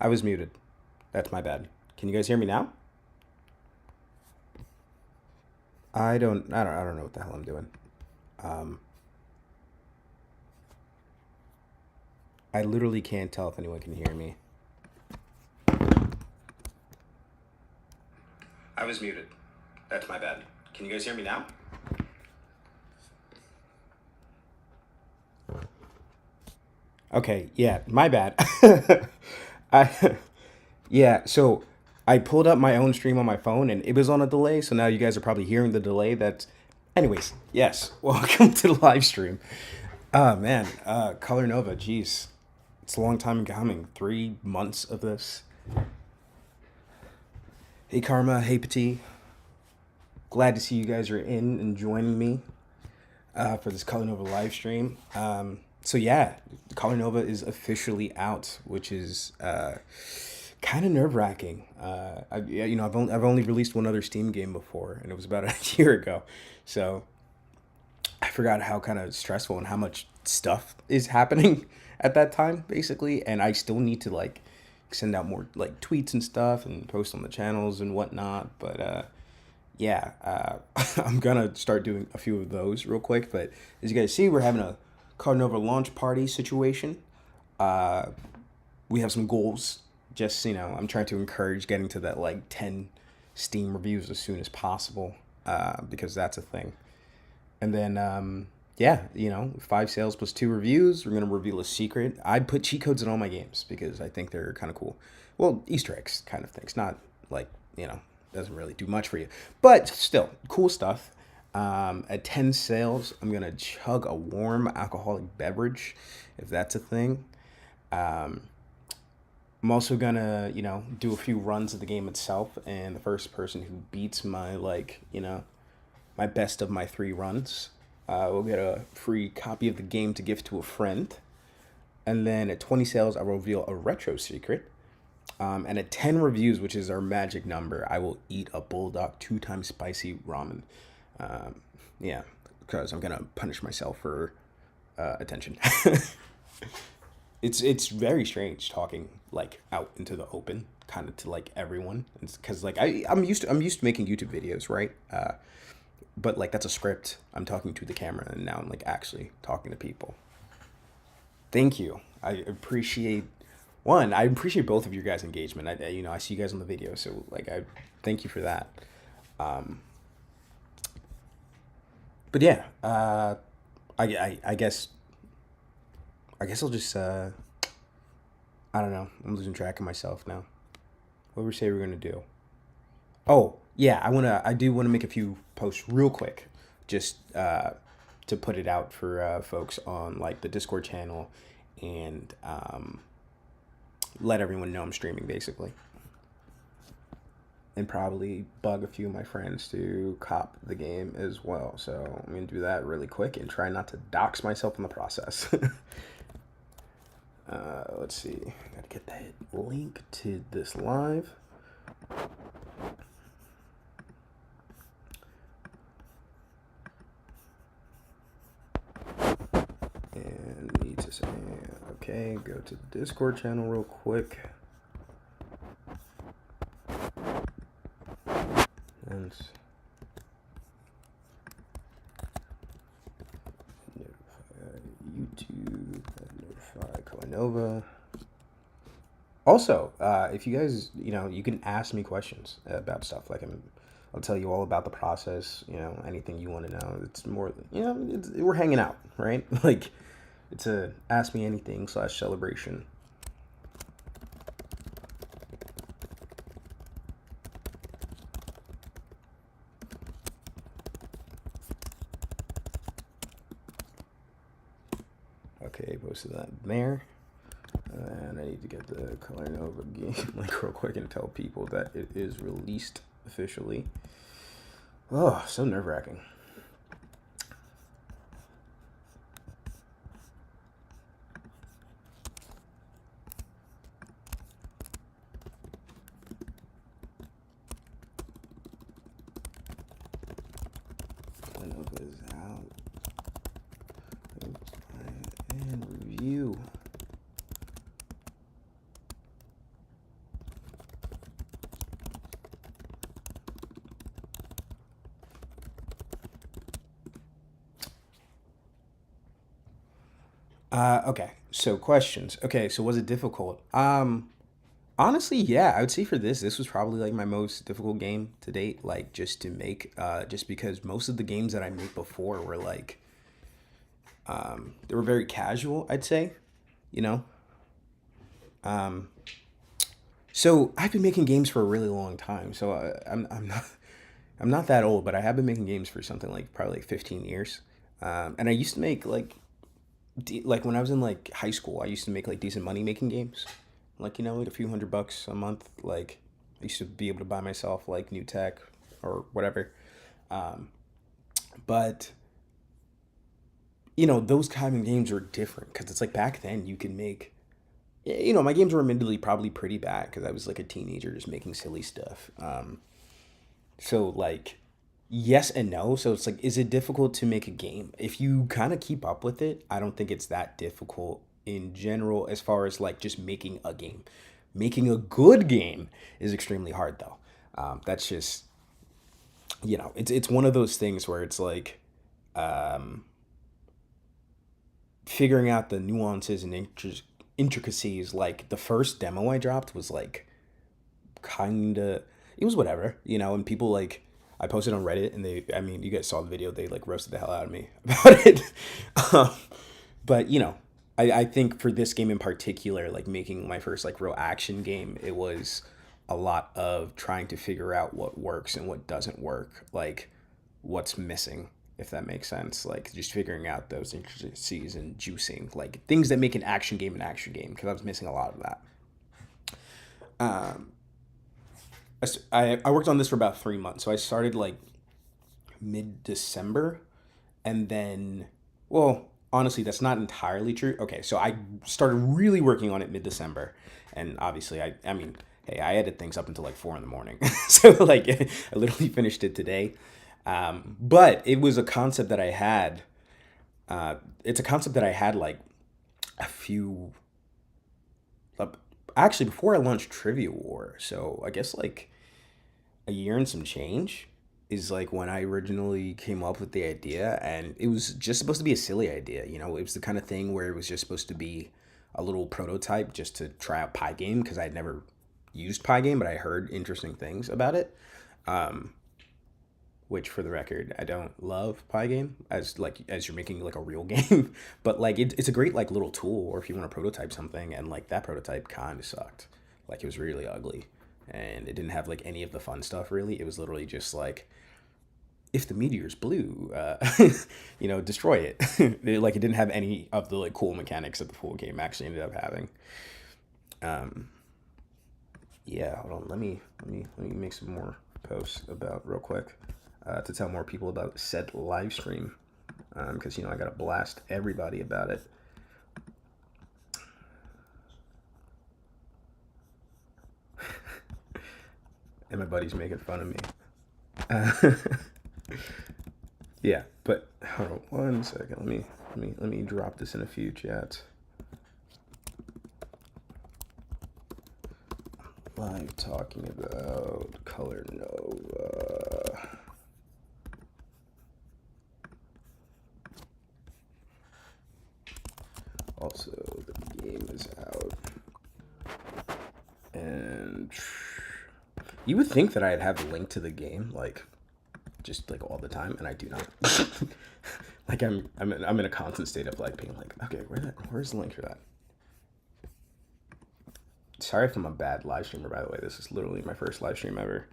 I was muted. That's my bad. Can you guys hear me now? I don't know what the hell I'm doing. Um, I literally can't tell if anyone can hear me. I was muted. That's my bad. Can you guys hear me now? Okay, yeah, my bad. I yeah, so I pulled up my own stream on my phone and it was on a delay, so now you guys are probably hearing the delay. That's anyways, yes. Welcome to the live stream. Oh man, Colornova, jeez. It's a long time coming. 3 months of this. Hey Karma, hey Petit. Glad to see you guys are in and joining me for this Colornova live stream. So yeah, Colornova is officially out, which is kind of nerve wracking. Yeah, I've only released one other Steam game before, and it was about a year ago. So I forgot how kind of stressful and how much stuff is happening at that time, basically. And I still need to like send out more like tweets and stuff and post on the channels and whatnot. But yeah, I'm gonna start doing a few of those real quick. But as you guys see, we're having a Colornova launch party situation. We have some goals. Just I'm trying to encourage getting to that like 10 Steam reviews as soon as possible, because that's a thing. And then yeah, 5 sales plus 2 reviews. We're gonna reveal a secret. I put cheat codes in all my games because I think they're kind of cool. Well, Easter eggs kind of things, not like doesn't really do much for you, but still cool stuff. At 10 sales, I'm gonna chug a warm alcoholic beverage, if that's a thing. Um, I'm also gonna, do a few runs of the game itself, and the first person who beats my my best of my 3 runs, will get a free copy of the game to give to a friend. And then at 20 sales, I will reveal a retro secret. And at 10 reviews, which is our magic number, I will eat a bulldog 2 times spicy ramen. Yeah, because I'm gonna punish myself for attention. It's very strange talking like out into the open, kind of to like everyone. It's because like I'm used to making YouTube videos, right? But like that's a script. I'm talking to the camera, and now I'm like actually talking to people. Thank you. I appreciate both of your guys' engagement. I see you guys on the video, so like I thank you for that. Um, but yeah, I guess I'll just I don't know. I'm losing track of myself now. What we say we're gonna do? Oh yeah, I do wanna make a few posts real quick, just to put it out for folks on like the Discord channel, and let everyone know I'm streaming basically, and probably bug a few of my friends to cop the game as well. So I'm gonna do that really quick and try not to dox myself in the process. Let's see. Gotta get that link to this live. And need to say, okay, go to the Discord channel real quick. And YouTube, notify Colornova. Also, if you guys, you can ask me questions about stuff. Like I'll tell you all about the process. Anything you want to know. It's more, we're hanging out, right? Like it's a ask me anything / celebration. Okay, posted that there. And I need to get the Colornova game like real quick and tell people that it is released officially. Oh, so nerve-wracking. Colornova is out. And review. Okay. So questions. Okay. So was it difficult? Honestly, yeah. I would say for this was probably like my most difficult game to date. Like just to make. Just because most of the games that I made before were like, they were very casual. I'd say. You know. So I've been making games for a really long time. So I'm not I'm not that old, but I have been making games for something like probably like 15 years. And I used to make like like when I was in like high school, I used to make like decent money making games, like like a few $100 a month. Like I used to be able to buy myself like new tech or whatever. But those kind of games are different because it's like back then you can make. My games were admittedly probably pretty bad because I was like a teenager just making silly stuff. So like, yes and no. So it's like, is it difficult to make a game? If you kind of keep up with it, I don't think it's that difficult in general as far as like just making a game. Making a good game is extremely hard though. That's just it's one of those things where it's like figuring out the nuances and intricacies. Like the first demo I dropped was like kind of it was whatever, and people like I posted on Reddit and I mean, you guys saw the video, they like roasted the hell out of me about it. um, but I think for this game in particular, like making my first like real action game, it was a lot of trying to figure out what works and what doesn't work, like what's missing, if that makes sense, like just figuring out those intricacies and juicing like things that make an action game because I was missing a lot of that. I worked on this for about 3 months. So I started like mid December, and then, well, honestly, that's not entirely true. Okay, so I started really working on it mid December, and obviously, I mean, hey, I edit things up until like 4 in the morning, so like I literally finished it today. But it was a concept that I had. It's a concept that I had like a few. Uh, Actually, before I launched Trivia War, so I guess like a year and some change is like when I originally came up with the idea, and it was just supposed to be a silly idea. It was the kind of thing where it was just supposed to be a little prototype just to try out Pygame because I'd never used Pygame, but I heard interesting things about it. Which, for the record, I don't love Pygame as you're making like a real game, but like it's a great like little tool, or if you want to prototype something, and like that prototype kind of sucked, like it was really ugly, and it didn't have like any of the fun stuff really. It was literally just like if the meteor's blue, destroy it. Like it didn't have any of the like cool mechanics that the full game actually ended up having. Um, yeah, hold on. Let me make some more posts about real quick to tell more people about said live stream because I gotta blast everybody about it. And my buddy's making fun of me. Yeah, but hold on one second. Let me drop this in a few chats. Live talking about Colornova. Also, the game is out. And you would think that I'd have a link to the game, like, just like all the time, and I do not. Like I'm in a constant state of like being like, okay, where's the link for that? Sorry if I'm a bad live streamer, by the way. This is literally my first live stream ever.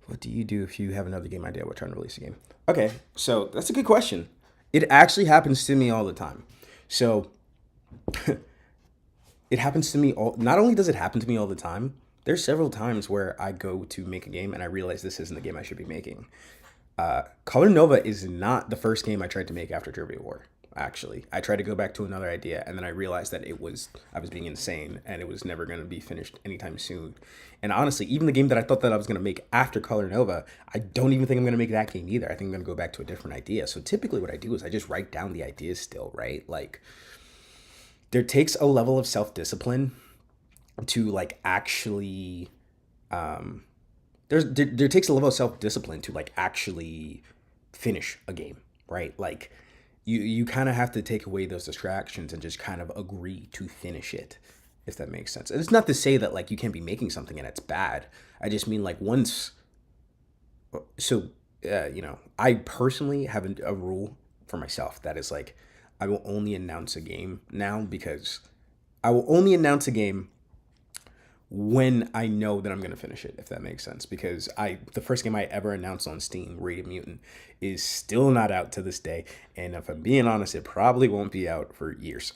What do you do if you have another game idea? We're trying to release a game. Okay, so that's a good question. It actually happens to me all the time. So it happens to me all. Not only does it happen to me all the time, there's several times where I go to make a game and I realize this isn't the game I should be making. Colornova is not the first game I tried to make after Trivia War. Actually, I tried to go back to another idea, and then I realized that I was being insane, and it was never going to be finished anytime soon. And honestly, even the game that I thought that I was going to make after Colornova, I don't even think I'm going to make that game either. I think I'm going to go back to a different idea. So typically, what I do is I just write down the ideas still, right? Like, there takes a level of self discipline to like actually there takes a level of self discipline to like actually finish a game, right? Like you kind of have to take away those distractions and just kind of agree to finish it, if that makes sense. And it's not to say that like you can't be making something and it's bad. I just mean like once. So I personally have a rule for myself that is like I will only announce a game now, because I will only announce a game when I know that I'm gonna finish it, if that makes sense. Because the first game I ever announced on Steam, Radiant Mutant, is still not out to this day, and if I'm being honest, it probably won't be out for years.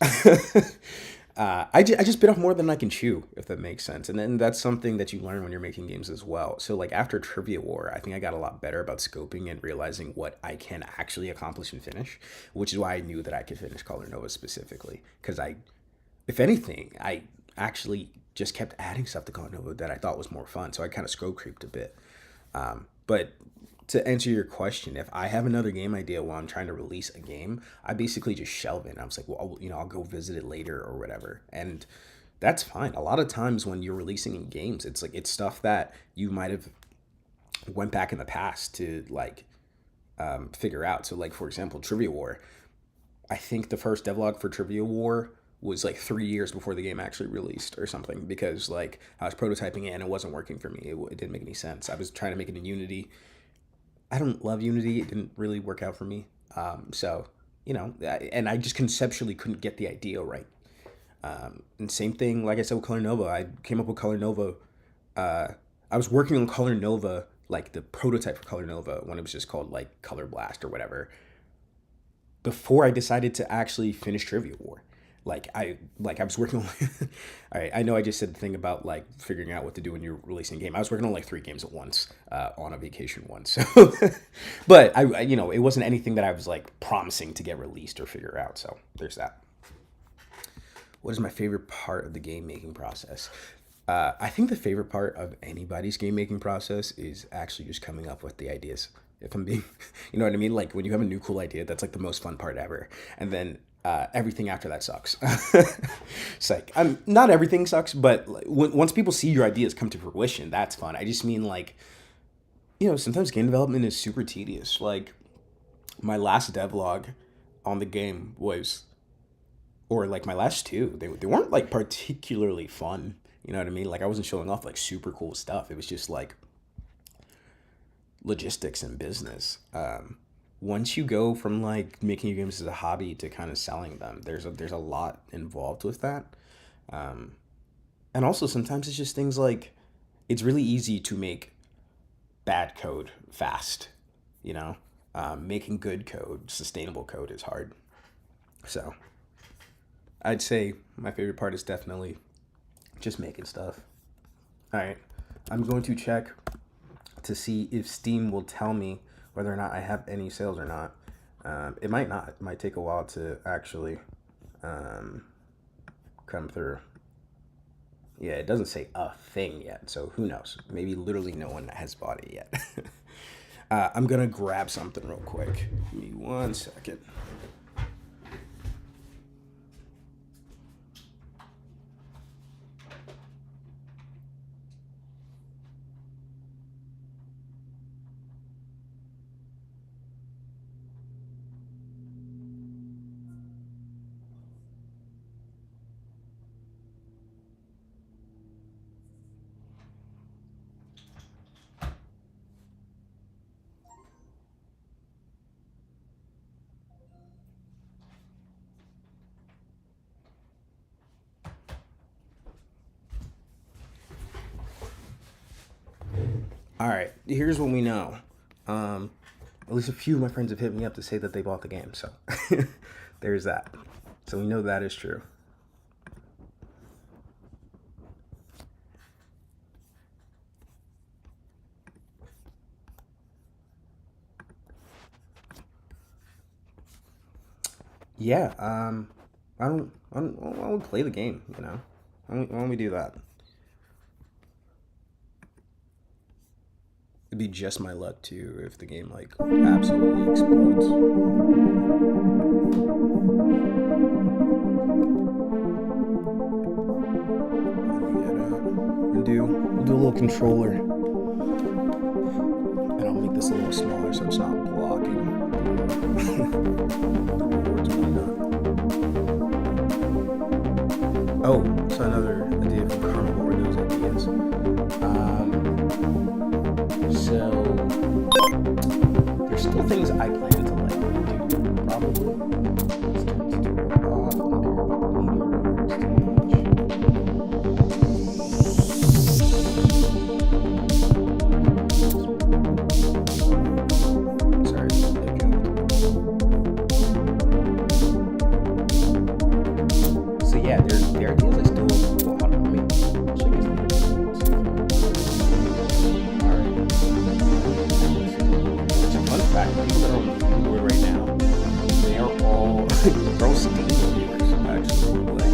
I just bit off more than I can chew, if that makes sense. And then that's something that you learn when you're making games as well. So like after Trivia War, I think I got a lot better about scoping and realizing what I can actually accomplish and finish, which is why I knew that I could finish Colornova specifically. Because if anything, I actually just kept adding stuff to Colornova that I thought was more fun. So I kind of scope creeped a bit. But to answer your question, if I have another game idea while I'm trying to release a game, I basically just shelve it. And I was like, well, I'll go visit it later or whatever. And that's fine. A lot of times when you're releasing in games, it's stuff that you might have went back in the past to like figure out. So like, for example, Trivia War. I think the first devlog for Trivia War was like 3 years before the game actually released or something, because like I was prototyping it and it wasn't working for me. It didn't make any sense. I was trying to make it in Unity. I don't love Unity. It didn't really work out for me. And I just conceptually couldn't get the idea right. And same thing, like I said, with Colornova. I came up with Colornova. I was working on Colornova, like the prototype for Colornova, when it was just called like Color Blast or whatever, before I decided to actually finish Trivia War. I was working on all right, I know I just said the thing about like figuring out what to do when you're releasing a game. I was working on like 3 games at once on a vacation once. So but it wasn't anything that I was like promising to get released or figure out. So there's that. What is my favorite part of the game making process? I think the favorite part of anybody's game making process is actually just coming up with the ideas. If I'm being, you know what I mean? Like when you have a new cool idea, that's like the most fun part ever. And then everything after that sucks. It's like, not everything sucks, but once people see your ideas come to fruition, that's fun. I just mean like, sometimes game development is super tedious. Like my last devlog on the game or like my last 2, they weren't like particularly fun. You know what I mean? Like I wasn't showing off like super cool stuff. It was just like logistics and business. Once you go from like making your games as a hobby to kind of selling them, there's a lot involved with that. And also sometimes it's just things like it's really easy to make bad code fast, making good code, sustainable code is hard. So I'd say my favorite part is definitely just making stuff. All right, I'm going to check to see if Steam will tell me whether or not I have any sales or not. It might not. It might take a while to actually come through. Yeah, it doesn't say a thing yet, so who knows? Maybe literally no one has bought it yet. I'm going to grab something real quick. Give me 1 second. All right, here's what we know. At least a few of my friends have hit me up to say that they bought the game, so there's that. So we know that is true. Yeah, I don't play the game, Why don't we do that? It'd be just my luck too if the game like absolutely explodes. We'll do a little controller, and I'll make this a little smaller so it's not blocking. Oh, so another idea from Colornova were those ideas. So there's still things I plan to like do, probably. Let's turn this tutorial off. I don't care about the media records too much. Sorry, this is echo. So yeah, there are ideas I still want. I mean, check this out. Fun fact, people that are on Uber right now, they are all they're all Steam reviewers, actually. Like,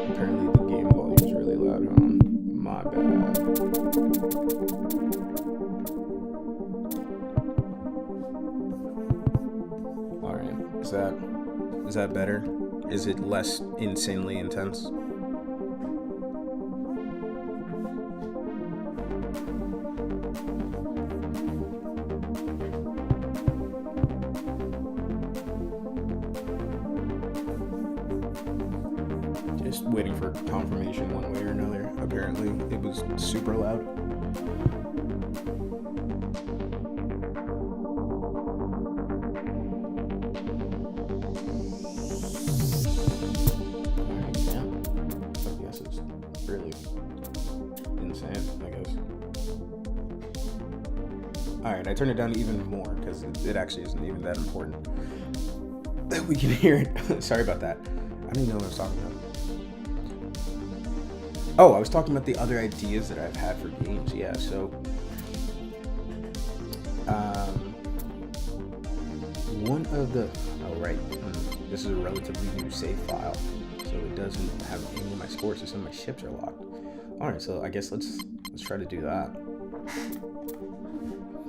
apparently the game volume is really loud, huh? My bad. Alright, is that better? Is it less insanely intense? Just waiting for confirmation one way or another. Apparently, it was super loud. Alright, yeah. I guess it's really insane, I guess. Alright, I turned it down even more because it actually isn't even that important that we can hear it. Sorry about that. I don't even know what I was talking about. Oh, I was talking about the other ideas that I've had for games. Yeah, so one of the this is a relatively new save file, so it doesn't have any of my scores, so some of my ships are locked. All right, so I guess let's try to do that.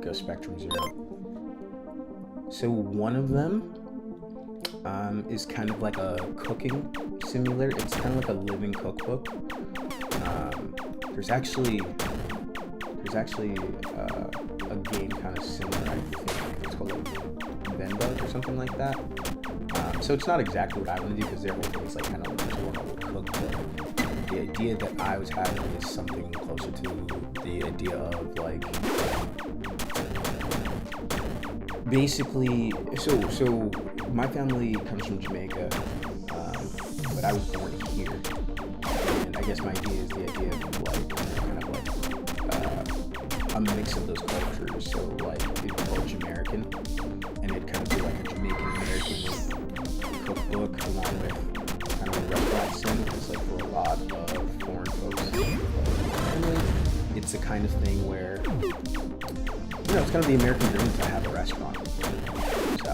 Go Spectrum 0. So one of them is kind of like a cooking simulator. It's kind of like a living cookbook. There's actually a game kind of similar. I think it's called like Gamedev or something like that. So it's not exactly what I want to do because their whole thing is like kind of like more of a cookbook. The idea that I was having is something closer to the idea of like basically. So my family comes from Jamaica, but I was born here. And I guess my idea is the idea of like kind of like a mix of those cultures. So like it's called Jamaican, and it kind of be like a Jamaican American cookbook along with kind of a restaurant scene. Because like for a lot of foreign folks, family, it's the kind of thing where it's kind of the American dream to have a restaurant. So.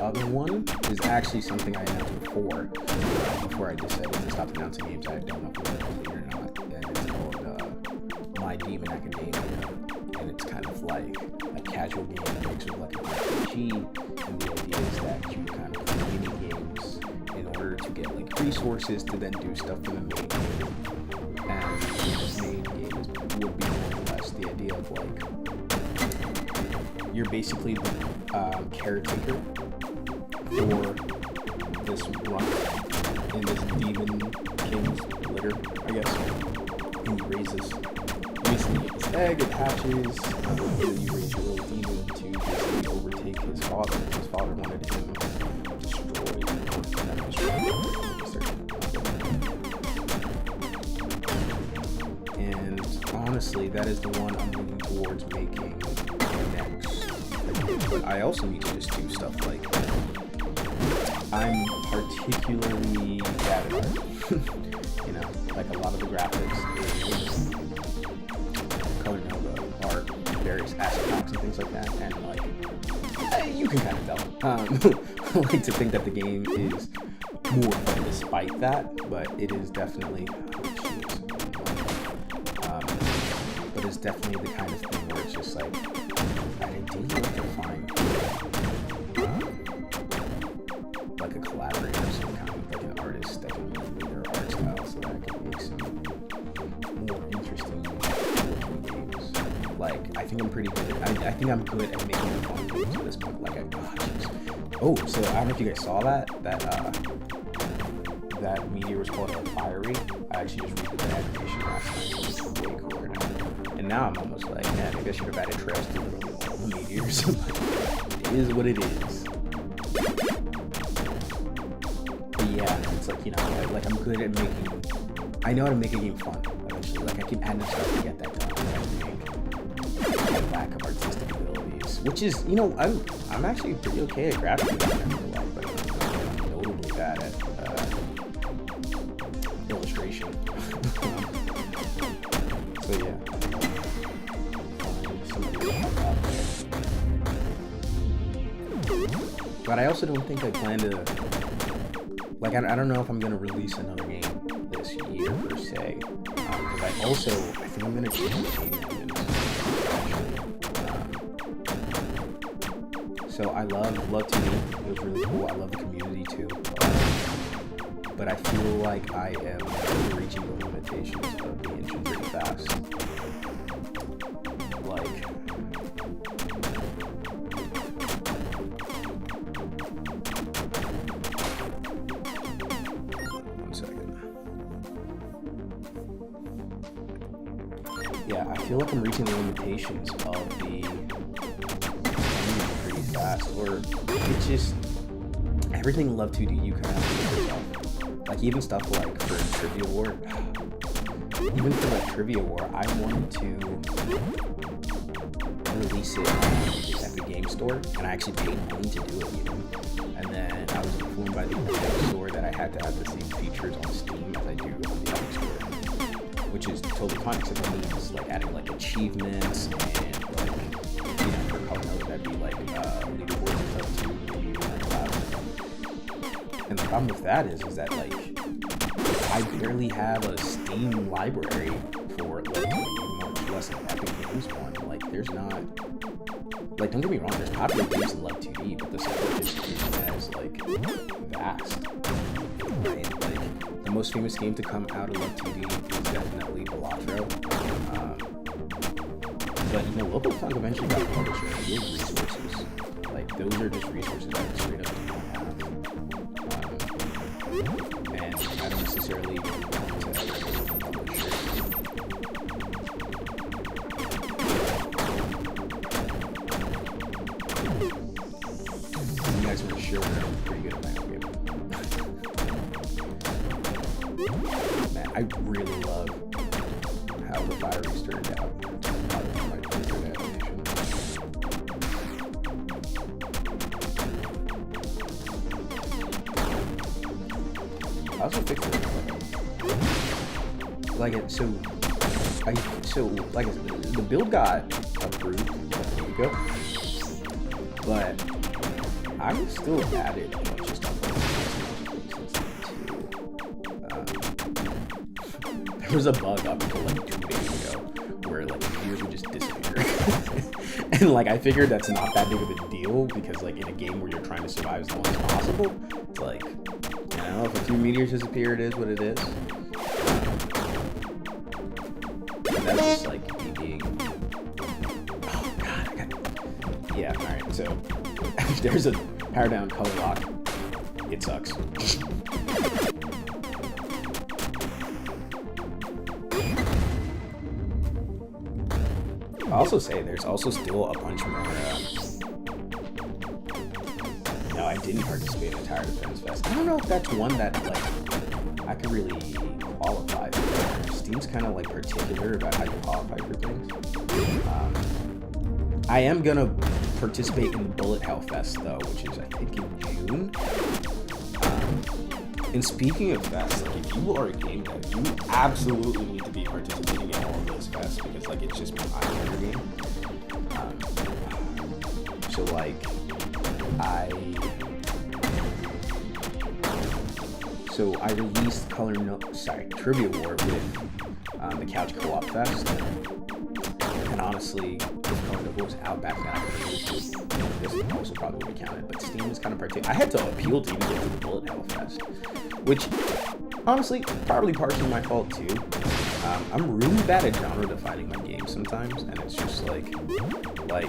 Other one is actually something I announced before I decided to stop announcing games I don't know if it's complete or not. And it's called My Demon Academia, and it's kind of like a casual game that mixes with like an RPG. And the idea is that you kind of play mini games in order to get like resources to then do stuff for the main game. And the main game would be more or less the idea of like you're basically the caretaker for this run in this demon king's litter, I guess. And he raises basically his egg, it hatches, and then you raise your little demon to basically overtake his father. His father wanted him destroyed. And honestly, that is the one I'm moving towards making next. But I also need to just do stuff like I'm particularly bad at art. Like a lot of the graphics is Colornova art, various asset packs and things like that, and like you can kind of tell. I like to think that the game is more fun despite that, but it is definitely but it's definitely the kind of thing where it's just like I do like to find like a collaborator or some kind of like an artist that can really read their art style so that I can I think I'm pretty good. I think I'm good at making fun games at this point. Like, oh, so I don't know if you guys saw that meteor was called a fiery. I actually just read the animation last night. It was way cooler now. And now I'm almost like, man, maybe I should have added trails to literally all the meteors. It is what it is. But yeah, it's like, you know, like I'm good at making. I know how to make a game fun. Eventually, like I can add stuff to get that done. I think lack of artistic abilities, which is, you know, I'm actually pretty okay at graphic design, but I'm notably bad at illustration. So yeah. But I also don't think I plan to, like, I don't know if I'm gonna release another game this year per se. Because I think I'm gonna change the game engines. So I love TV. It was really cool. I love the community too. But I feel like I am reaching the limitations of the engine pretty fast. Like, one second. Yeah, I feel like I'm reaching the limitations of the engine pretty fast. Or it's just everything Love 2D you kind of have to do yourself. Like even stuff like for Trivia War, even for like Trivia War, I wanted to release it at the game store, and I actually paid money to do it, you know. And then I was informed by the Epic store that I had to have the same features on Steam as I do on the Epic store, which is totally fine, except that means like adding like achievements and like, you know, for Colornova that'd be like leaderboards and stuff too. And the problem with that is that like I barely have a Steam library for like much less than Epic Games one. Like there's not, like, don't get me wrong, there's popular games in Love 2D, but the support isn't as like vast. Right? Like the most famous game to come out of Love 2D is definitely Balatro. But you know, Local Tongue eventually got published with resources. Like those are just resources that straight up do not have. And I don't necessarily want to publish. You guys are sure I'm pretty good at my own game. Man, I really love how the Fieries turned out. Probably my favorite animation. I also fixed it. Like it, so like I said, the build got approved a week ago, but I'm still added a bunch of stuff. There was a bug up until like 2 days ago where like the views would just disappear, and like I figured that's not that big of a deal because like in a game where you're trying to survive as long as possible, it's like, you know, if a few meteors disappear, it is what it is. And that's just like me being, oh god, yeah, alright, so there's a power down color lock. It sucks. I'll also say there's also still a bunch more. No, I didn't participate in the Tower Defense Fest. I don't know if that's one that like I could really qualify for. Steam's kind of like particular about how you qualify for things. I am gonna participate in the Bullet Hell Fest though, which is I think in June. And speaking of fests, like if you are a game dev, you absolutely need to be participating in all of those fests because like it's just my favorite game. So like I released Trivia War with the Couch Co-op Fest, and honestly, if Colornova was out back then, this also probably would be counted. But Steam is kind of particular. I had to appeal to even get to the Bullet Hell Fest, which honestly probably partially my fault too. I'm really bad at genre defining my game sometimes, and it's just like my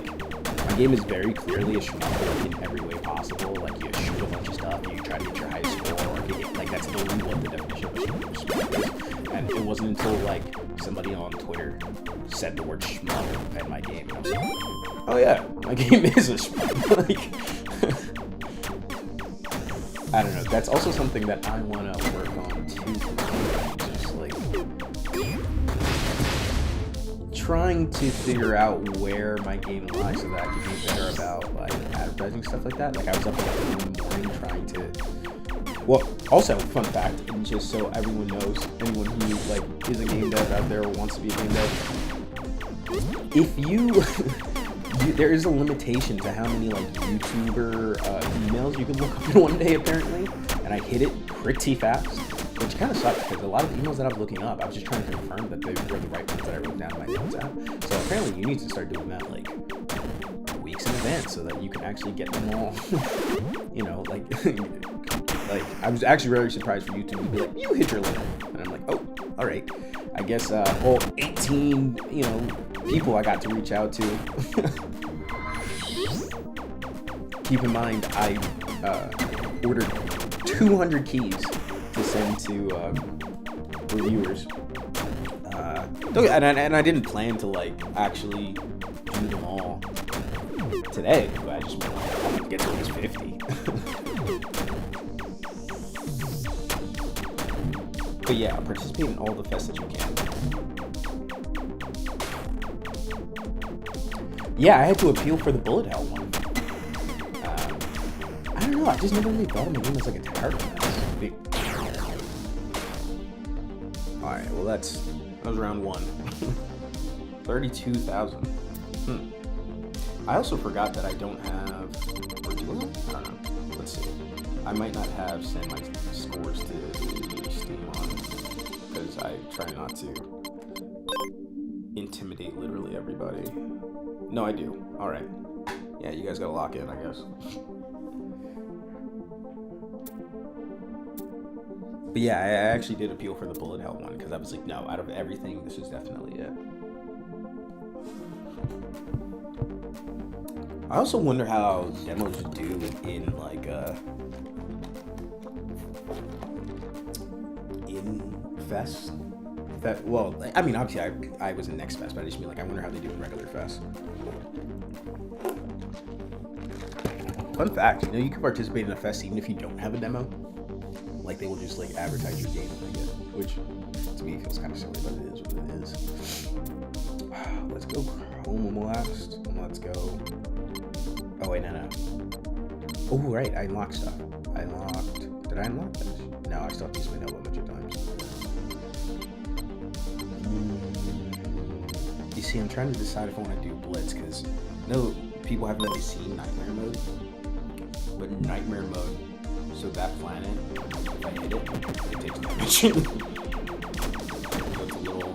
game is very clearly a shmup in every way possible. Like you shoot a bunch of stuff, and you try to get your high score, or like that's literally what the definition of a shmup is. And it wasn't until like somebody on Twitter said the word shmup in my game, and I was like, oh yeah, my game is a shmup. Like, I don't know. That's also something that I want to work on too. Just like trying to figure out where my game lies so that I can be better about like advertising stuff like that. Like I was up like in the morning trying to. Well, also fun fact, and just so everyone knows, anyone who like is a game dev out there or wants to be a game dev, if you there is a limitation to how many like YouTuber emails you can look up in one day apparently, and I hit it pretty fast, which kind of sucks because a lot of the emails that I was looking up, I was just trying to confirm that they were the right ones that I wrote down in my notes app. So apparently you need to start doing that like weeks in advance so that you can actually get them all. You know, like like I was actually very surprised for YouTube to be like, you hit your limit, and I'm like, oh, all right. I guess all 18 people I got to reach out to. Keep in mind, I ordered 200 keys to send to reviewers. And I didn't plan to like actually do them all today, but I just went like, I'm gonna get to at least 50. But yeah, participate in all the fests that you can. Yeah, I had to appeal for the bullet hell one. I don't know, I just never really thought of my game as like a terrible mess. Alright, well that was round one. 32,000. I also forgot that I don't have, or do I? I don't know. Let's see. I might not have sent my scores to Steam on, because I try not to intimidate literally everybody. No, I do. Alright. Yeah, you guys gotta lock in, I guess. But yeah, I actually did appeal for the bullet hell one, because I was like, no, out of everything, this is definitely it. I also wonder how demos do in like in Fest. Well, I mean, obviously I was in Next Fest, but I just mean like I wonder how they do in regular Fest. Fun fact, you can participate in a Fest even if you don't have a demo. Like they will just like advertise your game if they get it, which to me feels kind of silly, but it is what it is. Let's go Chrome Blast. Let's go. Oh wait, no. Oh right, I unlocked stuff. Did I unlock this? No, I still have to use my notebook a bunch of times. You see, I'm trying to decide if I want to do Blitz, because no, people haven't really seen Nightmare mode. But Nightmare mode, so that planet, if I hit it, it takes damage. So it's a little,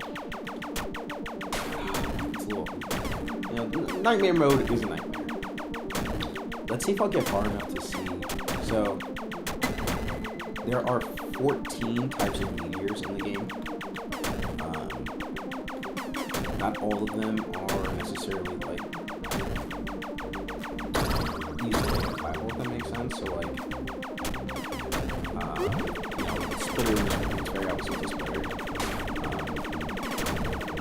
Nightmare mode is a nightmare. Let's see if I'll get far enough to see. So, there are 14 types of meteors in the game. Not all of them are necessarily like easily identifiable, if that makes sense. So like, splitters, it's very obviously a splitter.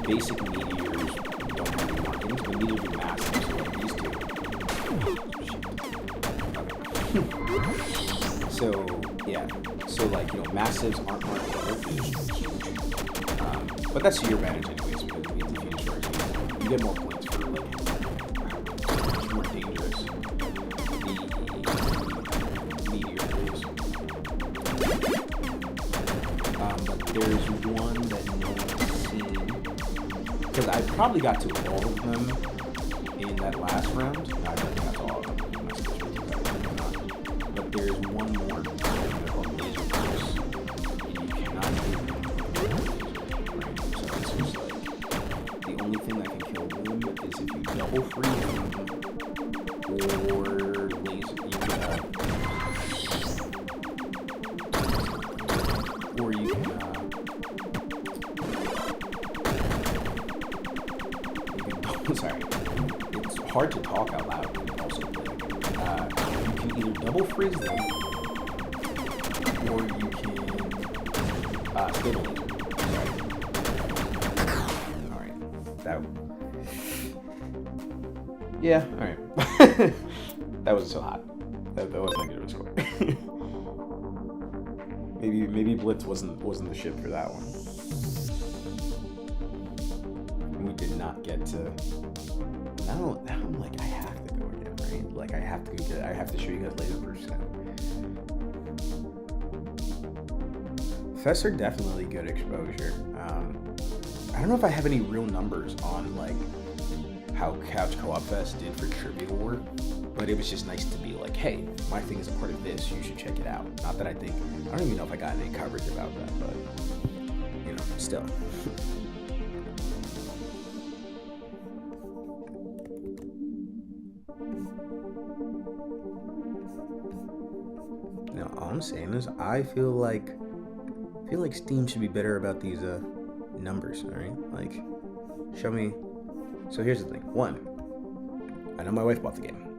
Basic meteors don't have any markings, but meteors are massive, so like these two. So yeah, so like massives aren't marked together, they're just huge. But that's to your advantage anyways, because it means if you destroy it, you get more points for like much more dangerous the meteor is. But there's one that no one's seen, because I probably got to all of them in that last round. No, I don't think that's all of them. But there's one more called laser force, and you cannot do it. So it's just like the only thing that can kill them is if you double free them or laser. Or you can sorry, it's hard to talk out loud also. You can either double freeze them, or you can stabilize them. Alright, yeah, alright. That wasn't so hot. That wasn't a good score. maybe Blitz wasn't the ship for that one. We did not get to. Now I'm like, I have to go again, right? Like I have to go get it. I have to show you guys later first. Fests are definitely good exposure. I don't know if I have any real numbers on like how Couch Co-op Fest did for Trivial War, but it was just nice to be like, hey, my thing is a part of this. You should check it out. Not that I don't even know if I got any coverage about that, but you know, still. Now, all I'm saying is, I feel like Steam should be better about these numbers. All right, like, show me. So here's the thing. One, I know my wife bought the game,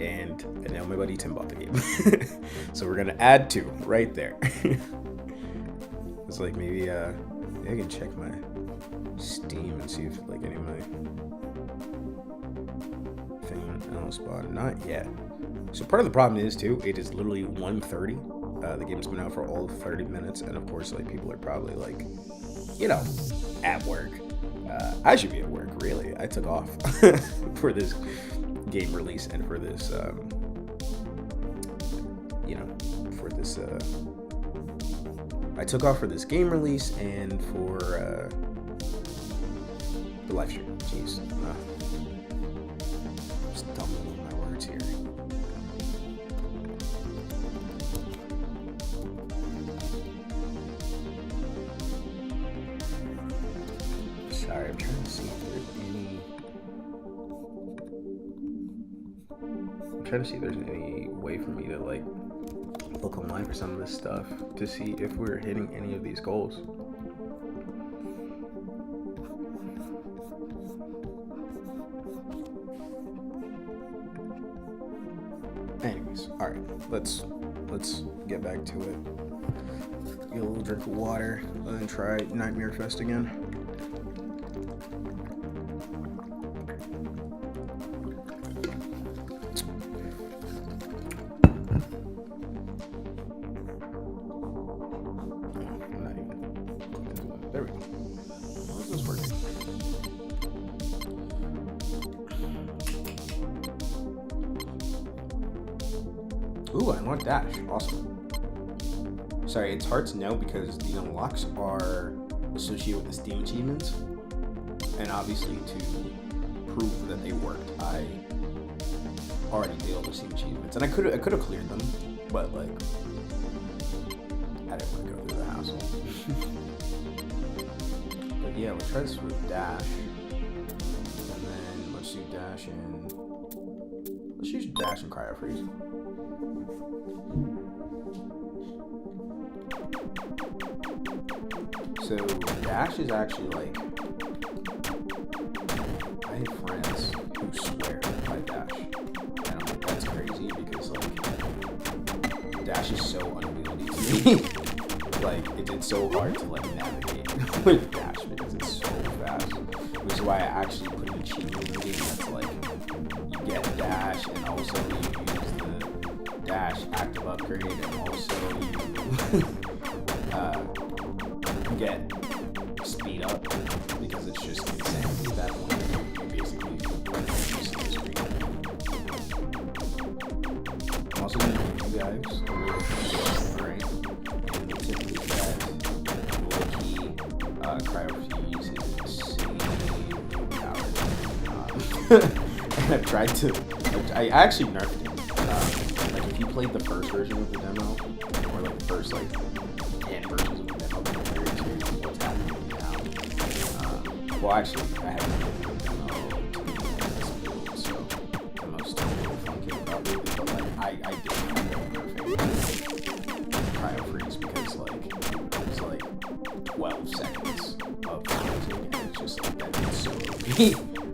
and I know my buddy Tim bought the game. So we're gonna add 2 right there. It's like maybe I can check my Steam and see if like any of my thing on spot. Not yet. So part of the problem is too, it is literally 1:30. The game's been out for all of 30 minutes, and of course, like people are probably like, you know, at work. I should be at work, really. I took off for this game release and for this, I took off for this game release and for the live stream. Jeez. Just stumbling my words here. Sorry, I'm trying to see if there's any way for me to like look online for some of this stuff to see if we're hitting any of these goals. Anyways, all right, let's get back to it. Get a little drink of water and then try Nightmare Fest again. There we go. How is this working? Ooh, I unlocked Dash. Awesome. Sorry, it's hard to know because the unlocks are associated with the Steam achievements. And obviously to prove that they worked, I already did all the Steam achievements. And I could have cleared them, but like I didn't want to go through the hassle. But yeah, let's try this with Dash. And then let's do Dash and let's use Dash and Cryo Freeze. So Dash is actually like, I have friends who swear by Dash. And I'm like, that's crazy because like Dash is so unwieldy to me. Like it's so hard to like navigate with Dash because it's so fast. Which is why I actually put an achievement in the game that's like you get Dash and also you use the Dash active upgrade and also you get speed up because it's just insanity at that point. You basically just the screen. I'm also going to give you guys a little right? And the typically that low-key cryo freeze is insane power. And I've tried to, I actually nerfed it. Like if you played the first version of the demo, or like the first like 10 versions of the demo, then you're very curious what's happening now. Well, actually, I haven't played the demo to be build, so the most funky about it, but like I did cryo freeze because like it was like 12 seconds of fighting, and it's just like that. It's so OP.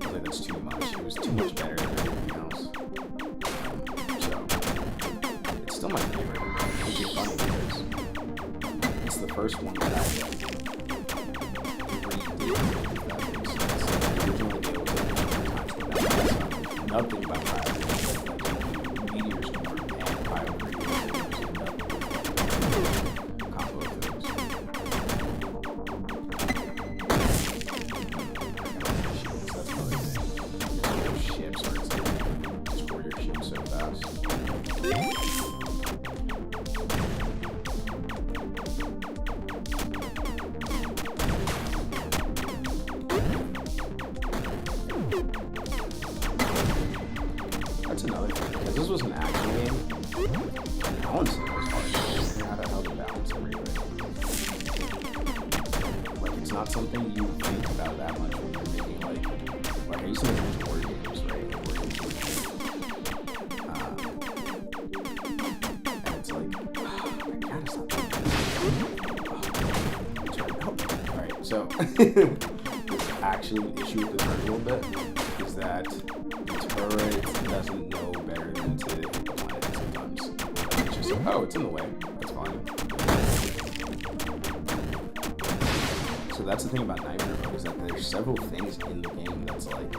actually funny because it's the first one that I nothing about Kyle. Meteor Storm and Kyle combo of those. That's another thing. Your ships are insane. Destroy your ship so fast. That's another thing, because this was an action game. Balancing was hard. Figuring out how to balance everything. Like, it's not something you think about that much when you're making, like I used to make these war games, right? And it's like, God, it's not Alright, so, this actually issue with the turret a little bit is that the turret doesn't know better than to hit the planet sometimes. It's just like, oh, it's in the way. That's fine. So that's the thing about Nightmare Mode, is that there's several things in the game that's like,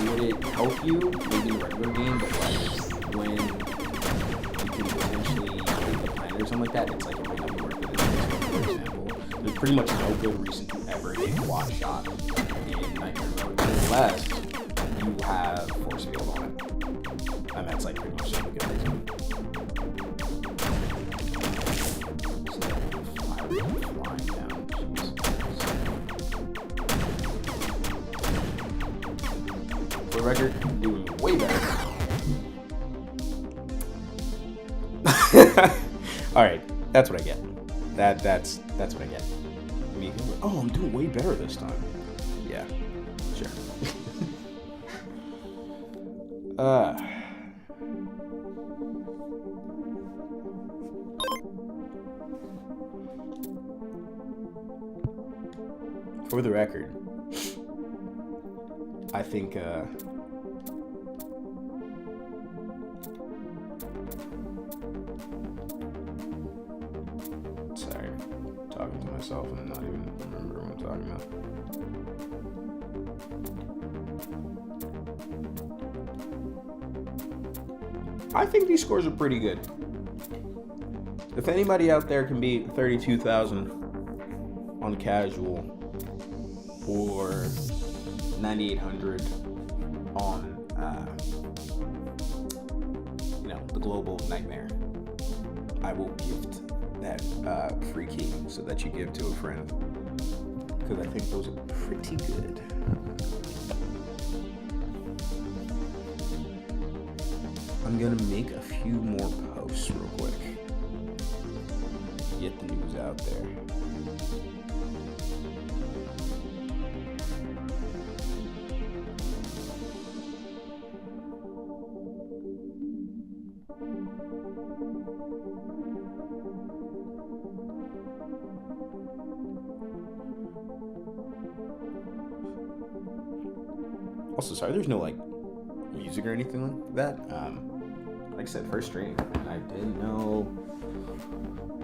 would it help you maybe in a regular game, but like when you can potentially hit the planet or something like that, it's like it might not work. But for example, there's pretty much no good reason to ever hit quad shot in Nightmare Mode unless you have force field on it, and that's like pretty much the only good reason. So flying down, jeez. For the record, doing way better. All right, that's what I get. That's what I get. I mean, oh, I'm doing way better this time. Yeah, sure. For the record, I think sorry, I'm talking to myself and not even remember what I'm talking about. I think these scores are pretty good. If anybody out there can beat 32,000 on casual or 9,800 on the global nightmare, I will gift that free key so that you give to a friend, because I think those are pretty good. I'm gonna make a few more posts real quick. Get the news out there. Also, sorry, there's no music or anything like that. Like I said, first stream,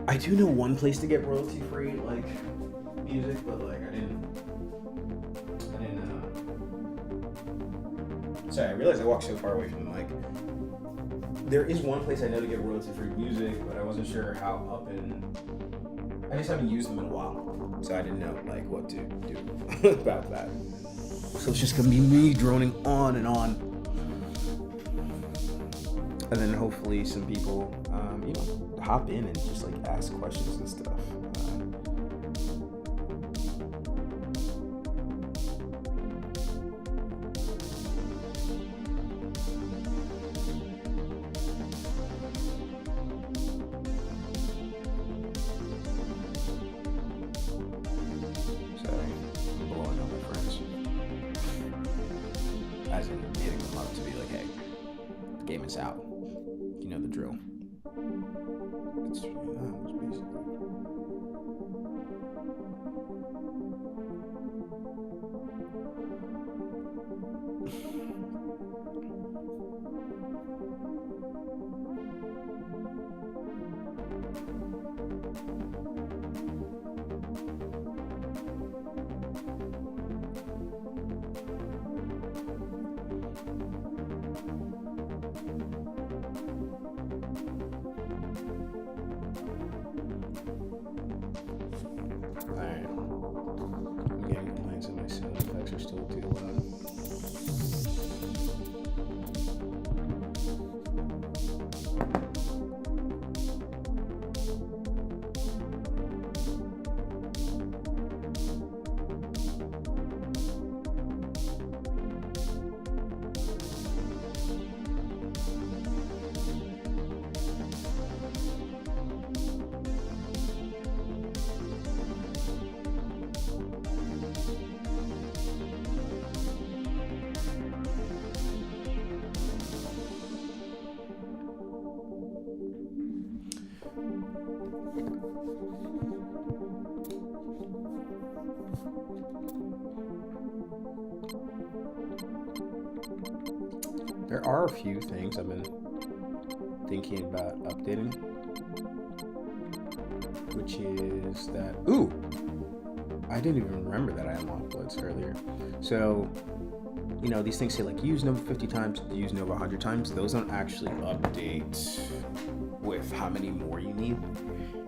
I do know one place to get royalty free music, but I didn't. Sorry, I realized I walked so far away from the mic. There is one place I know to get royalty free music, but I wasn't sure how up and I just haven't used them in a while, so I didn't know what to do about that. So it's just gonna be me droning on and on. And then hopefully some people, hop in and just ask questions and stuff. Sorry, I'm blowing up my friends. As in hitting them up to be like, hey, the game is out. You know the drill. It's 3 hours, basically. There are a few things I've been thinking about updating, which is that, ooh, I didn't even remember that I unlocked Blitz earlier. So, you know, these things say like use Nova 50 times, use Nova 100 times. Those don't actually update with how many more you need.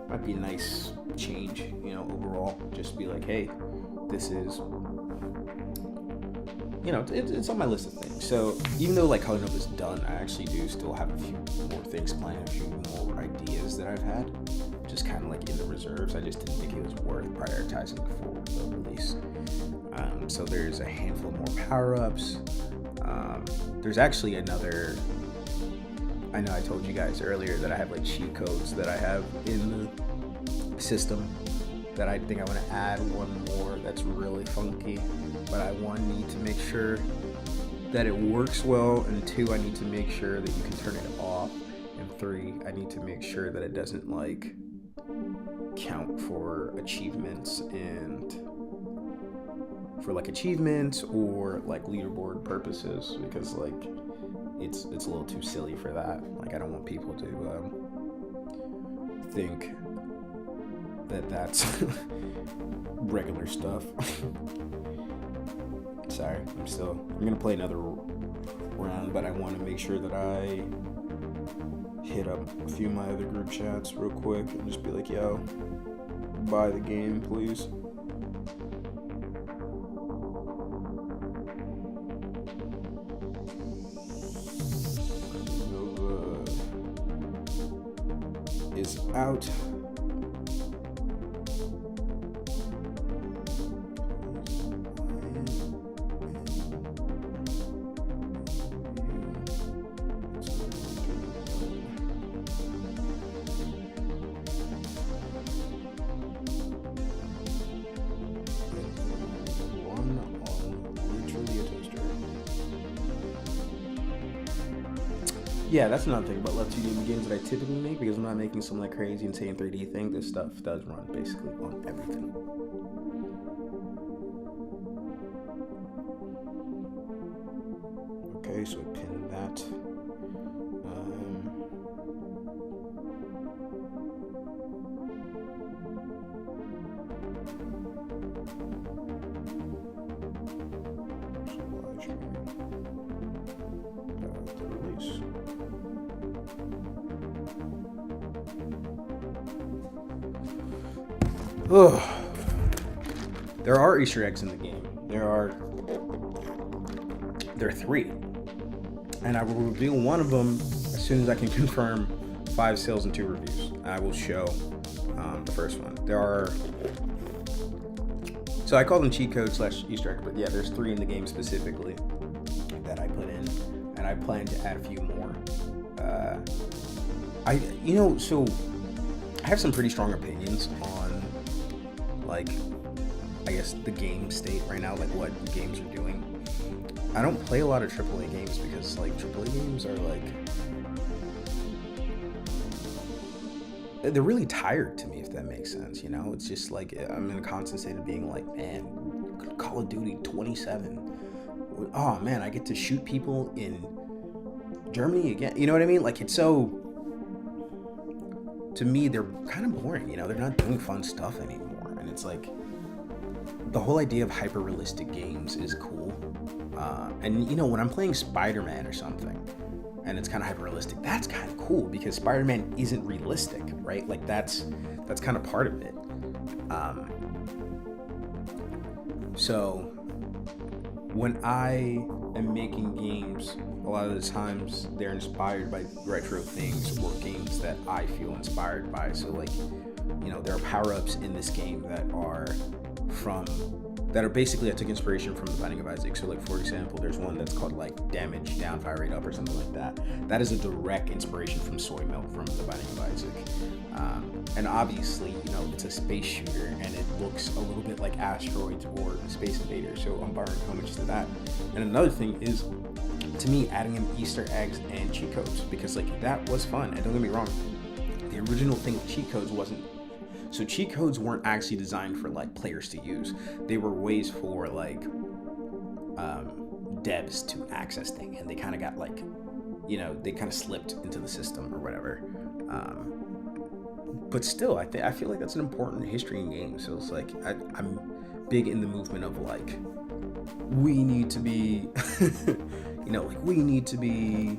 Might be a nice change, you know, overall. Just be like, hey, this is, you know, it's on my list of things. So even though like Colornova is done, I actually do still have a few more things planned, a few more ideas that I've had, just kind of like in the reserves. I just didn't think it was worth prioritizing for the release. So there's a handful more power-ups. There's actually another, I know I told you guys earlier that I have like cheat codes that I have in the system that I think I want to add one more that's really funky, but I need to make sure that it works well, and 2, I need to make sure that you can turn it off, and 3, I need to make sure that it doesn't like count for achievements and for like achievements or like leaderboard purposes, because like it's a little too silly for that. Like I don't want people to think that that's regular stuff. Sorry, I'm gonna play another round, but I want to make sure that I hit up a few of my other group chats real quick and just be like, yo, buy the game, please. Nova is out. Yeah, that's another thing about left 2D games that I typically make, because I'm not making some like crazy insane 3D thing. This stuff does run basically on everything. Okay, so I pinned that. Ugh. There are Easter eggs in the game. There are 3, and I will reveal one of them as soon as I can confirm 5 sales and 2 reviews. I will show the first one. There are, so I call them cheat codes / Easter eggs, but yeah, there's 3 in the game specifically that I put in, and I plan to add a few more. So I have some pretty strong opinions on, like, I guess the game state right now, like what games are doing. I don't play a lot of AAA games because like AAA games are like, they're really tired to me, if that makes sense, you know? It's just like, I'm in a constant state of being like, man, Call of Duty 27. Oh man, I get to shoot people in Germany again. You know what I mean? Like, it's so, to me, they're kind of boring, you know? They're not doing fun stuff anymore. And it's like, the whole idea of hyper-realistic games is cool. And, you know, when I'm playing Spider-Man or something, and it's kind of hyper-realistic, that's kind of cool, because Spider-Man isn't realistic, right? Like, that's kind of part of it. So, when I am making games, a lot of the times they're inspired by retro things or games that I feel inspired by. So like, you know, there are power-ups in this game that are basically, I took inspiration from The Binding of Isaac. So like, for example, there's one that's called like damage down, fire rate up, or something like that. That is a direct inspiration from soy milk from The Binding of Isaac. And obviously, you know, it's a space shooter and it looks a little bit like Asteroids or Space Invaders. So I'm borrowing homage to that. And another thing is, to me, adding in Easter eggs and cheat codes, because like that was fun. And don't get me wrong, the original thing with cheat codes wasn't. So cheat codes weren't actually designed for like players to use. They were ways for like devs to access things, and they kind of got like, you know, they kind of slipped into the system or whatever. But still, I feel like that's an important history in games. So it's like I'm big in the movement of like, we need to be, you know, like we need to be.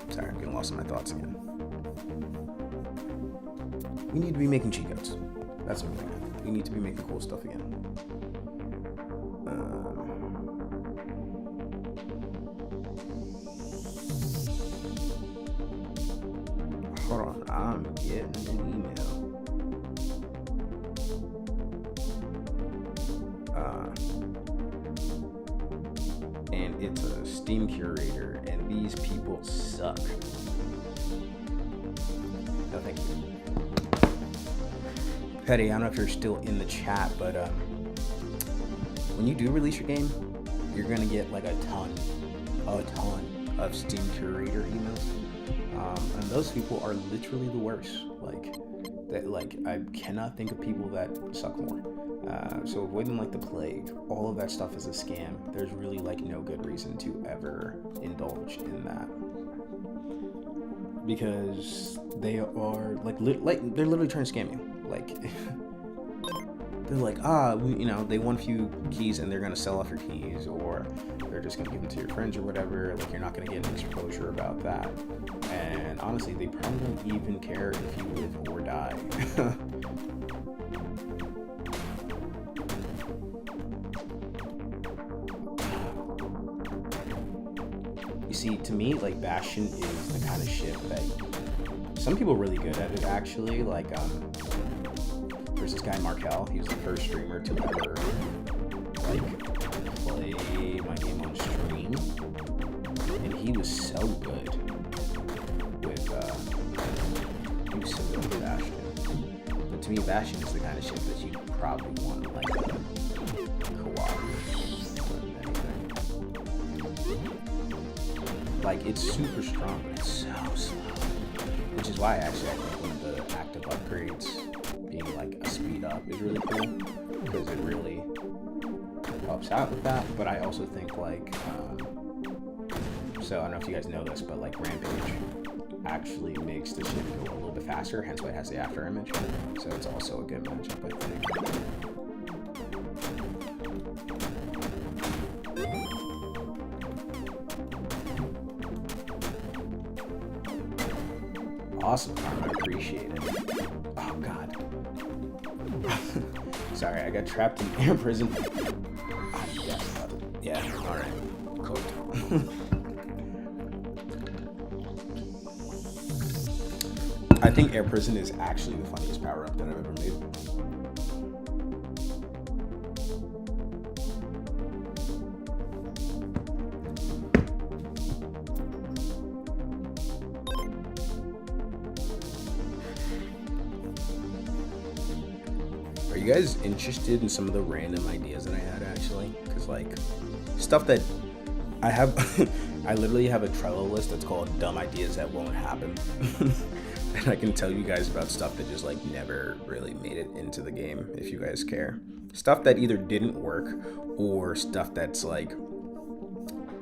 Sorry, I'm getting lost in my thoughts again. We need to be making cheat codes. That's what I'm thinking. We need to be making cool stuff again. Hold on, I'm getting an email. And it's a Steam curator, and these people suck. No, thank you. Petty, I don't know if you're still in the chat, but when you do release your game, you're gonna get like a ton of Steam curator emails, and those people are literally the worst. Like that, like I cannot think of people that suck more. So avoid them like the plague. All of that stuff is a scam. There's really like no good reason to ever indulge in that, because they are like they're literally trying to scam you. Like they're like, you know, they want a few keys and they're gonna sell off your keys, or they're just gonna give them to your friends or whatever. Like you're not gonna get any exposure about that. And honestly, they probably don't even care if you live or die. You see, to me, like Bastion is the kind of shit that some people are really good at it actually. Like there's this guy Markel. He was the first streamer to ever like play my game on stream, and he was so good with Bastion. But to me, Bastion is the kind of shit that you probably want to like co-op with anything. Like it's super strong, but it's so slow. Which is why actually I think one of the active upgrades being like a speed up is really cool, because it really helps out with that. But I also think like, so I don't know if you guys know this, but like Rampage actually makes the ship go a little bit faster, hence why it has the after image. So it's also a good matchup, I think. Awesome, I appreciate it. Oh god. Sorry, I got trapped in air prison. Yeah, alright. Cooked. I think air prison is actually the funniest power up that I've ever made. Are you guys interested in some of the random ideas that I had actually? Because like stuff that I have, I literally have a Trello list that's called dumb ideas that won't happen. And I can tell you guys about stuff that just like never really made it into the game, if you guys care. Stuff that either didn't work, or stuff that's like,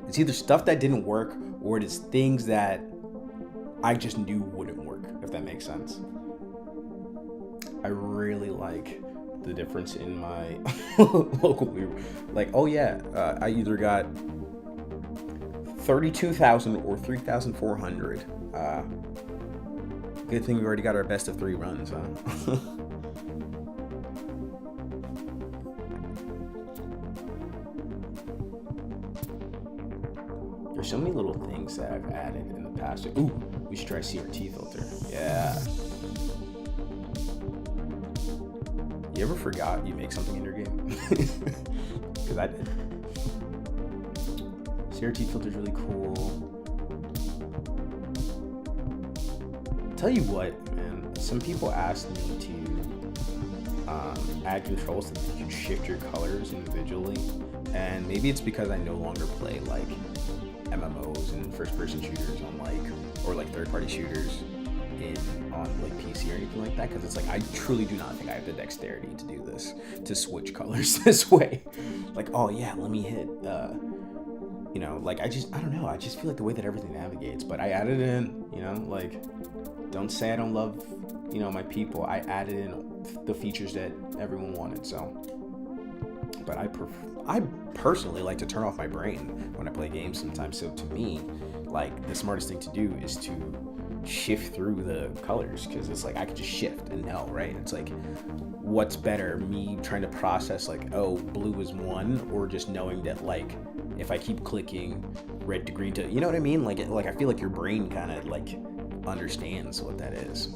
it's either stuff that didn't work or it is things that I just knew wouldn't work, if that makes sense. I really like the difference in my local, like, oh yeah, I either got 32,000 or 3,400. Good thing we already got our best of 3 runs, huh? There's so many little things that I've added in the past. Ooh, we should try CRT filter. Yeah. You ever forgot you make something in your game? Because I did. CRT filter is really cool. Tell you what, man. Some people asked me to add controls so that you can shift your colors individually, and maybe it's because I no longer play like MMOs and first-person shooters on like third-party shooters on like PC or anything like that, because it's like I truly do not think I have the dexterity to do this, to switch colors this way. Like, oh yeah, let me hit like I don't know, I just feel like the way that everything navigates. But I added in, like, don't say I don't love my people. I added in the features that everyone wanted. So, but I personally like to turn off my brain when I play games sometimes. So to me, like, the smartest thing to do is to shift through the colors, because it's like I could just shift and know, right? It's like, what's better, me trying to process like, oh, blue is 1, or just knowing that, like, if I keep clicking red to green to, you know what I mean? Like I feel like your brain kind of like understands what that is.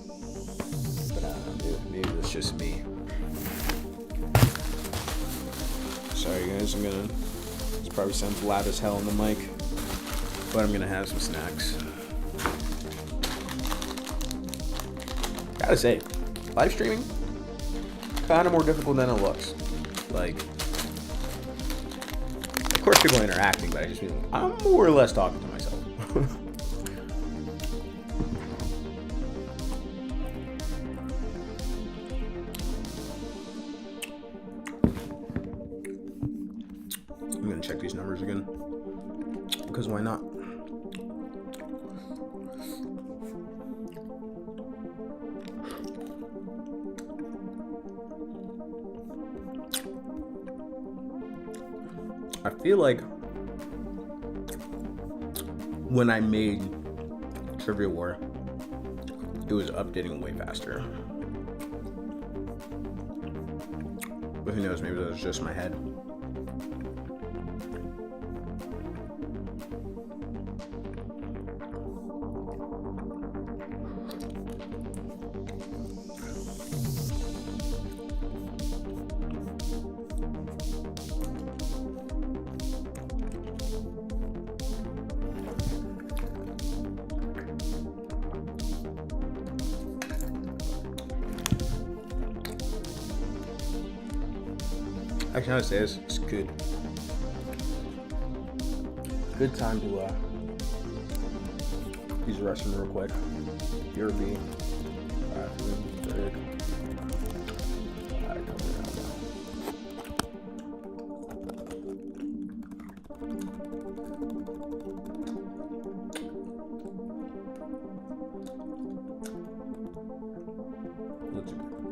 But I don't know, dude. Maybe that's just me. Sorry guys, this probably sounds loud as hell on the mic, but I'm gonna have some snacks. Gotta say, live streaming, kind of more difficult than it looks. Like, of course people are interacting, but I just feel like I'm more or less talking to myself. I'm gonna check these numbers again, because why not? I feel like when I made Trivia War, it was updating way faster. But who knows, maybe that was just my head. Actually, how to say this, it's good. Good time to use the restroom real quick. BRB, bathroom, break. Alright, come here now.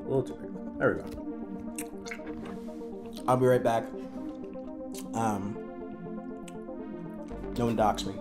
A little too big. There we go. I'll be right back. No one docks me.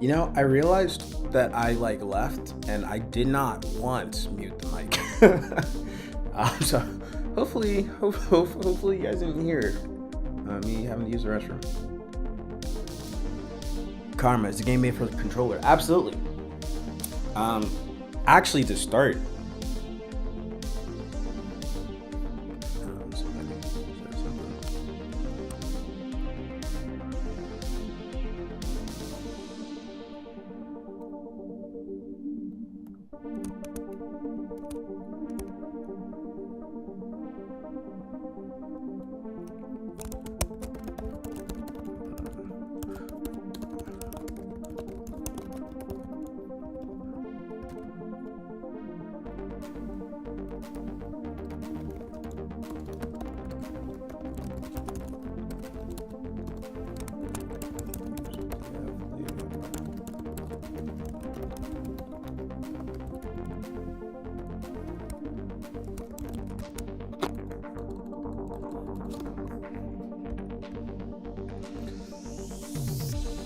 You know, I realized that I like left and I did not once mute the mic. So hopefully you guys didn't hear me having to use the restroom. Karma, is the game made for the controller? Absolutely. Actually, to start,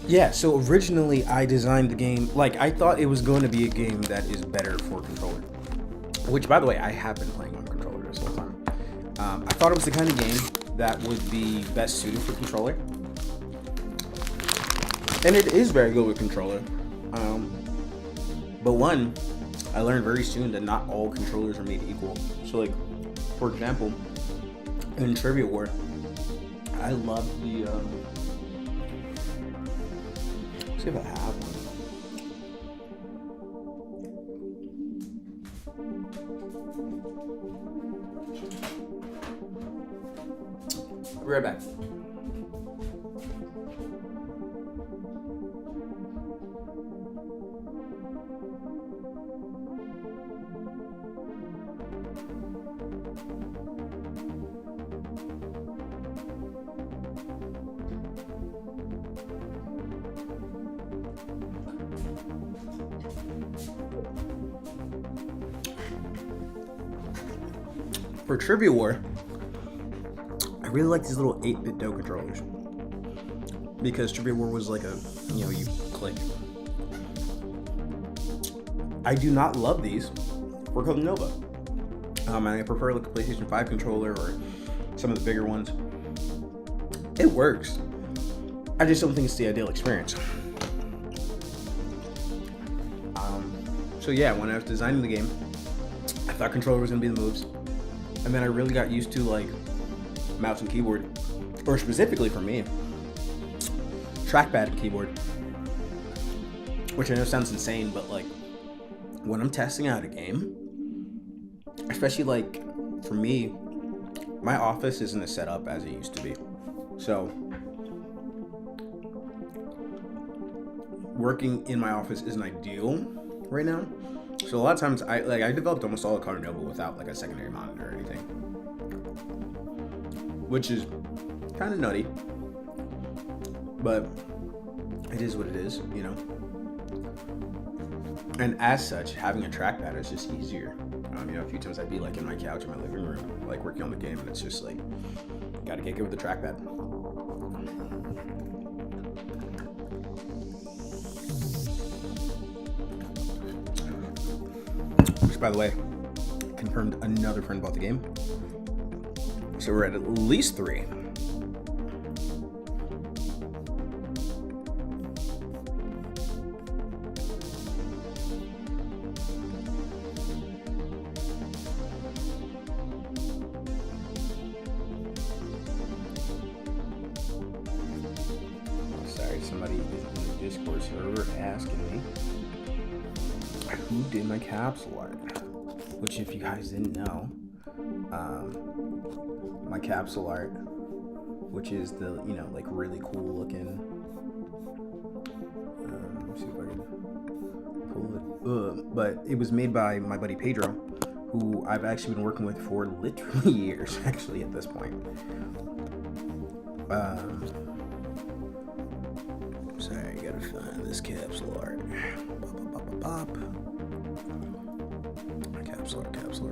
yeah, so originally I designed the game, like I thought it was going to be a game that is better for controller. Which, by the way, I have been playing on controller this whole time. I thought it was the kind of game that would be best suited for controller. And it is very good with controller. But one, I learned very soon that not all controllers are made equal. So like, for example, in Trivia War, I love the, let's see if I have one. Be right back. For Trivia War, I really like these little 8-bit dough controllers because Trivia War was like a, you know, you click. I do not love these for Colornova. I prefer like a PlayStation 5 controller or some of the bigger ones. It works. I just don't think it's the ideal experience. So yeah, when I was designing the game, I thought controller was gonna be the moves. And then I really got used to like mouse and keyboard, or specifically for me, trackpad and keyboard. Which I know sounds insane, but like when I'm testing out a game, especially like for me, my office isn't as set up as it used to be. So working in my office isn't ideal right now. So a lot of times I developed almost all the Colornova without like a secondary monitor or anything, which is kind of nutty, but it is what it is, you know. And as such, having a trackpad is just easier. You know, a few times I'd be like in my couch in my living room, like working on the game, and it's just like, gotta get good with the trackpad. Which, by the way, confirmed another friend bought the game. So we're at least 3. Sorry, somebody is in the Discord server asking me who did my capsule art. Which, if you guys didn't know, my capsule art, which is the, you know, like really cool looking, let's see if I can pull it, but it was made by my buddy Pedro, who I've actually been working with for literally years, actually, at this point. Sorry, I gotta find this capsule art. Pop.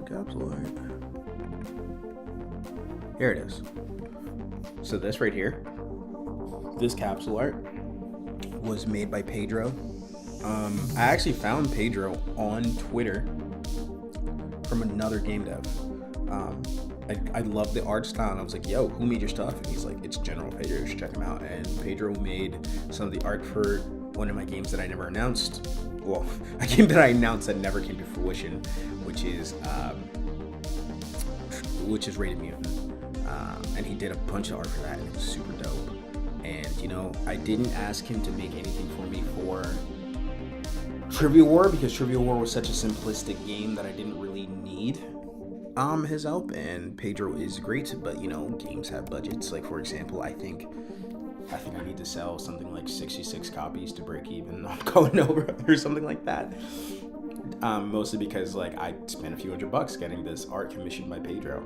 Capsule art. Here it is. So this right here, this capsule art was made by Pedro I actually found Pedro on Twitter from another game dev. I love the art style, and I was like, yo, who made your stuff? And he's like, it's General Pedro, you should check him out. And Pedro made some of the art for one of my games that I never announced. Well, a game that I announced that never came to fruition, which is Rated Mutant. And he did a bunch of art for that, and it was super dope. And, you know, I didn't ask him to make anything for me for Trivia War, because Trivia War was such a simplistic game that I didn't really need his help. And Pedro is great, but, you know, games have budgets. Like, for example, I think I need to sell something like 66 copies to break even on Colornova or something like that. Mostly because, like, I spent a few $100 getting this art commissioned by Pedro.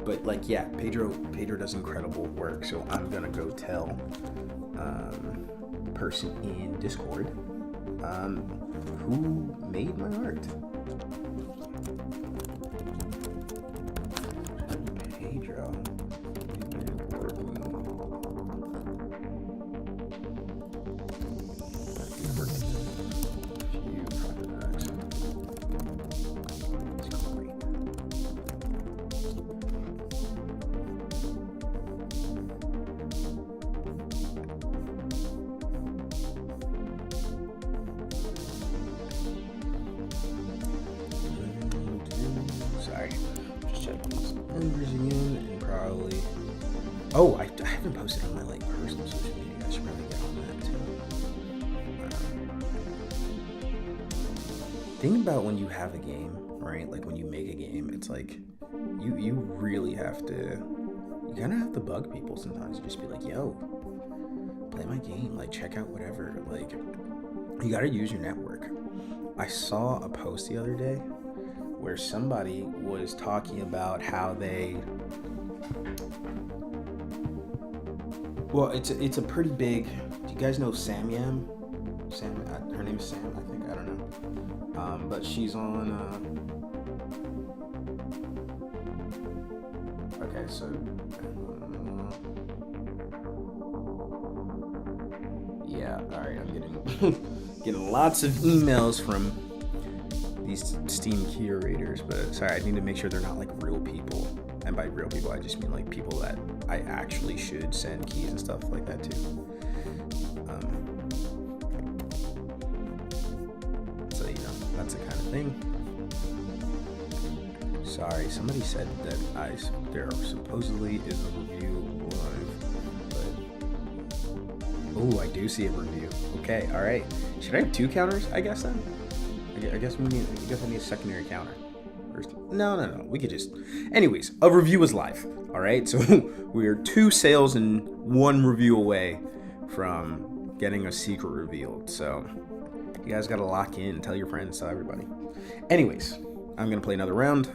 But, like, yeah, Pedro does incredible work. So I'm gonna go tell person in Discord who made my art. Pedro. Oh, I haven't posted on my like personal social media. I should probably get on that too. Think about when you have a game, right? Like when you make a game, it's like you really have to. You kind of have to bug people sometimes. You just be like, "Yo, play my game. Like check out whatever." Like you got to use your network. I saw a post the other day where somebody was talking about how they. Well, it's a pretty big. Do you guys know Sam Yam? Sam, her name is Sam, I think. I don't know. But she's on. Okay, so. Yeah, all right. I'm getting lots of emails from these Steam curators, but sorry, I need to make sure they're not like real people. And by real people, I just mean like people that I actually should send keys and stuff like that to. So, you know, that's the kind of thing. Sorry, somebody said that there supposedly is a review live, but I do see a review. Okay, all right. Should I have 2 counters? I guess then. I guess I need a secondary counter. No. We could just. Anyways, a review is live. All right, so we're 2 sales and 1 review away from getting a secret revealed. So you guys gotta lock in. Tell your friends. Tell everybody. Anyways, I'm gonna play another round,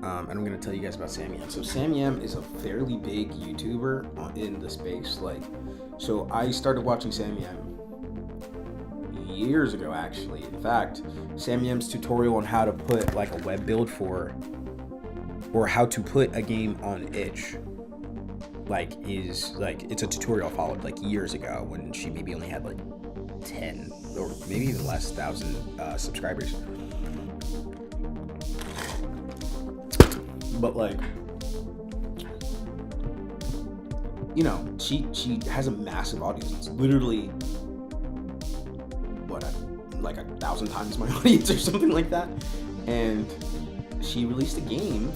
and I'm gonna tell you guys about Sam Yam. So Sam Yam is a fairly big YouTuber in the space. Like, so I started watching Sam Yam years ago, actually. In fact, Sam Yam's tutorial on how to put like a web build for, or how to put a game on itch, like is like, it's a tutorial I followed like years ago when she maybe only had like 10 or maybe even less 1,000 subscribers. But like, you know, she has a massive audience. It's literally like 1,000 times my audience or something like that. And she released a game,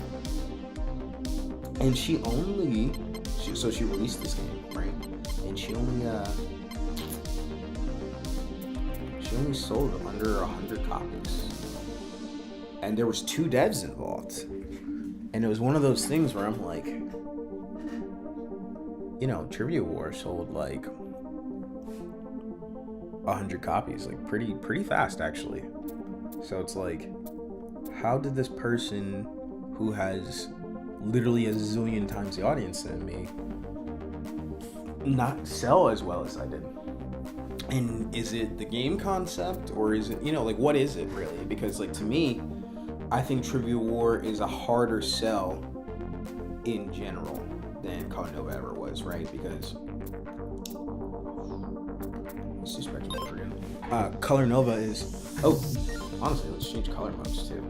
and she released this game, right? And she only sold under 100 copies, and there was 2 devs involved. And it was one of those things where I'm like, you know, Trivia War sold like 100 copies, like pretty fast actually. So it's like, how did this person who has literally a zillion times the audience than me not sell as well as I did? And is it the game concept, or is it, you know, like what is it really? Because like to me, I think Trivia War is a harder sell in general than Colornova ever was, right? Because disrespectful for you. Colornova is... Oh, honestly, let's change color modes too.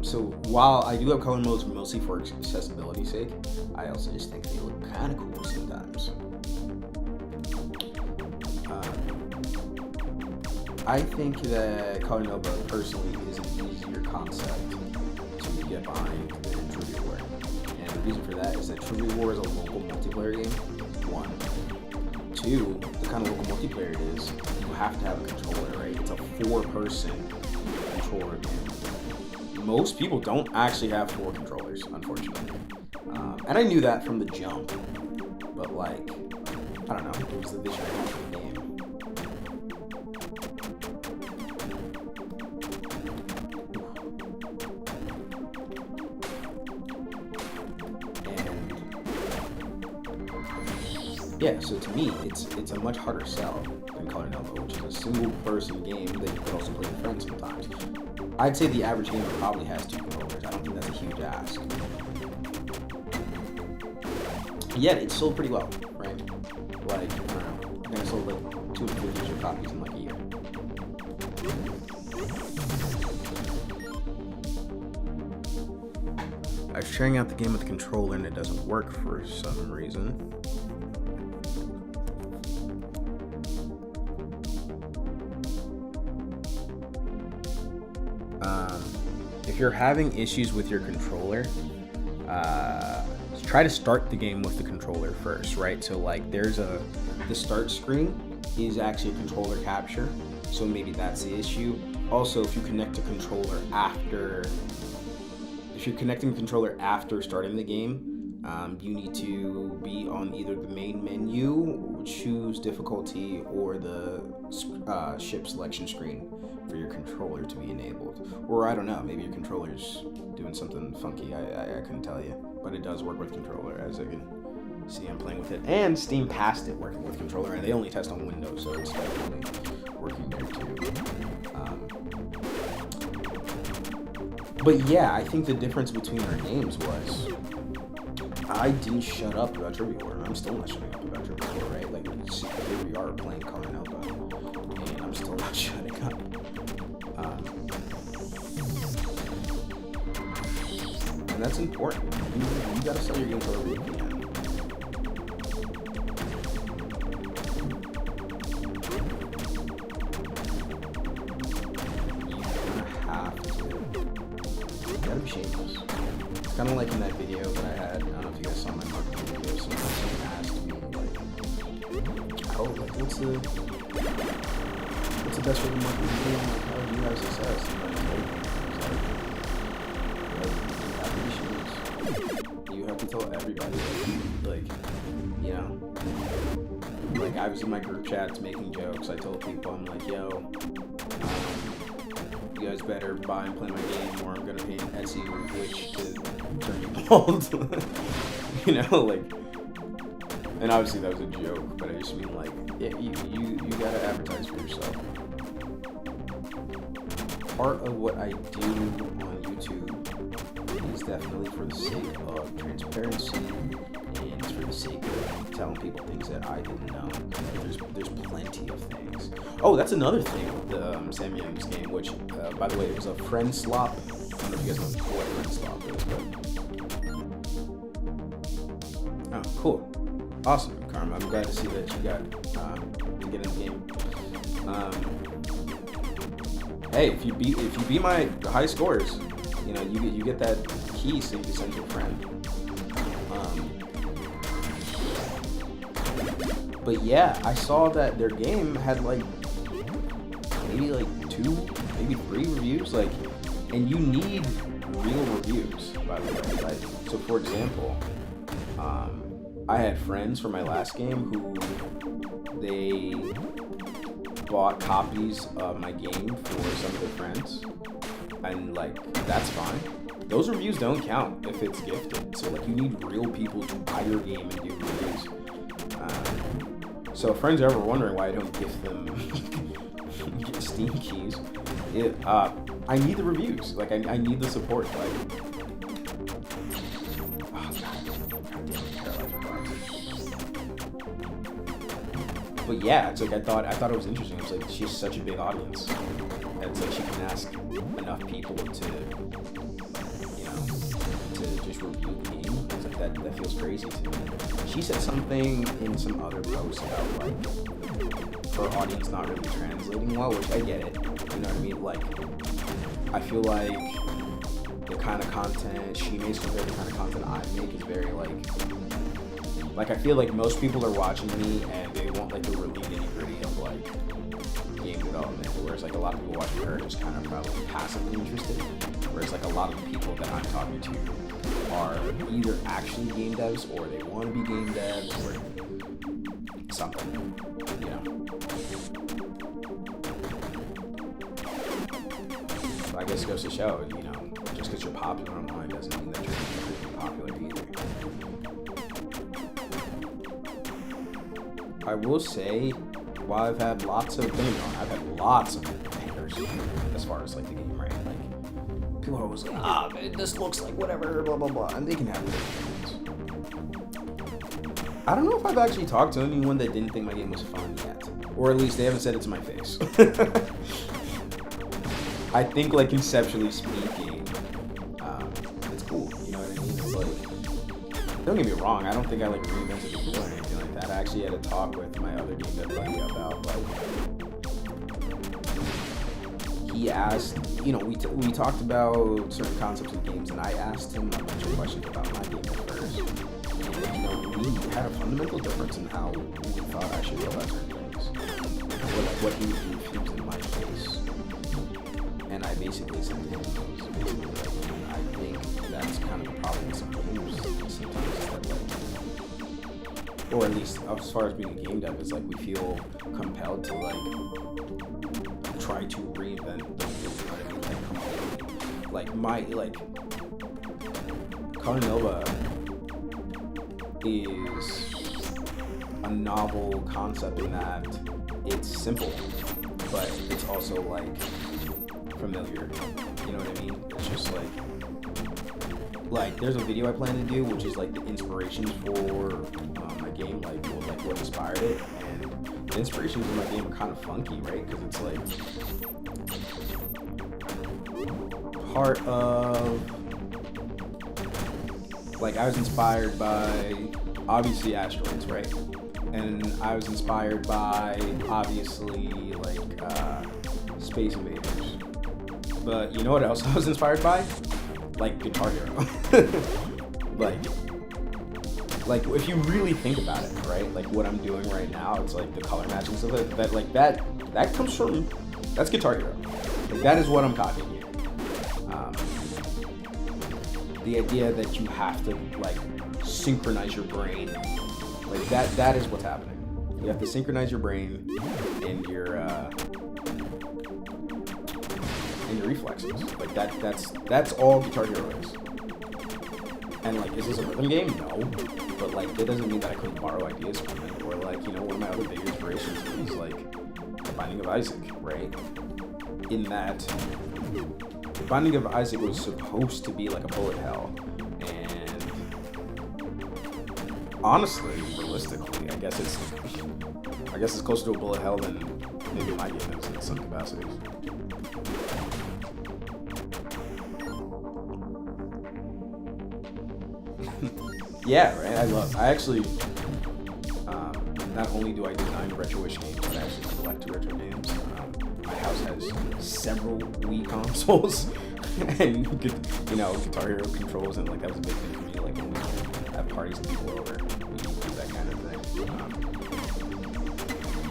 So while I do have color modes mostly for accessibility's sake, I also just think they look kind of cool sometimes. I think that Colornova personally is an easier concept to get behind than Trivia War. And the reason for that is that Trivia War is a local multiplayer game, 1. 2, the kind of local multiplayer it is, you have to have a controller, right? It's a 4-person controller game. Most people don't actually have 4 controllers, unfortunately. And I knew that from the jump, but like, I don't know, it was the vision I had for the game. Yeah, so to me, it's a much harder sell than Colornova, which is a single-person game that you can also play with friends sometimes. I'd say the average gamer probably has 2 controllers. I don't think that's a huge ask. Yet, it sold pretty well, right? Like, I don't know, I think it sold like 250 copies in like a year. I was trying out the game with the controller and it doesn't work for some reason. If you're having issues with your controller, try to start the game with the controller first, right? So like the start screen is actually a controller capture, so maybe that's the issue. Also, if you connect a controller after, if you're connecting the controller after starting the game, you need to be on either the main menu, choose difficulty, or the ship selection screen for your controller to be enabled. Or I don't know, maybe your controller's doing something funky, I couldn't tell you. But it does work with controller, as I can see I'm playing with it. And Steam passed it working with controller, and they only test on Windows, so it's definitely working there too. But yeah, I think the difference between our games was I didn't shut up about Trivia War, and I'm still not shutting up about Trivia War, right? Like, here we are playing Colornova, and I'm still not shutting up. And that's important. You gotta sell your game for every you can. You gotta be shameless. It's kind of like in that video that I had. I don't know if you guys saw my marketing video. Someone asked me, like, oh, like, what's the best way to market the game? Like, how do you have success? And I was like, you have to tell everybody, like, you know, like, I was in my group chats making jokes. I told people, I'm like, yo, you guys better buy and play my game, or I'm gonna pay an Etsy witch to turn you bald. You know, like, and obviously that was a joke, but I just mean, like, yeah, you gotta advertise for yourself. Part of what I do on YouTube is definitely for the sake of transparency, and it's for the sake of telling people things that I didn't know. There's plenty of things. Oh, that's another thing with the Sam Young's game, which, by the way, it was a friend slop. I don't know if you guys know what friend slop is, but... Oh, cool. Awesome, Karma. I'm glad to see that you got to get in the game. Hey, if you beat my high scores, you know, you get that key so you can send to a friend. But yeah, I saw that their game had like maybe like 2, maybe 3 reviews, like, and you need real reviews, by the way. Like, so for example, I had friends from my last game who they bought copies of my game for some of their friends, and like, that's fine. Those reviews don't count if it's gifted, so like, you need real people to buy your game and do reviews. So if friends are ever wondering why I don't gift them Steam keys, I need the reviews. Like, I need the support. Like, oh, God. but yeah, it's like I thought it was interesting. It's like she has such a big audience. And it's like she can ask enough people to, you know, to just review the game. It's like that feels crazy to me. She said something in some other post about like her audience not really translating well, which I get it. You know what I mean? Like, I feel like the kind of content she makes compared to the kind of content I make is very like I feel like most people are watching me and they want like the really nitty gritty of like game development, whereas like a lot of people watching her are just kind of probably passively interested, whereas like a lot of the people that I'm talking to are either actually game devs or they want to be game devs or something, you know. So I guess it goes to show, you know, just because you're popular online doesn't mean that you're popular either. I will say, while I've had lots of haters as far as like the game, right? Like people are always like, man, this looks like whatever, blah blah blah, and they can have their opinions. I don't know if I've actually talked to anyone that didn't think my game was fun yet, or at least they haven't said it to my face. I think like conceptually speaking, it's cool. You know what I mean? It's like, don't get me wrong, I don't think I like reinvented the wheel or anything like that. I actually had a talk with my other game dev buddy about like, he asked, you know, we talked about certain concepts of games, and I asked him a bunch of questions about my game at first. And, you know, we had a fundamental difference in how we thought I should go about certain games, or like what he would do if he was in my case. And I basically said to him, basically like, I think that's kind of the problem with some games sometimes, is that like, or at least as far as being a game dev, is like we feel compelled to like try to reinvent the wheel, you know what I mean? Like my Colornova is a novel concept in that it's simple, but it's also like familiar, you know what I mean? It's just like there's a video I plan to do, which is like the inspirations for my game, like what inspired it, and the inspirations for my game are kind of funky, right? Because it's like part of, like, I was inspired by obviously asteroids, right? And I was inspired by obviously like Space Invaders. But you know what else I was inspired by? Like Guitar Hero. like if you really think about it, right? Like what I'm doing right now, it's like the color matching stuff that comes from, that's Guitar Hero. Like that is what I'm copying here. The idea that you have to like synchronize your brain, like that is what's happening. You have to synchronize your brain and your reflexes. Like that's all Guitar Hero is. And like, is this a rhythm game? No. But like, that doesn't mean that I couldn't borrow ideas from it. Or like, you know, one of my other big inspirations is like The Binding of Isaac, right? In that The Binding of Isaac was supposed to be like a bullet hell. And honestly, realistically, I guess it's closer to a bullet hell than maybe my game is in some capacities. Yeah, right. I actually, not only do I design retro-ish games, but I actually collect retro games. My house has several Wii consoles, and you know, Guitar Hero controls, and like that was a big thing for me. Like when we have parties and people over, we do that kind of thing.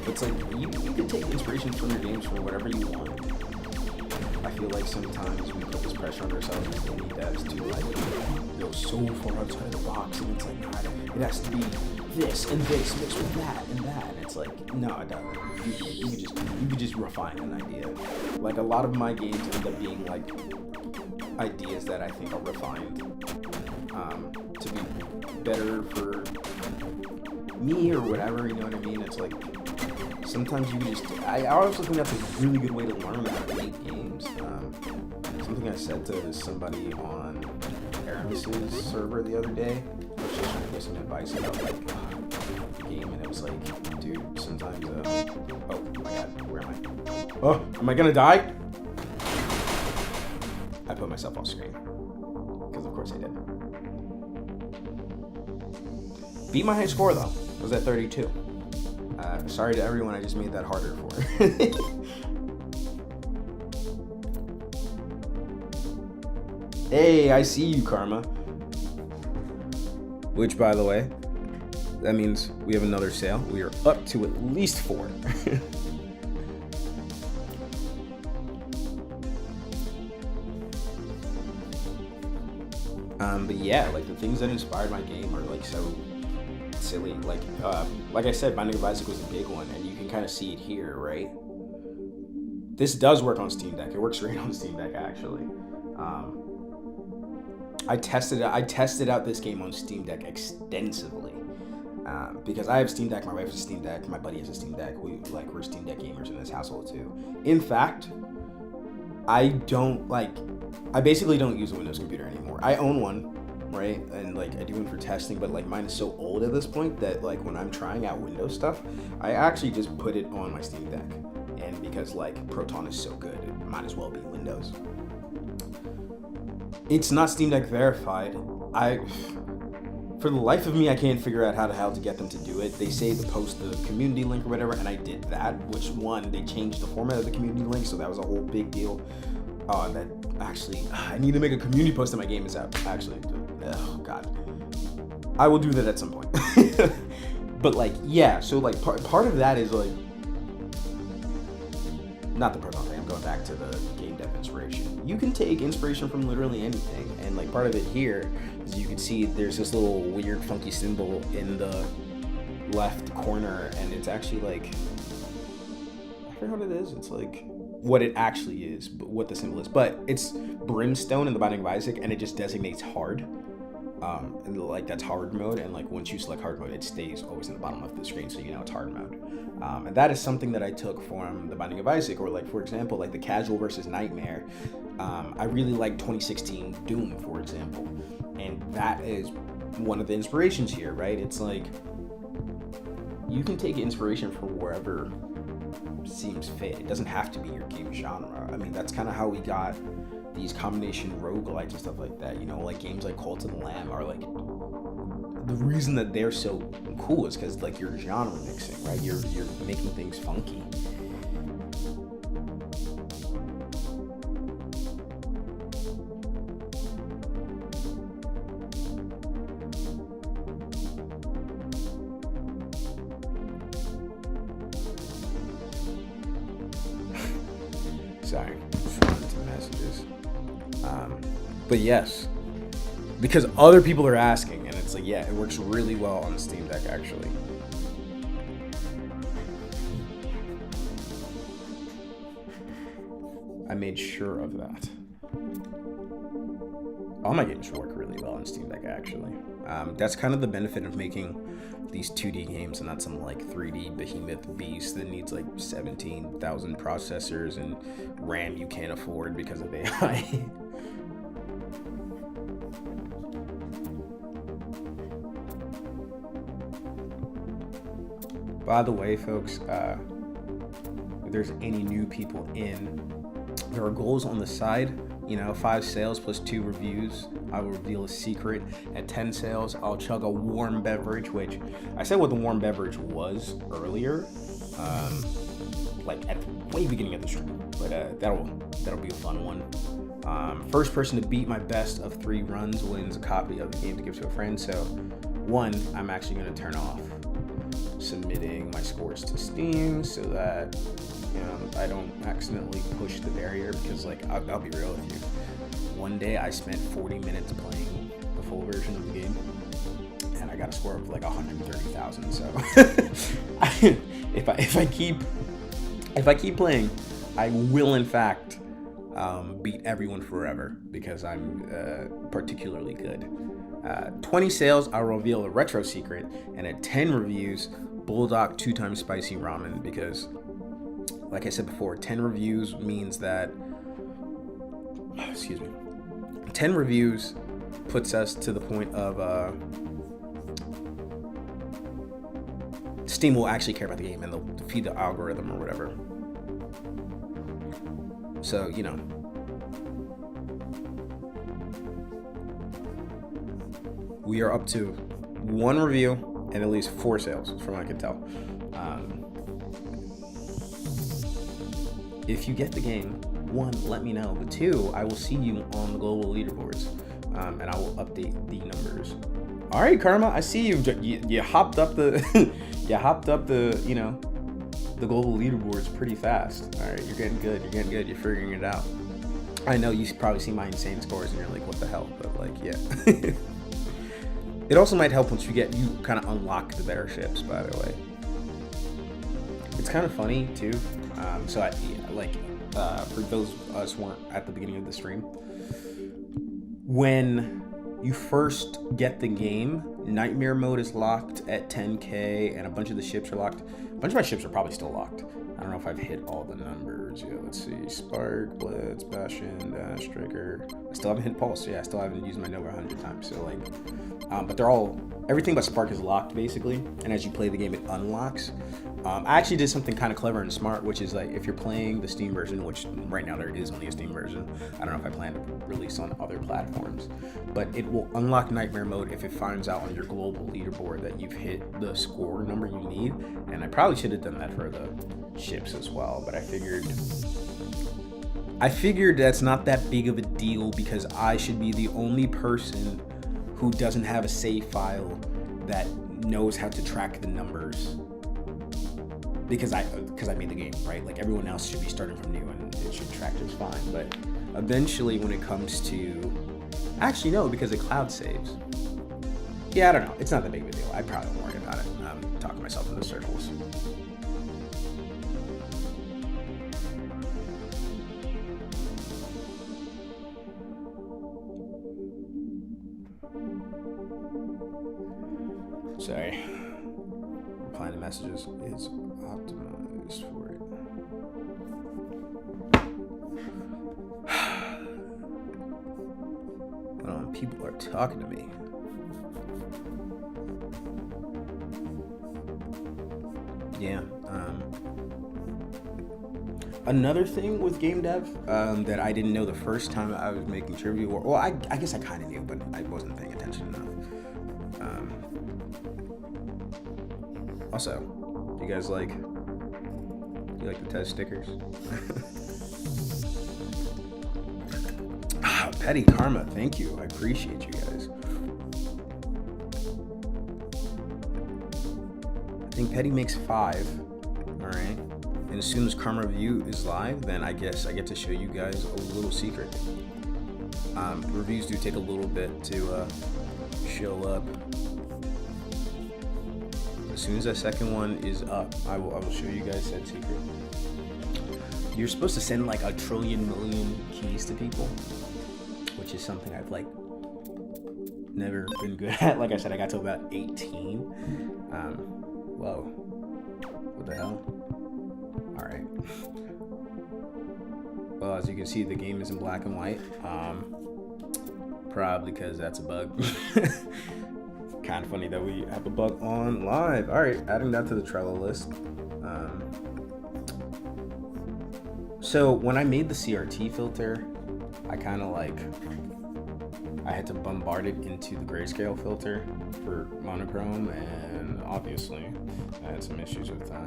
It's like you can take inspiration from your games for whatever you want. I feel like sometimes we put this pressure on ourselves as indie devs to like go so far outside the box, and it's like, nah, it has to be this and this mixed with that and that. And it's like, no, it doesn't. You could just refine an idea. Like a lot of my games end up being like ideas that I think are refined to be better for me or whatever. You know what I mean? It's like sometimes you can just. I also think that's a really good way to learn how to make games. Something I said to somebody on Aramis's server the other day, I was just trying to get some advice about like the game, and it sometimes, like, dude, sometimes, oh my god, where am I? Oh, am I gonna die? I put myself off screen. Because of course I did. Beat my high score though. I was at 32. Sorry to everyone I just made that harder for. Hey, I see you, Karma. Which, by the way, that means we have another sale. We are up to at least 4. But yeah, like the things that inspired my game are like so silly. Like I said, Binding of Isaac was a big one, and you can kind of see it here, right? This does work on Steam Deck. It works great on Steam Deck, actually. I tested out this game on Steam Deck extensively because I have Steam Deck. My wife has a Steam Deck. My buddy has a Steam Deck. We're Steam Deck gamers in this household too. In fact, I basically don't use a Windows computer anymore. I own one, right? And like I do one for testing, but like mine is so old at this point that like when I'm trying out Windows stuff, I actually just put it on my Steam Deck. And because like Proton is so good, it might as well be Windows. It's not Steam Deck verified. For the life of me, I can't figure out how to get them to do it. They say to post the community link or whatever, and I did that, which they changed the format of the community link, so that was a whole big deal. I need to make a community post that my game is out. Actually, oh god. I will do that at some point. But like, yeah, so like part of that is like, not the Proton thing, I'm going back to the Gamedev inspiration. You can take inspiration from literally anything, and like part of it here is you can see there's this little weird funky symbol in the left corner, and it's actually like, I forget what it is. It's like what it actually is, but what the symbol is. But it's Brimstone in the Binding of Isaac, and it just designates hard. And like that's hard mode, and like once you select hard mode, it stays always in the bottom of the screen, so you know it's hard mode. And that is something that I took from the Binding of Isaac, or like for example, like the casual versus nightmare. I really like 2016 Doom, for example, and that is one of the inspirations here, right? It's like you can take inspiration from wherever seems fit. It doesn't have to be your game genre. I mean, that's kind of how we got these combination roguelites and stuff like that, you know, like games like Cult of the Lamb are like, the reason that they're so cool is because like you're genre mixing, right? You're making things funky. Sorry, to messages. But yes, because other people are asking, and it's like, yeah, it works really well on Steam Deck, actually. I made sure of that. All my games work really well on Steam Deck, actually. That's kind of the benefit of making these 2D games and not some like 3D behemoth beast that needs like 17,000 processors and RAM you can't afford because of AI. By the way, folks, if there's any new people in, there are goals on the side. You know, 5 sales plus 2 reviews. I will reveal a secret. At 10 sales, I'll chug a warm beverage, which I said what the warm beverage was earlier, like at the way beginning of the stream. But that'll be a fun one. First person to beat my best of 3 runs wins a copy of the game to give to a friend. So, 1, I'm actually going to turn off submitting my scores to Steam so that, you know, I don't accidentally push the barrier, because like I'll be real with you, one day I spent 40 minutes playing the full version of the game and I got a score of like 130,000. So if I keep playing, I will in fact beat everyone forever, because I'm particularly good. 20 sales, I'll reveal a retro secret, and at 10 reviews, Bulldog 2 times spicy ramen, because like I said before, 10 reviews means that, 10 reviews puts us to the point of, it's Steam will actually care about the game and they'll feed the algorithm or whatever. So, you know. We are up to 1 review and at least 4 sales, from what I can tell. If you get the game, 1, let me know. But 2, I will see you on the global leaderboards, and I will update the numbers. All right, Karma, I see you. You hopped up the, you know, the global leaderboards pretty fast. All right, you're getting good. You're getting good. You're figuring it out. I know you probably see my insane scores and you're like, what the hell? But like, yeah. It also might help once you kind of unlock the better ships, by the way. It's kind of funny too. For those of us who weren't at the beginning of the stream, when you first get the game, Nightmare mode is locked at 10K, and a bunch of the ships are locked. A bunch of my ships are probably still locked. I don't know if I've hit all the numbers. Yeah, let's see. Spark, Blitz, Bastion, Dash, Striker. I still haven't hit Pulse. Yeah, I still haven't used my Nova 100 times. So like, but they're all, everything but Spark is locked basically. And as you play the game, it unlocks. I actually did something kind of clever and smart, which is like if you're playing the Steam version, which right now there is only a Steam version. I don't know if I plan to release on other platforms, but it will unlock Nightmare mode if it finds out on your global leaderboard that you've hit the score number you need. And I probably should have done that for the ships as well, but I figured that's not that big of a deal because I should be the only person who doesn't have a save file that knows how to track the numbers because I made the game, right? Like everyone else should be starting from new and it should track just fine. But eventually when it comes to, actually no, because it cloud saves. Yeah, I don't know. It's not that big of a deal. I probably won't worry about it. I'm talking myself into circles. Sorry. Replying to messages is optimized for it. Hold on, people are talking to me. Yeah. Another thing with Gamedev that I didn't know the first time I was making trivia, or I guess I kind of knew, but I wasn't paying attention enough. Also, you guys like the test stickers? Petty Karma, thank you. I appreciate you guys. I think Petty makes 5. All right. And as soon as Karma Review is live, then I guess I get to show you guys a little secret. Reviews do take a little bit to show up. As soon as that second one is up, I will show you guys that secret. You're supposed to send like 1 trillion million keys to people, which is something I've like never been good at. Like I said, I got to about 18. Whoa, what the hell? All right. Well, as you can see, the game is in black and white. Probably because that's a bug. Kind of funny that we have a bug on live. All right, adding that to the Trello list. So when I made the CRT filter, I kind of like, I had to bombard it into the grayscale filter for monochrome, and obviously I had some issues with that.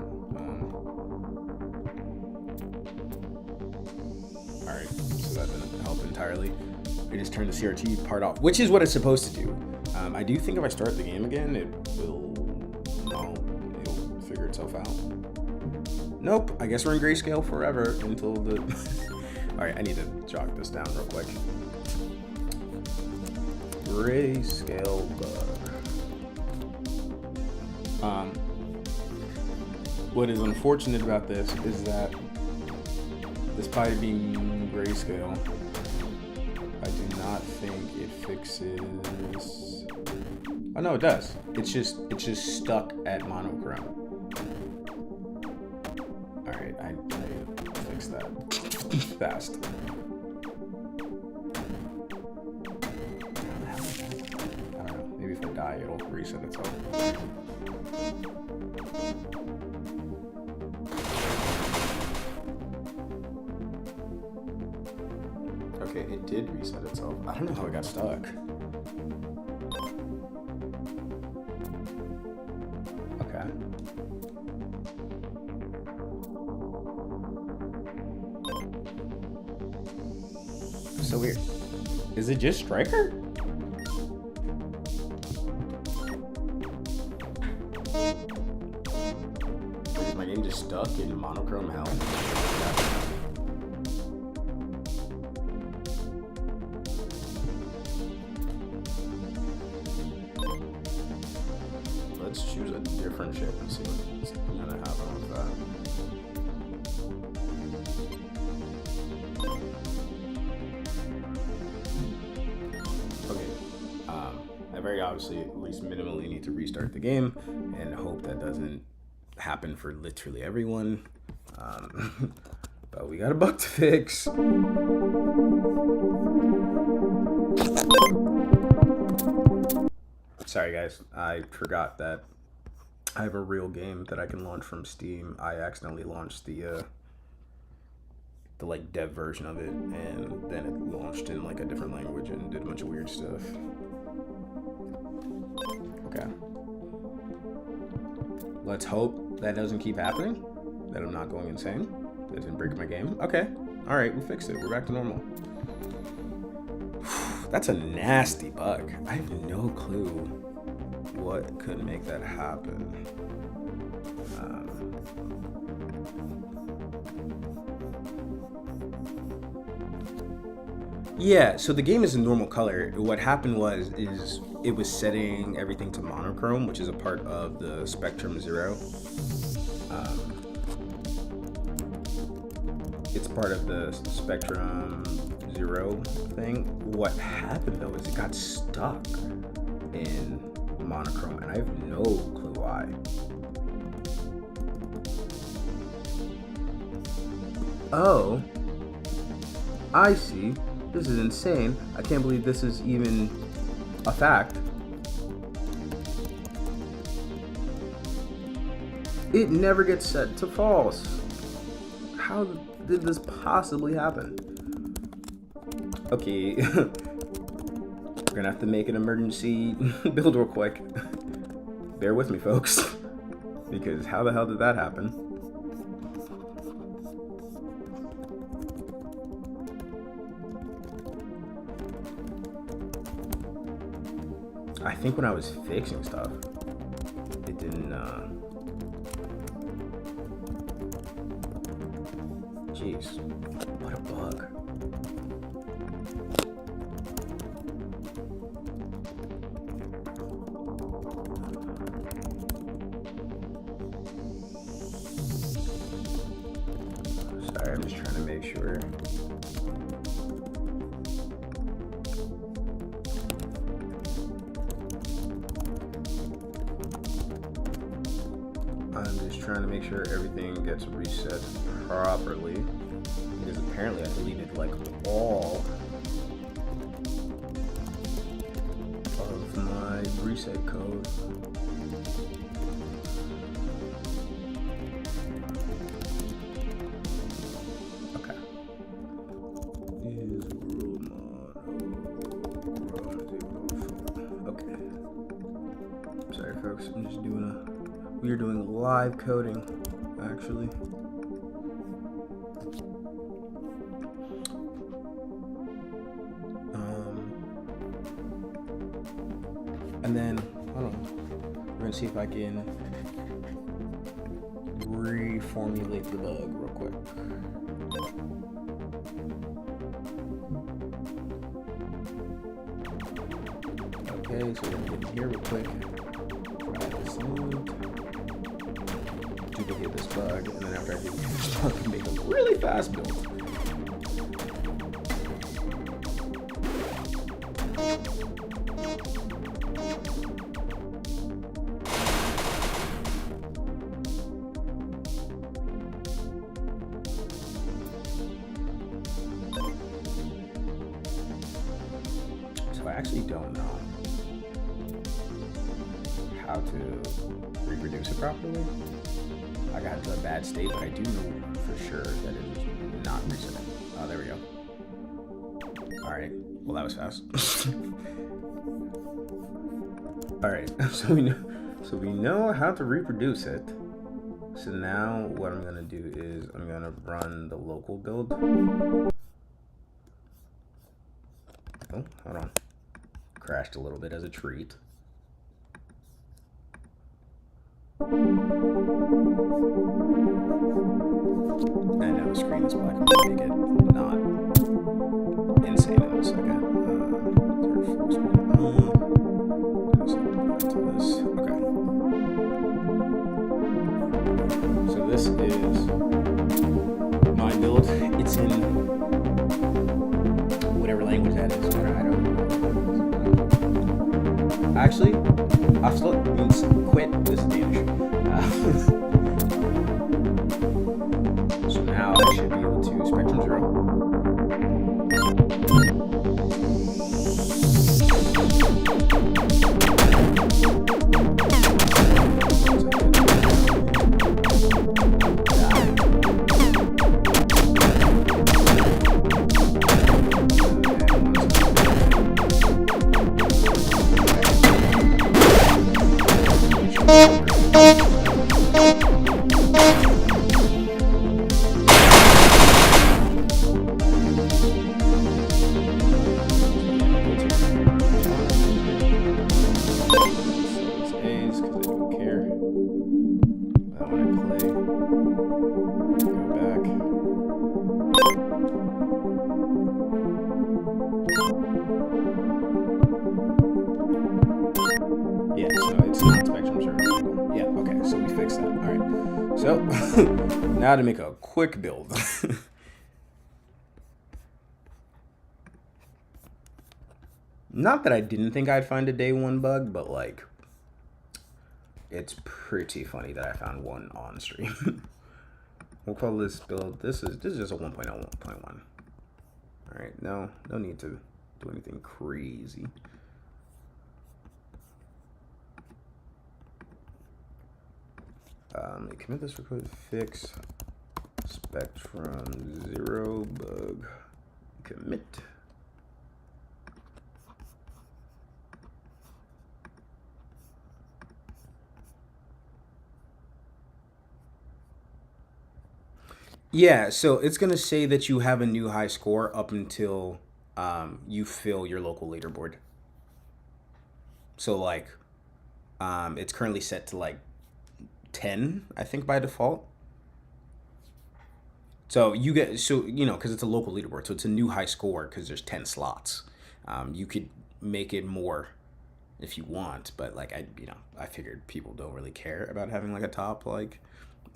All right, so that didn't help entirely. I just turned the CRT part off, which is what it's supposed to do. I do think if I start the game again, it'll figure itself out. Nope, I guess we're in grayscale forever until the... All right, I need to jot this down real quick. Grayscale bug. What is unfortunate about this is that despite being grayscale, I do not think it fixes... Oh no, it does. It's just stuck at monochrome. All right, I need to fix that fast. I don't know. Maybe if I die, it'll reset itself. Okay, it did reset itself. I don't know how it got stuck. Okay. So weird. Is it just Striker? Is my game just stuck in monochrome hell? Let's choose a different ship and see what's gonna happen with that. I very obviously, at least minimally, need to restart the game and hope that doesn't happen for literally everyone. But we got a bug to fix. Sorry guys, I forgot that I have a real game that I can launch from Steam. I accidentally launched the like dev version of it, and then it launched in like a different language and did a bunch of weird stuff. Okay. Let's hope that doesn't keep happening, that I'm not going insane, that didn't break my game. Okay. All right, we fixed it. We're back to normal. That's a nasty bug. I have no clue what could make that happen. Yeah, so the game is in normal color. What happened is it was setting everything to monochrome, which is a part of the Spectrum Zero. It's part of the Spectrum Zero thing. What happened though is it got stuck in monochrome, and I have no clue why. Oh, I see. This is insane. I can't believe this is even a fact. It never gets set to false. How did this possibly happen? Okay, we're gonna have to make an emergency build real quick. Bear with me, folks, because how the hell did that happen? I think when I was fixing stuff, it didn't, jeez, what a bug. Sorry, I'm just trying to make sure. I'm just trying to make sure everything gets reset properly, because apparently I deleted like all of my reset code. Okay. Okay. Sorry folks, I'm just doing we're doing live coding, actually. And then, hold on. We're gonna see if I can reformulate the bug real quick. Okay, so we're gonna get here real quick. Duplicate this bug, and then after I duplicate this bug, I can make a really fast build. So I actually don't know how to reproduce it properly. I got into a bad state, but I do know for sure that it is not recent. Oh, there we go. Alright, well that was fast. Alright, so we know how to reproduce it. So now what I'm gonna do is I'm gonna run the local build. Oh, hold on. Crashed a little bit as a treat. And now the screen is black. I'm gonna make it not insane in a second. Okay. So this is my build. It's in whatever language that is. I don't know. Actually, Afslut means quit. This is Danish. So now I should be able to Spectrum 0. Now to make a quick build. Not that I didn't think I'd find a day one bug, but like, it's pretty funny that I found one on stream. We'll call this build, this is just a 1.0, 1.1. All right, no need to do anything crazy. Commit this record, fix Spectrum 0 bug, commit. Yeah, so it's gonna say that you have a new high score up until you fill your local leaderboard. So like, it's currently set to like 10, I think, by default. So you get, so you know, because it's a local leaderboard, so it's a new high score because there's 10 slots. You could make it more if you want, but like I figured people don't really care about having like a top, like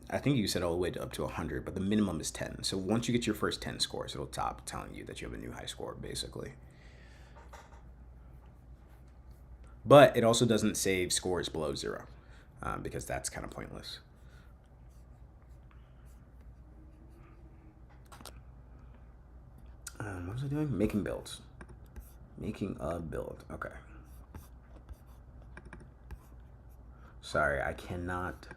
I think you said all the way to up to 100, but the minimum is 10. So once you get your first 10 scores, it'll top telling you that you have a new high score, basically. But it also doesn't save scores below 0. Because that's kind of pointless. What was I doing? Making builds. Making a build. Okay. Sorry, I cannot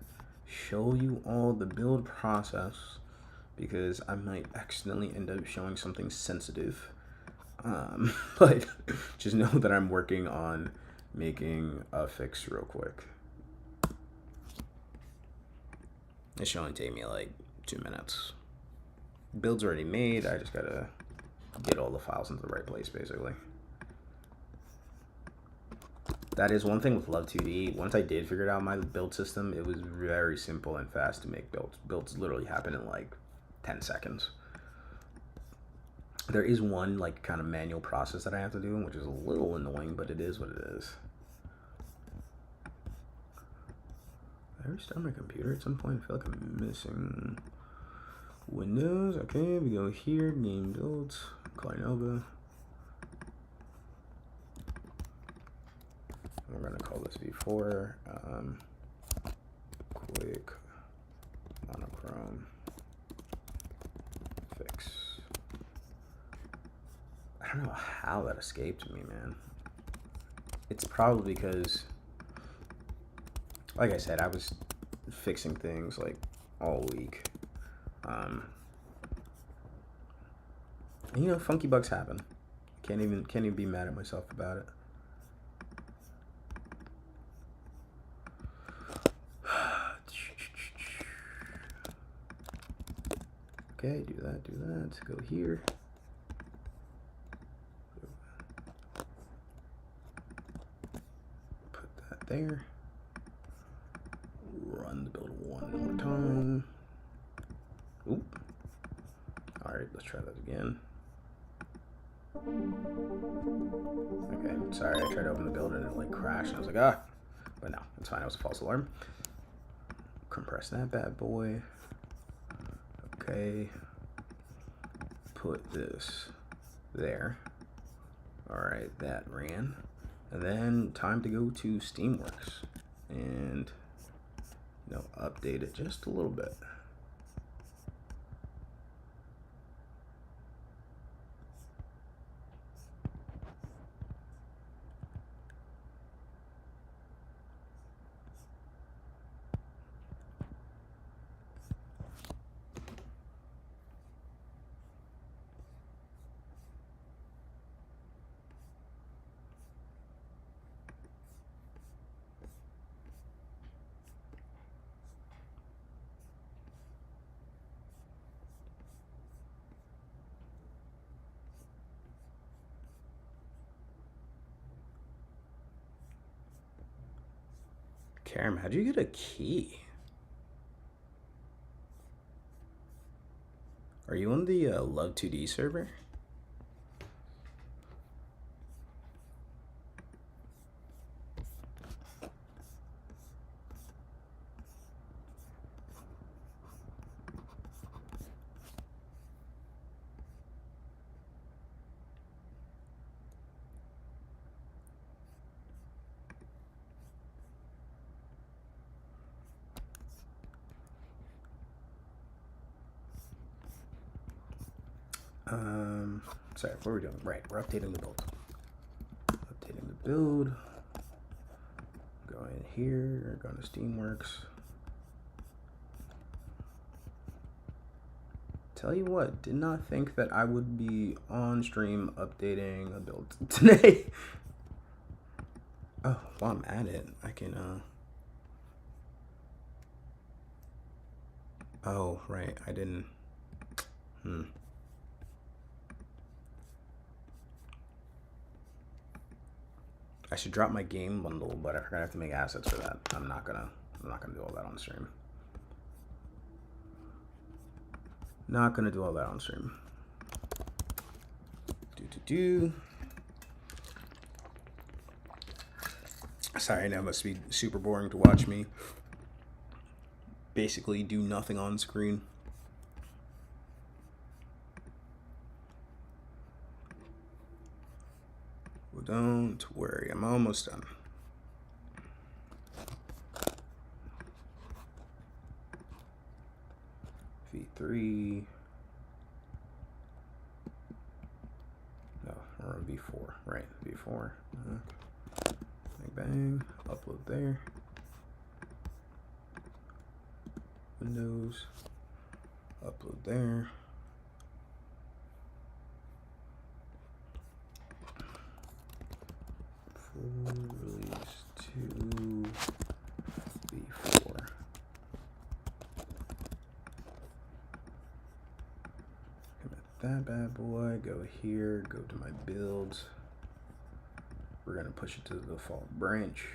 show you all the build process because I might accidentally end up showing something sensitive. But just know that I'm working on making a fix real quick. It should only take me like 2 minutes. Build's already made. I just gotta get all the files into the right place, basically. That is one thing with Love 2D. Once I did figure out my build system, it was very simple and fast to make builds. Builds literally happen in like 10 seconds. There is one like kind of manual process that I have to do, which is a little annoying, but it is what it is. Did I restart my computer at some point? I feel like I'm missing Windows. Okay, we go here, game builds, Colornova. We're gonna call this before quick monochrome fix. I don't know how that escaped me, man. It's probably because like I said, I was fixing things like all week. And, you know, funky bugs happen. Can't even be mad at myself about it. Okay, do that. Go here. Put that there. Run the build one more time. Oop. Alright, let's try that again. Okay, sorry, I tried to open the build and it like crashed and I was like, ah. But no, it's fine, it was a false alarm. Compress that bad boy. Okay. Put this there. Alright, that ran. And then time to go to Steamworks and, you know, update it just a little bit. Karam, how'd you get a key? Are you on the Love 2D server? Sorry, what are we doing? Right, we're updating the build. Updating the build. Go in here, go to Steamworks. Tell you what, did not think that I would be on stream updating a build today. Oh, while I'm at it, I can, oh, right, I didn't, I should drop my game bundle, but I forgot I have to make assets for that. I'm not gonna do all that on stream. Not gonna do all that on stream. Sorry, now it must be super boring to watch me basically do nothing on screen. Well, don't worry, I'm almost done. V3. No, or V4, right? V4. Bang, bang. Upload there. Windows. Upload there. Release to V4. That bad boy, go here, go to my builds. We're gonna push it to the default branch.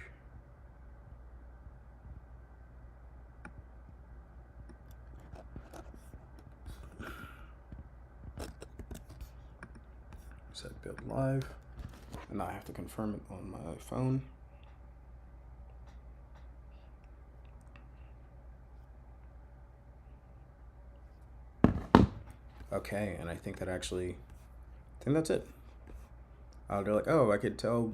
Set build live. And now I have to confirm it on my phone. Okay, and I think that actually, I think that's it. They're like, oh, I could tell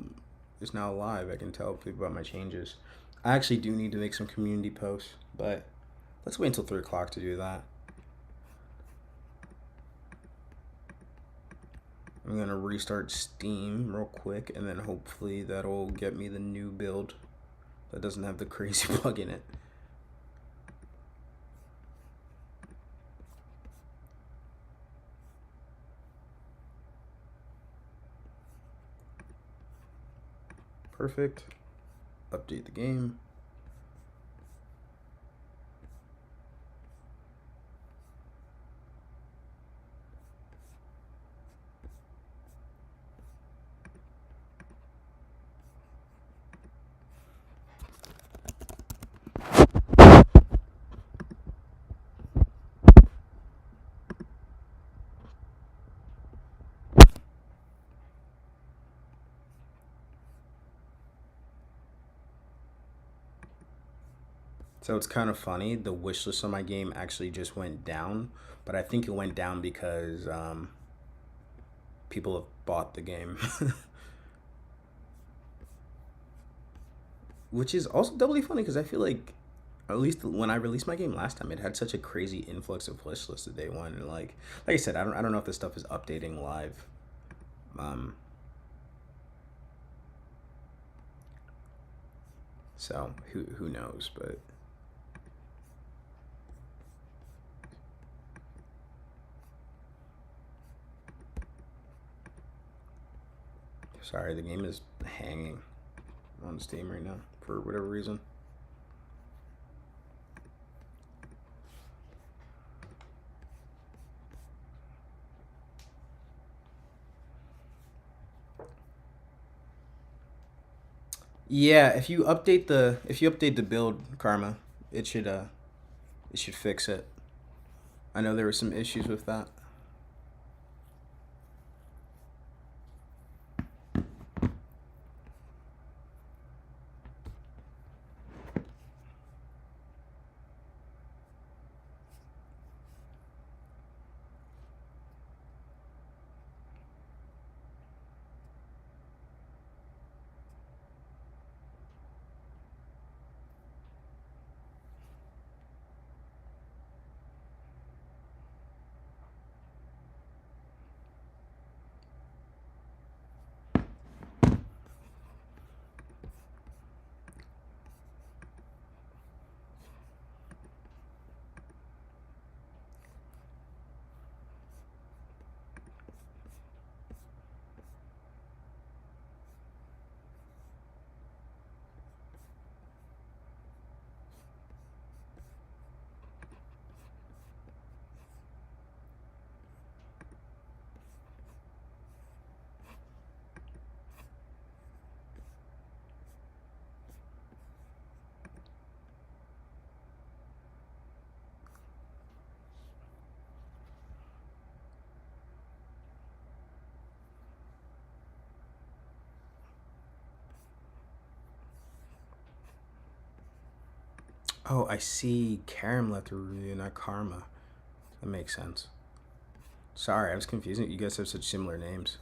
it's now live. I can tell people about my changes. I actually do need to make some community posts, but let's wait until 3 o'clock to do that. I'm gonna restart Steam real quick, and then hopefully that'll get me the new build that doesn't have the crazy bug in it. Perfect. Update the game. So it's kind of funny. The wish list on my game actually just went down, but I think it went down because people have bought the game, which is also doubly funny because I feel like at least when I released my game last time, it had such a crazy influx of wish lists that day one. And like I said, I don't know if this stuff is updating live. Um, so who knows? But sorry, the game is hanging on Steam right now for whatever reason. Yeah, if you update the build, Karma, it should fix it. I know there were some issues with that. Oh, I see. Karam left a review, not Karma. That makes sense. Sorry, I was confusing. You guys have such similar names.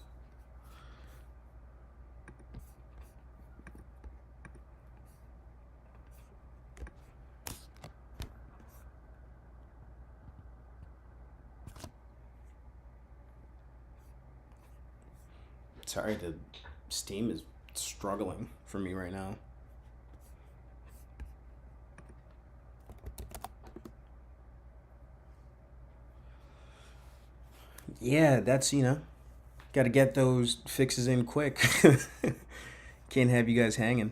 Sorry, the Steam is struggling for me right now. Yeah, that's, got to get those fixes in quick. Can't have you guys hanging.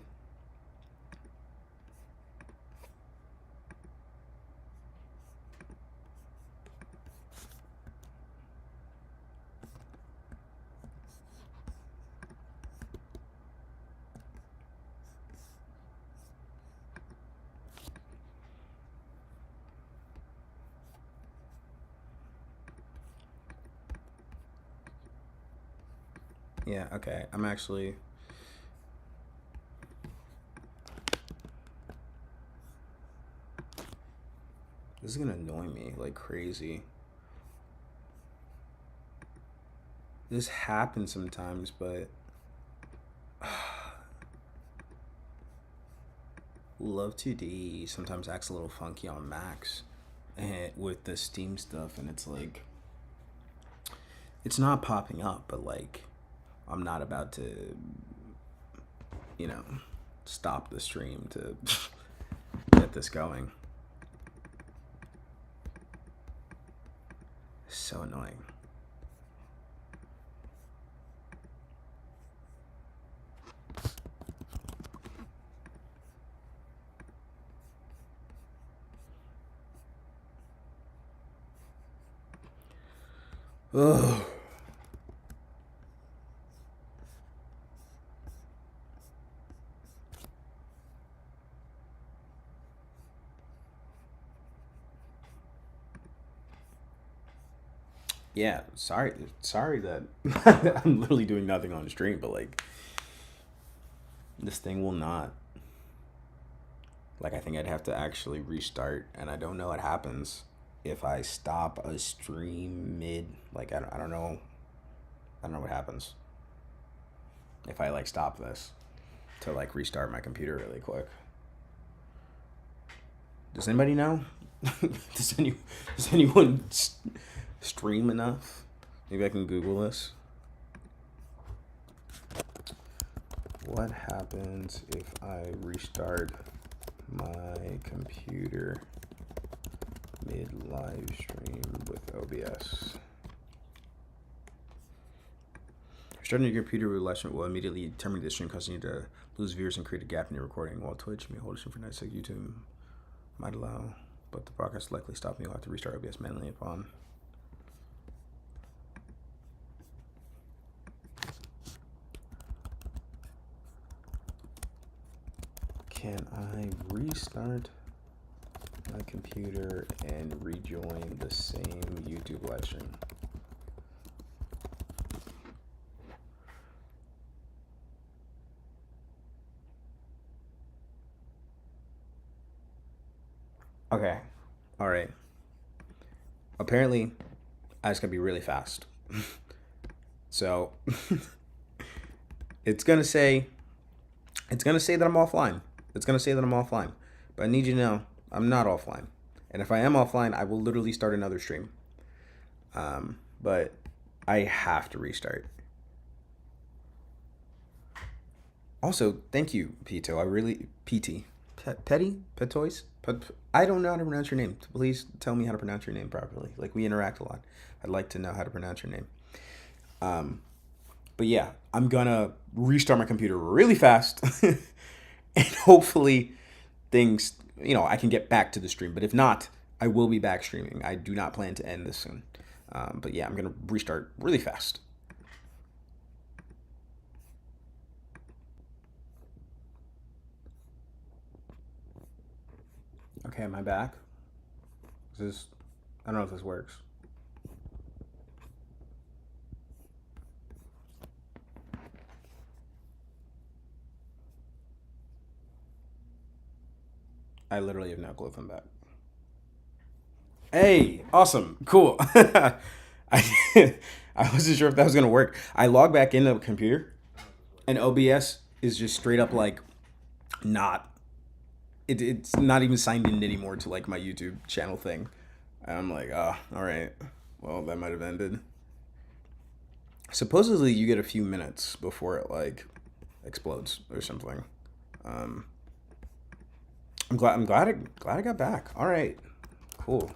Yeah, okay. I'm actually. This is gonna annoy me like crazy. This happens sometimes, but. Love 2D sometimes acts a little funky on Macs and with the Steam stuff, and it's like. It's not popping up, but like. I'm not about to. You know. stop the stream to get this going. So annoying. Ugh. Yeah, sorry that I'm literally doing nothing on the stream, but like this thing will not. Like, I think I'd have to actually restart, and I don't know what happens if I stop a stream mid. Like, I don't know. I don't know what happens if I like stop this to like restart my computer really quick. Does anybody know? does anyone stream enough? Maybe I can Google this. What happens if I restart my computer mid live stream with OBS? Restarting your computer with live stream will immediately terminate the stream, causing you to lose viewers and create a gap in your recording. While Twitch may hold a stream for nights, like YouTube might allow, but the broadcast likely stop and you'll have to restart OBS manually upon. Can I restart my computer and rejoin the same YouTube live stream? Okay. All right. Apparently, I just gotta be really fast. So it's gonna say that I'm offline. It's gonna say that I'm offline. But I need you to know I'm not offline. And if I am offline, I will literally start another stream. But I have to restart. Also, thank you, Pito. Petois? I don't know how to pronounce your name. Please tell me how to pronounce your name properly. Like, we interact a lot. I'd like to know how to pronounce your name. But yeah, I'm gonna restart my computer really fast. And hopefully things, I can get back to the stream. But if not, I will be back streaming. I do not plan to end this soon. But yeah, I'm gonna restart really fast. Okay, am I back? I don't know if this works. I literally have no clue if I'm back. Hey, awesome, cool. I wasn't sure if that was gonna work. I log back into the computer, and OBS is just straight up like not. It's not even signed in anymore to like my YouTube channel thing. And I'm like, all right, well, that might have ended. Supposedly, you get a few minutes before it like explodes or something. I'm glad I got back. All right, cool.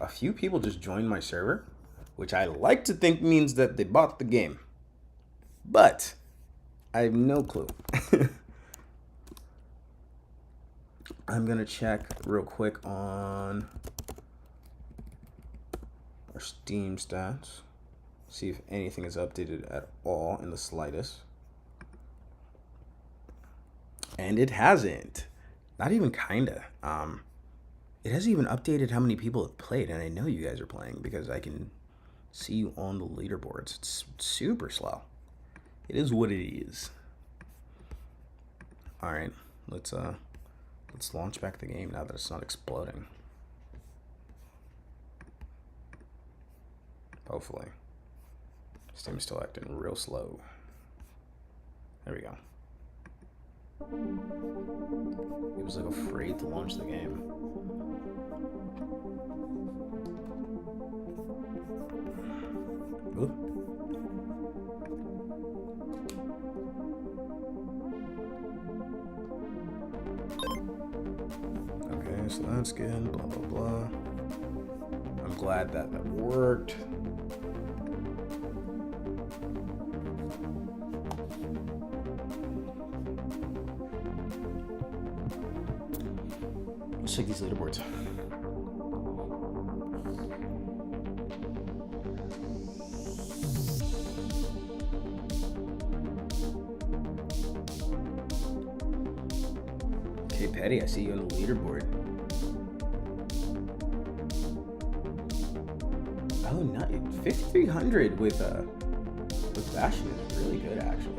A few people just joined my server, which I like to think means that they bought the game, but I have no clue. I'm gonna check real quick on our Steam stats, see if anything is updated at all in the slightest. And it hasn't. Not even kinda. It hasn't even updated how many people have played, and I know you guys are playing because I can see you on the leaderboards. It's super slow. It is what it is. All right, let's launch back the game now that it's not exploding. Hopefully. Steam's still acting real slow. There we go. It was like afraid to launch the game. Ooh. so that's good. Blah, blah, blah. I'm glad that worked. Let's check these leaderboards. Okay, Petty, I see you on the leaderboard. Oh, nice. 5,300 with Bastion is really good, actually.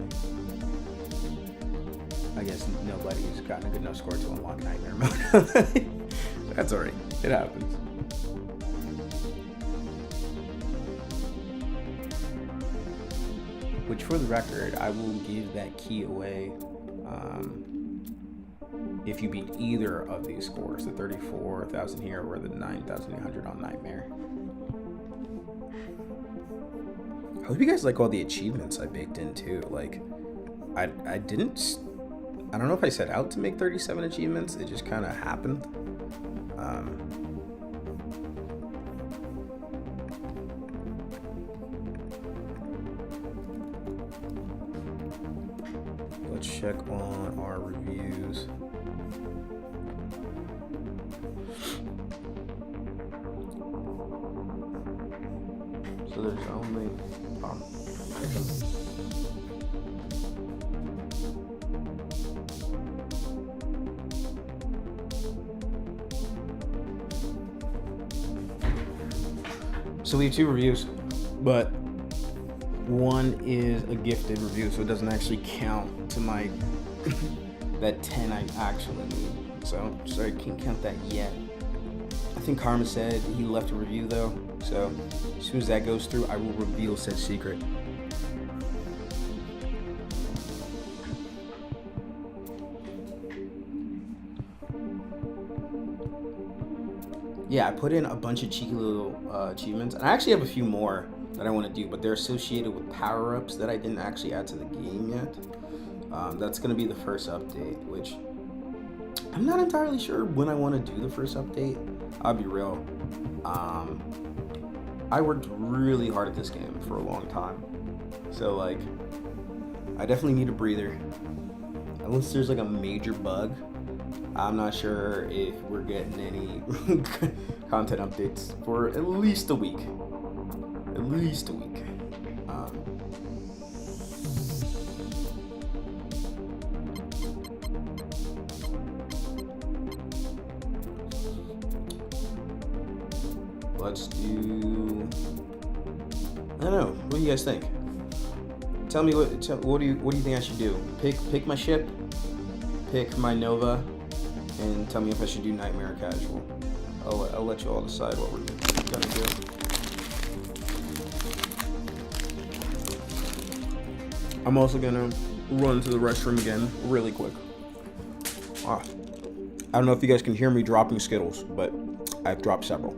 I guess nobody's gotten a good enough score to unlock Nightmare Mode. That's alright. It happens. Which, for the record, I will give that key away if you beat either of these scores, the 34,000 here or the 9,800 on Nightmare. I hope you guys like all the achievements I baked in too. Like, I don't know if I set out to make 37 achievements. It just kind of happened. Let's check on our reviews. So there's only so we have 2 reviews, but one is a gifted review, so it doesn't actually count to my that 10 I actually need. So I can't count that yet. I think Karma said he left a review though, so as soon as that goes through, I will reveal said secret. Yeah, I put in a bunch of cheeky little achievements, and I actually have a few more that I want to do, but they're associated with power-ups that I didn't actually add to the game yet. That's going to be the first update, which I'm not entirely sure when I want to do the first update. I'll be real. I worked really hard at this game for a long time, so like I definitely need a breather. Unless there's like a major bug, I'm not sure if we're getting any content updates for at least a week. At least a week. Let's do. I don't know. What do you guys think? Tell me what do you think I should do? Pick my ship, pick my Nova, and tell me if I should do Nightmare or Casual. I'll let you all decide what we're gonna do. I'm also gonna run to the restroom again really quick. I don't know if you guys can hear me dropping Skittles, but I've dropped several.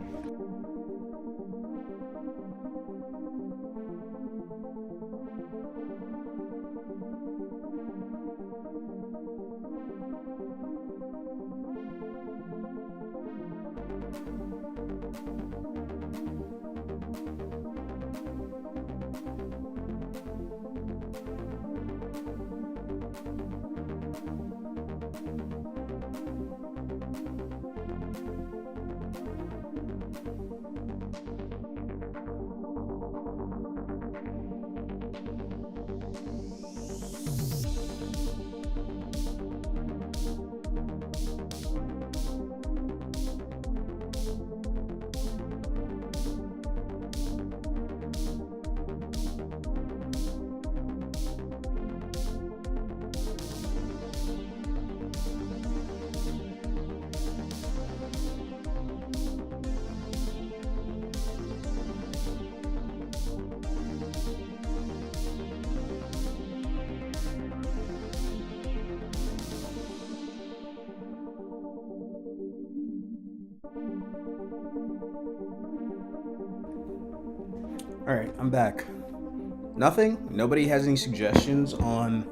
All right, I'm back. Nothing? Nobody has any suggestions on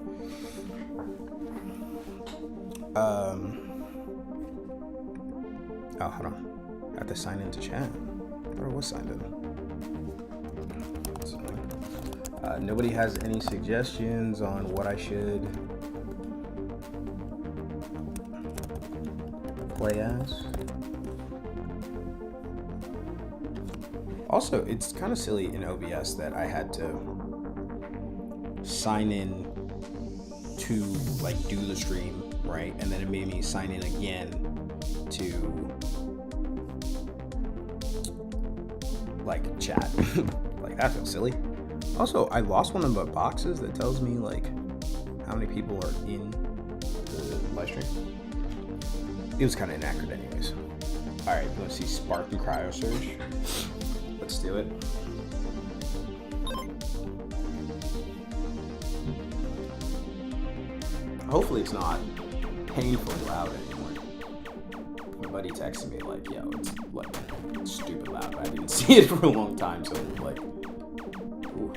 Oh, hold on. I have to sign into chat. I thought I was signed in. So, nobody has any suggestions on what I should play as. Also, it's kind of silly in OBS that I had to sign in to like do the stream, right? And then it made me sign in again to like chat. Like that feels silly. Also, I lost one of the boxes that tells me like how many people are in the live stream. It was kind of inaccurate anyways. All right, let's see Spark and Cryo Surge. Let's do it. Hopefully it's not painfully loud anymore. My buddy texted me like, yo, it's like stupid loud. I didn't see it for a long time, so like, ooh.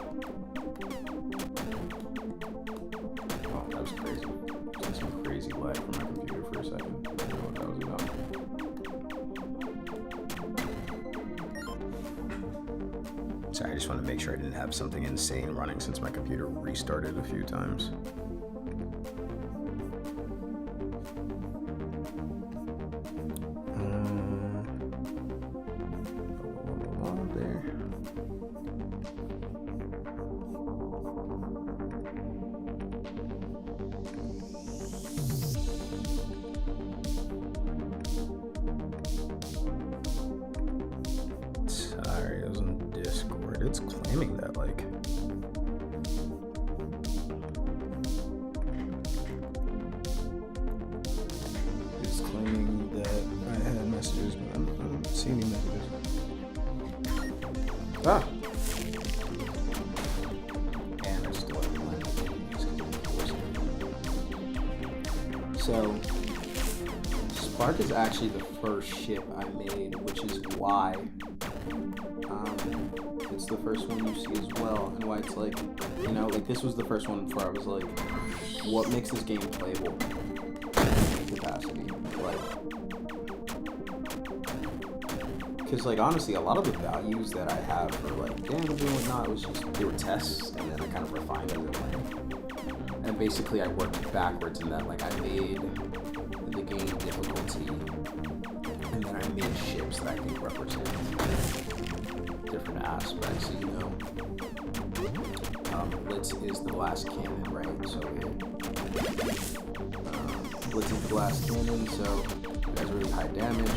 Oh, that was crazy. Just some crazy lag from my computer for a second. I don't know what that was about. Sorry, I just want to make sure I didn't have something insane running since my computer restarted a few times. There. Sorry, I was on Discord. It's claiming that, like. It's claiming that I had messages, but I don't see any messages. Ah! And I still have one. So, Spark is actually the first ship I made, which is why it's the first one you see as well, and why it's like, you know, like this was the first one where I was like, what makes this game playable in capacity? Like, because like honestly, a lot of the values that I have for like damage and whatnot was just, they were tests, and then I kind of refined them. And basically I worked backwards in that, like I made the game difficulty, and then I made ships that I think represent different aspects. You know, Blitz is the blast cannon, right? So Blitz is the blast cannon, so it has really high damage,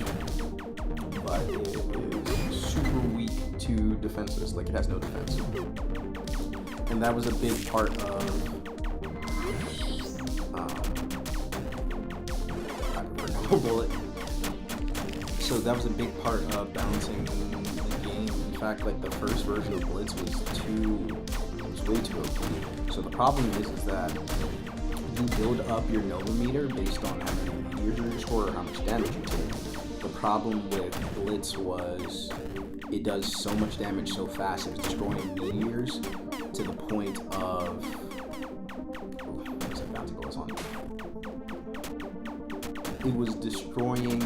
but it is super weak to defenses. Like it has no defense, and that was a big part of bullet. So that was a big part of balancing the game. In fact, like the first version of Blitz was way too OP. So the problem is that you build up your Nova meter based on how many meteors you score or how much damage you take. The problem with Blitz was it does so much damage so fast, it was destroying meteors to the point of what's that bounty goes on? It was destroying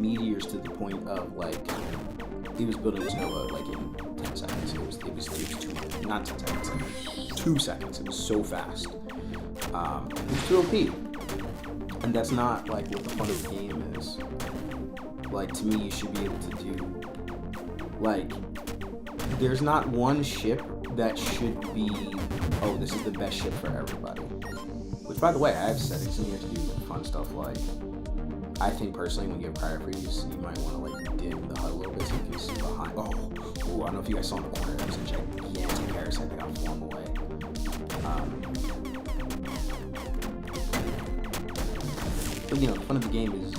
meteors to the point of like it was building its Nova like in 10 seconds. It was too much. Not 10 seconds, like 2 seconds. It was so fast. It was too OP. And that's not like what the fun of the game is. Like to me, you should be able to do like there's not one ship that should be, oh, this is the best ship for everybody. Which, by the way, I have settings in here to do fun stuff like, I think personally when you have cryo freeze, you might want to like dim the HUD a little bit so you can see behind. Oh, ooh, I don't know if you guys saw in the corner, there was a gigantic parasite that got flung away. But you know, the fun of the game is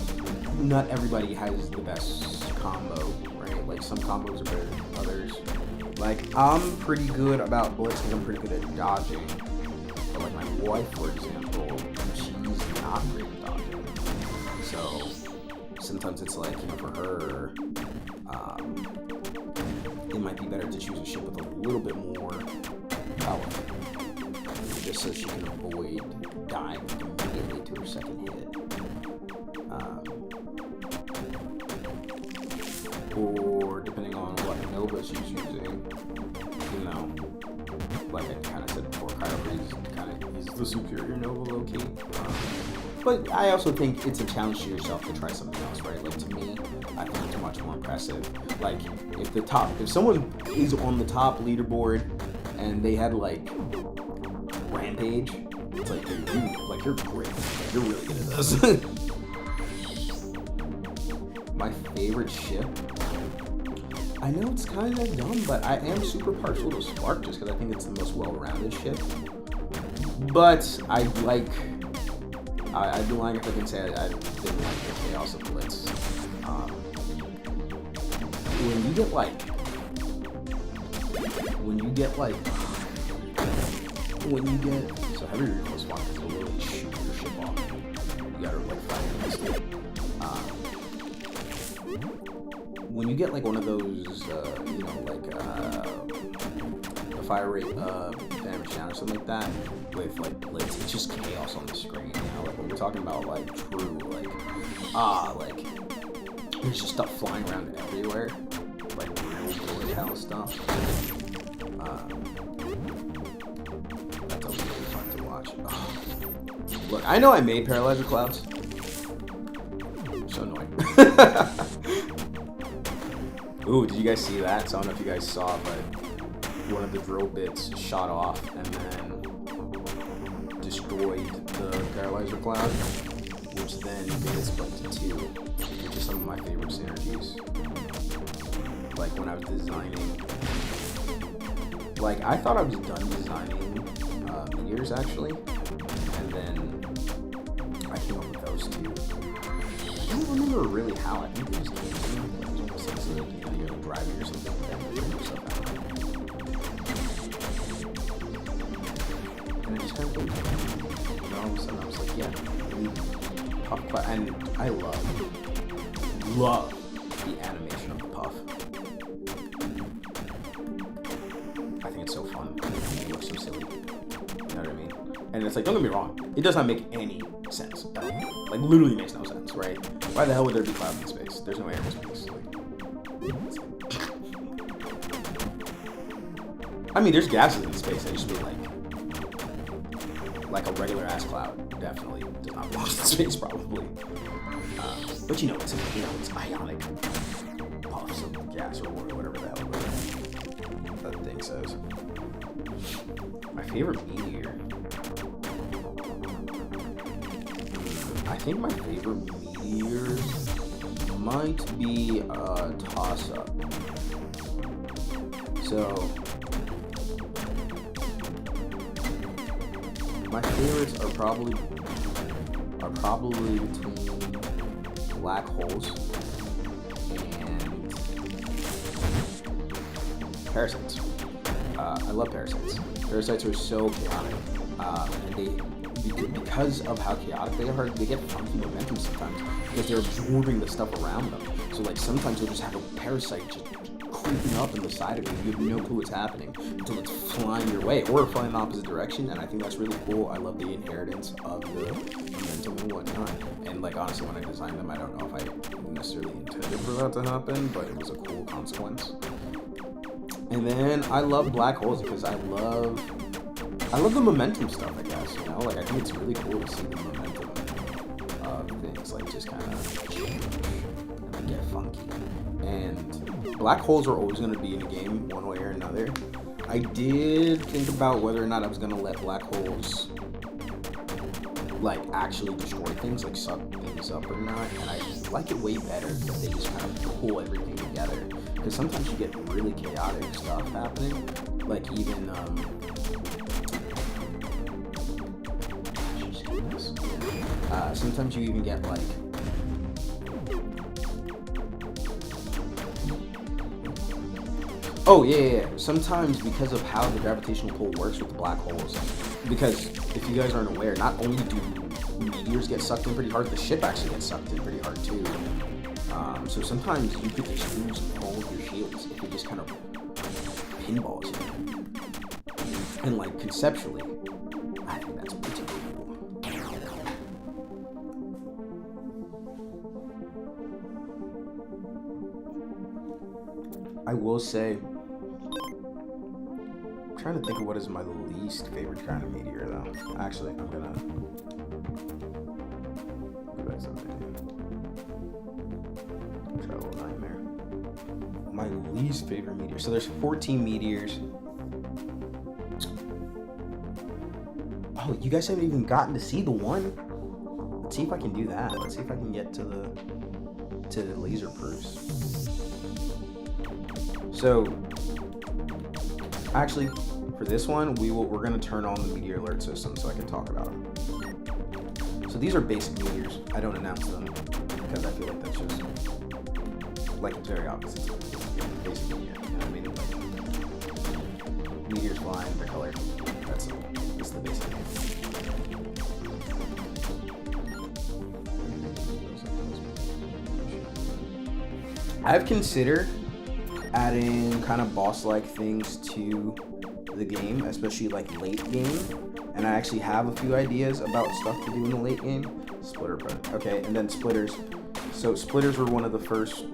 not everybody has the best combo, right? Like some combos are better than others. Like I'm pretty good about Blitz because I'm pretty good at dodging. But like my wife, for example, she's not great at dodging. So sometimes it's like, you know, for her, it might be better to choose a ship with a little bit more power, just so she can avoid dying immediately to her second hit. the superior Nova low-key. But I also think it's a challenge to yourself to try something else, right? Like, to me, I think it's much more impressive. Like, if someone is on the top leaderboard and they had, like, Rampage, it's like, dude, you're great. Like, you're really good at this. My favorite ship? I know it's kind of dumb, but I am super partial to Spark just because I think it's the most well-rounded ship. But I'd be lying if I can say I didn't like the Chaos of Blitz. When you get so heavy recoil spawn can literally shoot your ship off. You gotta like fight against it. When you get like one of those, a fire rate damage down or something like that with like Blitz, it's just chaos on the screen. You know, like when we're talking about like true, like there's just stuff flying around everywhere, like real bullet hell stuff. That's always really fun to watch. Look, I know I made Paralyzer Clouds. So annoying. Ooh, did you guys see that? So I don't know if you guys saw, but one of the drill bits shot off and then destroyed the Paralyzer Cloud, which then made it split to 2, which is some of my favorite synergies. Like when I was designing, like I thought I was done designing meteors actually, and then I came up with those 2. I don't remember really how. I think they just came to me. It was almost like you're driving or something like that. And it just kind of did. And all of a sudden I was like, yeah, puff clap. And I love the animation of the puff. I think it's so fun. It looks so silly. You know what I mean? And it's like, don't get me wrong, it does not make any sense at all. Like, literally makes no sense, right? Why the hell would there be clouds in space? There's no air in space. I mean, there's gases in space. I just mean like a regular ass cloud definitely does not belong in space, probably. But it's ionic puffs of gas or whatever the hell that thing says. My favorite meteor. I think my favorite meteor might be a toss-up. So my favorites are probably between black holes and parasites. I love parasites. Parasites are so chaotic, and because of how chaotic they are, they get funky momentum sometimes because they're absorbing the stuff around them. So like sometimes you'll just have a parasite just creeping up in the side of you. You have no clue what's happening until it's flying your way or flying in the opposite direction, and I think that's really cool. I love the inheritance of the momentum and whatnot. And like honestly, when I designed them, I don't know if I necessarily intended for that to happen, but it was a cool consequence. And then I love black holes because I love the momentum stuff, I guess, you know? Like, I think it's really cool to see the momentum of things, like, just kind of change and then get funky. And black holes are always going to be in a game one way or another. I did think about whether or not I was going to let black holes, like, actually destroy things, like, suck things up or not. And I like it way better if they just kind of pull everything together. Because sometimes you get really chaotic stuff happening. Like, even, sometimes you even get like sometimes because of how the gravitational pull works with the black holes, because if you guys aren't aware, not only do meteors get sucked in pretty hard, the ship actually gets sucked in pretty hard too. So sometimes you could just lose all of your shields if it just kind of pinballs you. And like conceptually, I think that's pretty cool. I will say, trying to think of what is my least favorite kind of meteor, though. Actually, I'm gonna go back something. Try a little nightmare. My least favorite meteor. So there's 14 meteors. Oh, you guys haven't even gotten to see the one? Let's see if I can do that. Let's see if I can get to the laser proofs. So, actually, for this one, we're gonna turn on the meteor alert system so I can talk about them. So these are basic meteors. I don't announce them because I feel like that's just like it's very obvious. It's basic meteor. You know what I mean? Like, meteors flying, they're colored. That's the basic name. I've considered adding kind of boss-like things to the game, especially like late game, and I actually have a few ideas about stuff to do in the late game. Splitter, okay, and then splitters. So splitters were one of the first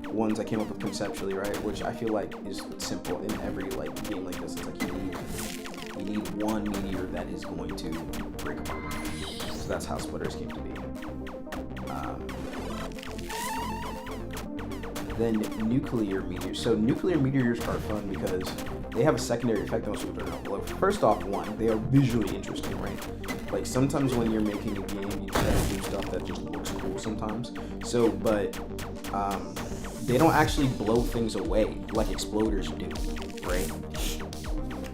ones I came up with conceptually, right? Which I feel like is simple in every like game like this. It's like you need one meteor that is going to break apart. So that's how splitters came to be. Then nuclear meteors. So nuclear meteors are fun because they have a secondary effect on most people don't know. Well, first off, one, they are visually interesting, right? Like sometimes when you're making a game, you try to do stuff that just looks cool sometimes. So, but they don't actually blow things away like exploders do, right?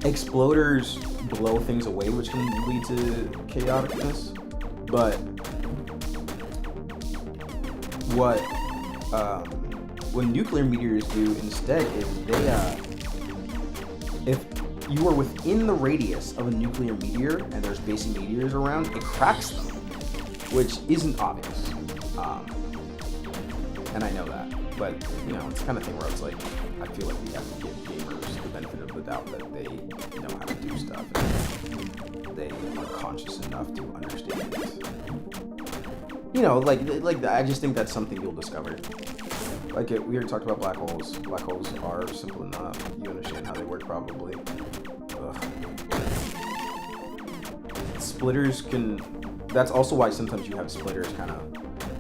Exploders blow things away, which can lead to chaoticness. But what nuclear meteors do instead is they, if you are within the radius of a nuclear meteor and there's basic meteors around, it cracks them, which isn't obvious. And I know that, but you know, it's the kind of thing where it's like, I feel like we have to give gamers the benefit of the doubt that they know how to do stuff and they are conscious enough to understand it. You know, like I just think that's something you'll discover. Like we already talked about black holes. Black holes are simple enough. You understand how they work probably. Ugh. Splitters can. That's also why sometimes you have splitters kind of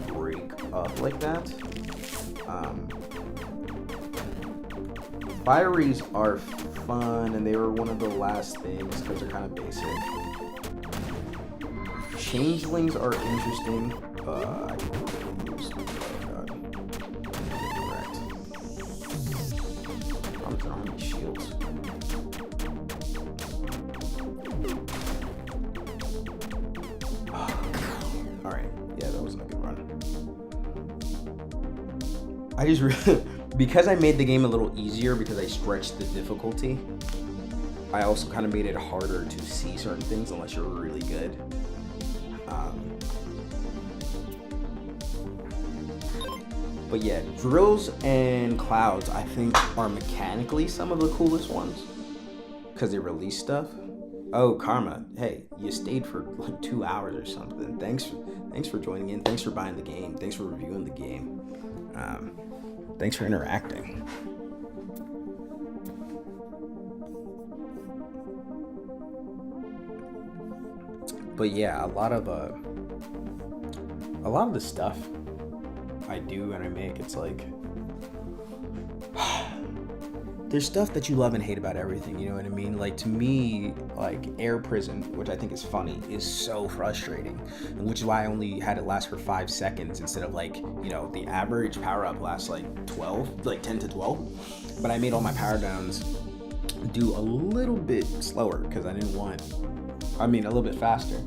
break up like that. Fireys are fun, and they were one of the last things because they're kind of basic. Changelings are interesting. I can use. I'm drawing shields. Alright, yeah, that wasn't a good run. I just really, because I made the game a little easier because I stretched the difficulty, I also kind of made it harder to see certain things unless you're really good. But yeah, drills and clouds, I think, are mechanically some of the coolest ones because they release stuff. Oh, Karma, hey, you stayed for like 2 hours or something. Thanks for joining in. Thanks for buying the game. Thanks for reviewing the game. Thanks for interacting. But yeah, a lot of the stuff I do and I make, it's like there's stuff that you love and hate about everything, you know what I mean? Like to me, like Air Prison, which I think is funny, is so frustrating, which is why I only had it last for 5 seconds instead of like, you know, the average power up lasts like 10 to 12. But I made all my power downs do a little bit slower because I didn't want, a little bit faster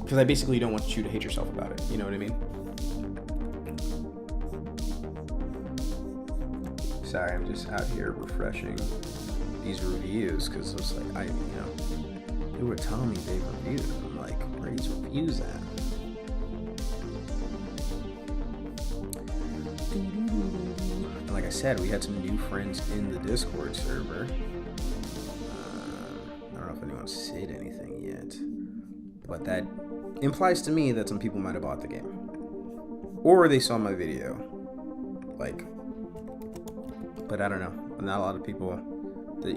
because I basically don't want you to hate yourself about it, you know what I mean? Sorry, I'm just out here refreshing these reviews because it's like, they were telling me they reviewed them. I'm like, where are these reviews at? And like I said, we had some new friends in the Discord server. I don't know if anyone's said anything yet, but that implies to me that some people might have bought the game. Or they saw my video. Like, but I don't know. Not a lot of people the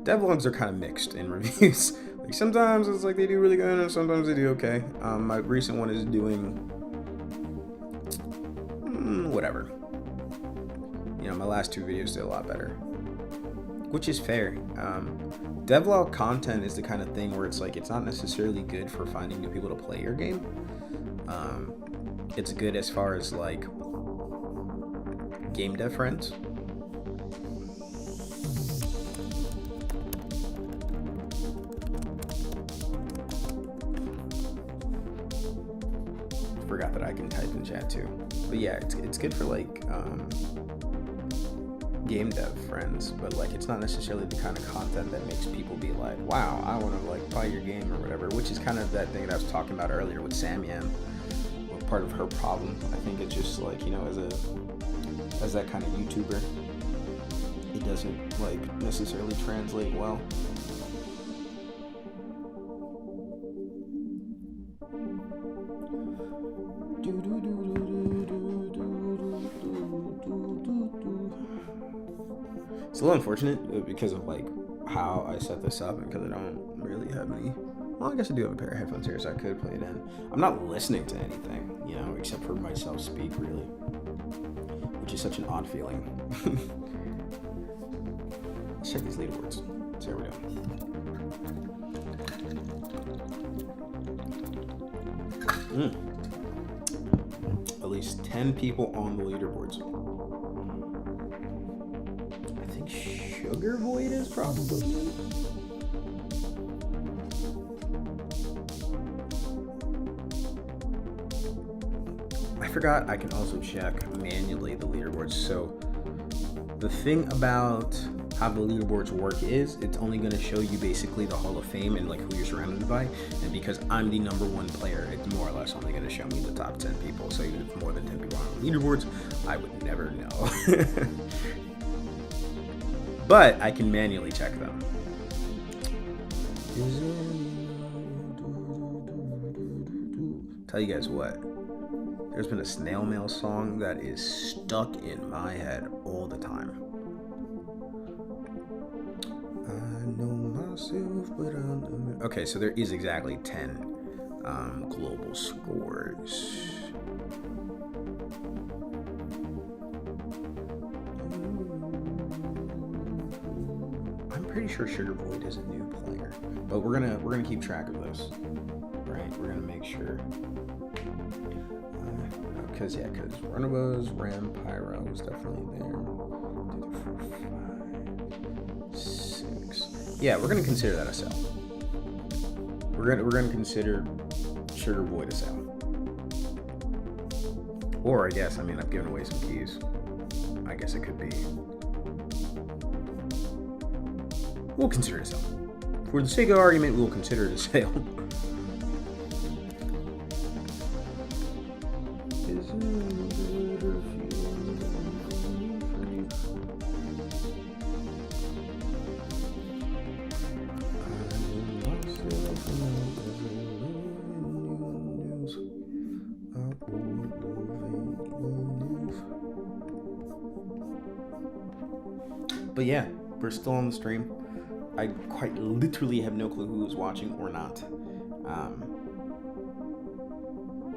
devlogs are kind of mixed in reviews. Like sometimes it's like they do really good, and sometimes they do okay. My recent one is doing whatever. My last 2 videos did a lot better, which is fair. Devlog content is the kind of thing where it's like it's not necessarily good for finding new people to play your game. It's good as far as like game dev friends. Forgot that I can type in chat too. But yeah, it's good for like game dev friends, but like it's not necessarily the kind of content that makes people be like, wow, I want to like play your game or whatever, which is kind of that thing that I was talking about earlier with Samyam. Part of her problem, I think it's just like, as that kind of YouTuber, it doesn't like necessarily translate well. It's a little unfortunate because of like how I set this up and because I don't really have any. Well, I guess I do have a pair of headphones here, so I could play it in. I'm not listening to anything, except for myself speak, really, which is such an odd feeling. Let's check these leaderboards. See how we're doing. At least 10 people on the leaderboards. I think Sugar Void is probably. I forgot I can also check manually the leaderboards. So the thing about how the leaderboards work is it's only going to show you basically the Hall of Fame and like who you're surrounded by. And because I'm the #1 player, it's more or less only going to show me the top 10 people. So even if more than 10 people are on the leaderboards, I would never know. But I can manually check them. Tell you guys what. There's been a snail mail song that is stuck in my head all the time. I know myself, but I know. Okay, so there is exactly 10 global scores. I'm pretty sure Sugar Void is a new player, but we're gonna keep track of this, right? We're gonna make sure. Because Runabows, Ram, Pyro was definitely there. 2, 4, 5, 6. Yeah, we're gonna consider that a sell. We're gonna consider Sugar Void a sell. Or I guess, I've given away some keys. I guess it could be. We'll consider it a sell. For the sake of argument, we'll consider it a sale. But yeah, we're still on the stream. I quite literally have no clue who is watching or not.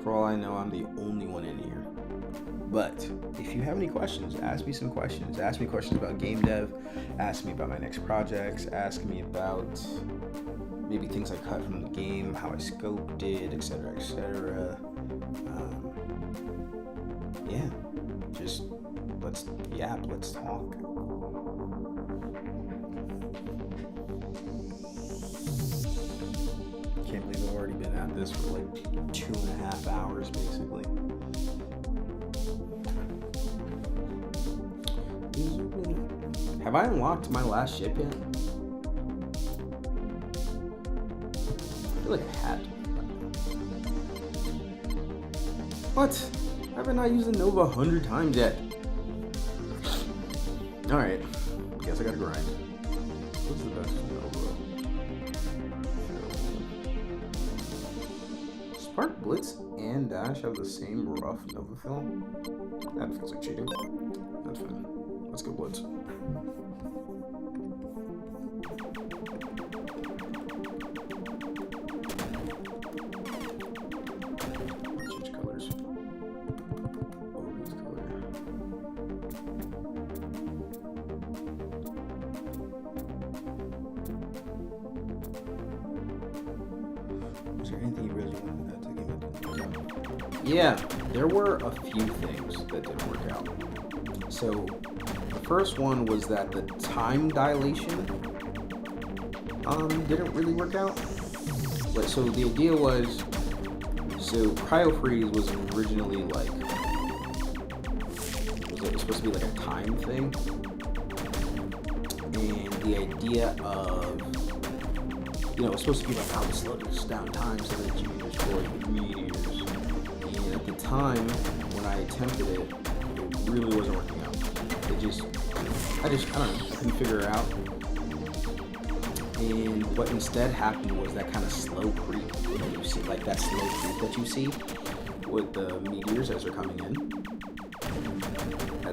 For all I know, I'm the only one in here. But if you have any questions, ask me some questions. Ask me questions about game dev. Ask me about my next projects. Ask me about maybe things I cut from the game, how I scoped it, etc., etc. Yeah, just let's yap, let's talk. Can't believe I've already been at this for like 2.5 hours, basically. Have I unlocked my last ship yet? I feel like I had. What? Have I not used the Nova 100 times yet? Alright. Guess I gotta grind. What's the best Nova? Spark Blitz and Dash have the same rough Nova film? That feels like cheating. That's fine. Let's go Blitz. Yeah, there were a few things that didn't work out. So the first one was that the time dilation didn't really work out. But so the idea was, so cryo freeze was originally like, it was supposed to be like a time thing, and the idea of, you know, it's supposed to be like how to slow this down time so that you can destroy the meteors. And at the time when I attempted it, it really wasn't working out. I don't know, I couldn't figure it out. And what instead happened was that kind of slow creep that you see, like that slow creep that you see with the meteors as they're coming in.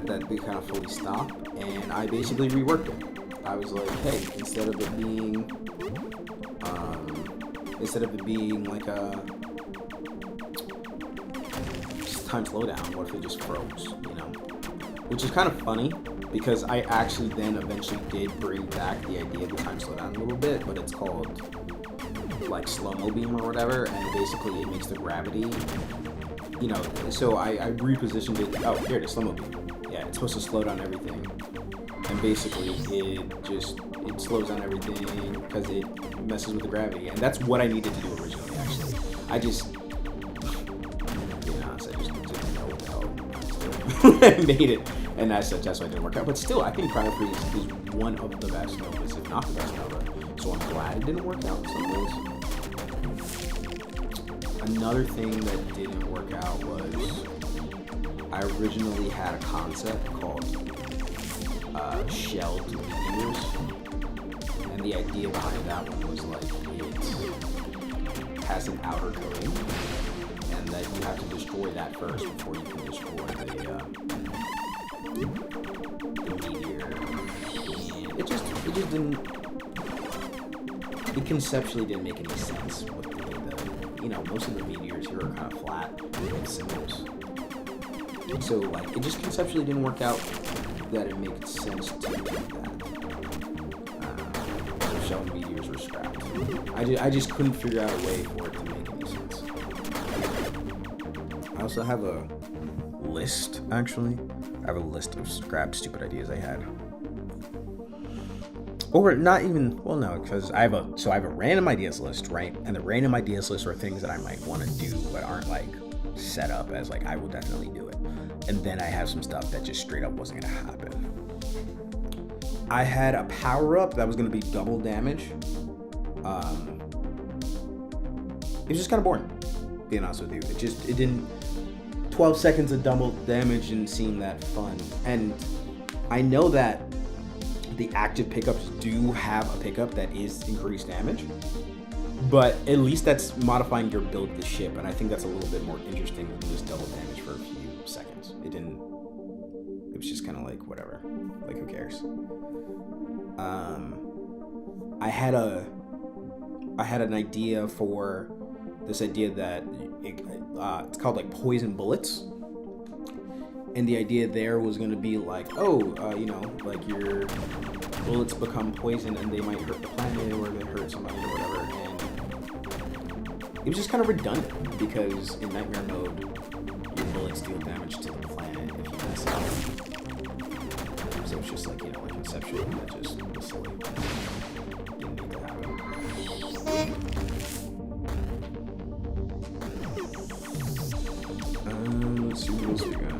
That they kind of fully stop, and I basically reworked it. I was like, hey, instead of it being like a time slowdown, what if it just froze, you know? Which is kind of funny, because I actually then eventually did bring back the idea of the time slowdown a little bit, but it's called like slow-mo beam or whatever, and basically it makes the gravity, you know, so I repositioned it. Oh, here it is, slow-mo beam. Yeah, it's supposed to slow down everything, and basically it slows down everything because it messes with the gravity, and that's what I needed to do originally. Actually, I just, being honest, I just didn't know what the hell I was doing. I made it, and that's why it didn't work out. But still, I think Cryo Freeze is one of the best Novas, if not the best Nova. So I'm glad it didn't work out in some ways. Another thing that didn't work out was I originally had a concept called shelled meteors, and the idea behind that one was like it has an outer coating, and that you have to destroy that first before you can destroy the meteor. And it just didn't. It conceptually didn't make any sense with the you know, most of the meteors here are kind of flat with symbols. So like it just conceptually didn't work out that it made sense to do that. So shell meteors were scrapped. I just couldn't figure out a way for it to make any sense. I also have a list, actually. I have a list of scrapped stupid ideas I had. Or not even, well no, because I have a random ideas list, right? And the random ideas list are things that I might want to do but aren't like set up as like I will definitely do it. And then I have some stuff that just straight up wasn't gonna happen. I had a power up that was gonna be double damage. It was just kind of boring, being honest with you. It didn't. 12 seconds of double damage didn't seem that fun. And I know that the active pickups do have a pickup that is increased damage, but at least that's modifying your build of the ship, and I think that's a little bit more interesting than just double damage for a few seconds. It was just kind of like, whatever, like who cares. I had an idea for this idea that it's called like poison bullets. And the idea there was going to be like, you know, like your bullets become poison and they might hurt the planet or they hurt somebody or whatever. And it was just kind of redundant because in Nightmare mode, your bullets deal damage to the planet if you mess up. So it's just like, you know, like conceptually, that just was silly. Didn't need to happen. Let's see what else we got.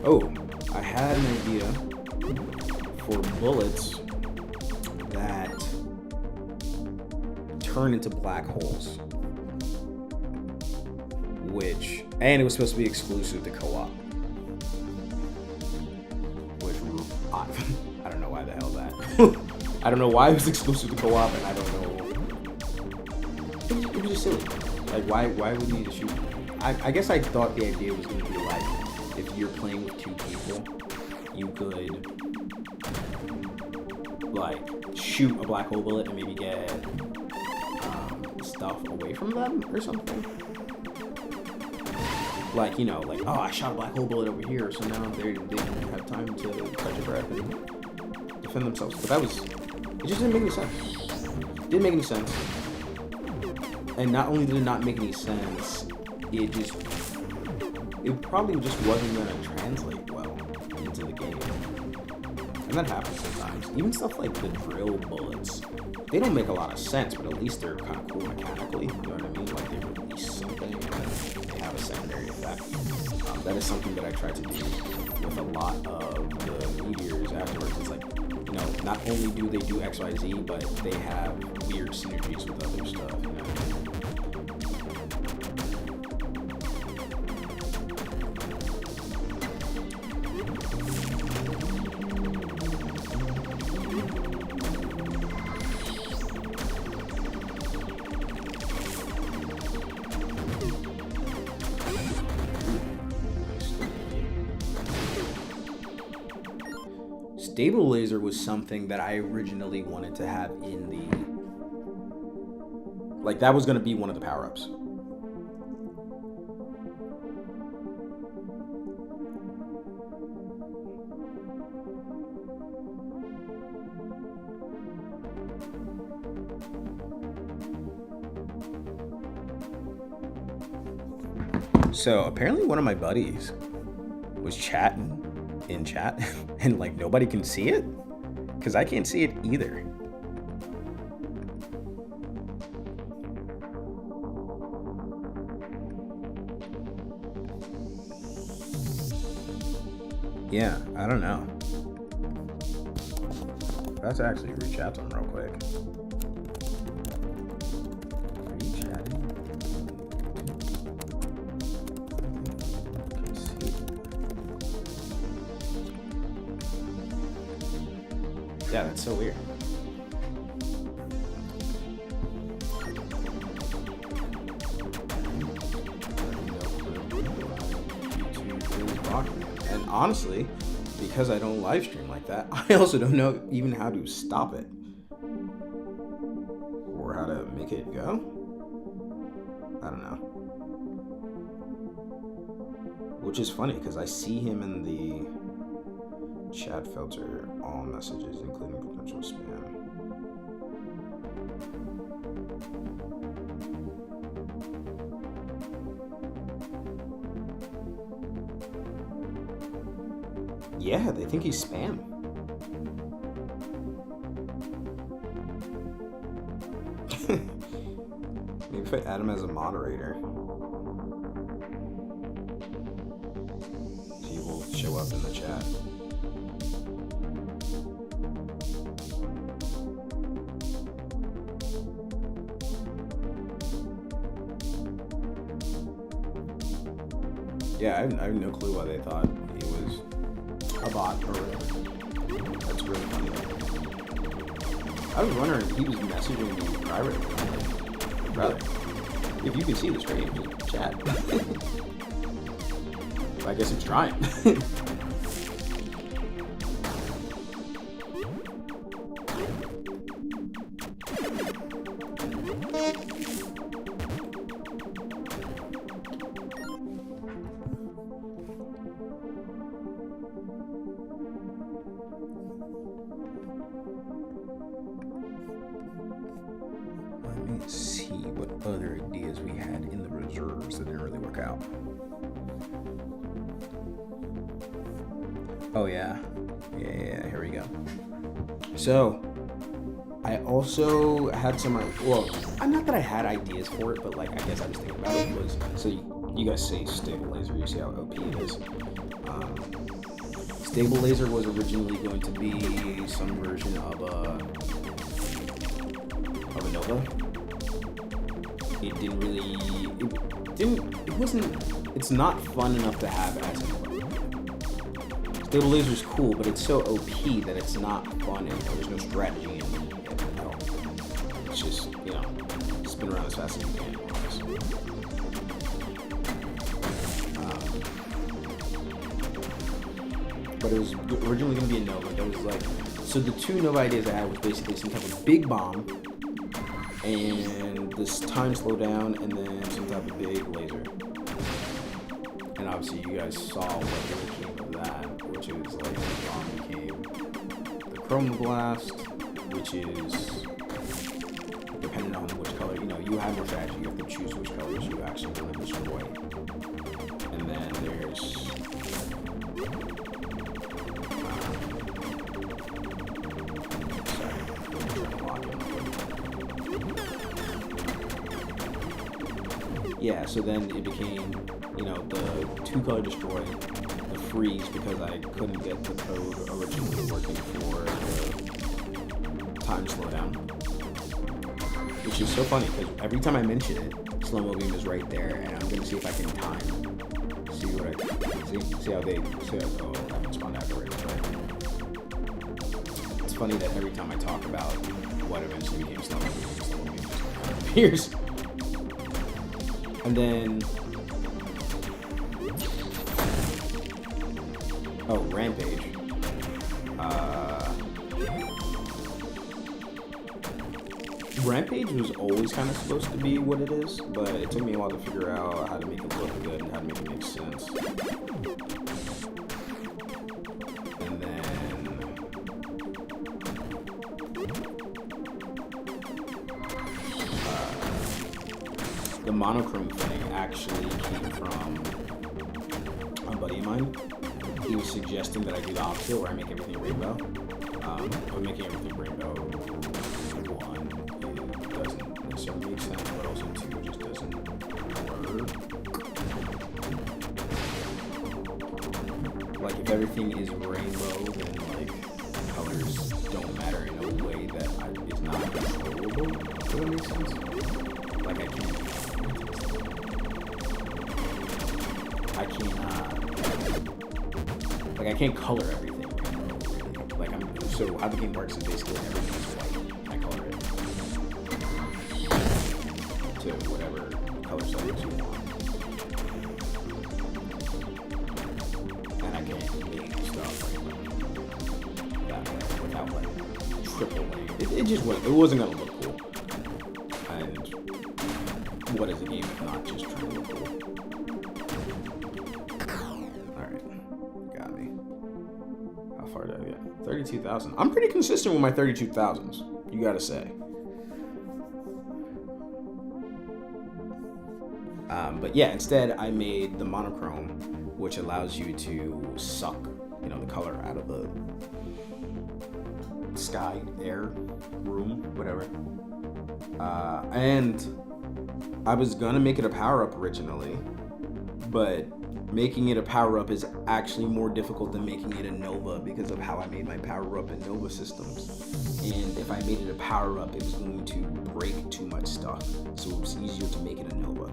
Oh, I had an idea for bullets that turn into black holes, and it was supposed to be exclusive to co-op, which I don't know why the hell that. I don't know why it was exclusive to co-op, and I don't know. It was just silly. Like, why would you need to shoot? I guess I thought the idea was going to be like, if you're playing with two people, you could like shoot a black hole bullet and maybe get stuff away from them or something. Like, you know, like, oh, I shot a black hole bullet over here, so now they don't have time to catch a breath and defend themselves. But it just didn't make any sense. It didn't make any sense. And not only did it not make any sense, it just it probably just wasn't going to translate well into the game. And that happens sometimes. Even stuff like the drill bullets, they don't make a lot of sense, but at least they're kind of cool mechanically. You know what I mean? Like they release something and then they have a secondary effect. That is something that I try to do with a lot of the meteors afterwards. It's like, you know, not only do they do XYZ, but they have weird synergies with other stuff. You know? Stable laser was something that I originally wanted to have in the... Like, that was going to be one of the power-ups. So, apparently one of my buddies was chatting in chat and like nobody can see it because I can't see it either. Yeah, I don't know. Let's actually reach out to him real quick. Are you chatting? Yeah, that's so weird. And honestly, because I don't live stream like that, I also don't know even how to stop it or how to make it go. I don't know. Which is funny because I see him in the chat filter all messages, including potential spam. Yeah, they think he's spam. Maybe if I add him as a moderator, he will show up in the chat. Yeah, I have no clue why they thought he was a bot or whatever. That's really funny. I was wondering if he was messaging me privately. Like, brother, if you can see the stream, just chat. I guess he's trying. Other ideas we had in the reserves that didn't really work out. Oh yeah, here we go. So I also had some, well, not that I had ideas for it, but like I guess I was thinking about it was, so you guys say stable laser, you see how OP it is. Stable laser was originally going to be some version of a Nova. It's not fun enough to have as a Nova. Stable laser's cool, but it's so OP that it's not fun and there's no strategy in it at all. It's just, you know, spin around as fast as you can. But it was originally going to be a Nova. That was like, so the two Nova ideas I had was basically some type of big bomb and this time slowdown, and then some type of big laser. And obviously you guys saw what became of that, which is like the bomb became the chroma blast, which is depending on which color, you know, you have more strategy, you have to choose which colors you actually want to destroy. And And then there's yeah, so then it became, you know, the 2-color destroy, the freeze, because I couldn't get the code originally working for the time slowdown. Which is so funny, because every time I mention it, slow-mo beam is right there, and I'm going to see if I can time. See what I see how they, see how, oh, I haven't spawned afterwards, but it's funny that every time I talk about what eventually became slow-mo beam appears. And then, oh, Rampage. Rampage was always kind of supposed to be what it is, but it took me a while to figure out how to make it look good and how to make it make sense. And then, the monochrome thing actually came from a buddy of mine. He was suggesting that I do the opposite, where I make everything rainbow. But making everything rainbow, one, it doesn't necessarily make sense, but also two, it just doesn't work. Like, if everything is rainbow, then, like, colors don't matter in a way that is not controllable. Does that make sense? Like, I can't color everything. Like, so how the game works is basically everything is white. I color it to whatever color settings you want. And I can't make stuff like that without like triple layering. It just wasn't. It wasn't gonna look cool. And what is a game if not just trying to look cool? 32,000. I'm pretty consistent with my 32,000s, you gotta say. But yeah, instead I made the monochrome, which allows you to suck, you know, the color out of the sky, air, room, whatever. And I was gonna make it a power-up originally, but making it a power-up is actually more difficult than making it a Nova because of how I made my power-up in Nova systems. And if I made it a power-up, it was going to break too much stuff, so it was easier to make it a Nova.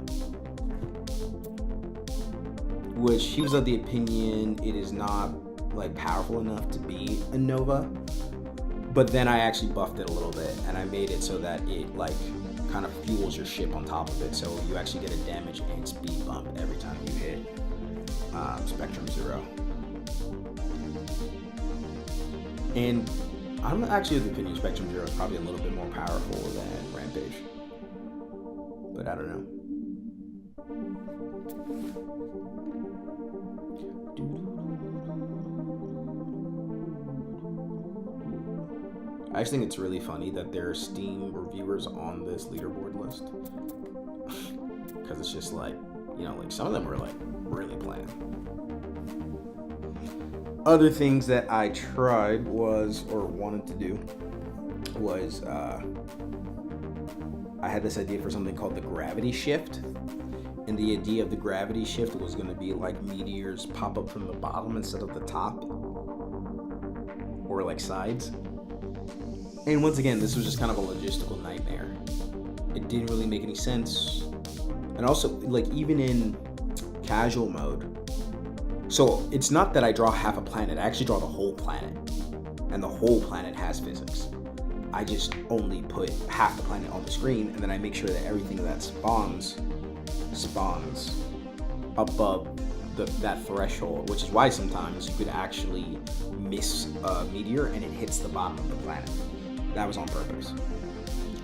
Which, he was of the opinion it is not, like, powerful enough to be a Nova. But then I actually buffed it a little bit, and I made it so that it, like, kind of fuels your ship on top of it, so you actually get a damage and speed bump every time you hit Spectrum 0. And I'm actually of the opinion Spectrum 0 is probably a little bit more powerful than Rampage. But I don't know. I just think it's really funny that there are Steam reviewers on this leaderboard list. Because it's just like, you know, like some of them are like really playing. Other things that I tried was, or wanted to do, was I had this idea for something called the gravity shift. And the idea of the gravity shift was going to be like meteors pop up from the bottom instead of the top. Or like sides. And once again, this was just kind of a logistical nightmare. It didn't really make any sense. And also, like, even in casual mode, so it's not that I draw half a planet, I actually draw the whole planet. And the whole planet has physics. I just only put half the planet on the screen, and then I make sure that everything that spawns above that threshold, which is why sometimes you could actually miss a meteor and it hits the bottom of the planet. That was on purpose.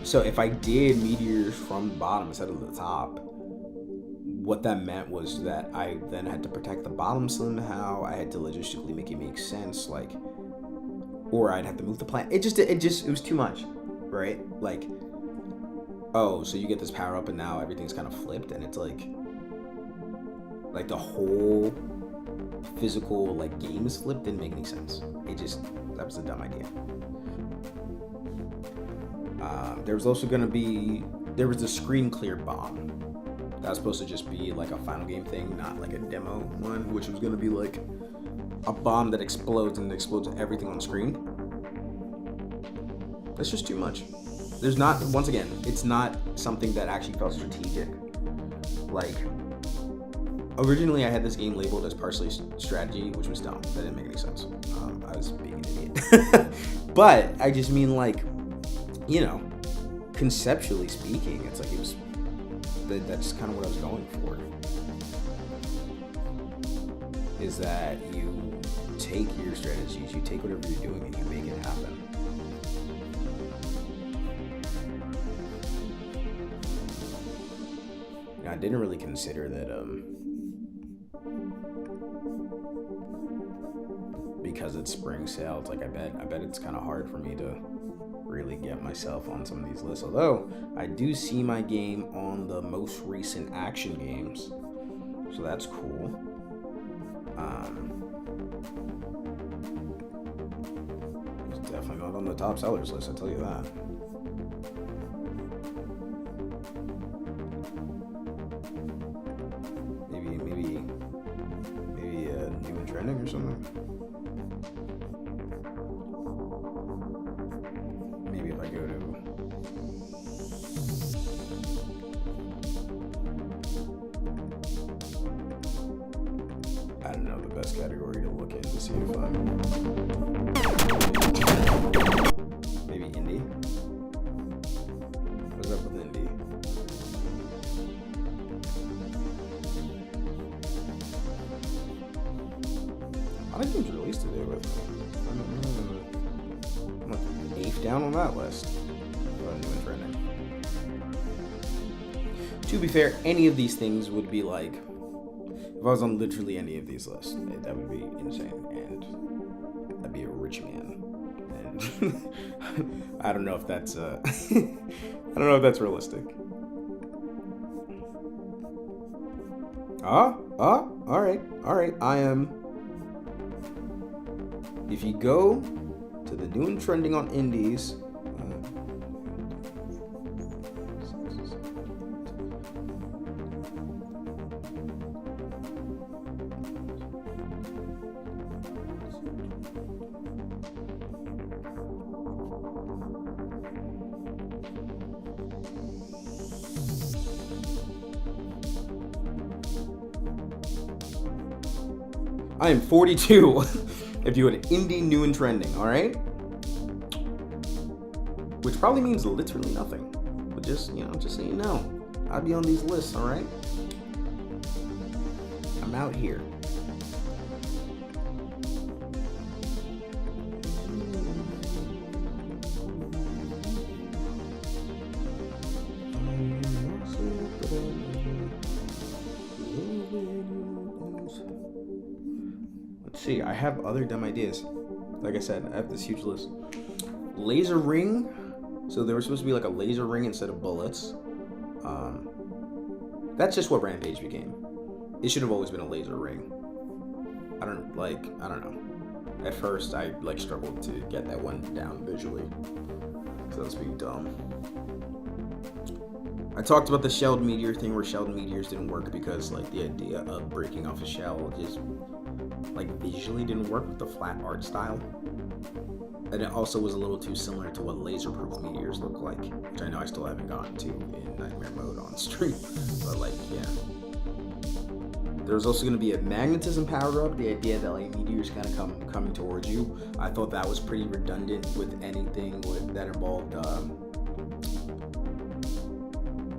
So if I did meteors from the bottom instead of the top, what that meant was that I then had to protect the bottom somehow. I had to logistically make it make sense, like, or I'd have to move the planet. It was too much, right? Like, oh, so you get this power up and now everything's kind of flipped, and it's like, Like the whole physical like game is flipped didn't make any sense. That was a dumb idea. There was also gonna be the screen clear bomb. That was supposed to just be like a final game thing, not like a demo one, which was gonna be like a bomb that explodes and explodes everything on the screen. That's just too much. There's not, once again, it's not something that actually felt strategic. Like, originally I had this game labeled as partially strategy, which was dumb. That didn't make any sense. I was being an idiot. But I just mean, like, you know, conceptually speaking, it's like that's kind of what I was going for. Is that you take your strategies, you take whatever you're doing, and you make it happen. I didn't really consider that because it's spring sale, it's like I bet it's kind of hard for me to really get myself on some of these lists. Although I do see my game on the most recent action games, so that's cool. It's definitely not on the top sellers list, I tell you that. Maybe new and trending or something. Maybe if I go to I don't know the best category to look in to see if I'm maybe indie. What's up with indie? I think games released today with I'm like 8th down on that list. New and trending. To be fair, any of these things would be like, if I was on literally any of these lists, that would be insane, and I'd be a rich man. And I don't know if that's I don't know if that's realistic. All right. I am. If you go to the new and trending on indies, I am 42. If you had indie, new, and trending, all right? Which probably means literally nothing. But just so you know, I'd be on these lists, all right? I'm out here. See, I have other dumb ideas. Like I said, I have this huge list. Laser ring. So there was supposed to be like a laser ring instead of bullets. That's just what Rampage became. It should have always been a laser ring. I don't know. At first, I struggled to get that one down visually. So that's being dumb. I talked about the shelled meteor thing, where shelled meteors didn't work because the idea of breaking off a shell just visually didn't work with the flat art style. And it also was a little too similar to what laser-proof meteors look like, which I know I still haven't gotten to in Nightmare mode on stream. But yeah. There's also going to be a magnetism power-up, the idea that meteors kind of coming towards you. I thought that was pretty redundant with anything that involved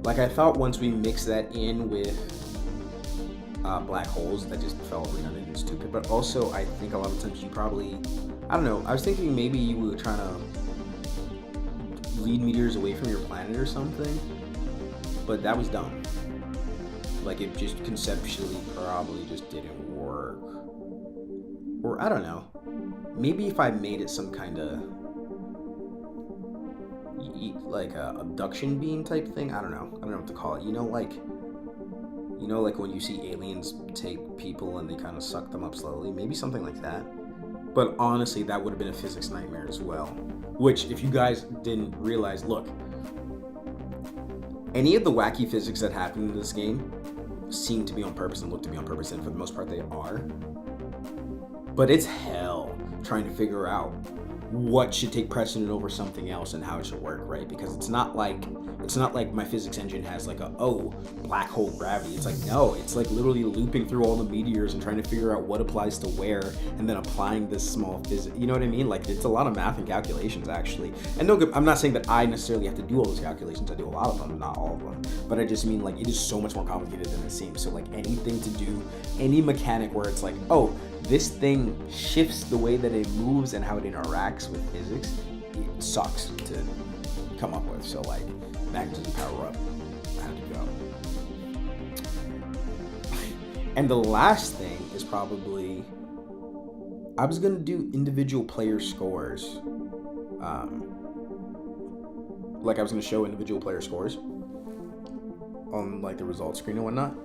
I thought once we mixed that in with black holes, that just felt redundant and stupid. But also, I think a lot of times you probably, I don't know, I was thinking maybe you were trying to lead meteors away from your planet or something, but that was dumb. It just conceptually probably just didn't work. Or I don't know, maybe if I made it some kind of a abduction beam type thing, I don't know what to call it. You know, like when you see aliens take people and they kind of suck them up slowly. Maybe something like that. But honestly, that would have been a physics nightmare as well. Which, if you guys didn't realize, look, any of the wacky physics that happen in this game seem to be on purpose and look to be on purpose, and for the most part they are. But it's hell trying to figure out what should take precedent over something else and how it should work, right? Because it's not like my physics engine has like a black hole gravity. It's like, no, it's like literally looping through all the meteors and trying to figure out what applies to where, and then applying this small physics. You know what I mean? Like, it's a lot of math and calculations actually. And no, I'm not saying that I necessarily have to do all those calculations. I do a lot of them, not all of them. But I just mean, like, it is so much more complicated than it seems. So like anything to do, any mechanic where it's like, oh, this thing shifts the way that it moves and how it interacts with physics, it sucks to come up with. So like, magnetism power up, I had to go. And the last thing is probably, I was gonna do individual player scores. Like I was gonna show individual player scores on like the results screen and whatnot.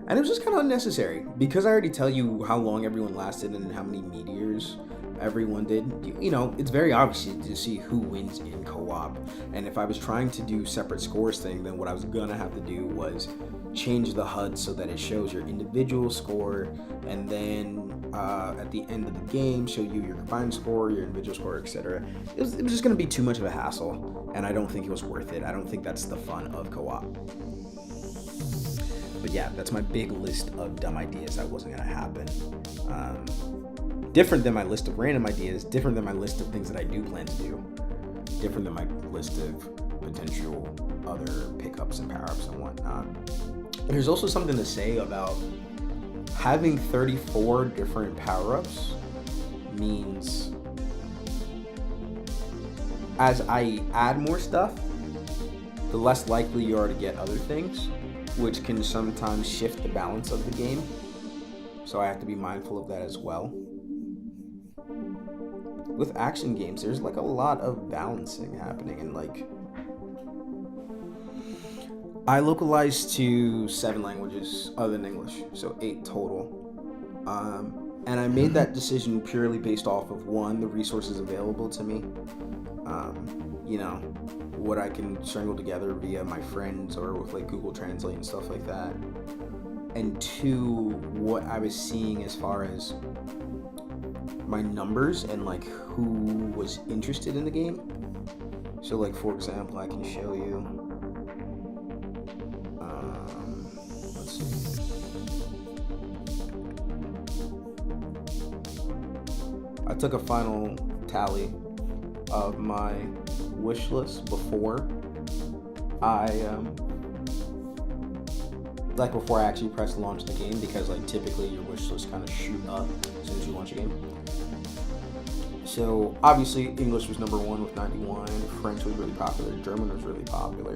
And it was just kind of unnecessary because I already tell you how long everyone lasted and how many meteors everyone did. You know, it's very obvious to see who wins in co-op. And if I was trying to do separate scores thing, then what I was gonna have to do was change the HUD so that it shows your individual score, and then at the end of the game show you your combined score, your individual score, etc. It was just gonna be too much of a hassle, and I don't think it was worth it. I don't think that's the fun of co-op. But yeah, that's my big list of dumb ideas that wasn't gonna happen. Different than my list of random ideas, different than my list of things that I do plan to do, different than my list of potential other pickups and power-ups and whatnot. And there's also something to say about having 34 different power-ups means as I add more stuff, the less likely you are to get other things, which can sometimes shift the balance of the game. So I have to be mindful of that as well. With action games, there's like a lot of balancing happening, and like I localized to 7 languages other than English, so 8 total. And I made that decision purely based off of, one, the resources available to me, you know, what I can strangle together via my friends or with like Google Translate and stuff like that, and 2, what I was seeing as far as my numbers and like who was interested in the game. So like, for example, I can show you, let's see, I took a final tally of my wish list before I before I actually press launch the game, because like typically your wish list kind of shoot up as soon as you launch a game. So obviously English was number 1 with 91, French was really popular, German was really popular,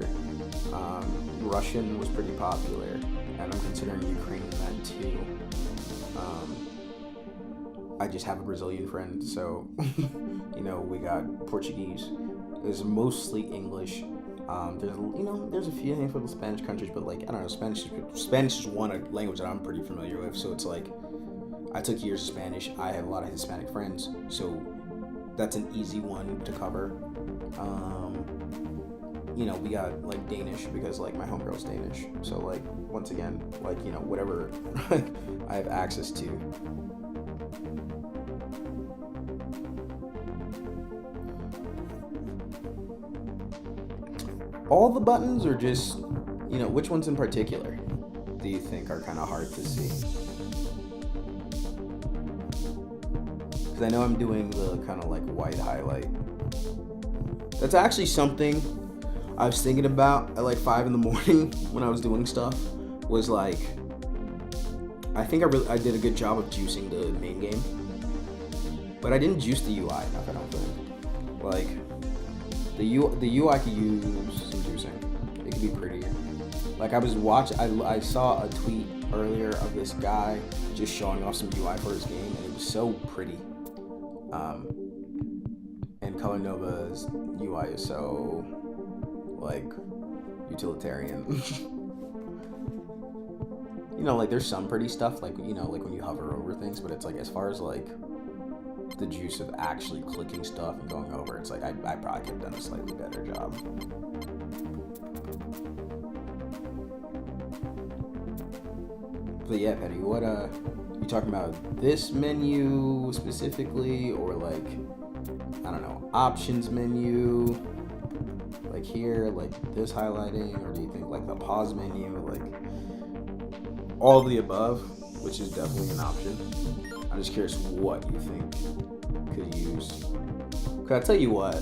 Russian was pretty popular, and I'm considering Ukrainian that too. I just have a Brazilian friend, so you know, we got Portuguese. It's mostly English. There's a few handful of Spanish countries, but like, I don't know, Spanish is one language that I'm pretty familiar with, so it's like, I took years of Spanish. I have a lot of Hispanic friends, so that's an easy one to cover. You know, we got like Danish because like my homegirl's Danish, so like, once again, like, you know, whatever I have access to. All the buttons, or just, you know, which ones in particular do you think are kind of hard to see? Because I know I'm doing the kind of like white highlight. That's actually something I was thinking about at like 5 in the morning when I was doing stuff, was like, I think I did a good job of juicing the main game, but I didn't juice the UI enough, I don't think. Like, the UI could use some juicing. It could be prettier. Like, I saw a tweet earlier of this guy just showing off some UI for his game, and it was so pretty. And Colornova's UI is so, like, utilitarian. you know, like there's some pretty stuff, like, you know, like when you hover over things, but it's like as far as like the juice of actually clicking stuff and going over, it's like I probably could have done a slightly better job. But yeah, Petty, what you talking about this menu specifically, or like, I don't know, options menu, like here, like this highlighting, or do you think like the pause menu, like all of the above, which is definitely an option? I'm just curious what you think could use. Cause I tell you what,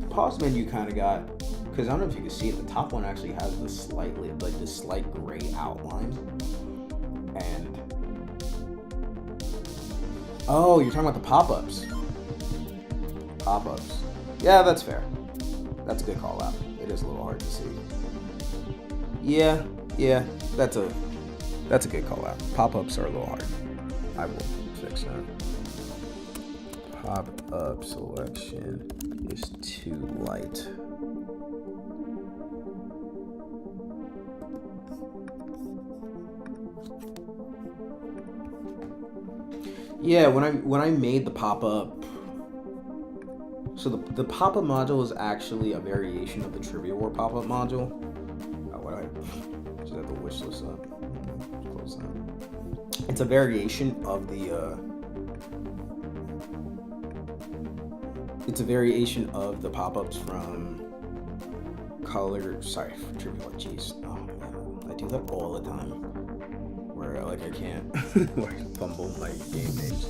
the pause menu kind of got, because I don't know if you can see it, the top one actually has the slightly, like this slight gray outline. And oh, you're talking about the pop-ups. Pop-ups. Yeah, that's fair. That's a good call out. It is a little hard to see. Yeah, that's a good call out. Pop-ups are a little hard. I will fix that. Pop-up selection is too light. Yeah, when I made the pop-up, so the pop-up module is actually a variation of the Trivia War pop-up module. Oh, what do I just have the wish list up? Close that. It's a variation of the pop-ups from Trivia War. Jeez, oh man, I do that all the time. Where like I can't fumble my game names.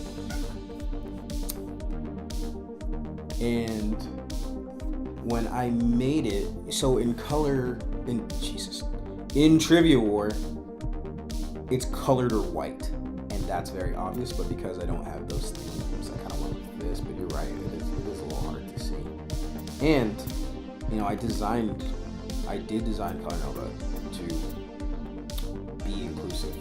And when I made it, so in Trivia War, it's colored or white, and that's very obvious. But because I don't have those themes, I kind of went with this. But you're right, it is a little hard to see. And you know, I did design Colornova to be inclusive.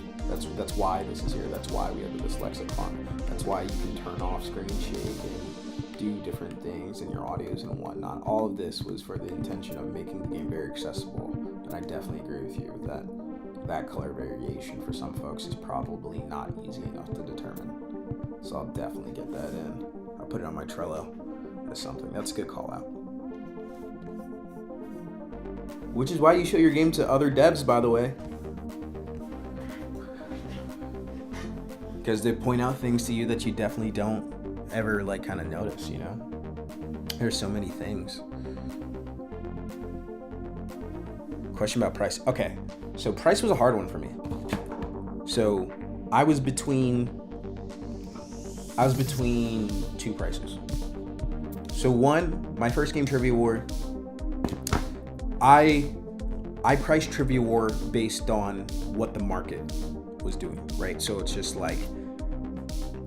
That's why this is here. That's why we have the dyslexic font. That's why you can turn off screen shake and do different things in your audios and whatnot. All of this was for the intention of making the game very accessible. And I definitely agree with you that that color variation for some folks is probably not easy enough to determine. So I'll definitely get that in. I'll put it on my Trello as something. That's a good call out. Which is why you show your game to other devs, by the way. Because they point out things to you that you definitely don't ever like kind of notice, you know? There's so many things. Question about price. Okay, so price was a hard one for me. So I was between two prices. So one, my first game, Trivia War, I priced Trivia War based on what the market was doing, right? So it's just like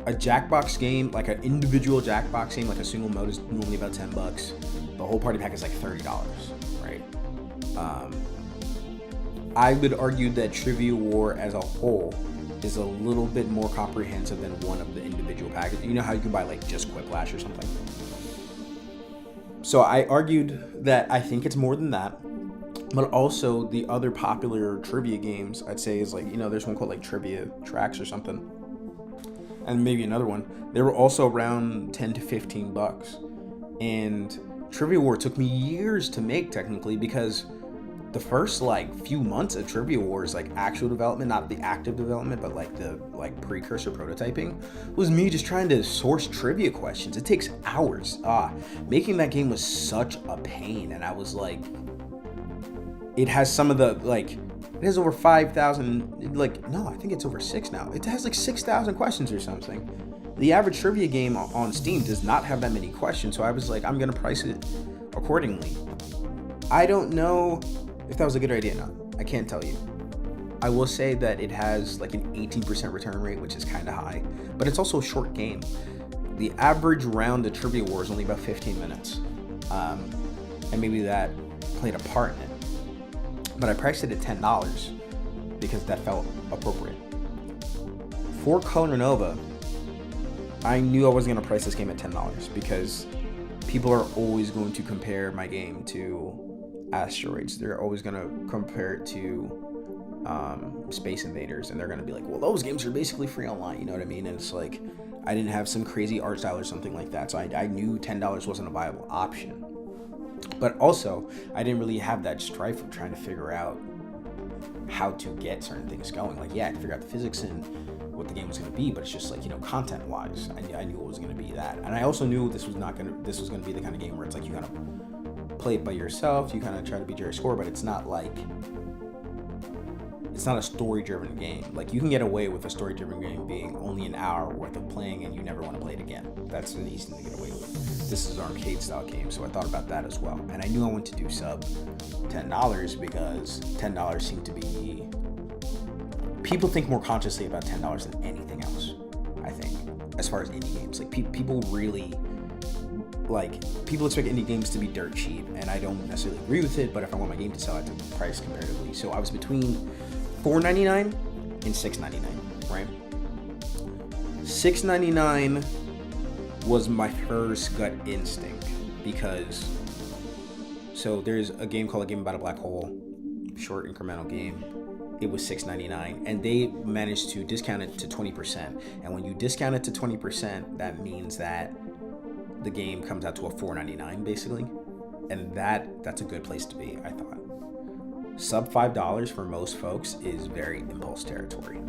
a Jackbox game, like an individual Jackbox game, like a single mode is normally about $10. The whole party pack is like $30, right? I would argue that Trivia War as a whole is a little bit more comprehensive than one of the individual packages. You know how you can buy like just Quiplash or something? So I argued that I think it's more than that. But also the other popular trivia games, I'd say, is like, you know, there's one called like Trivia Tracks or something. And maybe another one. They were also around $10 to $15. And Trivia War took me years to make, technically, because the first like few months of Trivia War is like actual development, not the active development, but like the like precursor prototyping, was me just trying to source trivia questions. It takes hours. Making that game was such a pain. And I was like, it has some of the, like, it has over 5,000, like, no, I think it's over 6 now. It has like 6,000 questions or something. The average trivia game on Steam does not have that many questions, so I was like, I'm going to price it accordingly. I don't know if that was a good idea or not. I can't tell you. I will say that it has like an 18% return rate, which is kind of high, but it's also a short game. The average round of Trivia War is only about 15 minutes, and maybe that played a part in it. But I priced it at $10 because that felt appropriate. For Colornova, I knew I wasn't going to price this game at $10 because people are always going to compare my game to Asteroids. They're always going to compare it to Space Invaders, and they're gonna be like, well, those games are basically free online, you know what I mean? And it's like, I didn't have some crazy art style or something like that, so I knew $10 wasn't a viable option. But also, I didn't really have that strife of trying to figure out how to get certain things going. Like, yeah, I could figure out the physics and what the game was going to be, but it's just like, you know, content wise, I knew it was going to be that. And I also knew this was going to be the kind of game where it's like, you kind of play it by yourself, you kind of try to beat your score, but it's not a story-driven game. Like, you can get away with a story-driven game being only an hour worth of playing and you never want to play it again. That's an easy thing to get away with. This is an arcade-style game, so I thought about that as well. And I knew I wanted to do sub $10 because $10 seemed to be... People think more consciously about $10 than anything else, I think, as far as indie games. Like, people really... Like, people expect indie games to be dirt cheap, and I don't necessarily agree with it, but if I want my game to sell, I have to price comparatively. So I was between $4.99 and $6.99, right? $6.99 was my first gut instinct because, so there's a game called A Game About a Black Hole, short incremental game. It was $6.99, and they managed to discount it to 20%. And when you discount it to 20%, that means that the game comes out to a $4.99 basically, and that's a good place to be, I thought. Sub $5 for most folks is very impulse territory.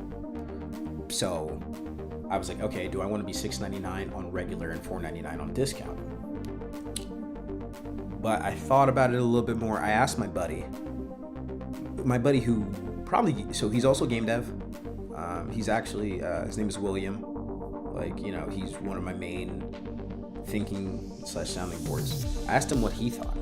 So I was like, okay, do I want to be $6.99 on regular and $4.99 on discount? But I thought about it a little bit more. I asked my buddy who probably, so he's also game dev. He's actually, his name is William. Like, you know, he's one of my main thinking/sounding boards. I asked him what he thought,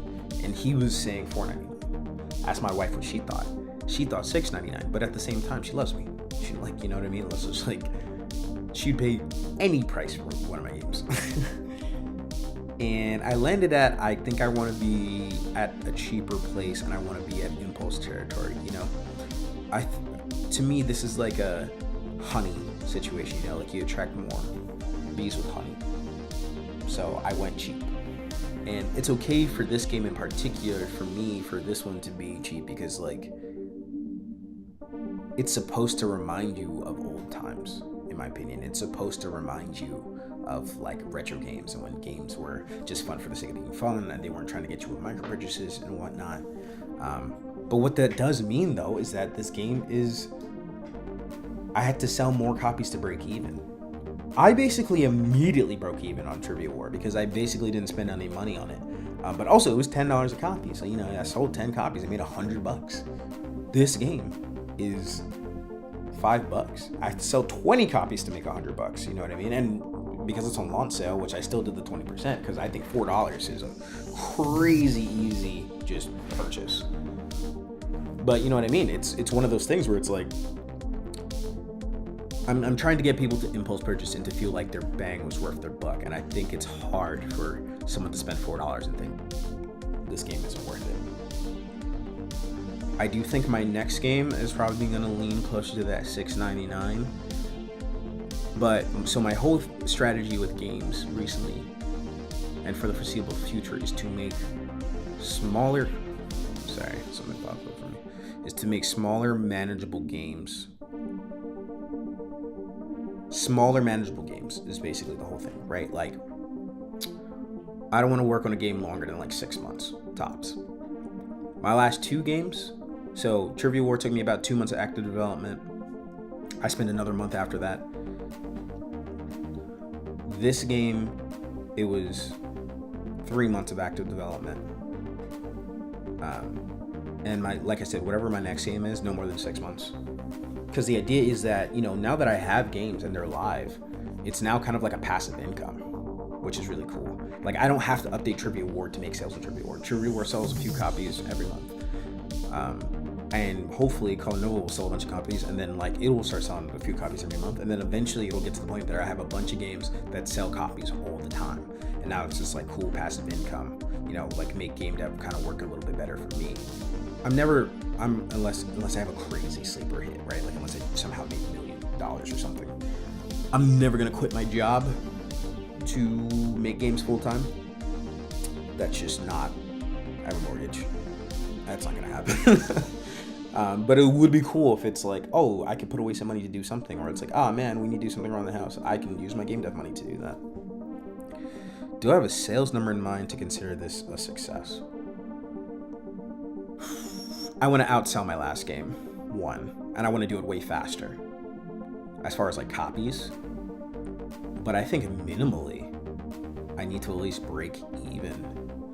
and he was saying $4.99. Asked my wife what she thought. She thought $6.99, but at the same time, she loves me. She, like, you know what I mean? It's just like, she'd pay any price for one of my games. And I landed at, I think I want to be at a cheaper place, and I want to be at impulse territory, you know? To me, this is like a honey situation, you know? Like, you attract more bees with honey. So I went cheap. And it's okay for this game in particular, for me, for this one to be cheap, because, like, it's supposed to remind you of old times, in my opinion. It's supposed to remind you of, like, retro games and when games were just fun for the sake of being fun and they weren't trying to get you with micro purchases and whatnot. But what that does mean, though, is that this game is... I had to sell more copies to break even. I basically immediately broke even on Trivia War because I basically didn't spend any money on it. But also, it was $10 a copy. So, you know, I sold 10 copies. I made $100. This game is $5. I have to sell 20 copies to make $100. You know what I mean? And because it's on launch sale, which I still did the 20% because I think $4 is a crazy easy just purchase. But you know what I mean? It's one of those things where it's like, I'm trying to get people to impulse purchase and to feel like their bang was worth their buck. And I think it's hard for someone to spend $4 and think this game isn't worth it. I do think my next game is probably going to lean closer to that $6.99. But so my whole strategy with games recently and for the foreseeable future is to make smaller, something popped up for me, is to make smaller manageable games. Smaller manageable games is basically the whole thing, right? Like, I don't want to work on a game longer than like 6 months tops. My last 2 games, so Trivia War took me about 2 months of active development. I spent another month after that. This game, it was 3 months of active development. And like I said, whatever my next game is, no more than 6 months. Because the idea is that, you know, now that I have games and they're live, it's now kind of like a passive income, which is really cool. Like, I don't have to update Trivia War to make sales of Trivia War. Trivia War sells a few copies every month. And hopefully Colornova will sell a bunch of copies, and then, like, it will start selling a few copies every month. And then eventually it'll get to the point that I have a bunch of games that sell copies all the time. And now it's just like cool passive income, you know, like make Gamedev kind of work a little bit better for me. Unless I have a crazy sleeper hit, right? Like, unless I somehow make $1 million or something. I'm never gonna quit my job to make games full time. That's just not. I have a mortgage. That's not gonna happen. But it would be cool if it's like, oh, I could put away some money to do something, or it's like, oh man, we need to do something around the house. I can use my Gamedev money to do that. Do I have a sales number in mind to consider this a success? I want to outsell my last game, one, and I want to do it way faster as far as like copies. But I think minimally, I need to at least break even,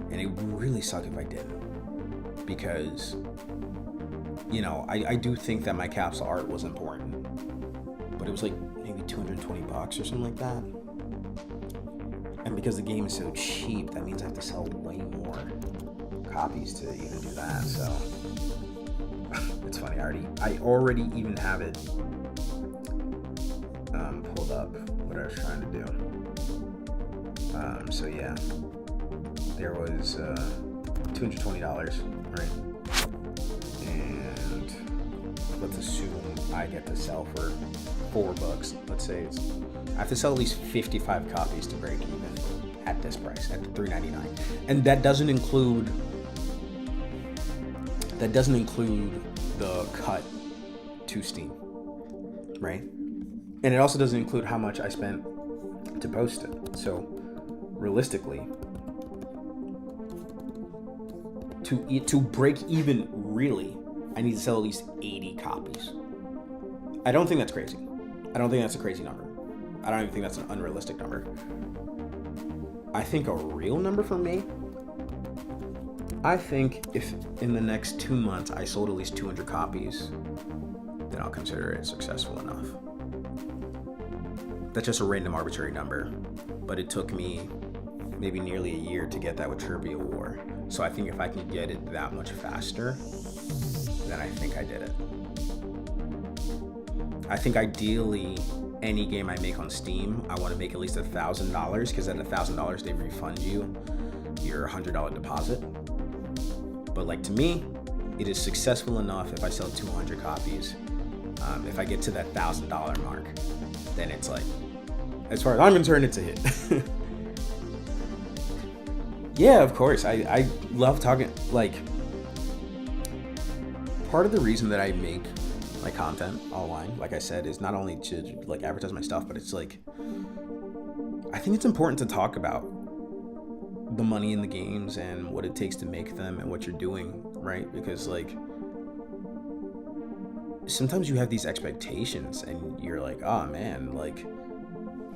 and it would really suck if I didn't, because you know, I do think that my capsule art was important, but it was like maybe $220 or something like that. And because the game is so cheap, that means I have to sell way more copies to even do that. So it's funny. I already even have it pulled up what I was trying to do. So yeah, there was $220, right? Let's assume I get to sell for $4. Let's say I have to sell at least 55 copies to break even at this price, at $3.99, and that doesn't include the cut to Steam, right? And it also doesn't include how much I spent to post it. So realistically, to break even, really, I need to sell at least 80 copies. I don't think that's crazy. I don't think that's a crazy number. I don't even think that's an unrealistic number. I think a real number for me, I think if in the next 2 months I sold at least 200 copies, then I'll consider it successful enough. That's just a random arbitrary number, but it took me maybe nearly a year to get that with Trivia War. So I think if I can get it that much faster, then I think I did it. I think ideally, any game I make on Steam, I want to make at least $1,000, because at $1,000 they refund you your $100 deposit. But like, to me, it is successful enough if I sell 200 copies. If I get to that $1,000 mark, then it's like, as far as I'm concerned, it's a hit. Yeah, of course. I love talking, like, part of the reason that I make my content online, like I said, is not only to like advertise my stuff, but it's like, I think it's important to talk about the money in the games and what it takes to make them and what you're doing, right? Because like, sometimes you have these expectations and you're like, oh man, like,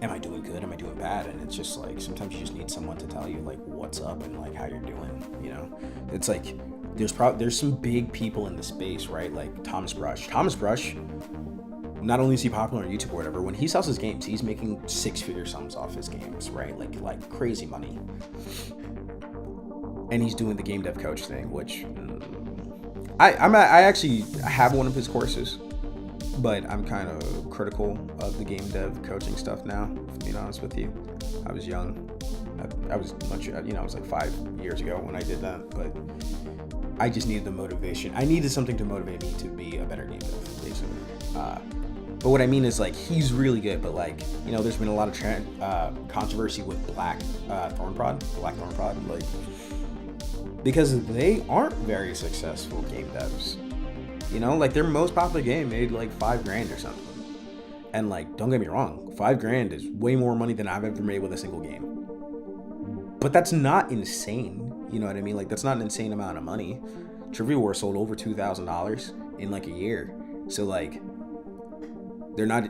am I doing good? Am I doing bad? And it's just like, sometimes you just need someone to tell you like what's up and like how you're doing, you know? It's like, there's some big people in the space, right? Like Thomas Brush, not only is he popular on YouTube or whatever, when he sells his games, he's making 6-figure sums off his games, right? Like crazy money. And he's doing the Gamedev coach thing, which I actually have one of his courses, but I'm kind of critical of the Gamedev coaching stuff now, to be honest with you. I was young. I was much, you know, I was like 5 years ago when I did that, but I just needed the motivation. I needed something to motivate me to be a better Gamedev, basically. But what I mean is, like, he's really good, but like, you know, there's been a lot of controversy with Black Thornprod, like, because they aren't very successful game devs. You know, like, their most popular game made like $5,000 or something. And like, don't get me wrong, $5,000 is way more money than I've ever made with a single game. But that's not insane. You know what I mean? Like, that's not an insane amount of money. Trivia War sold over $2,000 in like a year. So like, they have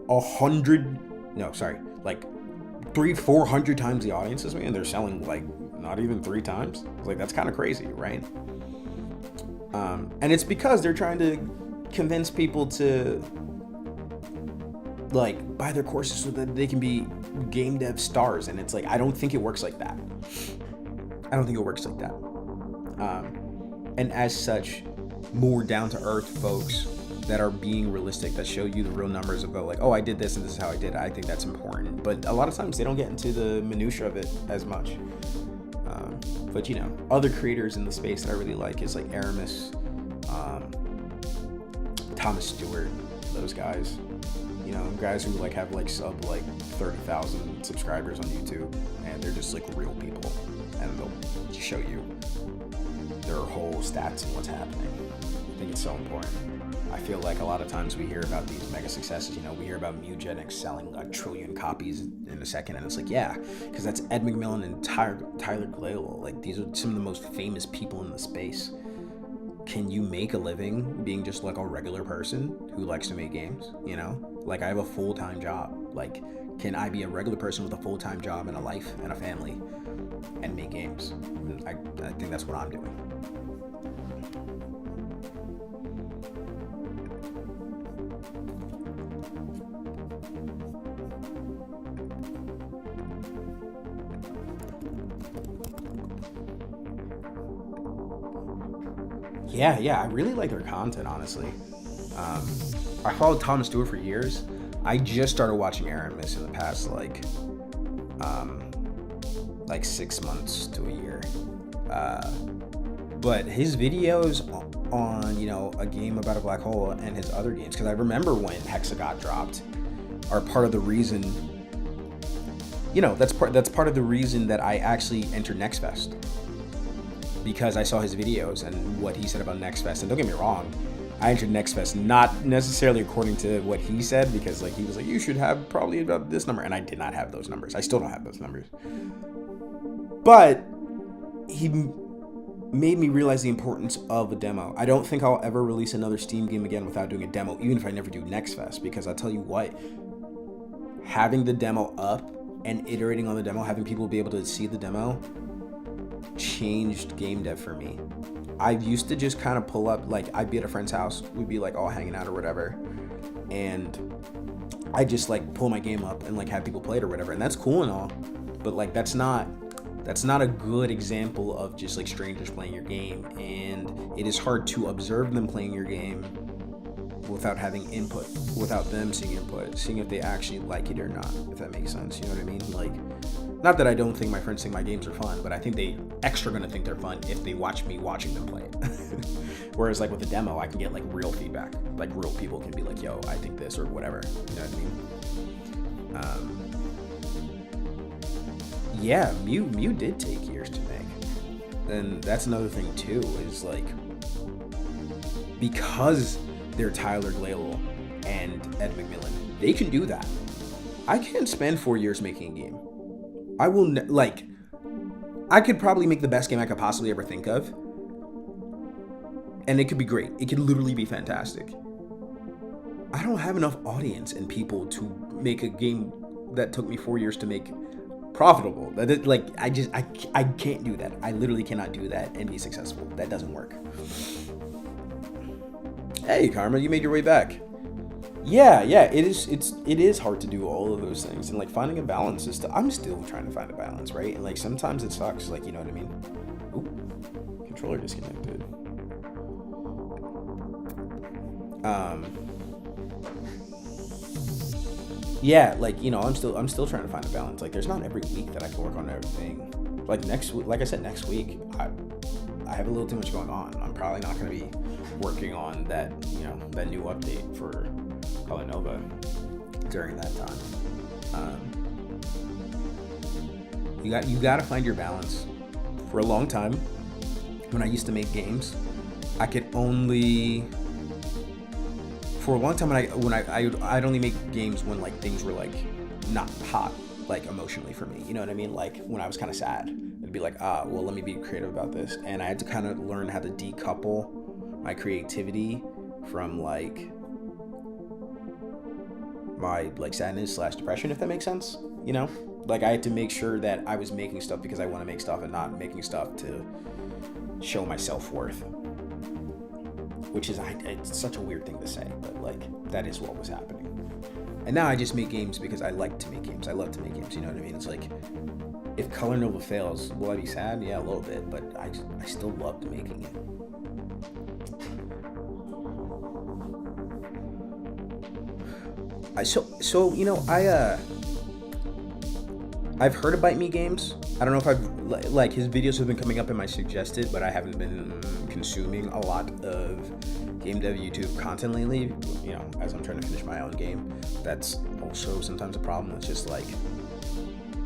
300-400 times the audience as me, and they're selling like not even 3 times. Like, that's kind of crazy, right? And it's because they're trying to convince people to like buy their courses so that they can be game dev stars. And it's like, I don't think it works like that. And as such, more down to earth folks that are being realistic, that show you the real numbers about like, oh, I did this and this is how I did it. I think that's important. But a lot of times they don't get into the minutia of it as much. But you know, other creators in the space that I really like is like Aramis, Thomas Stewart, those guys. You know, guys who like have like sub like 30,000 subscribers on YouTube, and right? They're just like real people, and they'll show you their whole stats and what's happening. I think it's so important. I feel like a lot of times we hear about these mega successes, you know, we hear about Mugenics selling 1 trillion copies in a second, and it's like, yeah, because that's Ed McMillan and Tyler Glale. Like, these are some of the most famous people in the space. Can you make a living being just like a regular person who likes to make games, you know? Like, I have a full-time job. Like, can I be a regular person with a full-time job and a life and a family and make games? I think that's what I'm doing. Yeah, I really like their content, honestly. I followed Tom Stewart for years. I just started watching Aramis in the past, like 6 months to a year. But his videos on, you know, a game about a black hole and his other games, because I remember when Hexa got dropped, are part of the reason, you know, that's part of the reason that I actually entered Next Fest. Because I saw his videos and what he said about Next Fest. And don't get me wrong, I entered Next Fest not necessarily according to what he said, because like he was like, you should have probably about this number, and I did not have those numbers. I still don't have those numbers. But he made me realize the importance of a demo. I don't think I'll ever release another Steam game again without doing a demo, even if I never do Next Fest, because I'll tell you what, having the demo up and iterating on the demo, having people be able to see the demo, changed game dev for me. I used to just kind of pull up, like I'd be at a friend's house, we'd be like all hanging out or whatever, and I just like pull my game up and like have people play it or whatever, and that's cool and all, but like that's not a good example of just like strangers playing your game, and it is hard to observe them playing your game without having input, without them seeing input, seeing if they actually like it or not, if that makes sense. You know what I mean? Like, not that I don't think my friends think my games are fun, but I think they extra gonna think they're fun if they watch me watching them play it. Whereas like with a demo, I can get like real feedback. Like real people can be like, yo, I think this or whatever. You know what I mean? Yeah, Mew did take years to make. And that's another thing too, is like, because they're Tyler Glale and Ed McMillan, they can do that. I can't spend 4 years making a game. I will, I could probably make the best game I could possibly ever think of, and it could be great. It could literally be fantastic. I don't have enough audience and people to make a game that took me 4 years to make profitable. I can't do that. I literally cannot do that and be successful. That doesn't work. Hey, Karma, you made your way back. Yeah, it is hard to do all of those things, and like finding a balance is I'm still trying to find a balance, right? And like sometimes it sucks, like, you know what I mean? Oop, controller disconnected. Yeah, like, you know, I'm still trying to find a balance. Like, there's not every week that I can work on everything. Like next week, like I said, next week I have a little too much going on. I'm probably not going to be working on that, you know, that new update for Colornova during that time. You got to find your balance. For a long time, when I used to make games, I'd only make games when like things were like not hot, like emotionally for me. You know what I mean? Like when I was kind of sad, it'd be like, well, let me be creative about this. And I had to kind of learn how to decouple my creativity from like my like sadness / depression, if that makes sense. You know, like I had to make sure that I was making stuff because I want to make stuff and not making stuff to show my self-worth, which is it's such a weird thing to say, but like that is what was happening. And now I just make games because I like to make games. I love to make games. You know what I mean? It's like, if Colornova fails, will I be sad? Yeah, a little bit, but I still loved making it. So you know, I've heard of Bite Me Games. I don't know if I've like his videos have been coming up in my suggested, but I haven't been consuming a lot of Gamedev YouTube content lately. You know, as I'm trying to finish my own game, that's also sometimes a problem. It's just like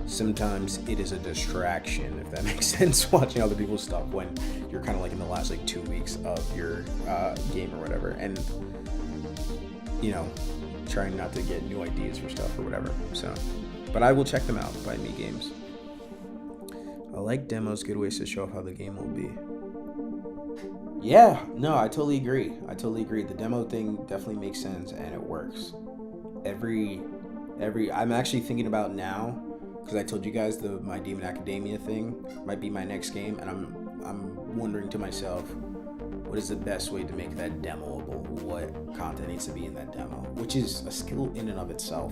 sometimes it is a distraction, if that makes sense, watching other people's stuff when you're kind of like in the last like 2 weeks of your game or whatever, and you know, trying not to get new ideas for stuff or whatever. So, but I will check them out by Me Games. I like demos, good ways to show off how the game will be. Yeah, no, I totally agree. The demo thing definitely makes sense and it works. I'm actually thinking about now, because I told you guys the My Demon Academia thing might be my next game, and I'm wondering to myself, what is the best way to make that demoable? What content needs to be in that demo? Which is a skill in and of itself.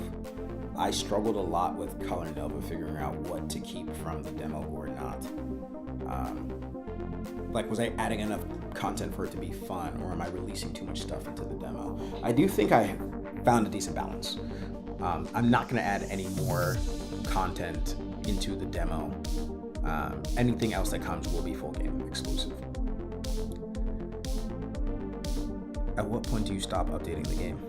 I struggled a lot with Colornova figuring out what to keep from the demo or not. Like, was I adding enough content for it to be fun, or am I releasing too much stuff into the demo? I do think I found a decent balance. I'm not going to add any more content into the demo. Anything else that comes will be full game exclusive. At what point do you stop updating the game?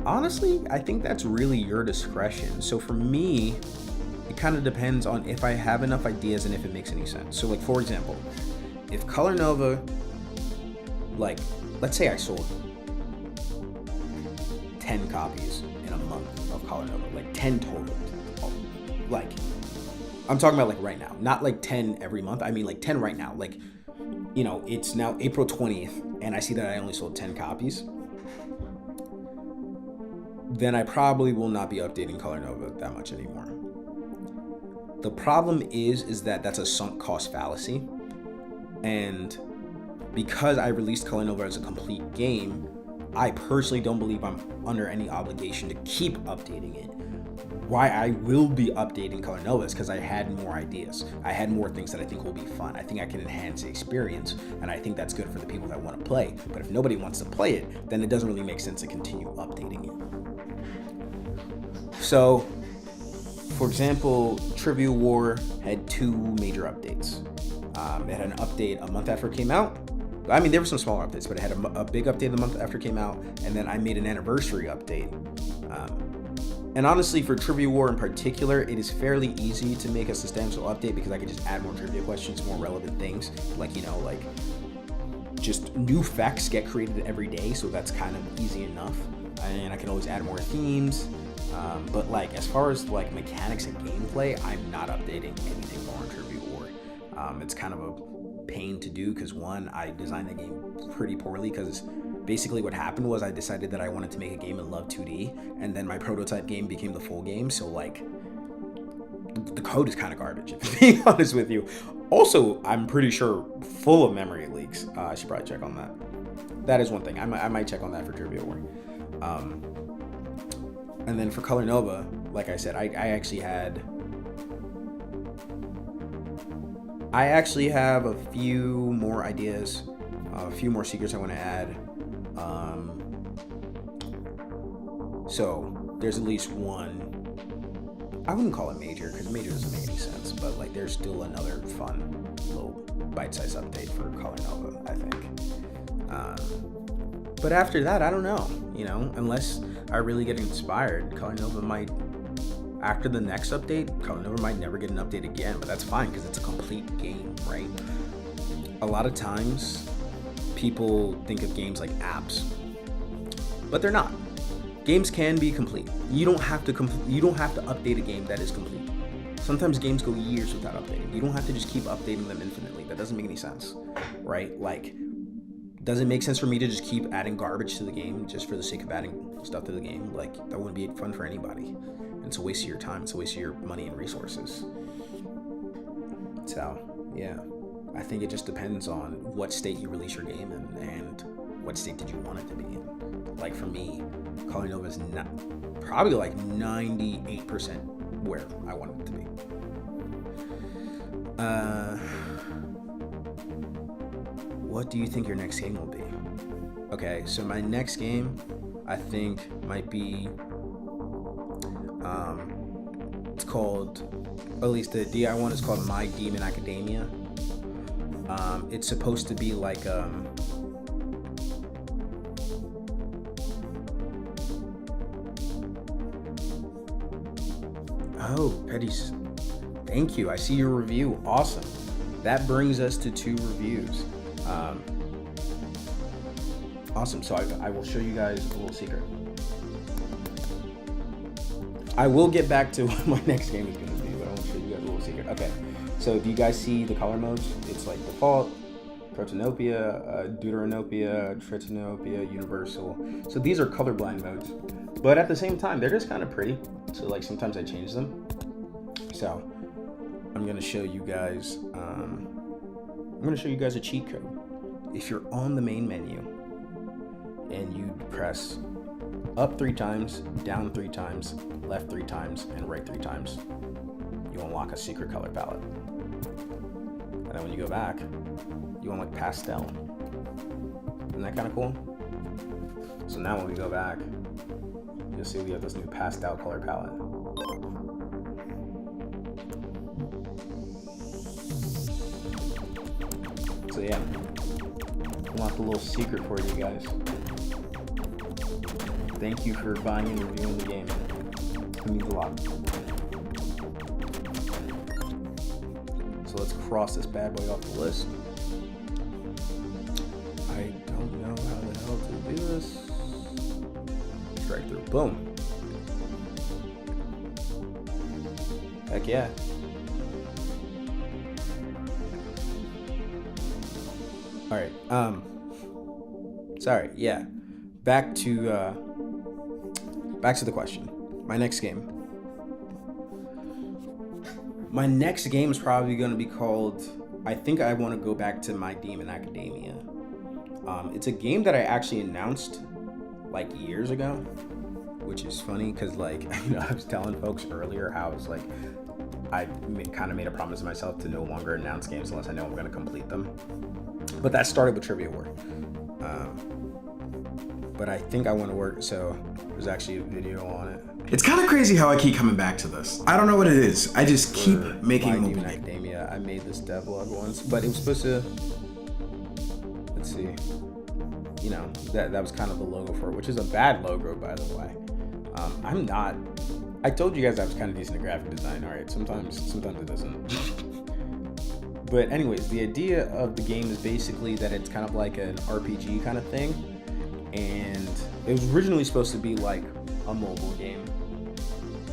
Honestly, I think that's really your discretion. So for me, it kind of depends on if I have enough ideas and if it makes any sense. So like, for example, if Colornova, like, let's say I sold 10 copies in a month of Colornova, like 10 total. Like, I'm talking about like right now, not like 10 every month. I mean like 10 right now. Like, you know, it's now April 20th and I see that I only sold 10 copies. Then I probably will not be updating Colornova that much anymore. The problem is that that's a sunk cost fallacy. And because I released Colornova as a complete game, I personally don't believe I'm under any obligation to keep updating it. Why I will be updating Colornova is because I had more ideas. I had more things that I think will be fun. I think I can enhance the experience, and I think that's good for the people that want to play. But if nobody wants to play it, then it doesn't really make sense to continue updating it. So, for example, Trivia War had 2 major updates. It had an update a month after it came out. I mean, there were some smaller updates, but it had a big update the month after it came out, and then I made an anniversary update. And honestly, for Trivia War in particular, it is fairly easy to make a substantial update because I can just add more trivia questions, more relevant things, like, you know, like just new facts get created every day, so that's kind of easy enough. And I can always add more themes. But like, as far as like mechanics and gameplay, I'm not updating anything more on Trivia War. It's kind of a pain to do because, one, I designed the game pretty poorly because basically what happened was I decided that I wanted to make a game in Love 2D, and then my prototype game became the full game, so like the code is kind of garbage, if I'm being honest with you. Also, I'm pretty sure full of memory leaks. I should probably check on that. That is one thing. I might check on that for Trivia War. And then for Colornova, like I said, I actually have a few more ideas, a few more secrets I want to add. So there's at least one, I wouldn't call it major because major doesn't make any sense, but like there's still another fun little bite-sized update for Colornova, I think. But after that, I don't know, you know, unless I really get inspired, Colornova might, after the next update, Colornova might never get an update again, but that's fine because it's a complete game, right? A lot of times people think of games like apps, but they're not. Games can be complete. You don't have to update a game that is complete. Sometimes games go years without updating. You don't have to just keep updating them infinitely. That doesn't make any sense, right? Like, does it make sense for me to just keep adding garbage to the game just for the sake of adding stuff to the game? Like, that wouldn't be fun for anybody. And it's a waste of your time. It's a waste of your money and resources. So, yeah. I think it just depends on what state you release your game in and what state did you want it to be in. Like, for me, Colornova is probably like 98% where I want it to be. What do you think your next game will be? Okay, so my next game, I think, might be, it's called, at least the DI one is called My Demon Academia. It's supposed to be like, Oh, Petty's. Thank you. I see your review. Awesome. That brings us to 2 reviews. Awesome. So I will show you guys a little secret. I will get back to what my next game is going to be, but I want to show you guys a little secret. Okay. So if you guys see the color modes, it's like default, Protanopia, Deuteranopia, Tritanopia, Universal. So these are colorblind modes, but at the same time, they're just kind of pretty. So like sometimes I change them. So I'm gonna show you guys. I'm gonna show you guys a cheat code. If you're on the main menu and you press up 3 times, down 3 times, left 3 times, and right 3 times, you unlock a secret color palette. And then when you go back, you unlock pastel. Isn't that kind of cool? So now when we go back, you'll see we have this new pastel color palette. So yeah, unlock a little secret for you guys. Thank you for buying and reviewing the game. It means a lot. So let's cross this bad boy off the list. I don't know how the hell to do this. Straight through. Boom. Heck yeah. Alright, sorry, yeah. Back to the question. My next game. My next game is probably going to be called, I think I want to go back to My Demon Academia. It's a game that I actually announced like years ago, which is funny because like, I was telling folks earlier how it's like, I kind of made a promise to myself to no longer announce games unless I know I'm going to complete them. But that started with Trivia War. But I think I want to work, so there's actually a video on it. It's kind of crazy how I keep coming back to this. I don't know what it is. I just keep making My mobile Demon games. Academia. I made this devlog once, but it was supposed to, let's see, that was kind of the logo for it, which is a bad logo, by the way. I told you guys I was kind of decent at graphic design, all right? Sometimes it doesn't. But anyways, the idea of the game is basically that it's kind of like an RPG kind of thing. And it was originally supposed to be like a mobile game,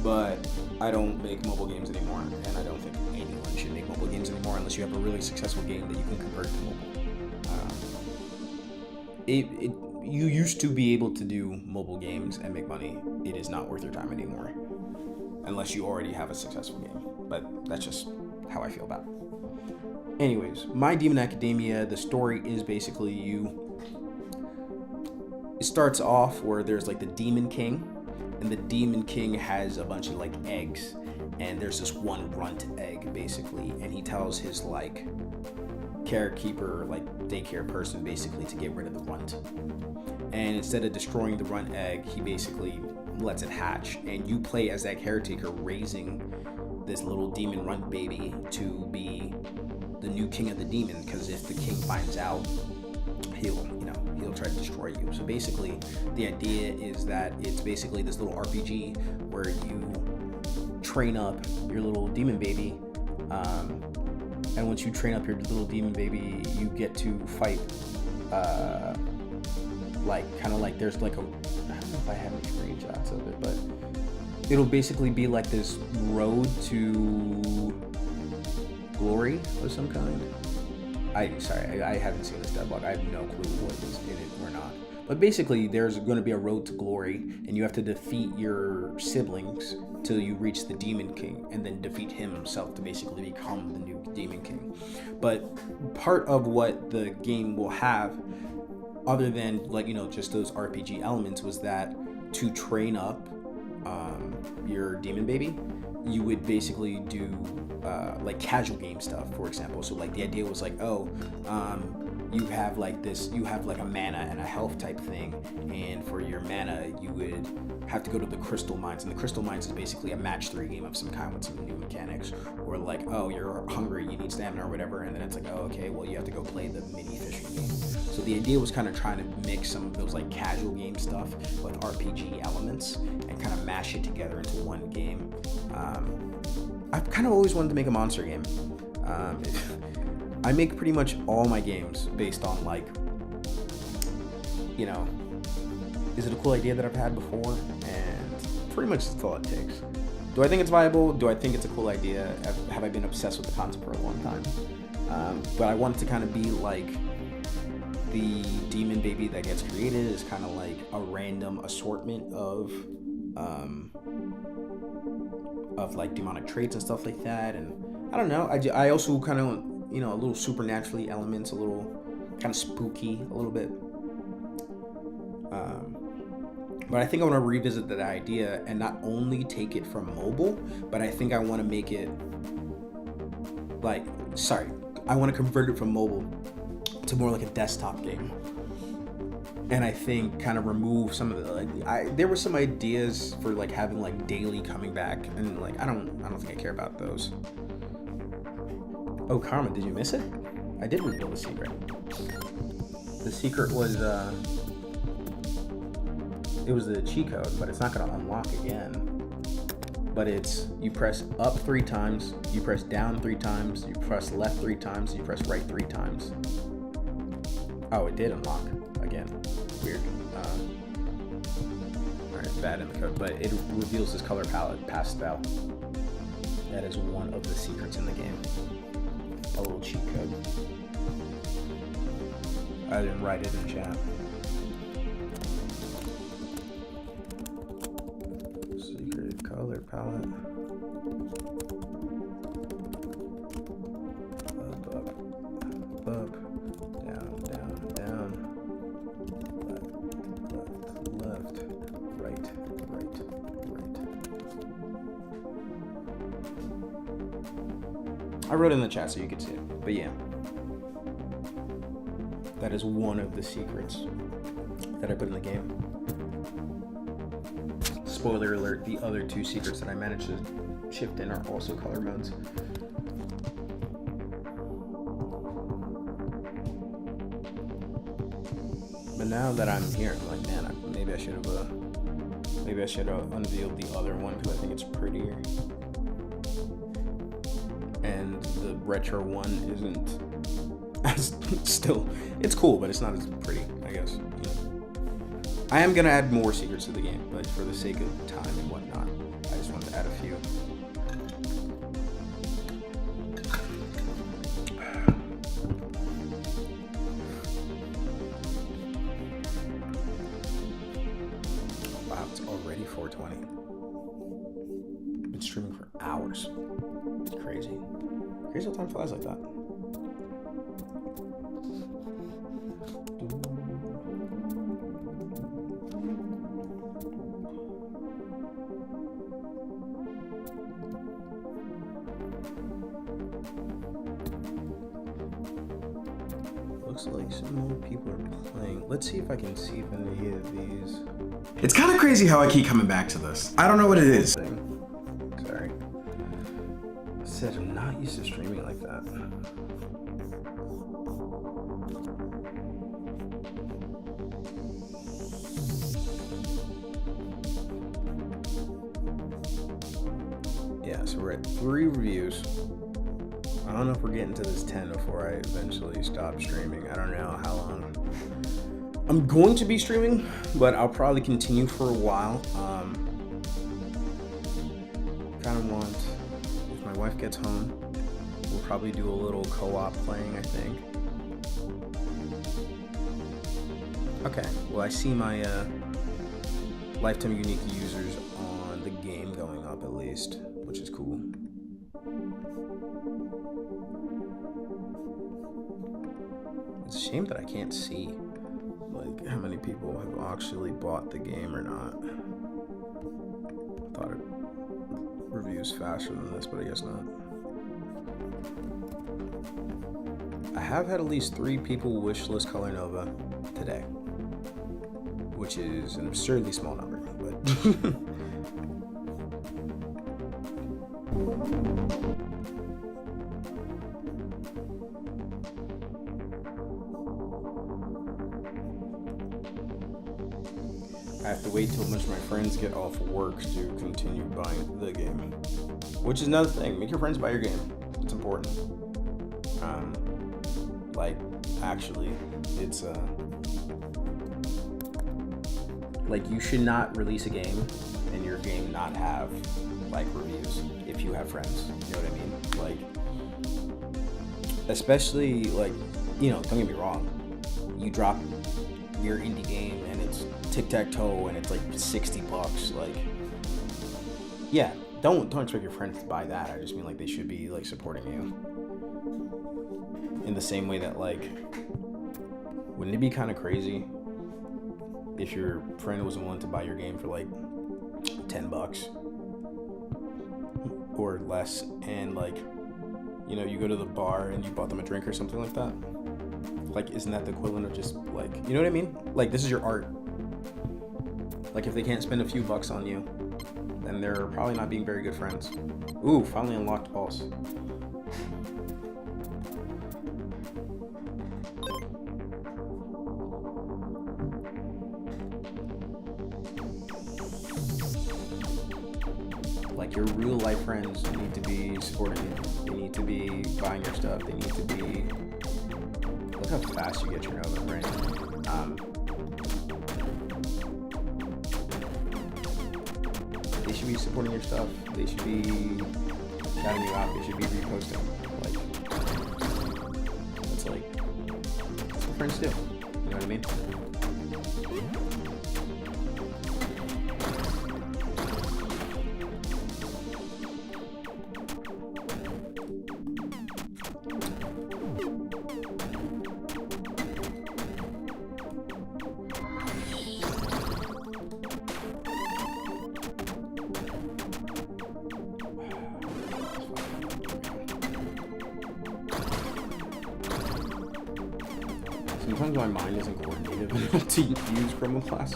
but I don't make mobile games anymore, and I don't think anyone should make mobile games anymore unless you have a really successful game that you can convert to mobile. You used to be able to do mobile games and make money. It is not worth your time anymore unless you already have a successful game, but that's just how I feel about it. Anyways, My Demon Academia, the story is basically it starts off where there's like the Demon King, and the Demon King has a bunch of like eggs, and there's this one runt egg basically, and he tells his like carekeeper, like daycare person basically, to get rid of the runt. And instead of destroying the runt egg, he basically lets it hatch, and you play as that caretaker raising this little demon runt baby to be the new king of the demon, because if the king finds out, he'll try to destroy you. So basically the idea is that it's basically this little RPG where you train up your little demon baby, and once you train up your little demon baby, you get to fight like there's like I don't know if I have any screenshots of it, but it'll basically be like this road to glory of some kind. I haven't seen this devlog. I have no clue what is in it or not. But basically, there's going to be a road to glory, and you have to defeat your siblings till you reach the Demon King, and then defeat him himself to basically become the new Demon King. But part of what the game will have, other than just those RPG elements, was that to train up your demon baby, you would basically do like casual game stuff, for example. So like the idea was like, you have like a mana and a health type thing, and for your mana you would have to go to the crystal mines, and the crystal mines is basically a match 3 game of some kind with some new mechanics. Or like, you're hungry, you need stamina or whatever, and then it's like, okay, well you have to go play the mini fishing game. So the idea was kind of trying to mix some of those like casual game stuff with RPG elements and kind of mash it together into one game. I've kind of always wanted to make a monster game. I make pretty much all my games based on, like, you know, is it a cool idea that I've had before? And pretty much that's all it takes. Do I think it's viable? Do I think it's a cool idea? Have I been obsessed with the concept for a long time? But I want it to kind of be like the demon baby that gets created is kind of like a random assortment of like demonic traits and stuff like that. And I don't know. I also kind of, you know, a little supernaturally elements, a little kind of spooky, a little bit. But I think I want to revisit that idea and not only take it from mobile, but I think I want to make it I want to convert it from mobile to more like a desktop game. And I think kind of remove some of the there were some ideas for like having like daily coming back, and like I don't think I care about those. Oh, Karma, did you miss it? I did reveal the secret. The secret was it was the cheat code, but it's not going to unlock again. But it's, you press up 3 times, you press down 3 times, you press left 3 times, you press right 3 times. Oh, it did unlock again. Weird. Alright, bad in the code, but it reveals this color palette, pastel. That is one of the secrets in the game. A little cheat code. I didn't write it in chat. Secret color palette. Up, down, left, right. I wrote it in the chat so you could see it, but yeah. That is one of the secrets that I put in the game. Spoiler alert, the other 2 secrets that I managed to shift in are also color modes. But now that I'm here, I'm like, man, maybe I should have unveiled the other one because I think it's prettier. And the retro one isn't still, it's cool, but it's not as pretty, I guess. I am gonna add more secrets to the game, but for the sake of time and whatnot, I just wanted to add a few. Wow, it's already 4:20. Been streaming for hours. Crazy. Crazy how time flies like that. Looks like some more people are playing. Let's see if I can see if any of these. It's kind of crazy how I keep coming back to this. I don't know what it is. Sorry. I said I'm not used to streaming like that. Yeah, so we're at 3 reviews. I don't know if we're getting to this 10 before I eventually stop streaming. I don't know how long I'm going to be streaming, but I'll probably continue for a while. Kind of want, if my wife gets home, we'll probably do a little co-op playing, I think. Okay, well I see my lifetime unique users on the game going up at least, which is cool. It's a shame that I can't see like how many people have actually bought the game or not. I thought it reviews faster than this, but I guess not. I have had at least 3 people wishlist Colornova today, which is an absurdly small number, but I have to wait till a bunch of my friends get off work to continue buying the game. Which is another thing. Make your friends buy your game. It's important. Like, actually, it's, like, you should not release a game and your game not have, like, reviews if you have friends. You know what I mean? Like, especially, like, you know, don't get me wrong. You drop your indie game and it's tic-tac-toe and it's like $60. Like, yeah, don't expect your friends to buy that. I just mean, like, they should be, like, supporting you in the same way that, like, wouldn't it be kind of crazy if your friend wasn't willing to buy your game for like $10 or less, and, like, you know, you go to the bar and you bought them a drink or something like that? Like, isn't that the equivalent of just, like, you know what I mean? Like, this is your art. Like, if they can't spend a few bucks on you, then they're probably not being very good friends. Ooh, finally unlocked pulse. Like, your real life friends need to be supporting you. They need to be buying your stuff. They need to be... Look how fast you get your Nova, right? They should be supporting your stuff. They should be shouting you out. They should be reposting. Like, that's what friends do. You know what I mean? Sometimes my mind isn't coordinated enough to use Chroma Class.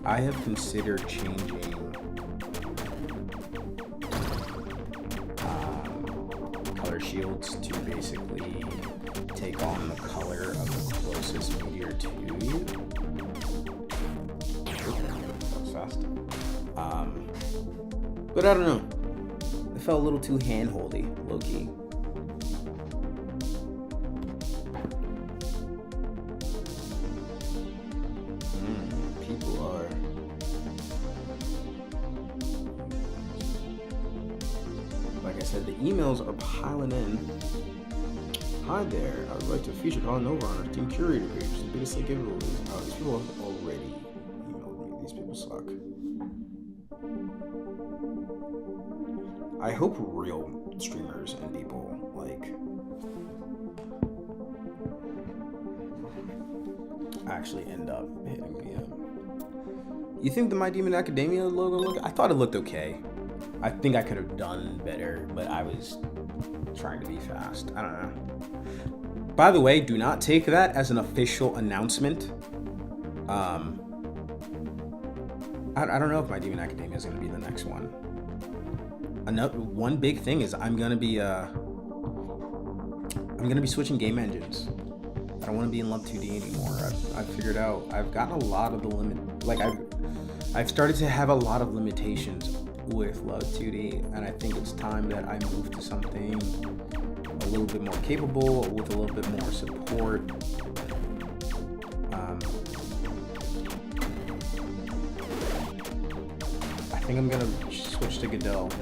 I have considered changing color shields to basically take on the color of the closest meteor to you. That was fast. But I don't know. It felt a little too hand-holdy, low-key. People are... Like I said, the emails are piling in. Hi there, I would like to feature Colornova on our team curator page. The biggest link giveaways. Oh, these people have already emailed me. These people suck. I hope real streamers and people, like, actually end up hitting me up. You think the My Demon Academia logo looked? I thought it looked okay. I think I could have done better, but I was trying to be fast. I don't know. By the way, do not take that as an official announcement. I don't know if My Demon Academia is going to be the next one. One big thing is I'm gonna be switching game engines. I don't want to be in Love 2D anymore. I've figured out I've gotten a lot of the I've started to have a lot of limitations with Love 2D, and I think it's time that I move to something a little bit more capable with a little bit more support. I think I'm gonna switch to Gamedev.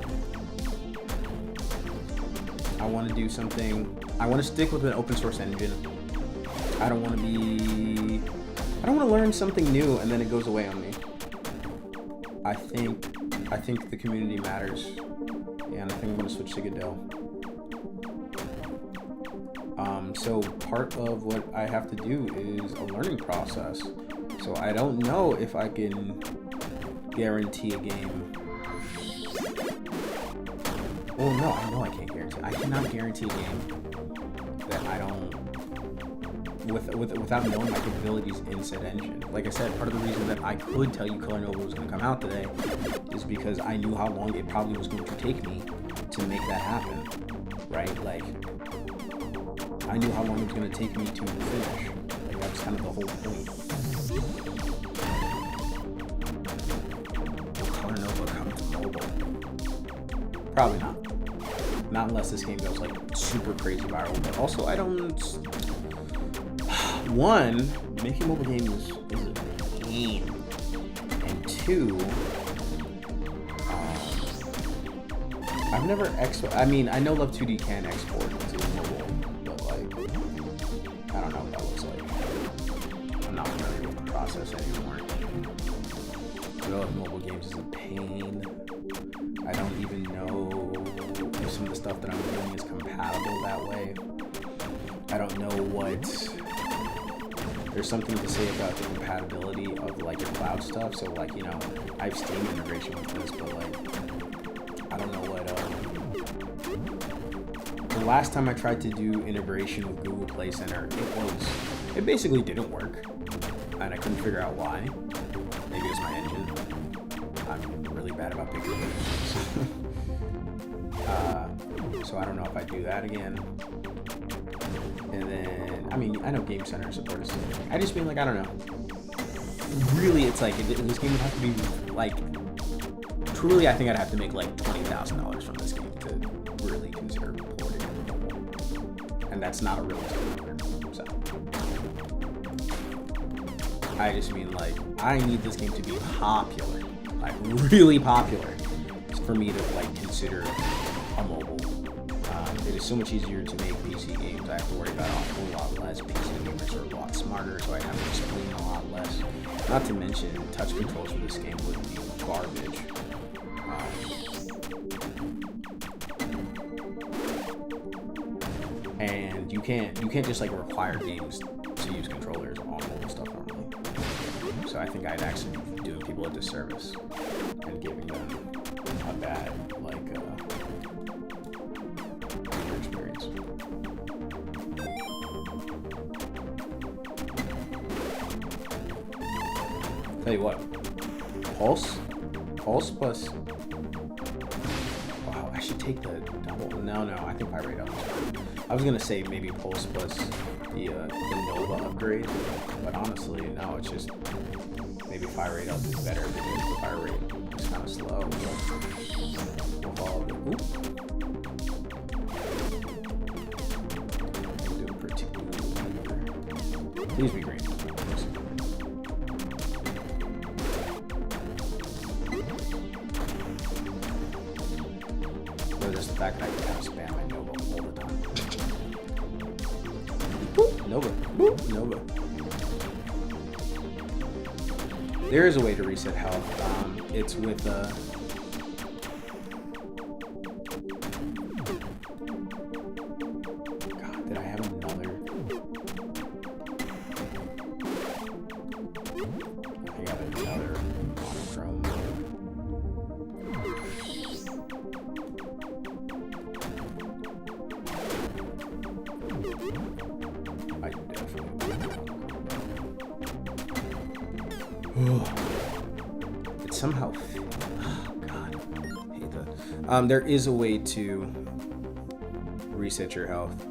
I want to do something. I want to stick with an open source engine. I don't want to learn something new and then it goes away on me. I think the community matters. Yeah, and I think I'm going to switch to Gamedev. So part of what I have to do is a learning process. So I don't know if I can guarantee a game. Well, no, I know I can't guarantee. I cannot guarantee a game that I don't, without knowing my capabilities in said engine. Like I said, part of the reason that I could tell you Colornova was going to come out today is because I knew how long it probably was going to take me to make that happen, right? Like, I knew how long it was going to take me to finish. Like, that was kind of the whole point. Will Colornova come to mobile? Probably not. Not unless this game goes like super crazy viral. But also, I don't. One, making mobile games is a pain, and two, I've never I mean, I know Love 2D can export to mobile, but like, I don't know what that looks like. I'm not familiar with the process anymore. Developing mobile games is a pain. I don't even know if some of the stuff that I'm doing is compatible that way. I don't know what. There's something to say about the compatibility of like your cloud stuff. So like, you know, I have Steam integration with this, but like, I don't know what. The last time I tried to do integration with Google Play Center, it basically didn't work, and I couldn't figure out why. Maybe it was my engine. I'm really bad about picking up engines. So I don't know if I do that again. And then, I mean, I know Game Center support is. I just mean like, I don't know. Really, it's like this game would have to be like. Truly, I think I'd have to make like $20,000 from this game to really consider porting it. And that's not a realistic number. So I just mean like, I need this game to be popular, like really popular, for me to like consider a mobile. It is so much easier to make PC games. I have to worry about a whole lot less. PC gamers are a lot smarter, so I have to explain a lot less. Not to mention, touch controls for this game would be garbage. And you can't just like require games to use controllers on mobile stuff normally. So I think I'd actually be doing people a disservice and giving them a bad like user experience. Tell you what, Pulse plus. Wow, I should take the double. No, I think I rate up. I was gonna say maybe Pulse plus the Nova upgrade, but honestly, no. It's just maybe fire rate up is better because the fire rate is kind of slow. We'll follow the doing pretty good. Please be green. Or just the fact that I can kind of spam my Nova all the time. Boop, Nova. Boop, Nova. There is a way to reset health. It's with God, did I have another? I think I have another monochrome. I definitely. It's somehow. Oh God, I hate that. There is a way to reset your health.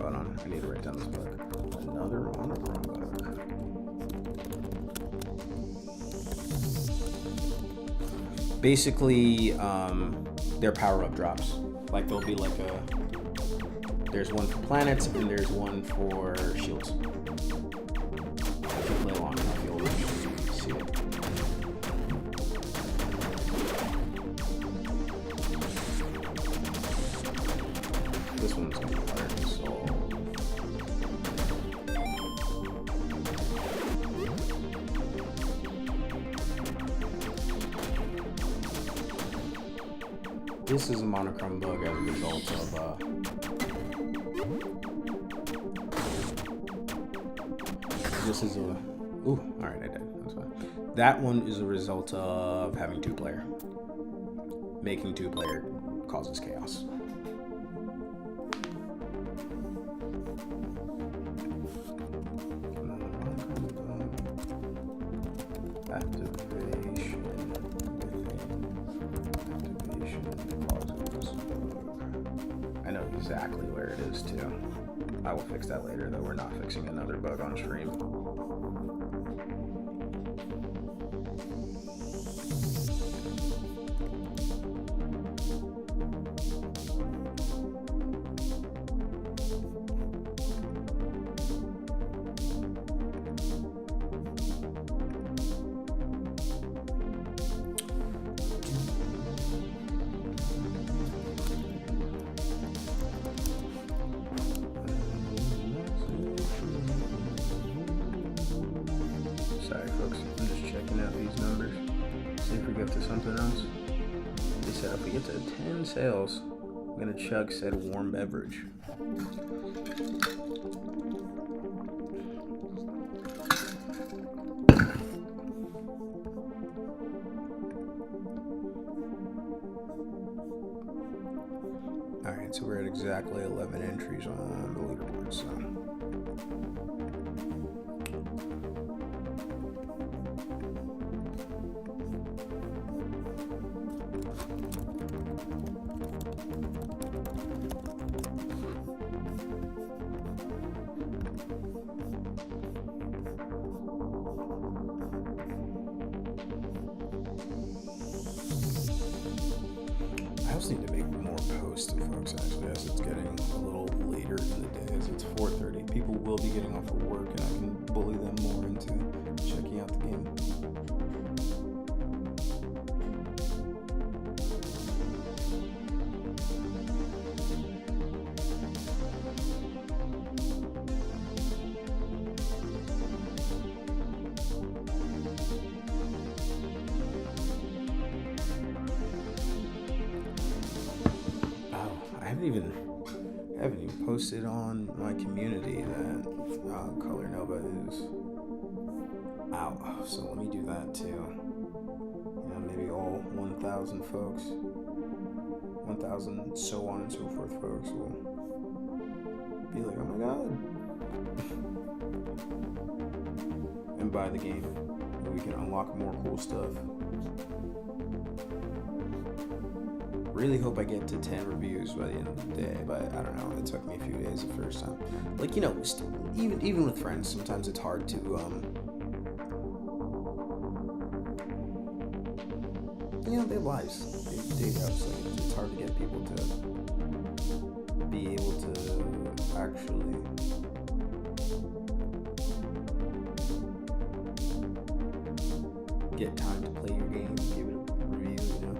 Hold on, I need to write down this book. Another monochrome book. Basically, they're power-up drops. Like there'll be like there's one for planets and there's one for shields. If you play long enough, you'll see it. This one's gonna be hard to solve. This is a monochrome bug as a result of this is a ooh, alright, I did. That's fine. That one is a result of having two-player. Making two-player causes chaos. Activation causes. I know these exactly where it is too. I will fix that later, though. We're not fixing another bug on stream. Sorry, folks. I'm just checking out these numbers. See if we get to something else. They said if we get to 10 sales, I'm gonna chug said warm beverage. Alright, so we're at exactly 11 entries on the leaderboard, so. I also need to make more posts to folks actually as it's getting a little later in the day, as it's 4:30. People will be getting off of work and I can bully them more into checking out the game. I haven't even posted on my community that Colornova is out. So let me do that too. You know, maybe all 1,000 folks, 1,000 so on and so forth folks will be like, oh my god, and buy the game. And we can unlock more cool stuff. Really hope I get to 10 reviews by the end of the day, but I don't know. It took me a few days the first time. Like, you know, even with friends, sometimes it's hard to, you know, they have lives. They have, so it's hard to get people to be able to actually get time to play your game, give it a review, you know.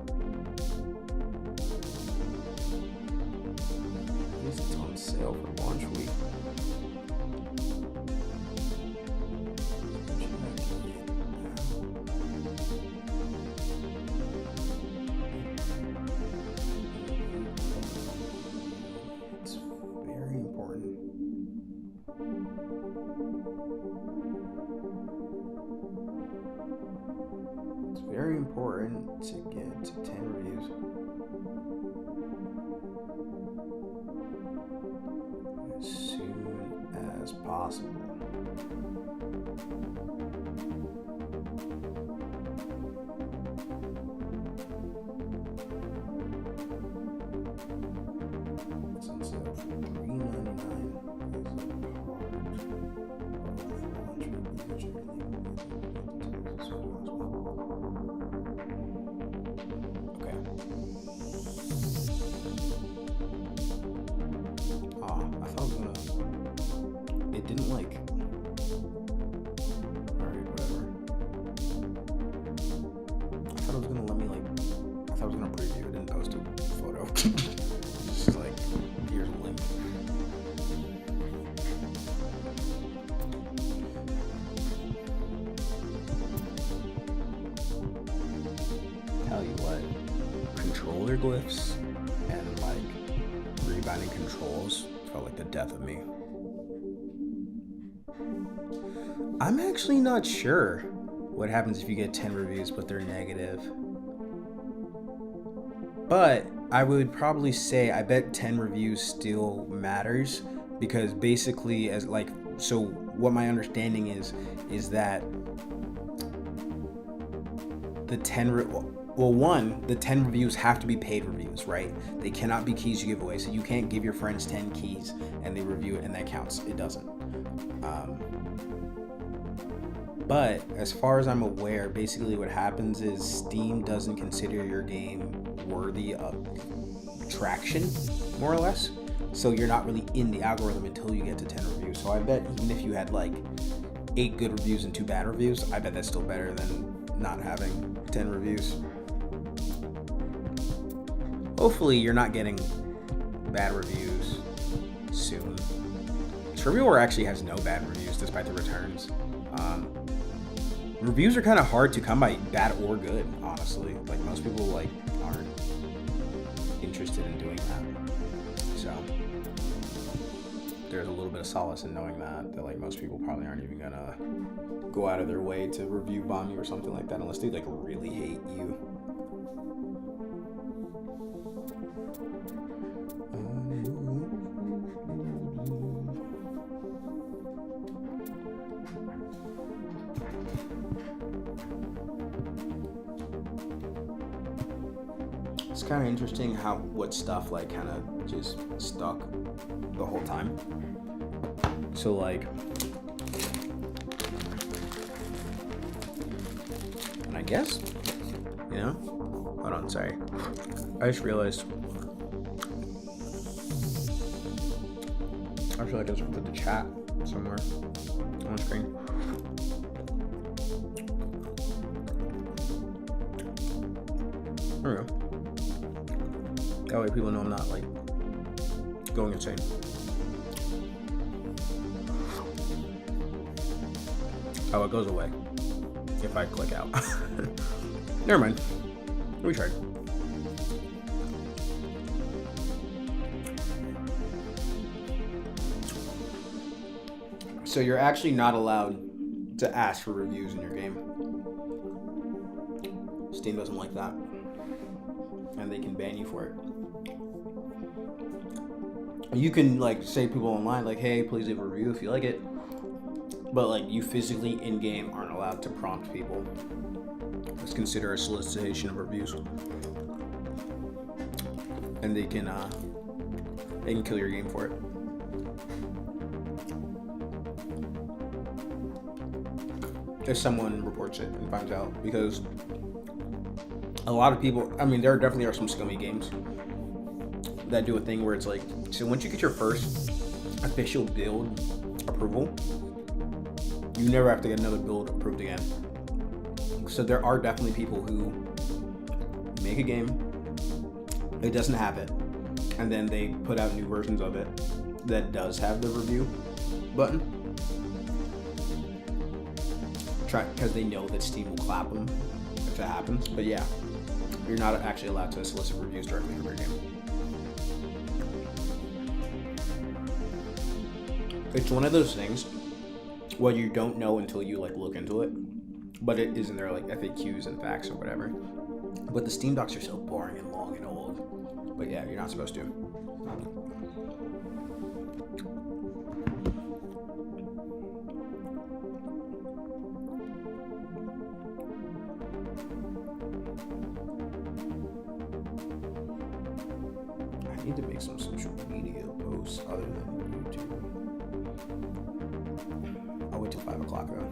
It's on sale for launch week. It's very important. It's very important to get to 10 reviews. As soon as possible. Since $3.99 okay. I thought I was gonna. It didn't like. Alright, whatever. I thought it was gonna let me like. I thought I was gonna preview it and post a photo. It's just like, here's a link. Tell you what, controller glyphs and like rebinding controls felt like the death of me. I'm actually not sure what happens if you get 10 reviews but they're negative. But I would probably say I bet 10 reviews still matters, because basically, as like, so what my understanding is that the Well, one, the 10 reviews have to be paid reviews, right? They cannot be keys you give away. So you can't give your friends 10 keys and they review it and that counts. It doesn't. But as far as I'm aware, basically what happens is Steam doesn't consider your game worthy of traction, more or less. So you're not really in the algorithm until you get to 10 reviews. So I bet even if you had like 8 good reviews and 2 bad reviews, I bet that's still better than not having 10 reviews. Hopefully you're not getting bad reviews soon. Trivial actually has no bad reviews despite the returns. Reviews are kind of hard to come by, bad or good, honestly. Like most people like aren't interested in doing that. So there's a little bit of solace in knowing that like most people probably aren't even gonna go out of their way to review bomb you or something like that unless they like really hate you. It's kind of interesting how what stuff like kind of just stuck the whole time. So like, and I guess, you know, hold on, sorry. I just realized I feel like I was gonna put the chat somewhere on screen. There we go. That way people know I'm not like going insane. Oh, it goes away if I click out. Never mind. We tried. So you're actually not allowed to ask for reviews in your game. Steam doesn't like that. And they can ban you for it. You can like say people online like, hey, please leave a review if you like it. But like you physically in game aren't allowed to prompt people. It's considered a solicitation of reviews. And they can kill your game for it. If someone reports it and finds out, because a lot of people, I mean, there definitely are some scummy games that do a thing where it's like, so once you get your first official build approval, you never have to get another build approved again. So there are definitely people who make a game, it doesn't have it, and then they put out new versions of it that does have the review button. Because they know that Steam will clap them if that happens. But yeah, you're not actually allowed to solicit reviews directly from your game. It's one of those things where you don't know until you like look into it, but it is in there like FAQs and facts or whatever. But the Steam docs are so boring and long and old. But yeah, you're not supposed to. I need to make some social media posts other than YouTube. I'll wait till 5 o'clock though.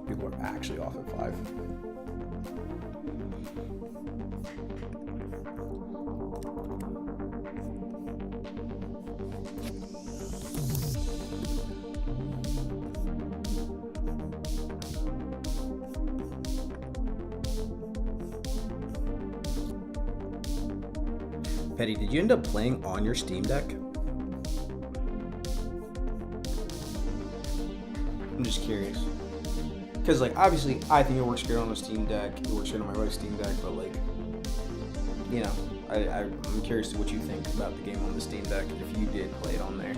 People are actually off at 5. Petty, did you end up playing on your Steam Deck? I'm just curious. Because, like, obviously, I think it works good on a Steam Deck. It works good on my right Steam Deck, but, like, you know, I'm curious to what you think about the game on the Steam Deck if you did play it on there.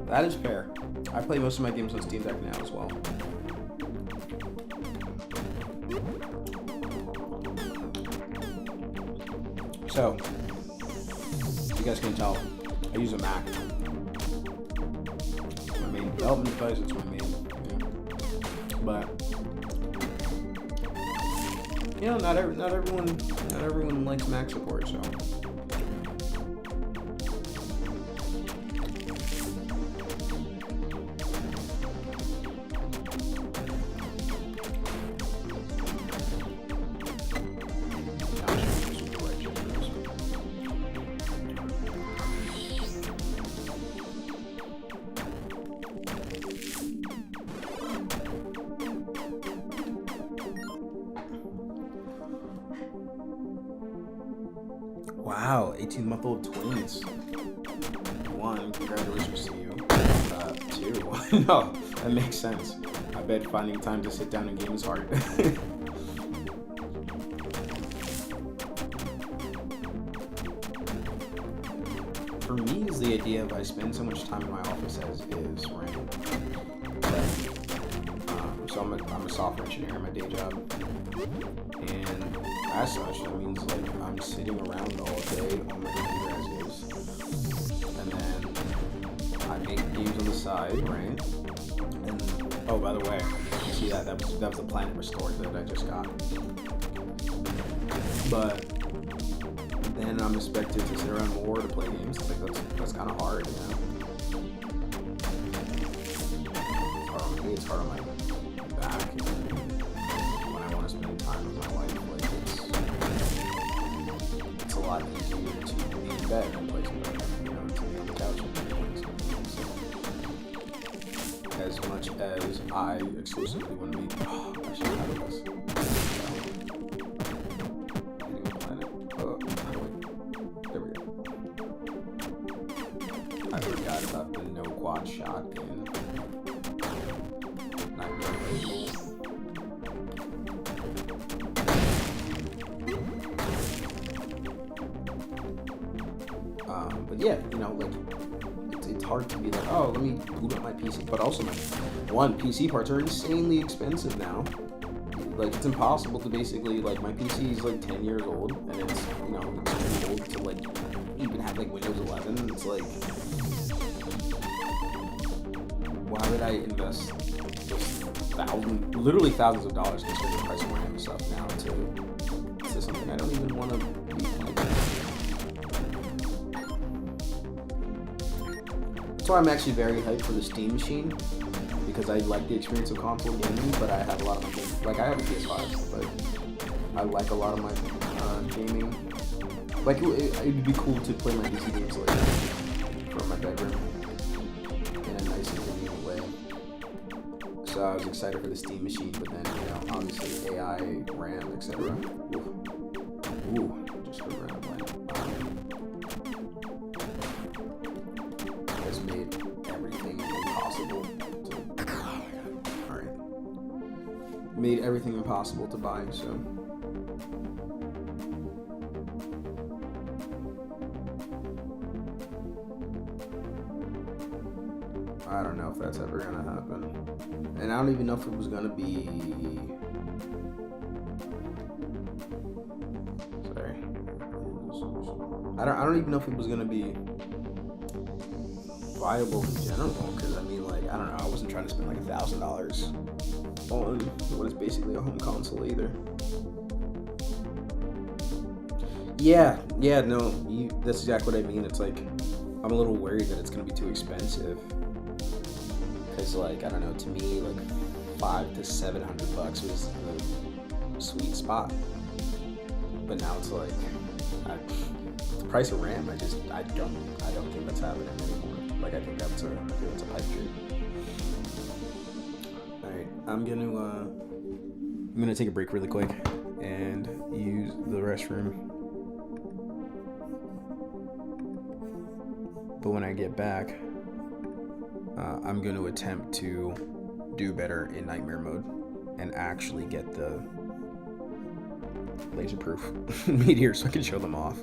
That is fair. I play most of my games on Steam Deck now as well. So, you guys can tell, I use a Mac. It's my main development device, it's my main, but, you know, not everyone likes Mac support, so. Wow, 18-month-old twins. 1, congratulations to you. 2, no, that makes sense. I bet finding time to sit down and game is hard. For me, is the idea of I spend so much time in my office as is, right? So I'm a software engineer in my day job. And as such, that means like I'm sitting around all day on my computer as is, and then I make games on the side, right? And oh, by the way, you see that was the Planet Restored that I just got. But then I'm expected to sit around more to play games. Like that's kind of hard, you know. It's hard on me. It's hard on my back. When I want to spend time with my wife, like it's a lot easier to be in bed and play some games, you know, to be on the couch and play some games. As much as I exclusively want to be, I should have this. There we go. I forgot about the no quad shot in Nightmare. But yeah, you know, like it's hard to be like, oh, let me boot up my PC. But also, PC parts are insanely expensive now. Like it's impossible to basically like my PC is like 10 years old and it's it's too old to like even have like Windows 11. It's like, why would I invest just literally thousands of dollars considering the price of RAM and stuff now to something I don't even want to be playing. That's why I'm actually very hyped for the Steam machine, because I like the experience of console gaming, but I have a lot of my games, like I have a PS5, but I like a lot of my gaming. Like it'd be cool to play my PC games like from my bedroom in a nice and convenient way. So I was excited for the Steam machine, but then obviously AI, RAM, etc. Ooh, just for random play. Has made everything impossible. Made everything impossible to buy, so I don't know if that's ever gonna happen, and I don't even know if it was gonna be. Sorry, I don't even know if it was gonna be viable in general, because I mean, like, I don't know, I wasn't trying to spend like $1,000 on what is basically a home console either. Yeah, no, that's exactly what I mean. It's like, I'm a little worried that it's gonna be too expensive. Cause like, I don't know, to me, like $500 to $700 was the sweet spot. But now it's like, the price of RAM, I don't think that's happening anymore. Like, I think that's a pipe dream. Alright, I'm gonna take a break really quick and use the restroom. But when I get back, I'm going to attempt to do better in nightmare mode and actually get the laser-proof meteors so I can show them off.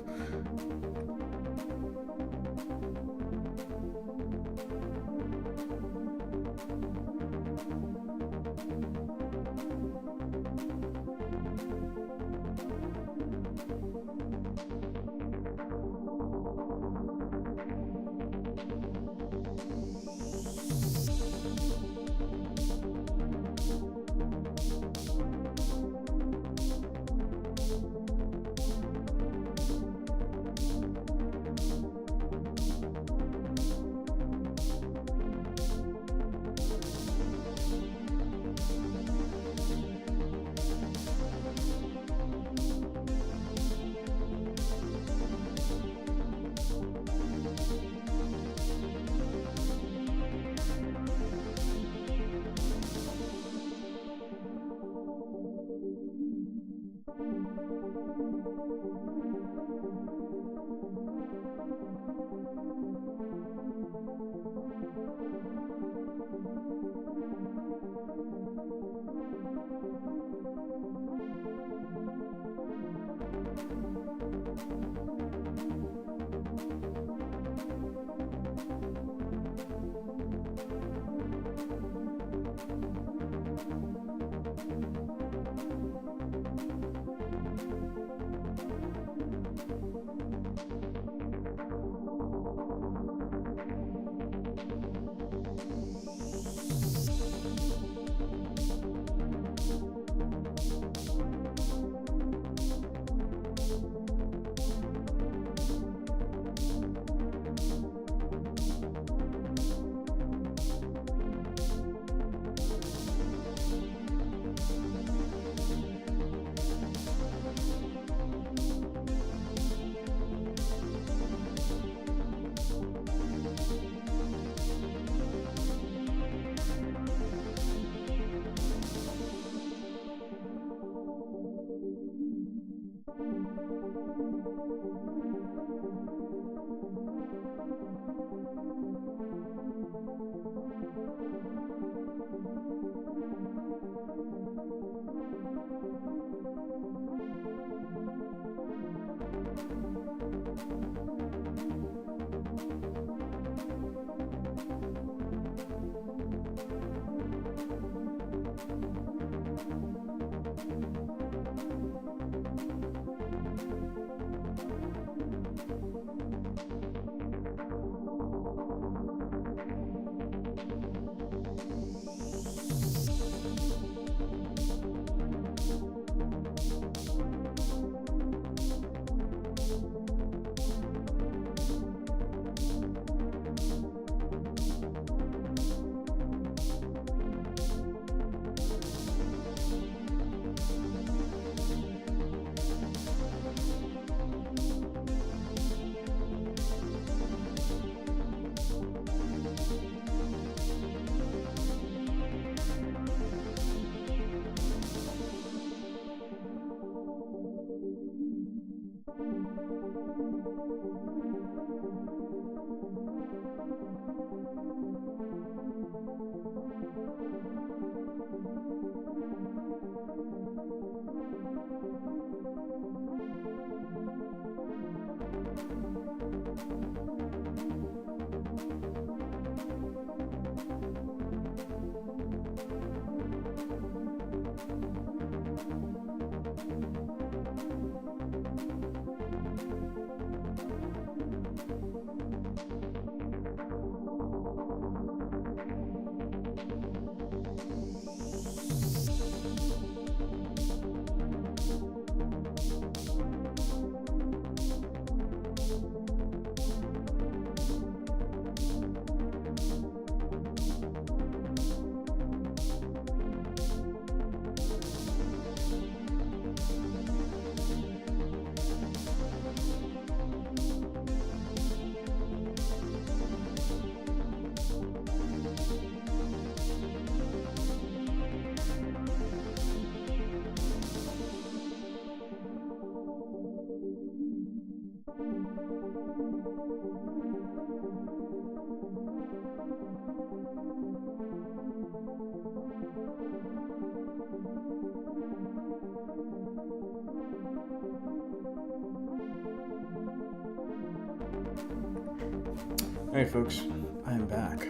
Alright folks, I am back.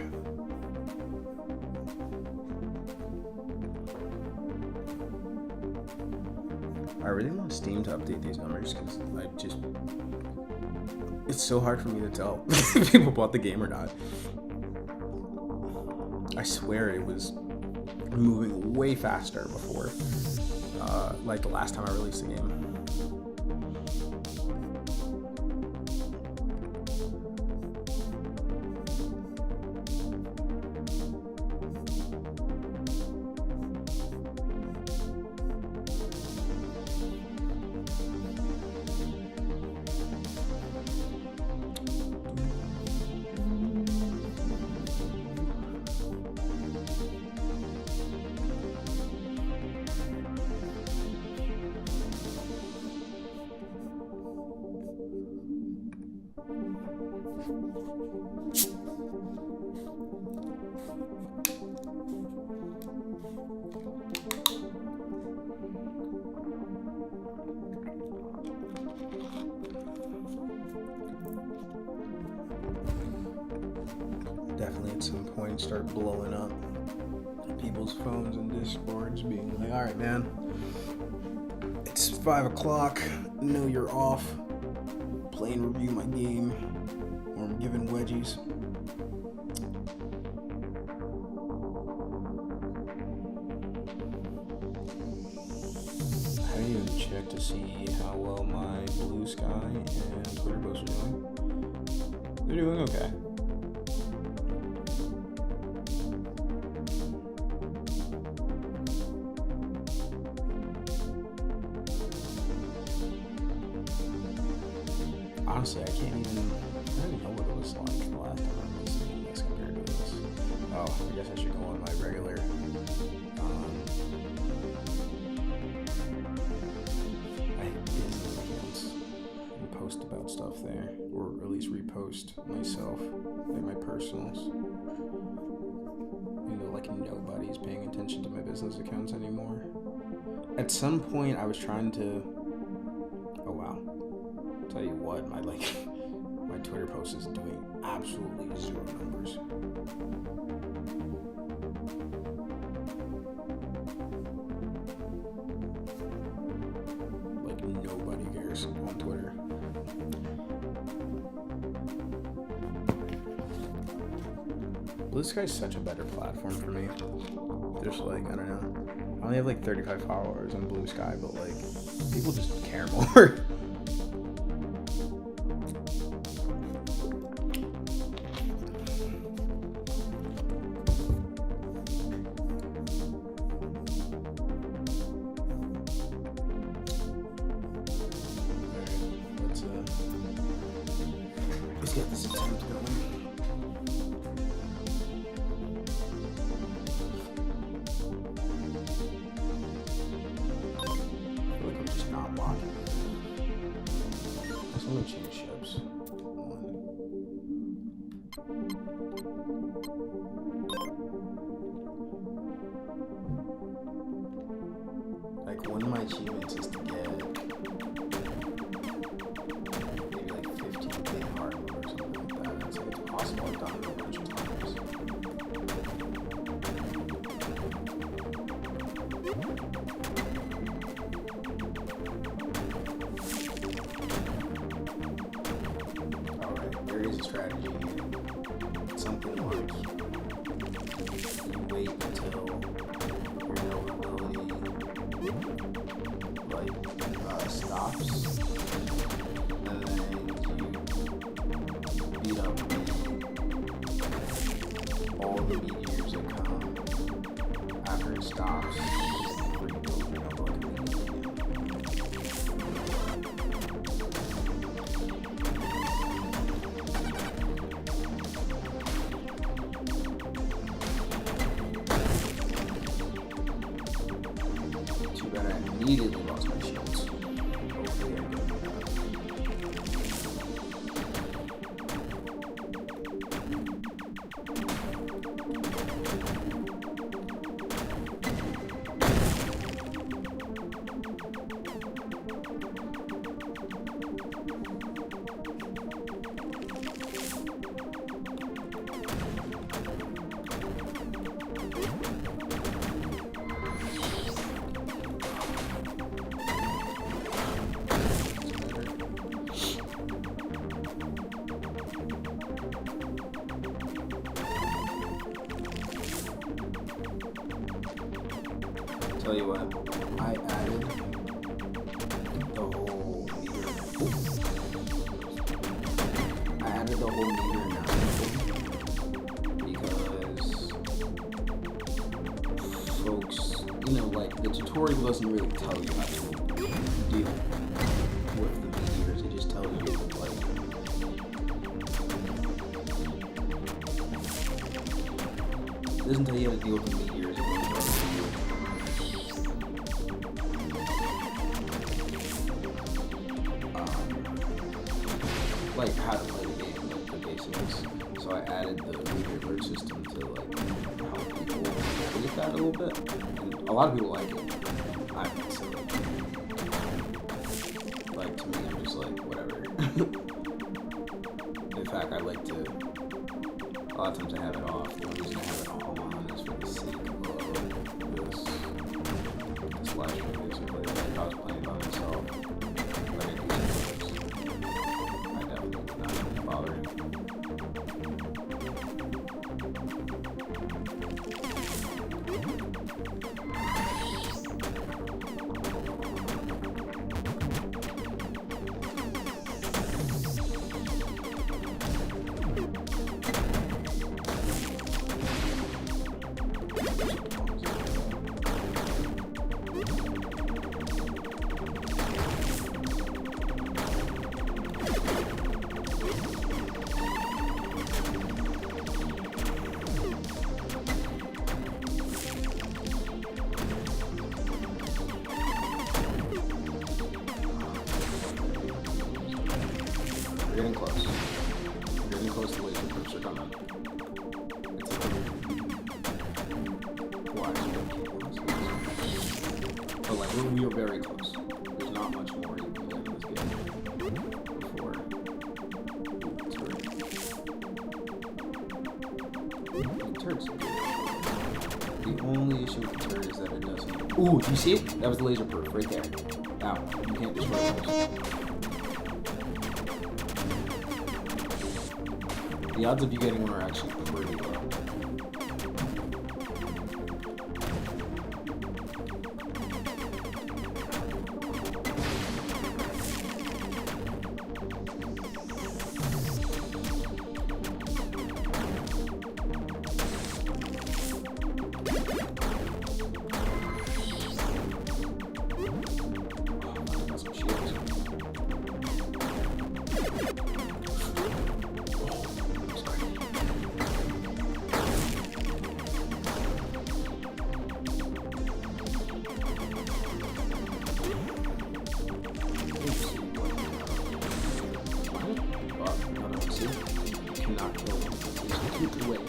I really want Steam to update these numbers because it's so hard for me to tell if people bought the game or not. I swear it was moving way faster before, like the last time I released the game. and start blowing up people's phones and Discords, being like, all right, man, it's 5 o'clock, know you're off, play and review my game, or I'm giving wedgies. I didn't even check to see how well my Blue Sky and Twitter posts are doing. They're doing okay. Honestly, I don't even know what it was like the last time I was seeing this compared to this. Oh, I guess I should go on my regular accounts and post about stuff there, or at least repost myself, like my personals. You know, like nobody's paying attention to my business accounts anymore. At some point, I was trying to. Oh wow! Tell you what, my Twitter post is doing absolutely 0 numbers. Like nobody cares on Twitter. Blue Sky's such a better platform for me. There's like, I don't know. I only have like 35 followers on Blue Sky, but like people just care more. Let's get this attempt going. I feel like I'm just not blocking. I'm gonna change ships. Like one of my achievements is to get maybe like 15k hard mode or something like that. It's like it's possible. I've done it a bunch of times. Alright, there is a strategy here. It's something like you wait until your notability stops, and then you beat up all the meteors that come after it stops. Too bad I immediately lost my shields. Hopefully I get them back. Tell you what, I added the whole meter. I added the whole meter now because folks, you know, like the tutorial doesn't really tell you how to deal with the meteors. It just tells you like it doesn't tell you how to deal with the meteors. Like how to play the game, like the basics. So I added the meteor alert system to like help people look at that a little bit. And a lot of people like it. I think so. Like to me, I'm just like whatever. In fact, I like to A lot of times I have it off. The only reason I have it all on is for the sake of this live stream, basically. Like, if I was playing by myself, like I do sometimes, I definitely would not be bothered. We're getting close. We're getting close to laser proofs are coming. It's watch. But like we are very close. There's not much more you can get in this game before turrets. The only issue with the turret is that it doesn't. Ooh, do you see it? That was the laser proof right there. Now you can't destroy those. The odds of you getting one are actually pretty low. Got some shields. Cannot kill them. Just keep away.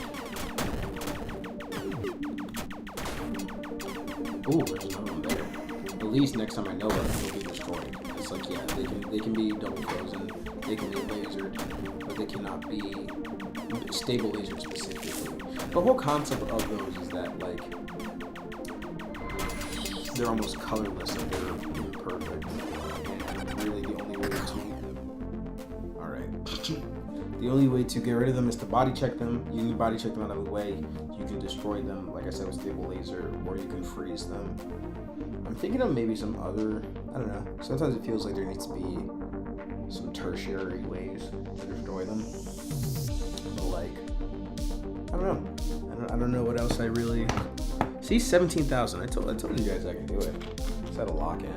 Ooh, there's another one there. At least next time I know that they'll be destroyed. It's like, yeah, they can be double frozen, they can be lasered, but they cannot be stable lasered specifically. The whole concept of those is that like they're almost colorless, like they're imperfect, and really the only way to the only way to get rid of them is to body check them. You can body check them out of the way. You can destroy them, like I said, with stable laser, or you can freeze them. I'm thinking of maybe some other, I don't know. Sometimes it feels like there needs to be some tertiary ways to destroy them. But like, I don't know. I don't know what else I really see. 17,000. I told you guys I can do it. Just had to lock in.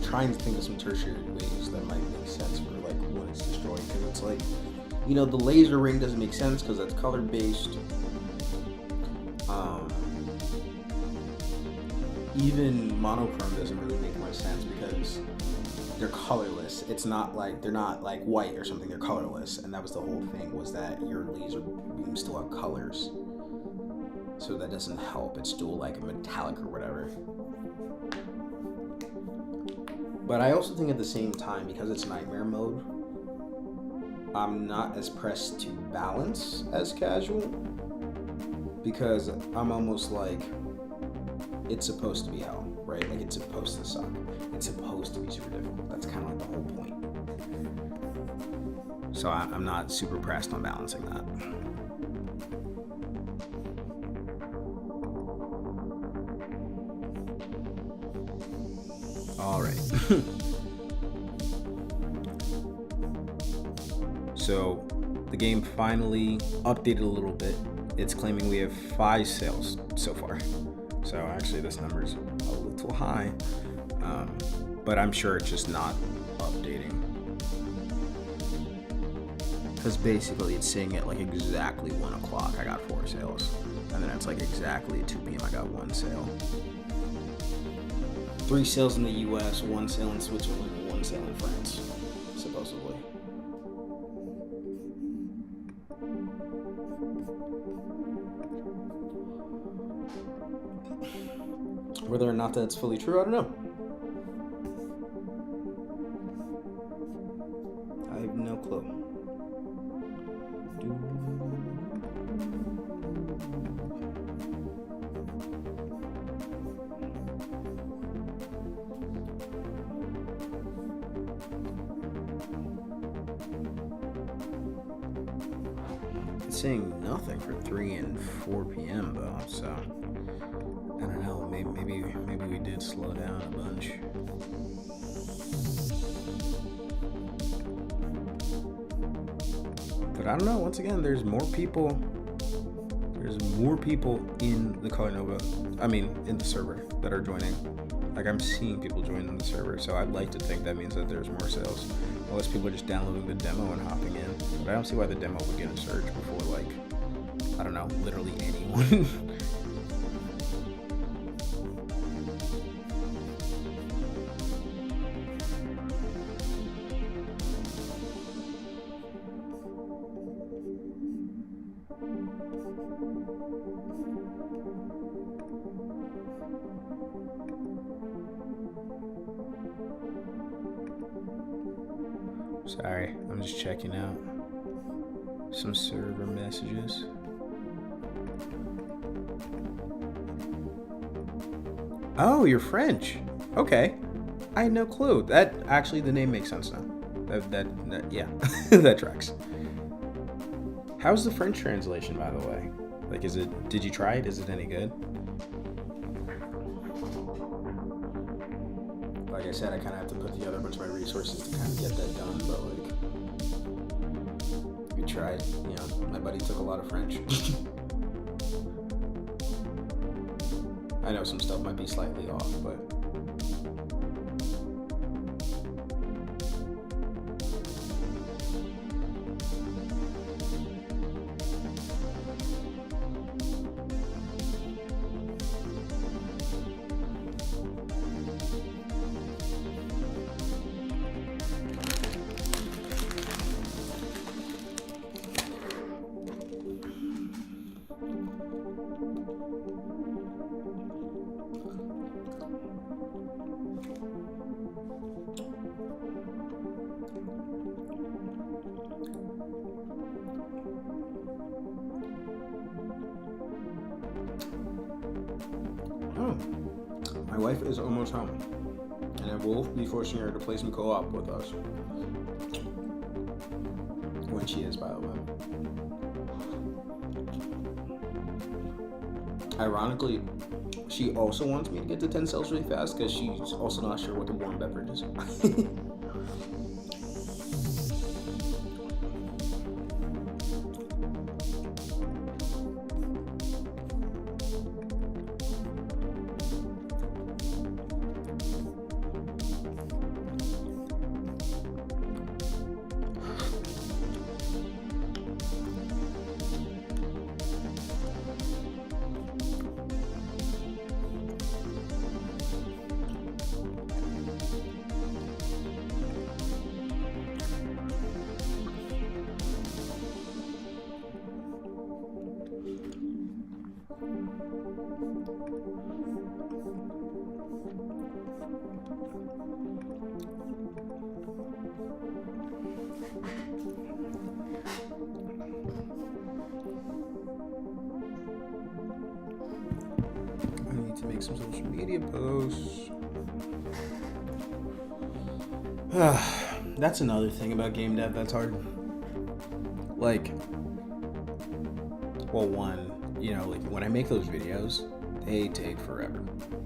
Trying to think of some tertiary ways that might make sense for like when it's destroyed, because it's like, you know, the laser ring doesn't make sense because that's color based. Even monochrome doesn't really make much sense because they're colorless. It's not like they're not like white or something. They're colorless, and that was the whole thing, was that your laser beams still have colors, so that doesn't help. It's still like a metallic or whatever. But I also think at the same time, because it's nightmare mode, I'm not as pressed to balance as casual, because I'm almost like, it's supposed to be hell, right? Like it's supposed to suck. It's supposed to be super difficult. That's kind of like the whole point. So I'm not super pressed on balancing that. All right. So the game finally updated a little bit. It's claiming we have 5 sales so far. So actually this number is a little high, but I'm sure it's just not updating. Because basically it's saying at like exactly 1 o'clock I got 4 sales. And then it's like exactly at 2 p.m. I got 1 sale. 3 sales in the US, 1 sale in Switzerland, and 1 sale in France, supposedly. Whether or not that's fully true, I don't know. It's saying nothing for 3 and 4 p.m. though, so I don't know. Maybe we did slow down a bunch. But I don't know. Once again, there's more people. There's more people in the Colornova. I mean, in the server that are joining. Like, I'm seeing people join in the server, so I'd like to think that means that there's more sales. Unless people are just downloading the demo and hopping in. But I don't see why the demo would get a surge before, like, I don't know, literally anyone. Sorry, I'm just checking out some server messages. Oh, you're French. Okay. I had no clue. That actually, the name makes sense now. That yeah, that tracks. How's the French translation, by the way? Like, did you try it? Is it any good? Like I said, I kind of have to put together a bunch of my resources to kind of get that done, but like, we tried. You know, my buddy took a lot of French. I know some stuff might be slightly off, but my wife is almost home, and I will be forcing her to play some co-op with us. When she is, by the way. Ironically, she also wants me to get to 10 cells really fast because she's also not sure what the warm beverage is. To make some social media posts. That's another thing about Gamedev that's hard. Like, well, one, you know, like when I make those videos, they take forever.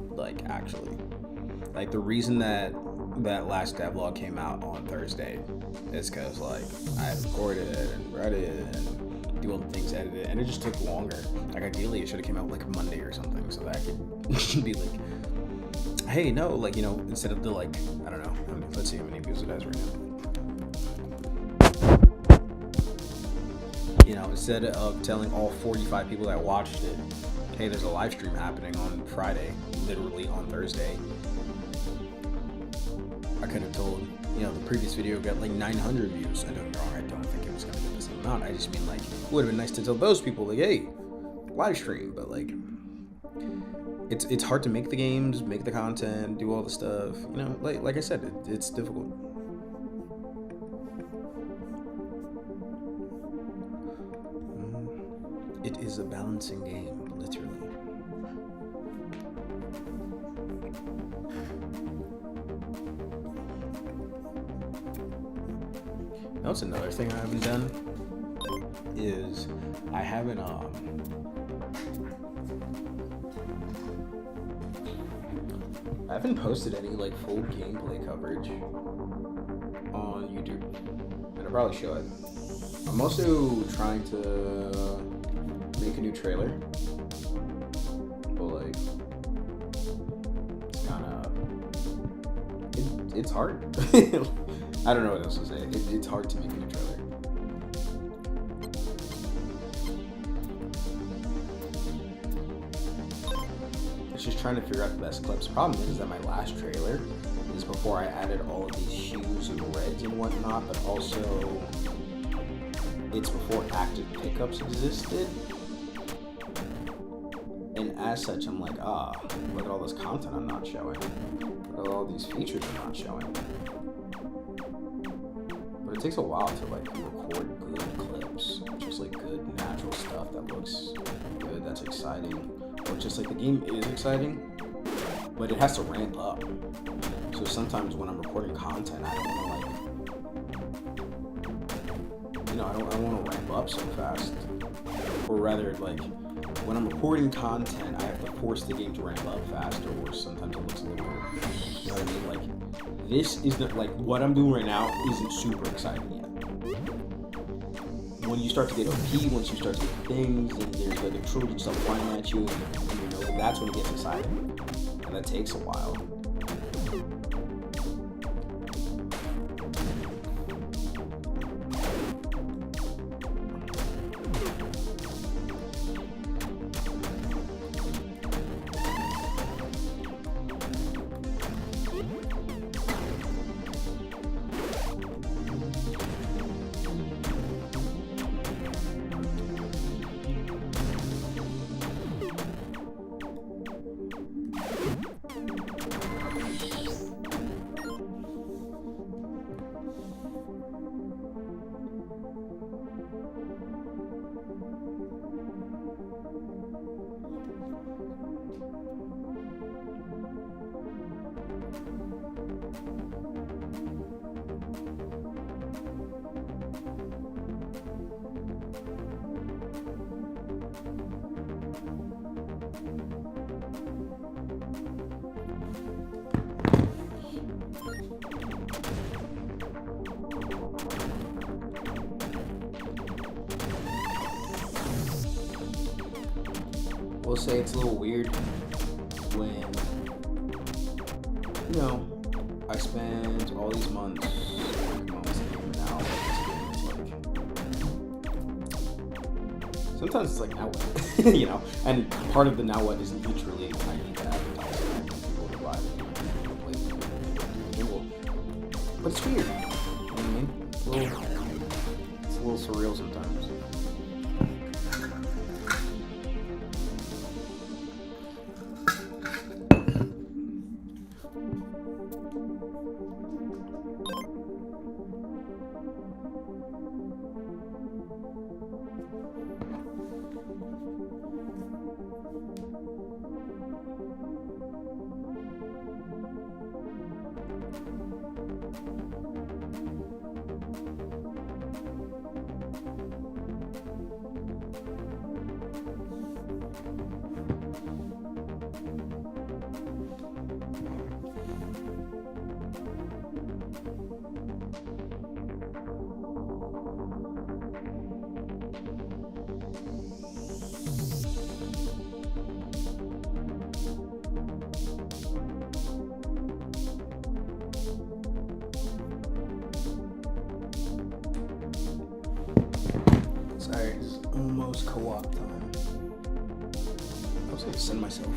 Like, actually, like the reason that last devlog came out on Thursday is because like I recorded it and read it and do all the things, edit it, and it just took longer. Like, ideally it should have came out like Monday or something, so that I could be like, hey, no, like, you know, instead of the, like, I don't know, let's see how many views it has right now. You know, instead of telling all 45 people that watched it, hey, there's a live stream happening on Friday, literally on Thursday, I could have told, you know, the previous video got like 900 views. I don't get me wrong, I don't think it was going to get the same amount. I just mean, like, it would have been nice to tell those people, like, hey, live stream, but like, it's hard to make the games, make the content, do all the stuff, you know, like I said, it's difficult. It is a balancing game, literally. That's another thing I haven't done. is I haven't posted any like full gameplay coverage on YouTube, and I probably should. I'm also trying to make a new trailer, but like it's hard. I don't know what else to say. It's hard to make a new trailer. It's just trying to figure out the best clips. The problem is that my last trailer is before I added all of these hues and reds and whatnot, but also it's before active pickups existed. And as such, I'm like, look at all this content I'm not showing. Look at all these features I'm not showing. But it takes a while to like record good clips. Just like good natural stuff that looks good, that's exciting. Or just like the game is exciting, but it has to ramp up. So sometimes when I'm recording content, I don't want to like, I don't want to ramp up so fast. Or rather, like, when I'm recording content, I have to force the game to ramp up faster, or sometimes it looks a little, you know what I mean? Like, this isn't, like, what I'm doing right now isn't super exciting yet. When you start to get OP, once you start to get things, and there's like a Trojan stuff flying at you, and that's when it gets exciting. And that takes a while. We'll say it's a little weird when, I spend all these months working on this game now. Sometimes it's like, now what? And part of the now what is literally I need to advertise it. People to buy it. But it's weird. You know what I mean? It's a little surreal sometimes. Sorry, it's almost co-op time. I was gonna send myself.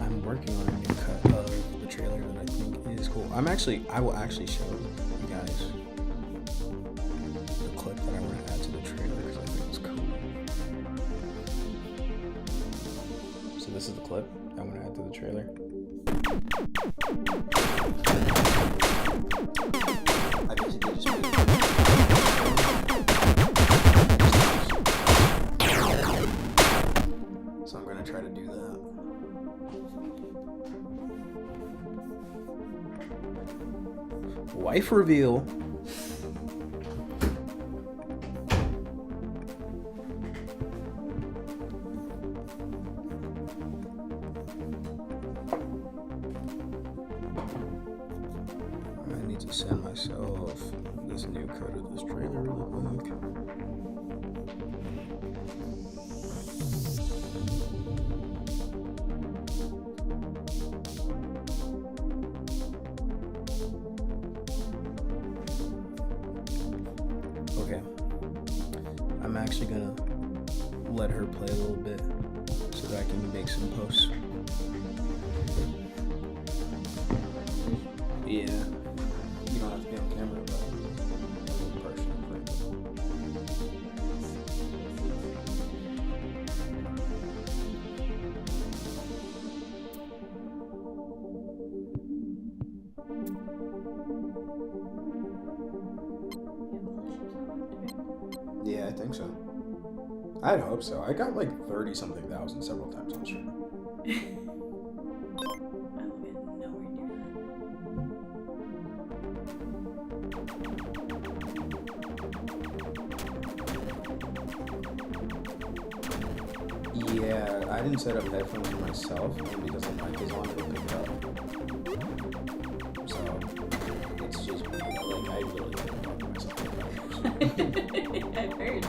I'm working on a new cut of the trailer that I think is cool. I will actually show you guys the clip that I want to add to the trailer because I think it's cool. So this is the clip I want to add to the trailer. I basically just so I'm going to try to do that. Wife reveal. send myself this new code of this trailer really quick. Okay. I'm actually gonna let her play a little bit so that I can make some posts. Yeah. You don't have to be on camera, but personal. Yeah, I think so. I'd hope so. I got like 30-something thousand several times on stream. Yeah, I didn't set up headphones for myself because the mic is on to pick it up. So it's just like I really couldn't talk to myself. I've heard.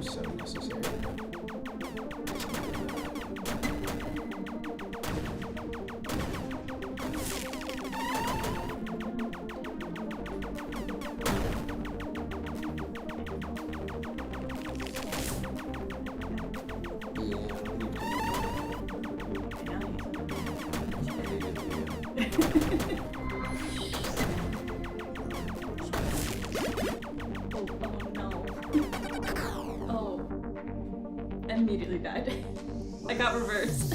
So necessary. Immediately died. I got reversed.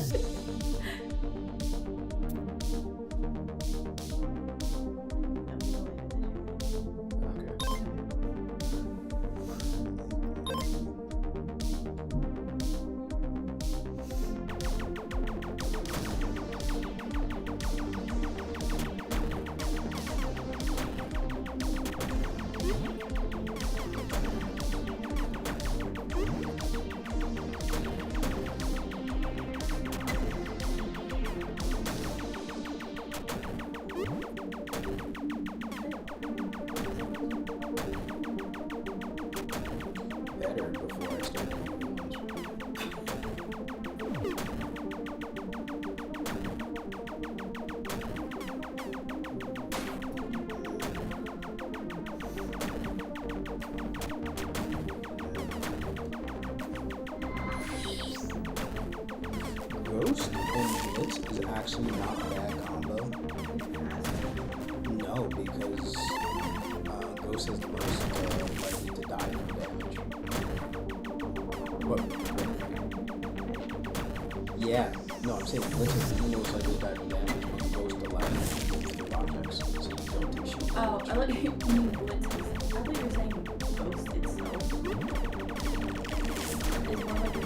Ghost and Blitz is actually not a bad combo. No, because Ghost is the most likely to die from damage. What? Yeah, no, I'm saying Blitz is the most likely to die from damage, but Ghost allows you to move objects, so you don't take shit. Oh, I thought you mean Blitz. I thought you were saying Ghost itself. It's more like a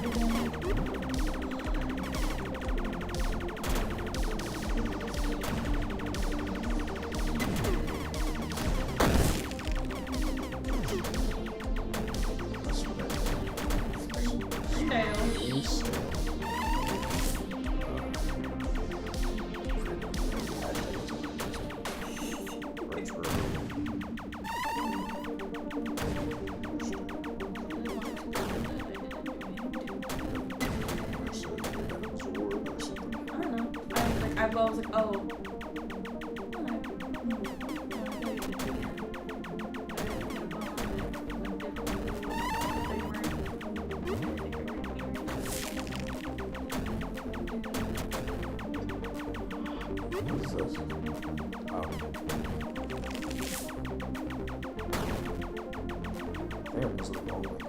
I was like, oh. What is this? Oh. there. It was the wrong one.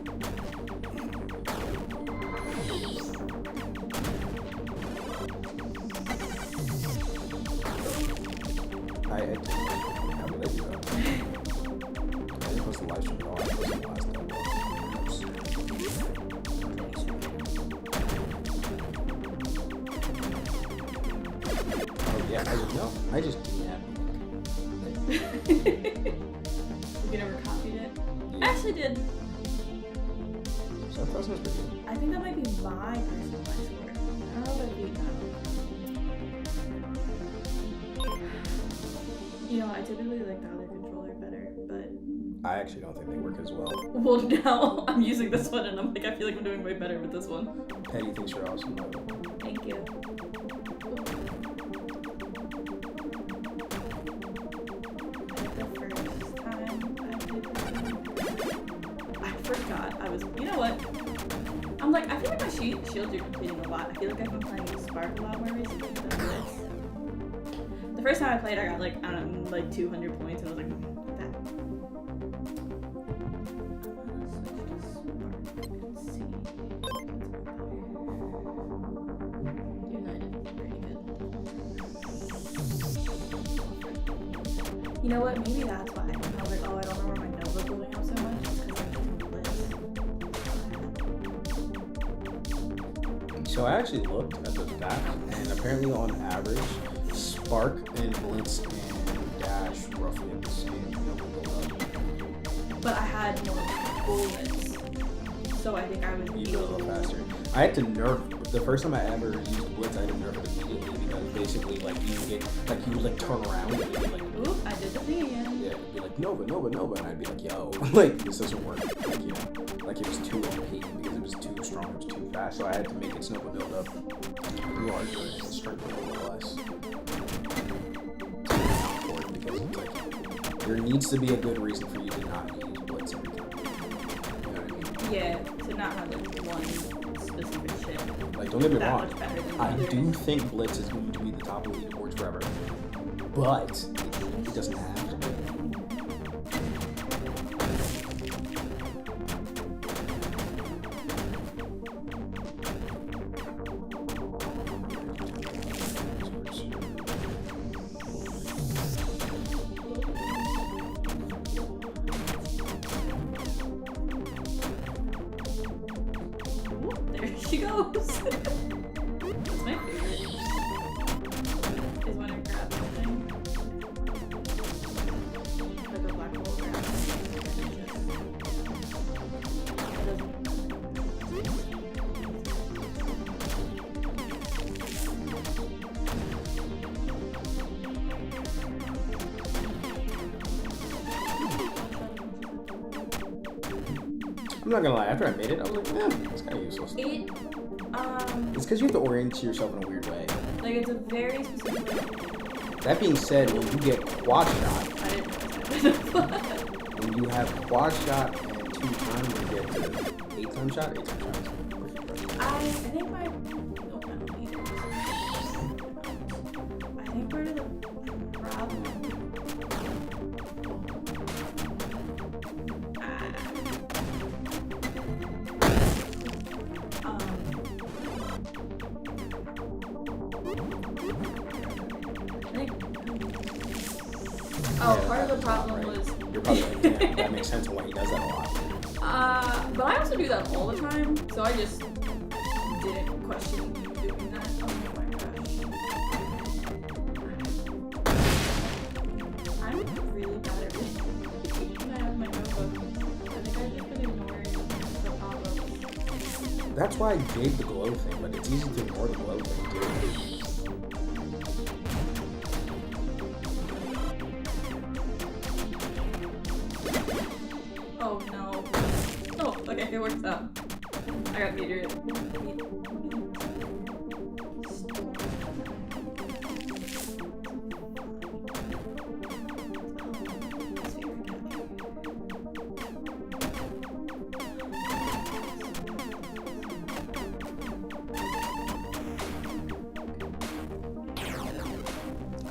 How did I do that? I didn't post the live stream at all. I posted the last time. Oh yeah, I just yeah. You never copied it? Yeah. I actually did. So that was pretty good. I think that might be my personalized score. I don't know if it'd be that. You know, I typically like the other controller better, but I actually don't think they work as well. well, now I'm using this one and I'm like, I feel like I'm doing way better with this one. Patty thinks you're awesome. Thank you. I forgot. I was, you know what? I'm like, I feel like my shields are completing a lot. I feel like I've been playing Spark a lot more recently than this. The first time I played, I got like, I don't know, like 200 points, and I was like, that. Let's see. United, pretty good. You know what? Maybe that's why. I was like, oh, I don't know where my Nova building up so much. So I actually looked at the stats, and apparently on average, Spark and Blitz and Dash roughly at the same build-up. But I had more bullets, so I think I was You go a little faster. I had to nerf the first time I ever used Blitz. I had to nerf it immediately because basically, like you would get, like you would like turn around and you'd be like, oop, I did the thing again. yeah, it'd be like Nova, Nova, Nova, and I'd be like, yo, like this doesn't work. Like you know, like it was too OP because it was too strong, it was too fast. So I had to make its Nova build up larger and strength a little less. Because it's like there needs to be a good reason for you to not use Blitz every time. You know what I mean? Yeah, to not have like one specific shit. Like don't get me That wrong, much better than I others. do think Blitz is going to be the top of the leaderboards forever, but it doesn't have to be. Oop, there she goes. That's my favorite. Is when I grab something. Like a black hole grab. I'm not gonna lie, after I made it, I was like, it's kind of useless. It, It's because you have to orient yourself in a weird way. like it's a very specific. That being said, when you get quad shot, I didn't realize that. when you have quad shot and 2 times, you get to 8 time shot, 8 time shots. I think my. Oh, I don't need it. I think part of the problem. Oh, part of the problem was. You're probably like, yeah, that makes sense on why he does that a lot. But I also do that all the time, so I just didn't question you doing that. Oh my gosh. I'm really bad at reading. I have my notebook. I think I've just been ignoring the pop-ups. That's why I gave the glow thing, but it's easy to ignore the glow thing too. Oh no. Oh, okay, it works out. I got metered. I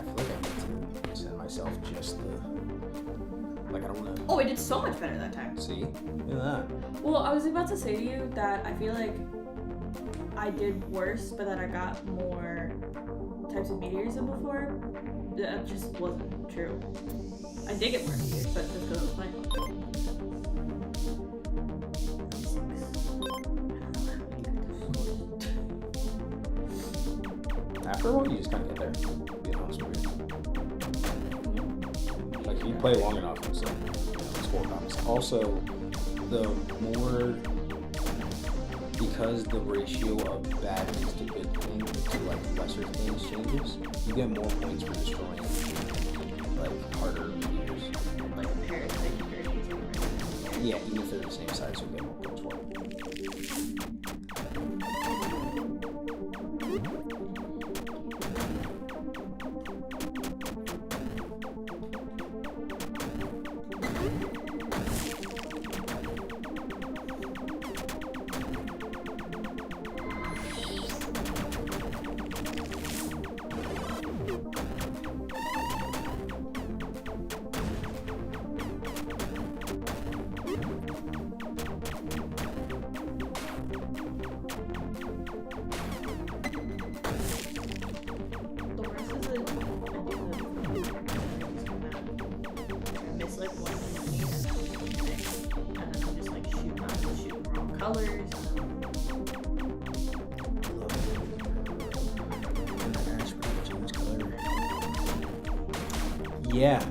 feel like I need to send myself just the. Like, I don't want to. Oh, I did so much better that time. See? Look at that. Well, I was about to say to you that I feel like I did worse, but that I got more types of meteors than before. That just wasn't true. I did get more meteors, but just because I was playing. After a while, you just kind of get there. To be honest with you. Like, you play long enough, it's like, the score comes. Also, the more, because the ratio of bad things to good things to like lesser things changes, you get more points for destroying like harder meteors. Like a parasite compared to Yeah, even if they're the same size, you get more points for it. Yeah.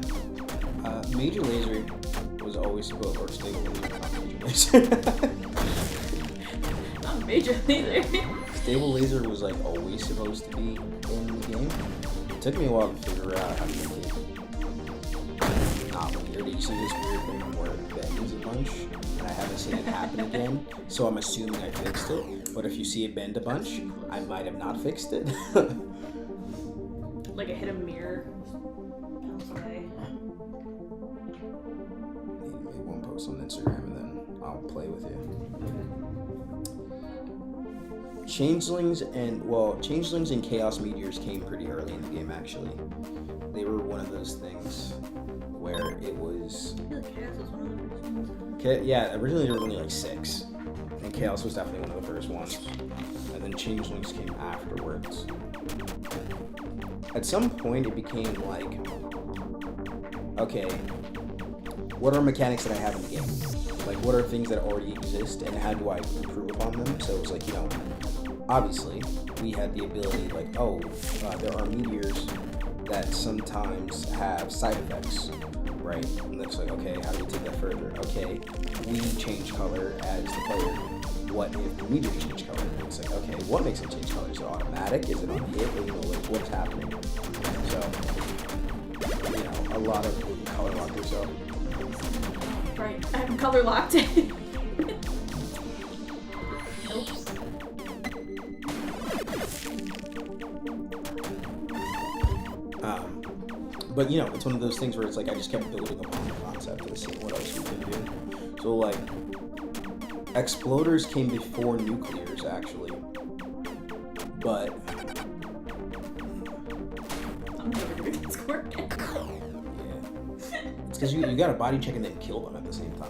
Major Laser was always supposed, or Stable Laser, not Major Laser. Not Major Laser. Stable Laser was like always supposed to be in the game. It took me a while to figure out how to make it not weird. You see this weird thing where it bends a bunch, and I haven't seen it happen again, so I'm assuming I fixed it. But if you see it bend a bunch, I might have not fixed it. Like it hit a mirror. Okay. Need to make one post on Instagram and then I'll play with you. Changelings and Chaos Meteors came pretty early in the game actually. They were one of those things where it was... I feel like Chaos was one of the first ones. Yeah, originally there were only like 6. And Chaos was definitely one of the first ones. And then Changelings came afterwards. At some point it became like, okay, what are mechanics that I have in the game? Like, what are things that already exist and how do I improve upon them? So it was like, obviously we had the ability, like, there are meteors that sometimes have side effects, right? And that's like, okay, how do we take that further? Okay, we change color as the player. What if the meteors change color? It's like, okay, what makes them change color? Is it automatic? Is it on hit? Or, like, what's happening? So, a lot of color lock yourself. Right, I'm color locked. Oops. But it's one of those things where it's like I just kept building upon the concept and seeing what else we can do. So like, exploders came before nuclears actually, but I'm never gonna get score again. yeah, it's because you got to body check and then kill them at the same time.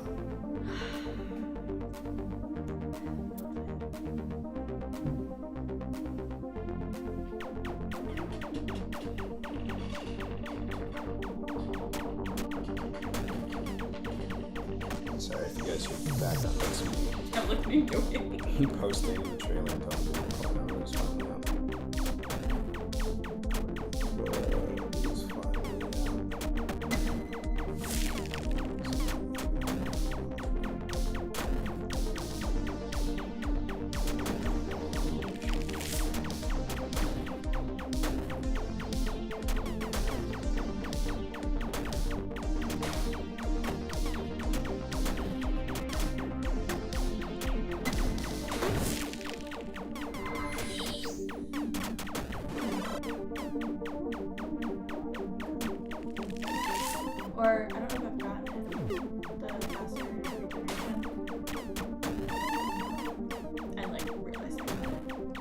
Sorry if you guys hear the background. That's me. I'm looking into it. Posting the trailer and telling people Colornova is fun now. It's fun. Or, I don't know if I've gotten it. The faster regeneration. And, like, realized I got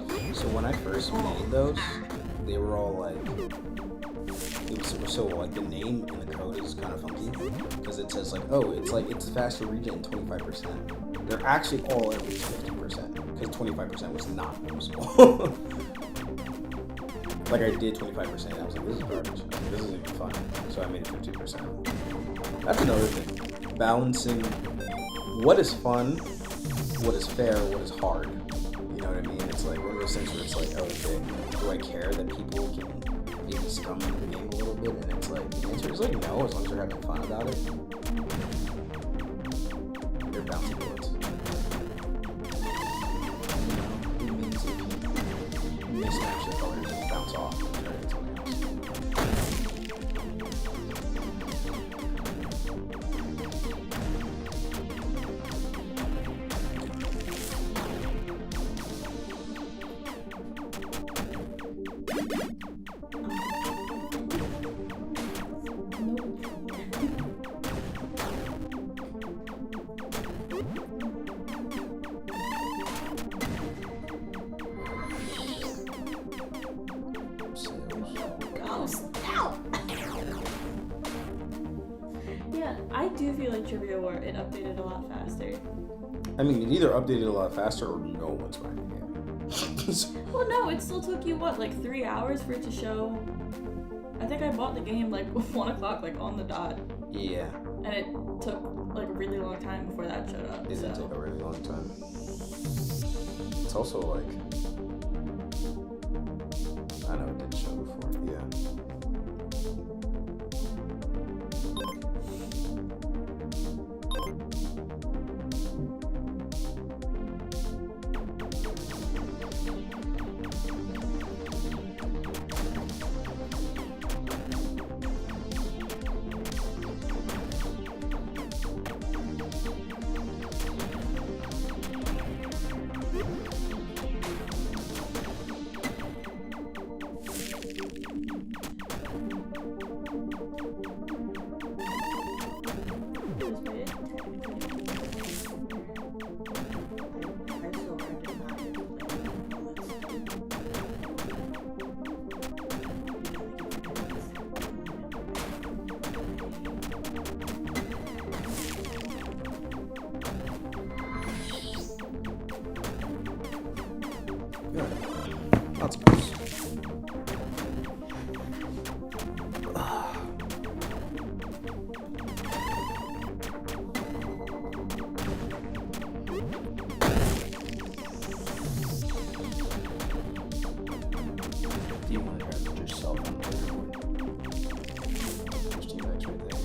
it. So when I first made those, they were all like, it was so like the name and the code is kind of funky because it says like, oh, it's faster regen 25%. They're actually all at least 50% because 25% was not noticeable. Like I did 25%. I was like, this is garbage. This isn't even fun. So I made it 50%. That's another thing. Balancing what is fun, what is fair, what is hard. You know what I mean? It's like one of those things where it's like, oh, okay, do I care that people can maybe scum the game a little bit? And it's like, the answer is like no, as long as they're having fun about it. They're bouncing bullets. You know, it means if you mismatch the colors, it'll bounce off and try to hit something else. Yeah, I do feel like Trivia War, it updated a lot faster. I mean, it either updated a lot faster or no one's buying the game. Well, no, it still took you, what, like 3 hours for it to show? I think I bought the game like 1 o'clock, like on the dot. Yeah. And it took like a really long time before that showed up. It did take a really long time. It's also like, I know it didn't show before, yeah. Lots of booze. Do you want to grab it yourself on the leaderboard? There's teammates right there.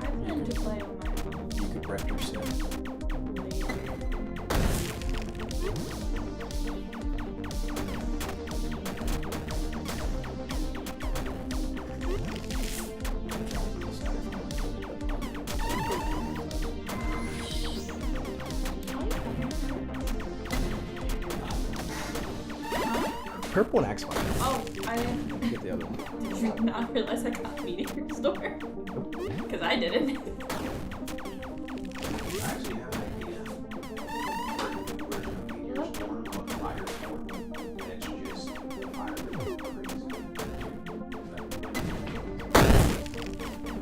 I plan to play on my phone. You could rep your set. Purple and X-Fire. Oh, I didn't. Get the other one. Did you not realize I got Meteor Store? Because I didn't. I actually have an idea. There's one called Fire Storm, and it's just fire.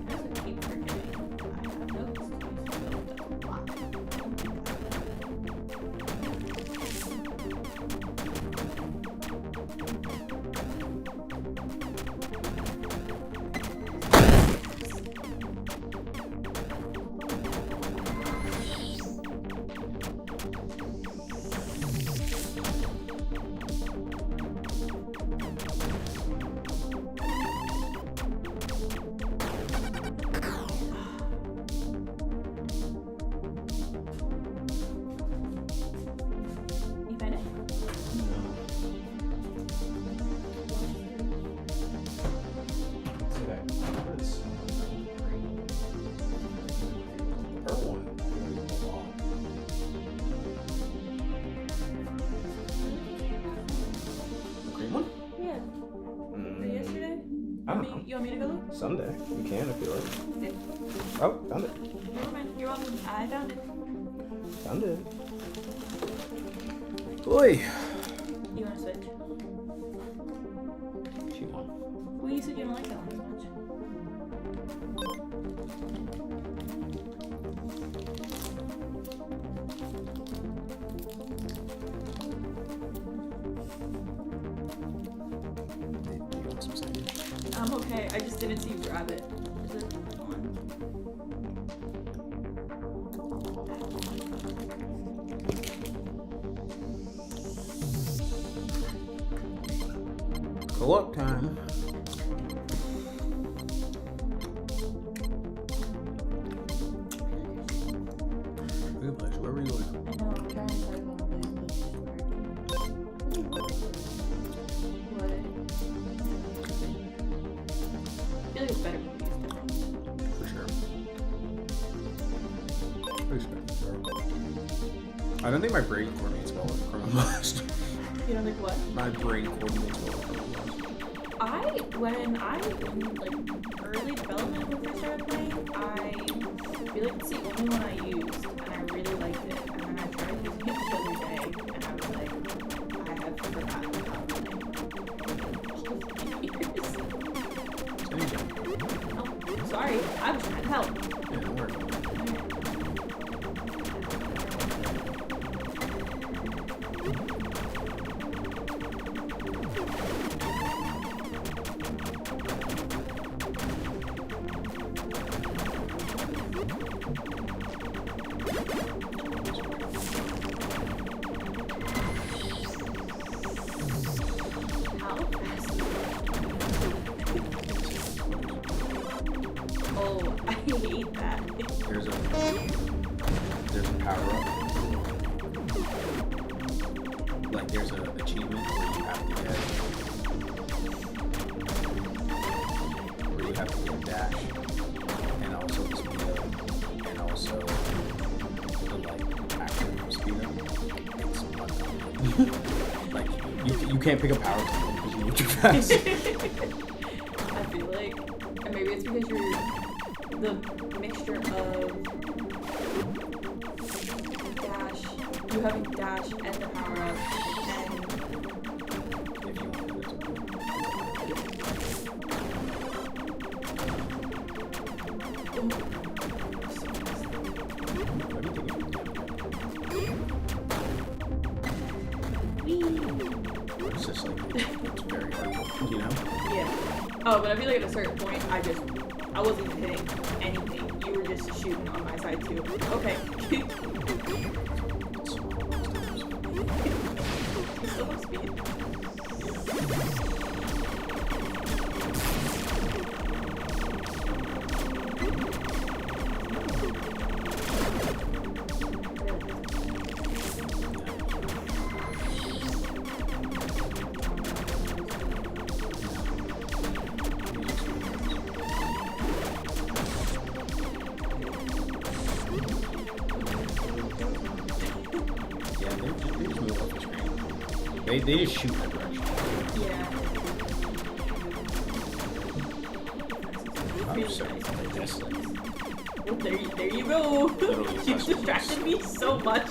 I also keep forgetting. I have notes to use a lot. You find it? See that? It's purple one. The green one? Yeah. Mm, Yesterday? I don't know. You want me to go look? Someday. You can if you like. Okay. Oh, found it. Never mind. You're welcome. I found it. Found it. Boy. You want to switch? If you want. Okay, I just didn't see you grab it. Is it on? Co-op time. Good place. Where were you going? I know, I'm trying to find one of these. What? I feel like it's better when we use different. For sure. Respect. I don't think my brain coordinates well with Chronoblast. You don't think what? My brain coordinates well with Chronoblast. When I in like early development when I first started playing, I feel like it's the only one I used, and I really liked it. And then I tried using it the other day, and I was like, I have forgotten how to play. Oh, sorry, I was trying to help. Yeah, don't worry. Oh, I hate that. There's a power up. Like there's an achievement where you have to get dash and also the speed up and also the like actual speed up. It's one. Like you can't pick a power because you move too fast. I feel like, and maybe it's because you're the mixture of dash, you having dash and the power up, and If you want it's just like it's very hard, you know? yeah. Oh, but I feel like at a certain point, I wasn't even hitting anything. You were just shooting on my side too. Okay. So much speed. They just shoot in that direction. Yeah. I'm so just like Well, there you go. Literally You press distracted me so much.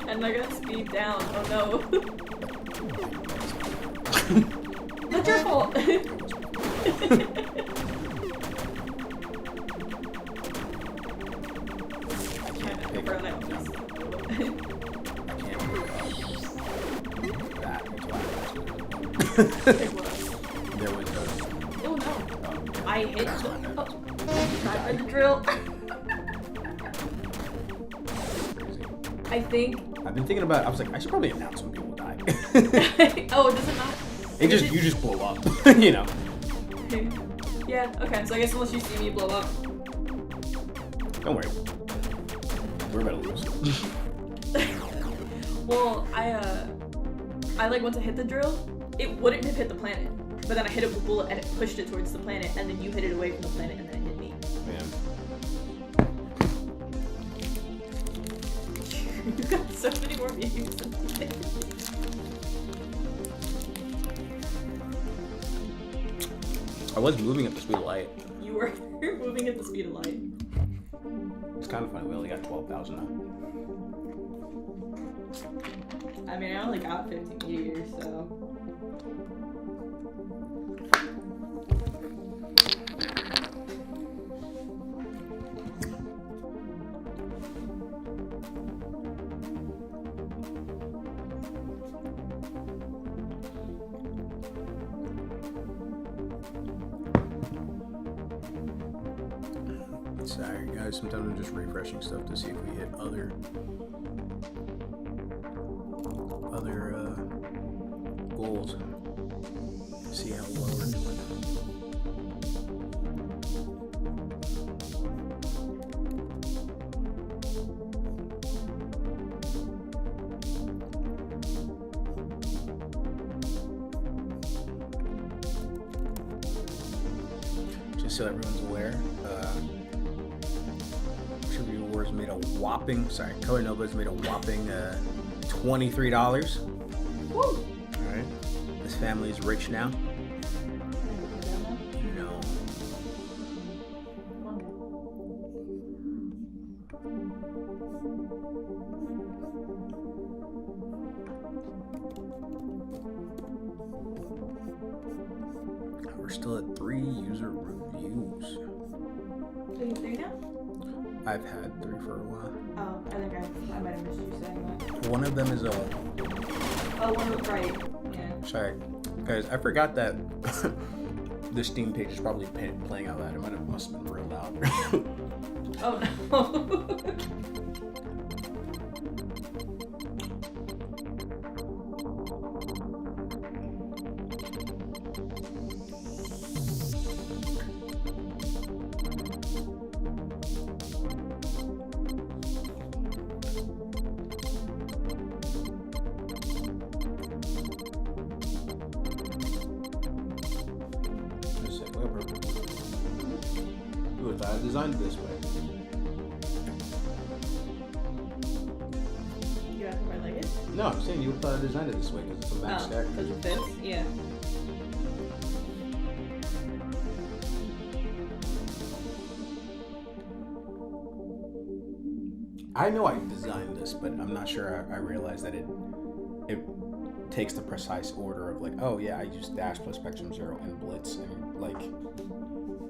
And I got speed down. Oh no. Not your fault. pick Bro, up. that No, was- I can't pick up that Pick what up. There was a Oh no. I hit the tried the drill. I think. I've been thinking about. I was like, I should probably announce when people die. Oh, does it not? You just blow up, you know. Yeah. Okay. So I guess unless you see me blow up. Don't worry, we're about to lose. Well, I like went to hit the drill. It wouldn't have hit the planet, but then I hit it with a bullet and it pushed it towards the planet, and then you hit it away from the planet, and then it hit me. Man, You got so many more views. I was moving at the speed of light. You were moving at the speed of light. It's kind of funny. We only got 12,000 now. I mean, I only got 15 meteors, so. Sorry, guys. Sometimes I'm just refreshing stuff to see if we hit other goals. See how well we're doing. Just so everyone's aware, Tribute Wars made a whopping. Sorry, Colornova's made a whopping $23. Woo! All right, this family is rich now. No. We're still at 3 user reviews. Are you 3 now? I've had 3 for a while. Oh, I think I might have missed you saying that. One of them is a. Oh, one was right. Yeah. Sorry, guys. I forgot that the Steam page is probably playing out loud. It must have been real loud. Oh no. I designed it this way. You have to wear like it? No, I'm saying you thought I designed it this way because it's a max stack. Because it fits? Yeah. I know I designed this, but I'm not sure I realized that it takes the precise order of like, oh yeah, I used dash plus spectrum 0 and blitz and like.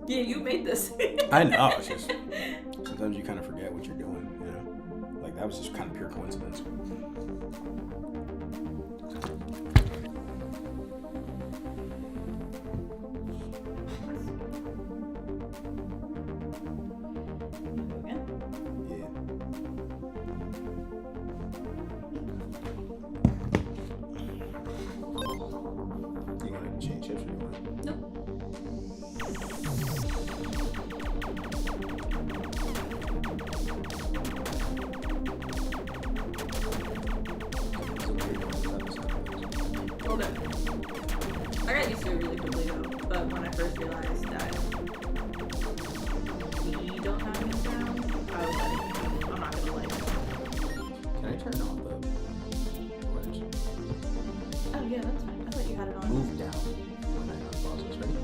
Yeah, you made this. I know. It's just sometimes you kind of forget what you're doing. You know, like that was just kind of pure coincidence. I got used to it really quickly though, but when I first realized that we don't have any sound, I was like, I'm not gonna like it. Can I turn off the orange? Oh yeah, that's fine. I thought you had it on. Move down when I unpause this, ready?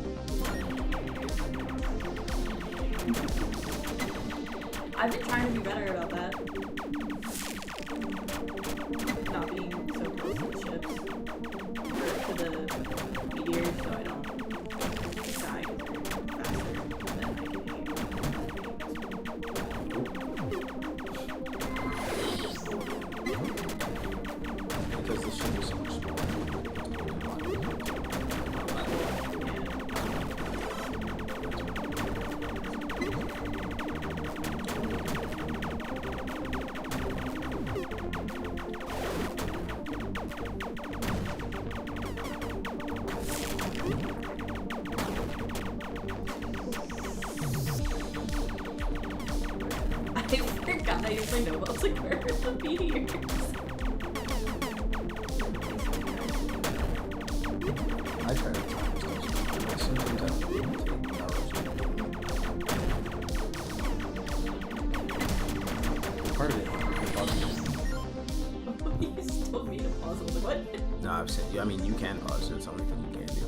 I've been trying to be better about that. Not being so close to the ships. Or to the meteors, so I don't die faster than I can aim. Because this ship is so much smaller. I forgot I used my Nova. I was like, where are the meteors? I try to sometimes I part of it. You just told me to pause. I was like, what? No, I've said, I mean, you can pause. It's something you can do.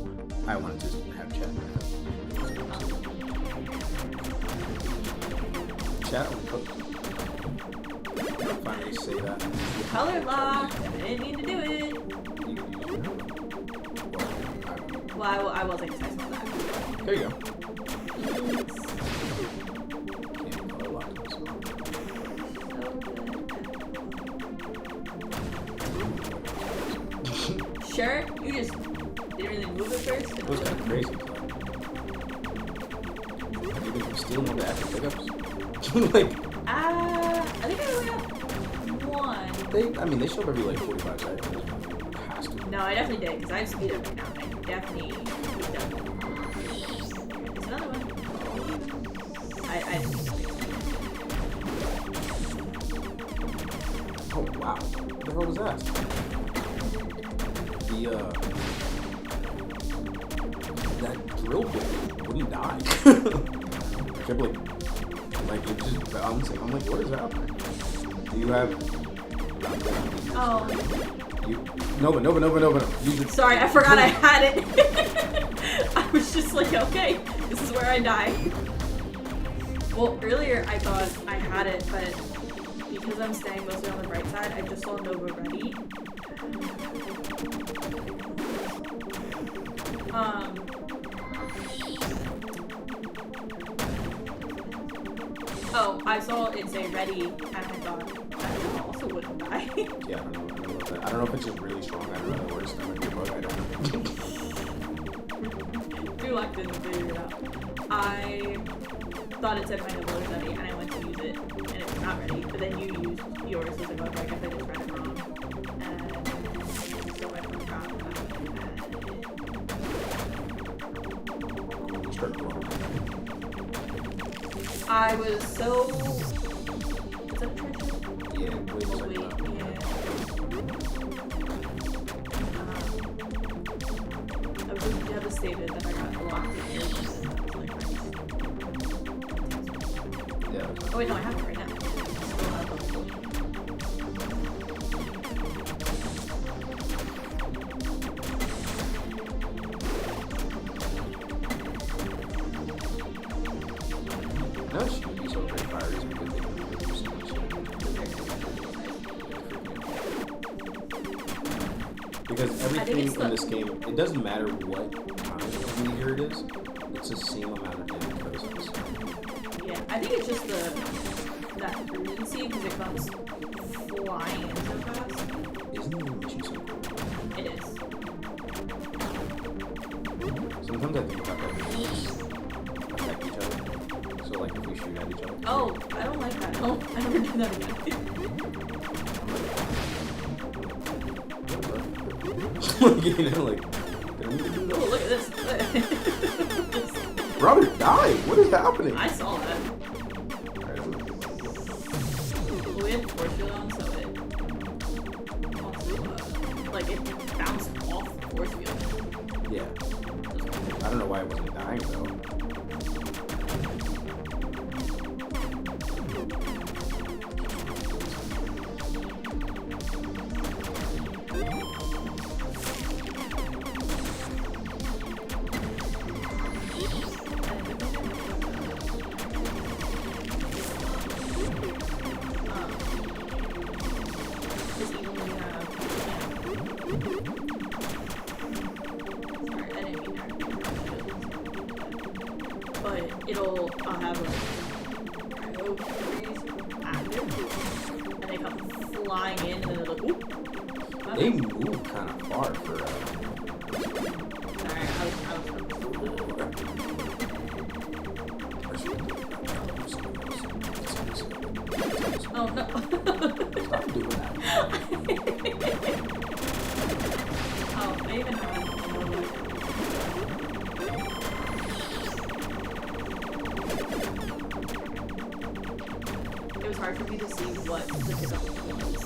I wanted to have chat. Chat will cook. Finally say that. Color lock. I didn't mean to do it. Well, I wasn't because I saw that. There you go. Sure, you just didn't really move it first. It was kind of crazy. Maybe we can steal one of the active pickups. Like, I think I only have one. they show up every like 45 seconds. Has to. No, I definitely did, because I have speed up right now. I definitely speed up. There's another one. Oh wow. What the hell was that? That drill bit wouldn't die. I kept like it just bouncing. I'm like, what is happening? Do you have Oh. Nova. Sorry, I forgot I had it. I was just like, okay, this is where I die. Well, earlier I thought I had it, but because I'm staying mostly on the right side, I just saw Nova ready. Oh, I saw it say ready, and I thought that also wouldn't die. Yeah, I don't know if it's just really strong. I don't know the worst time of your bug. I don't know. Dulac didn't figure it out. I thought it said my Nova was ready, and I went to use it, and it's not ready. But then you used yours, so I was like, I guess I just read it wrong. And so I forgot I was so... Is that a treasure? Yeah, wait a Oh, second. wait, yeah. I was just devastated that I got locked in here. Yeah. Oh wait, no, I have it right now. Still have it. No, she would be so great fires because they can do so much. Because everything in this game, it doesn't matter what kind of meteor it is, it's the same amount of damage process. Yeah, I think it's just that urgency because it comes flying in so fast. Isn't the mission so cool? It is. Sometimes I think about that affect each other. So like if we shoot at each other. Oh, I don't like that. Oh, I never do that again. You know, like, Oh, look at this. Robert died. What is happening? I saw that. Well, we had force field on, so it also, like, it bounced off the force field. Yeah. I don't know why it wasn't dying though. I'll have like cryo freeze active, and they come flying in, and then they're like, oop. They move kind of far for. Sorry, I was. Oh no! Stop doing that. Oh, I even have. It was hard for me to see what the pickup was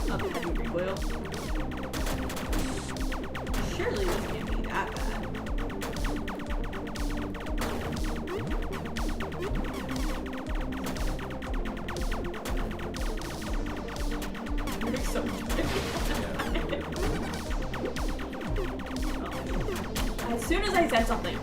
because of heavy recoil. Surely this can't be that bad. You're so As soon as I said something.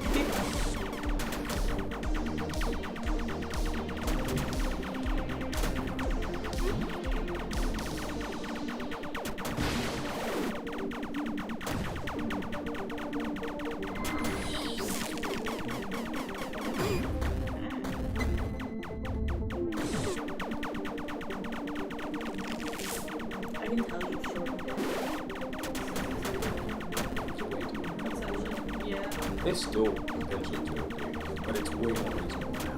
I can tell you shortened it. Yeah. It's still potentially too okay, but it's way more reasonable now.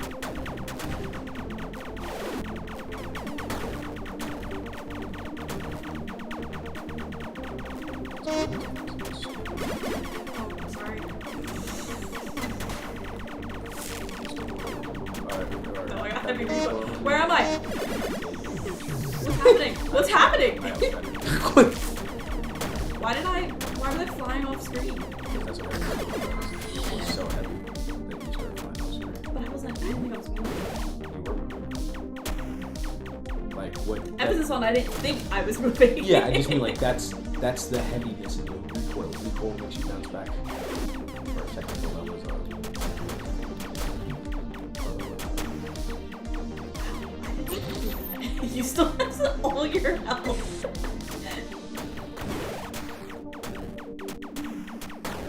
I'm sorry. Alright. No, I got heavy recoil. Where am I? What's happening? What's happening? Why was I flying off screen? That's okay. It's so heavy that you start flying off screen. But I didn't think I was moving. You were moving. Like, what? Emphasis on I didn't think I was moving. Yeah, I just mean like that's the heaviness in the recoil. Recoil makes you bounce back. For a second, the level was You still have all your health.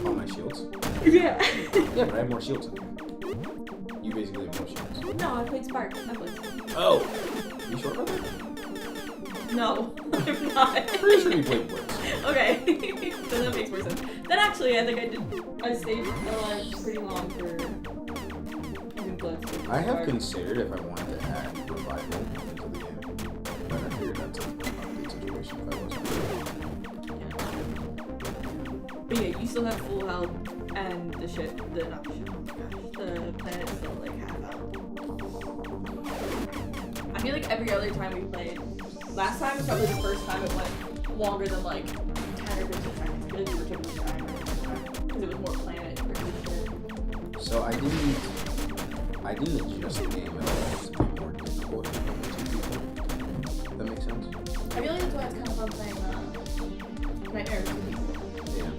all my shields. Yeah. Yeah, but I have more shields. You basically have more shields. No, I played Spark. That was. Oh, You sure about that? No, I'm not. Pretty sure you played Blitz. Okay, so that makes more sense. Then actually, I think I stayed alive pretty long for using Blitz. I have considered if I wanted to add revival into the game, but I figured that's an update situation if I wasn't. But yeah, you still have full health, and the ship, the planet's still like half out. I feel like every other time we played, last time was probably the first time it went longer than like 10 or 15 seconds because you were taking your time because it was more planet versus ship. So I didn't adjust the game at all to be more difficult for two people. That makes sense? I feel like that's why it's kind of fun playing Nightmare with two people. Yeah.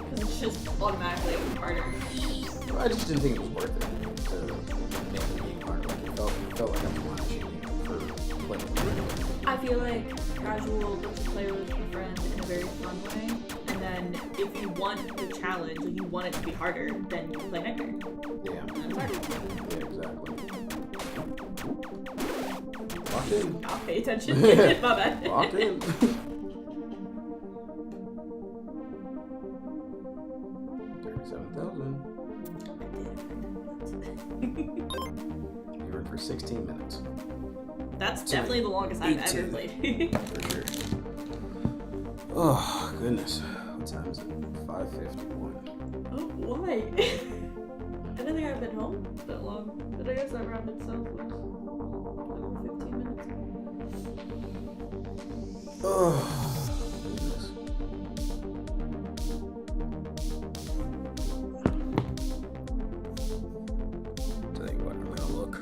Because it's just automatically harder. I just didn't think it was worth it to make the game harder. Like, it felt like I'm punishing you for playing with me. I feel like casual lets you play with a friend in a very fun way. And then if you want the challenge, if you want it to be harder, then you play Nightmare. Yeah. And it's harder. Yeah, exactly. Locked in. I'll pay attention. My bad. Locked in. 37,000. You were in for 16 minutes. That's definitely the longest I've ever 18. played. For sure. Oh, goodness. What time is it? 5:51. Oh, why? I don't think I've been home that long. But I guess that round itself was over 15 minutes. Oh, goodness. Tell you what, I'm gonna look.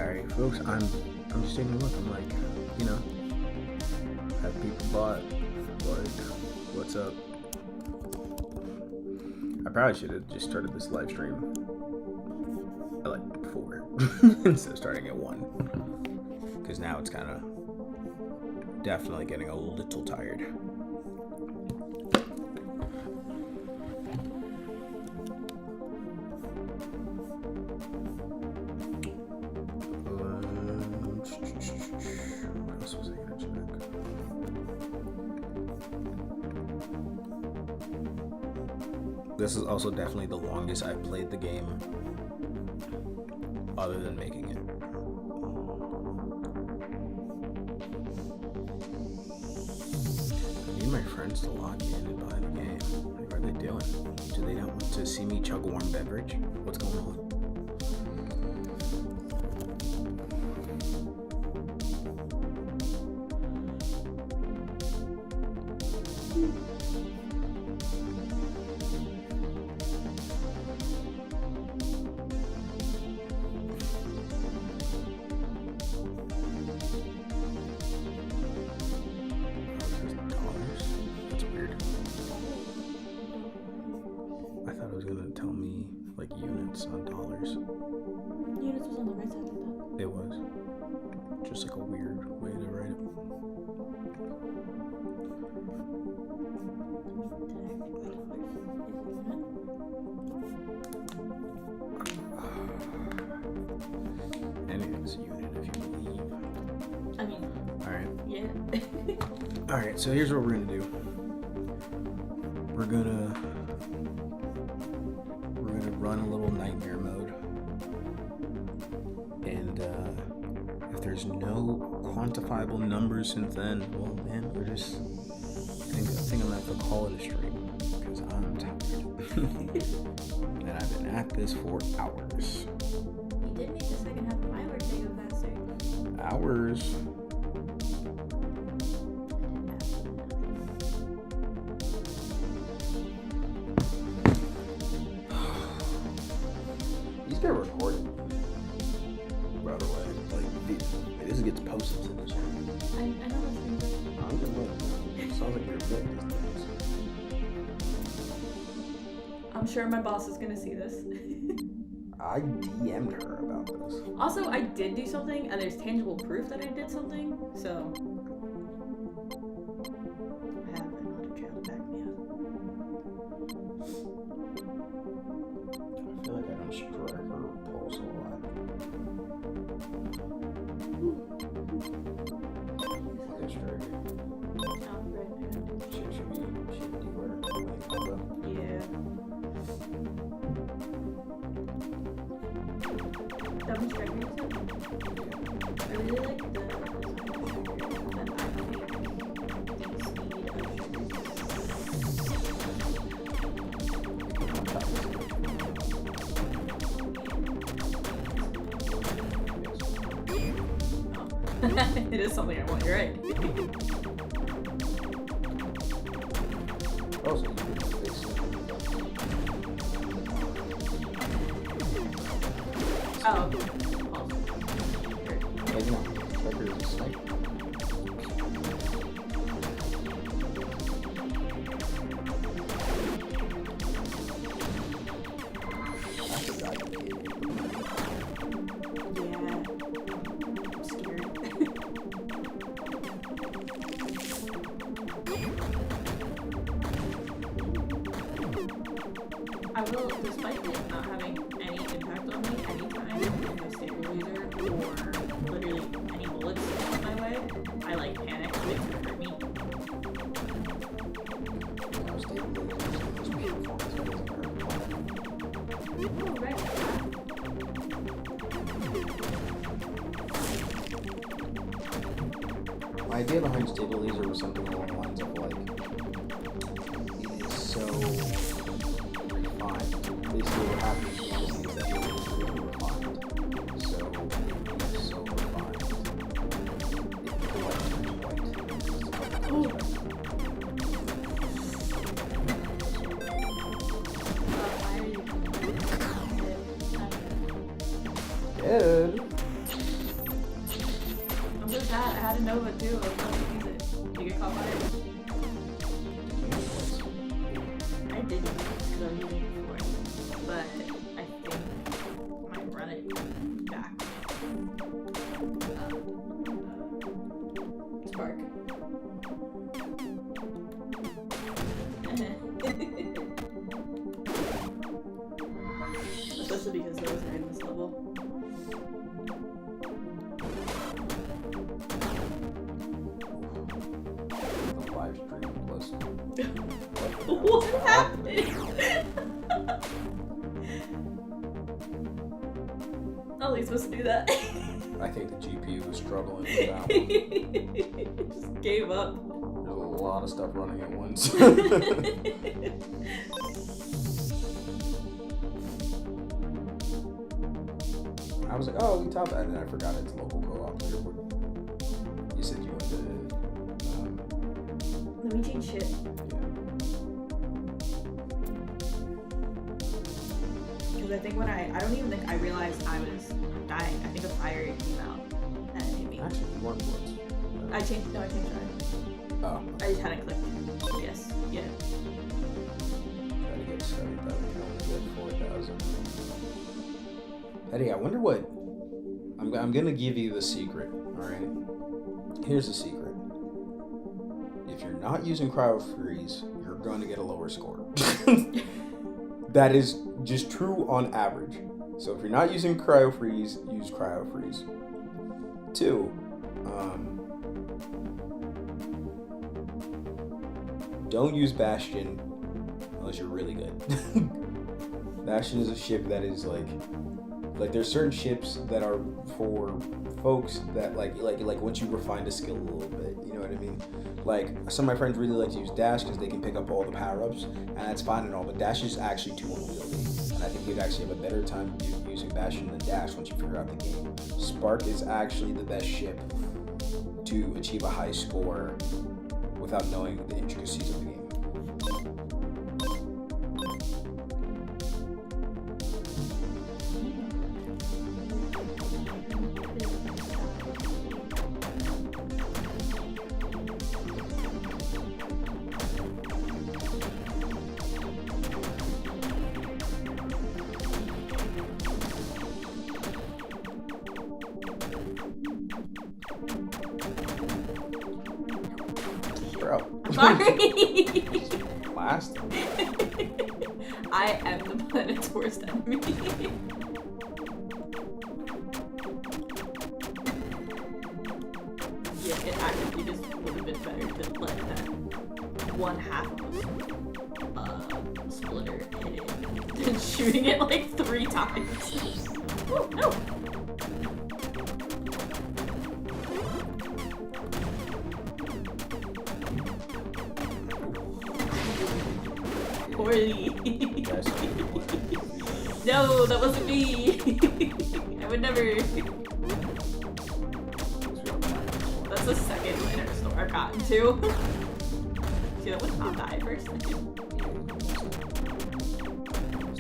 sorry, folks. I'm just taking a look. I'm like, you know, have people bought? Like, what's up? I probably should have just started this live stream at like 4 instead of starting at 1, because now it's kind of definitely getting a little tired. What else was I gonna check? This is also definitely the longest I've played the game, other than making it. I need my friends to log in and buy the game. What are they doing? Do they not want to see me chug a warm beverage? What's going on? That's weird. I thought it was gonna tell me like units on dollars. Units was on the right side of that. It was just like a weird way to write it. Anything's a unit if you believe. I mean, Alright. yeah. Alright, so here's what we're gonna do. we're gonna run a little nightmare mode, and if there's no quantifiable numbers since then, well, man, we're just. I think I'm gonna have to call it a stream because I'm tired, and I've been at this for hours. You did make the second half of my work day go faster. Hours. These get recorded. By the way, like this gets posted to the channel. I know what's been good. I'm gonna look. Sounds like you're good at these things. I'm sure my boss is gonna see this. I DM'd her about this. Also, I did do something, and there's tangible proof that I did something, so I have an audit trail to back me up. I feel like I don't strike her pulse a lot. Okay, strike. She should be where? Yeah. Double striker, you said? I really like the it is something I want, you're right. Oh, so you did fix it. Oh. Like, no, striker is a sniper. I forgot you did it. Yeah. I'm scared. I will, despite it not having any impact on me anytime there's no stabilizer or literally any bullets come my way, I like panic so it's gonna hurt me. Now, stabilizer is supposed to be performance, but it doesn't hurt. Oh, right. My idea behind stable laser was something along the lines of like, it is so refined. Basically, what happens is that it is really refined. So refined. It collects white. Ooh. Good. I'm so sad. I had a Nova too. I was about to use it. Did you get caught by it? I didn't because I was using it before. But I think I might run it back. Spark. Especially because those are in this level. The live stream was. What happened? Oh, he's supposed to do that. I think the GPU was struggling with that one. Just gave up. There's a lot of stuff running at once. I was like, oh, we top that, and then I forgot it's local co-op leaderboard. You said you went to. Let me change shit. Because I think when I don't even think I realized I was dying. I think a fire came out and it hit me. Actually, you weren't once. I changed it. Oh. I just hadn't clicked. Yes. Yeah. Try to get 7,000. You only get 4,000. Eddie, I wonder what. I'm gonna give you the secret. All right. Here's the secret. If you're not using cryo freeze, you're going to get a lower score. That is just true on average. So if you're not using cryo freeze, use cryo freeze. 2. Don't use Bastion unless you're really good. Bastion is a ship that is like there's certain ships that are for folks that like once you refine the skill a little bit, you know what I mean? Like some of my friends really like to use Dash because they can pick up all the power-ups, and that's fine and all, but Dash is actually too unwieldy. And I think you'd actually have a better time using Bastion than Dash once you figure out the game. Spark is actually the best ship to achieve a high score without knowing the intricacies of the game. Bro. Sorry. Last. I am the planet's worst enemy. Yeah, it actually just would have been better to let that one half splitter hit it than shooting it like 3 times. Oh, no! Poorly. No, that wasn't me. I would never. That's the second later store I've gotten to. See, that would not die first.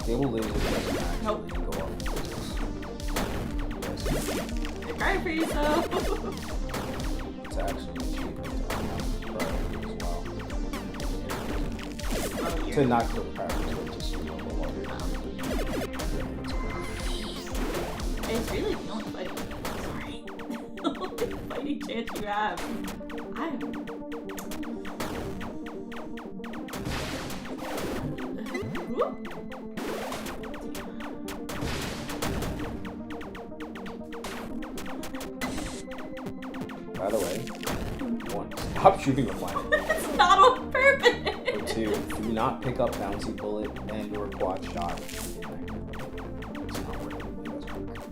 Stable laser doesn't actually Nope. go off. You're crying for yourself. It's actually an achievement to unlock as well. Oh, To not kill the power, so just normal water. it's really the only fighting. Sorry. The only fighting chance you have. By the way, 1, stop shooting the planet. It's not on purpose. Or 2, do not pick up bouncy bullet and or quad shot. It's not worth it. It doesn't work.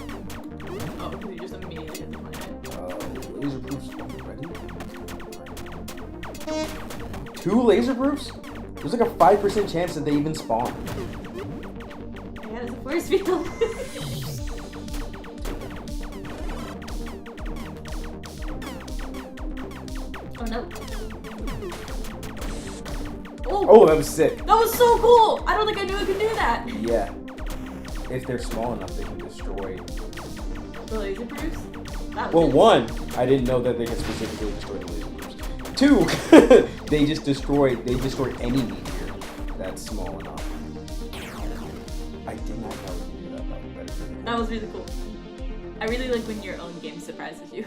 Oh, because you just immediately hit the planet. Laser proofs already? 2 laser proofs? There's like a 5% chance that they even spawn. Yeah, it's a force field. Oh no. Oh, that was sick. That was so cool! I don't think I knew it could do that. Yeah. If they're small enough, they can destroy. The laser proofs? That was Well, it. 1, I didn't know that they could specifically destroy the laser proofs. 2, they destroy any meteor that's small enough. I did not know you could do that. That is really cool. That was really cool. I really like when your own game surprises you.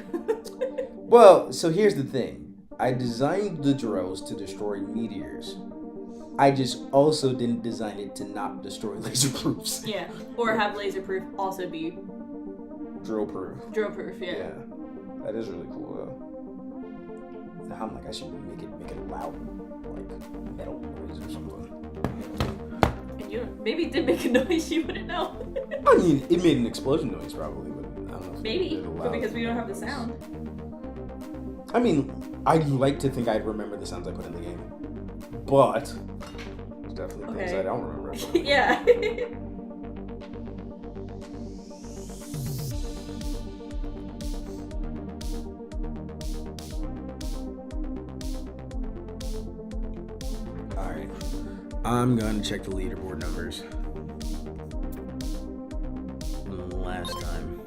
Well, so here's the thing. I designed the drills to destroy meteors. I just also didn't design it to not destroy laser proofs. Yeah. Or have laser proof also be Drill proof. drill proof, yeah. Yeah. That is really cool though. Now I'm like, I should make it loud, like metal noise or something. And you maybe it did make a noise you wouldn't know. I mean, it made an explosion noise probably, but I don't know. If Maybe, it did a but loud because we don't have the sound. I mean, I'd like to think I'd remember the sounds I put in the game, but there's definitely things Okay. I don't remember. Yeah. Alright. I'm gonna check the leaderboard numbers. Last time.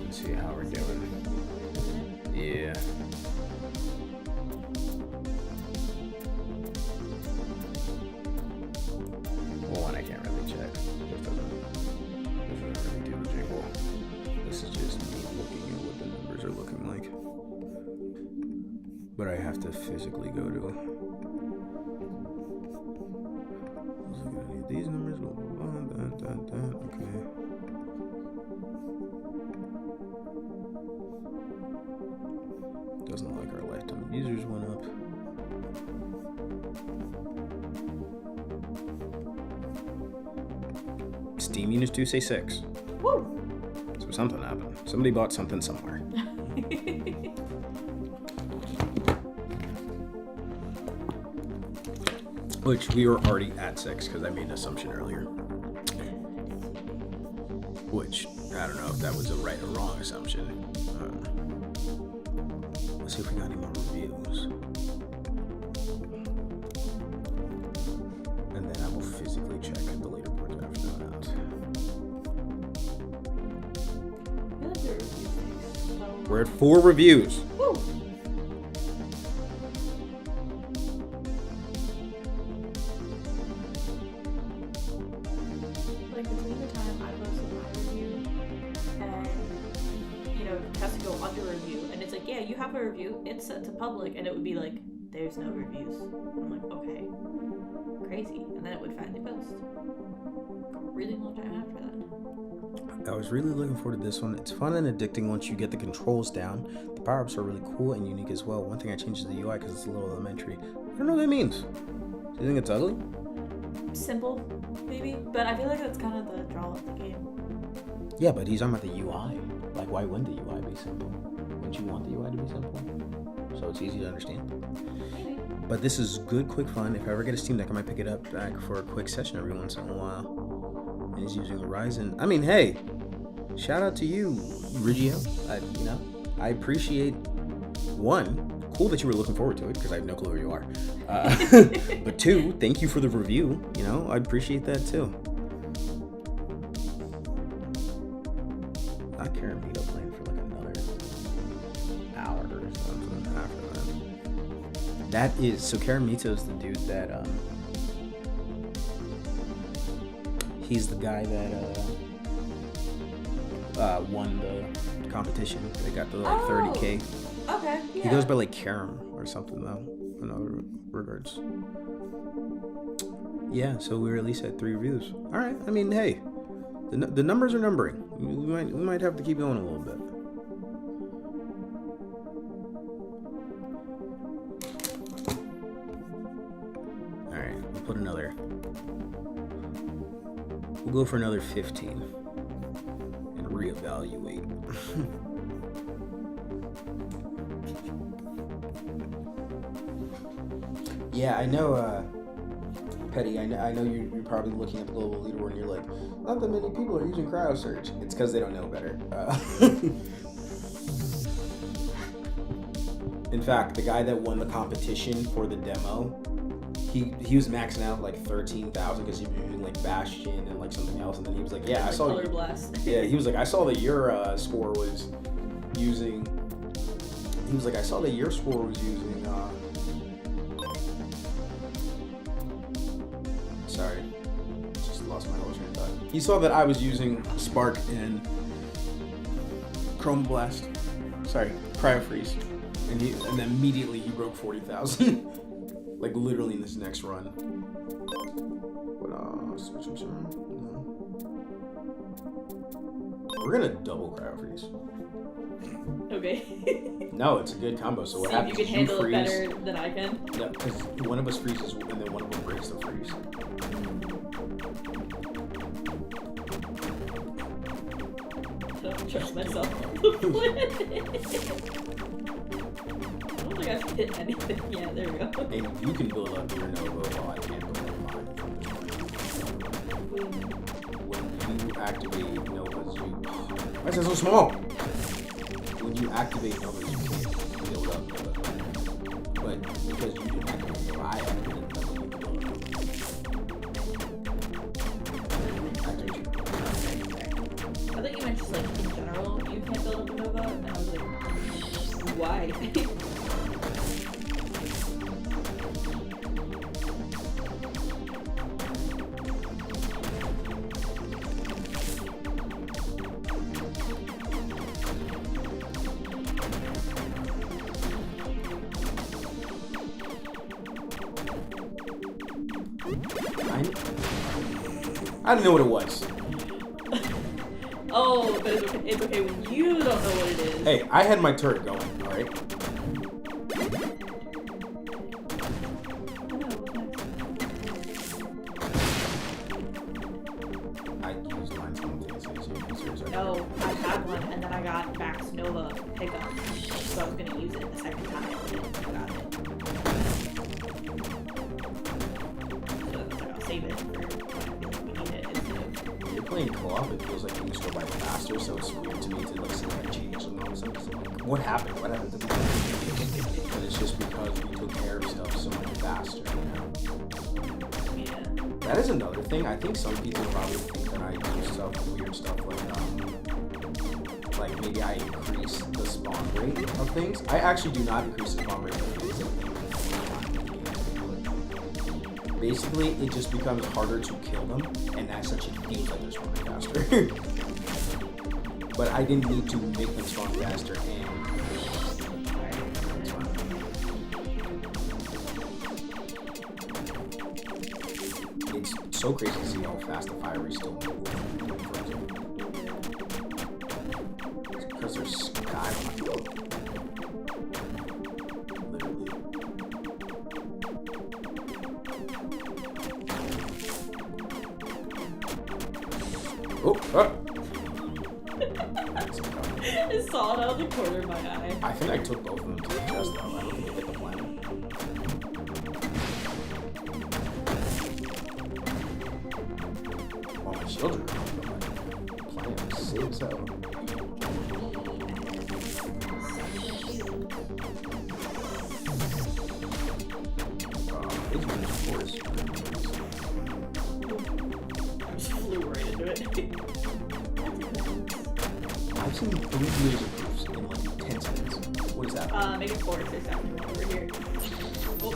Let's see how we're doing. Yeah. One I can't really check. This doesn't really do the jingle. This is just me looking at what the numbers are looking like. But I have to physically go to these numbers, blah, blah, blah, that, okay. Doesn't like our lifetime users went up. Minus 2 say 6. Woo! So something happened. Somebody bought something somewhere. Which we were already at 6 because I made an assumption earlier. Which, I don't know if that was a right or wrong assumption. Let's see if we got any more reviews. And then I will physically check the leaderboards after that. We're at 4 reviews. Woo! Like between the time I posted my review and it has to go under review, and it's like, yeah, you have a review, it's set to public, and it would be like, there's no reviews. I'm like, okay, crazy, and then it would finally post. A really long time after that. I was really looking forward to this one. It's fun and addicting once you get the controls down. The power-ups are really cool and unique as well. One thing I changed is the UI because it's a little elementary. I don't know what that means. Do you think it's ugly? Simple, maybe, but I feel like that's kind of the draw of the game. Yeah, but he's talking about the UI. Like, why wouldn't the UI be simple? Wouldn't you want the UI to be simple? So it's easy to understand. Maybe. But this is good, quick fun. If I ever get a Steam Deck, I might pick it up back for a quick session every once in a while. And he's using Horizon. I mean, hey, shout out to you, Rigio. I appreciate, one, cool that you were looking forward to it, because I have no clue who you are. But 2, thank you for the review. I appreciate that too. I can't beat up playing for like another hour or something after that. So Karamito is the dude that, he's the guy that won the competition. They got the 30K. Okay, yeah. He goes by like Karam or something though, in other regards. Yeah, so we're at least at 3 reviews. All right, I mean, hey, the numbers are numbering. We might have to keep going a little bit. All right, we'll go for another 15 and reevaluate. Yeah, I know, Petty, I know you're probably looking at the global leaderboard and you're like, not that many people are using cryo search. It's because they don't know better. In fact, the guy that won the competition for the demo, he was maxing out like 13,000 because he was using like Bastion and like something else, and then he was like, yeah, I saw Color Blast. Yeah, he was like, I saw that your score was using. He was like, I saw that your score was using. Sorry, just lost my whole train of thought. He saw that I was using Spark and Chrome Blast. Sorry, Cryo Freeze, and then immediately he broke 40,000. Like literally in this next run. But switch him, no. We're gonna double Cryo Freeze. Okay. No, it's a good combo. So what See if happens? you can handle freeze. it better than I can. Yeah, because one of us freezes and then one of them breaks the freeze. I don't trust myself. I don't think I've hit anything. Yeah, there we go. And you can build up your Nova while I can't build up mine. When you activate Novas, why is it so small? When you activate Novas, you can't build up Nova. But because you didn't activate Nova, I activated Nova. I thought you meant just like in general, you can't build up a Nova, and I was like, why? I didn't know what it was. Oh, but it's okay when you don't know what it is. Hey, I had my turret going, alright? I used mine I got MagSafe pickup, so I was gonna use it the second time I got it. So I was like, I'll save it for when I feel like we need it instead of. You're playing co-op, it feels like things go by faster, so it's weird to me to like see that change and all of a sudden it's like, what happened? What happened to the But it's just because we took care of stuff so much faster, you know? Yeah. That is another thing. I think some people probably think that I do stuff, weird stuff like maybe I increase the spawn rate of things. I actually do not increase the spawn rate of things. Basically, it just becomes harder to kill them, and as such, it feels like they're spawning faster. But I didn't need to make them spawn faster, and it's fine. It's so crazy to see how fast the fire is still moving. It's because there's sky on my boat. Literally. Oh, ah. I saw it out of the corner of my eye. I think I took both of them to the chest though. I don't think I hit the planet. Oh, my shields are gone. Planet saves out. It's really forest. I just flew right into it. I've seen 3 years of proofs in like 10 seconds. What is that? Make it forest or something over here. Oh.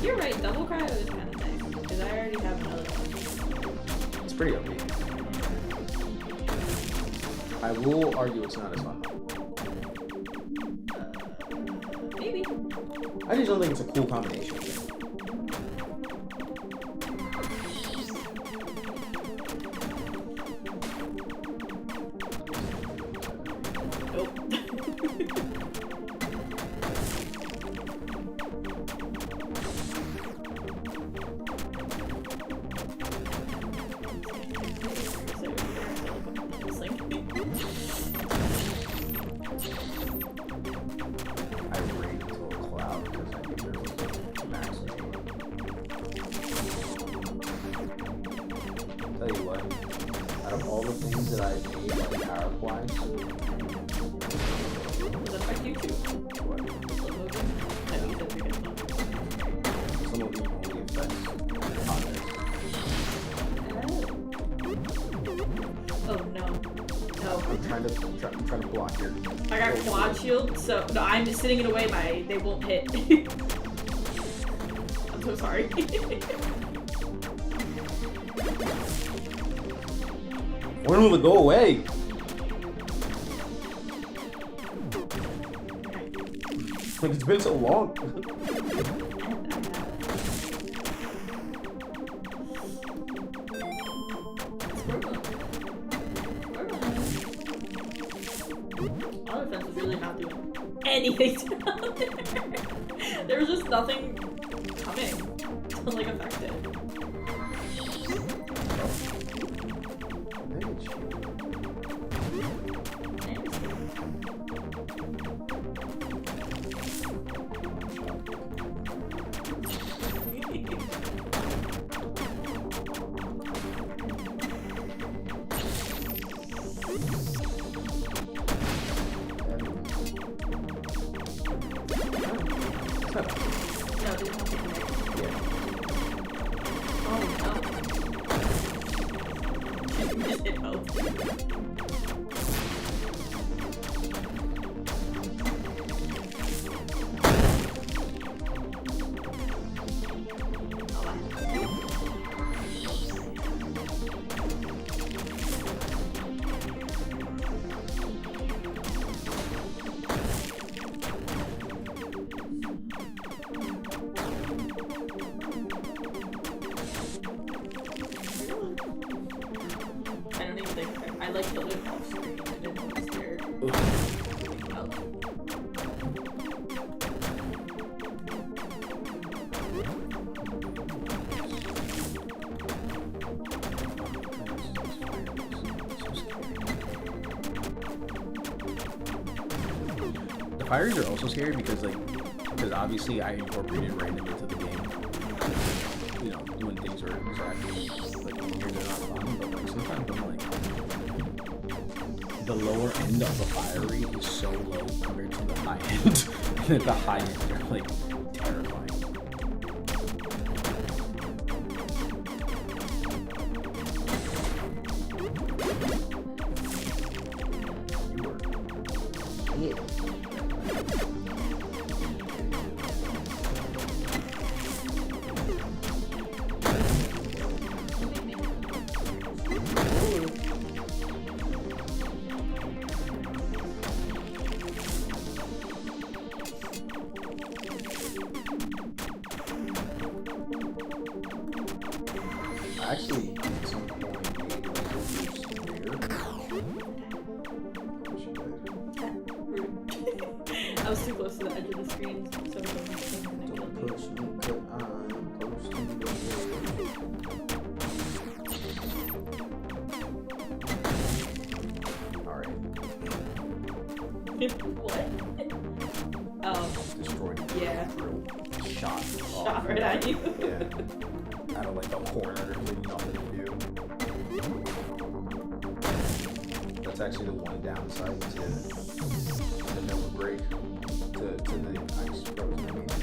You're right, double cryo is kind of nice, because I already have another one. It's pretty OP. I will argue it's not as fun. Maybe. I just don't think it's a cool combination. Nope. I raided to a cloud because I knew there was a MagSafe. Tell you what, out of all the things that I've made like power-wise, Does that affect you too? what? Slow moving? No, you said you're gonna Some of them only affects others. Oh no. No. I'm trying to block here. I got quad shield, so no, I'm just sitting in a way they won't hit. I'm so sorry. When will it go away? Like it's been so long. Auto defense was really not doing anything down there. There was just nothing coming to like affect it. No, it didn't have to connect. Oh no. You just hit both. I don't even think I like killed it off screen. I didn't notice there. fires are also scary because obviously I incorporated random into the game. You know, when things are exactly like weird and not fun, but like sometimes I'm like, the lower end of the fire rate is so low compared to the high end. And at the high end, they're like terrifying. Yeah. Actually, at some point, made like a boost here. I was too close to the edge of the screen, so it wasn't gonna Don't kill me. push me, 'cause I'm close to the edge. Alright, What? Oh, Destroyed it. yeah. Shot. Shot right at you. Yeah. Out of like a corner, with nothing to do. That's actually the one downside to the Nova break, to the ice frozen. I mean, it's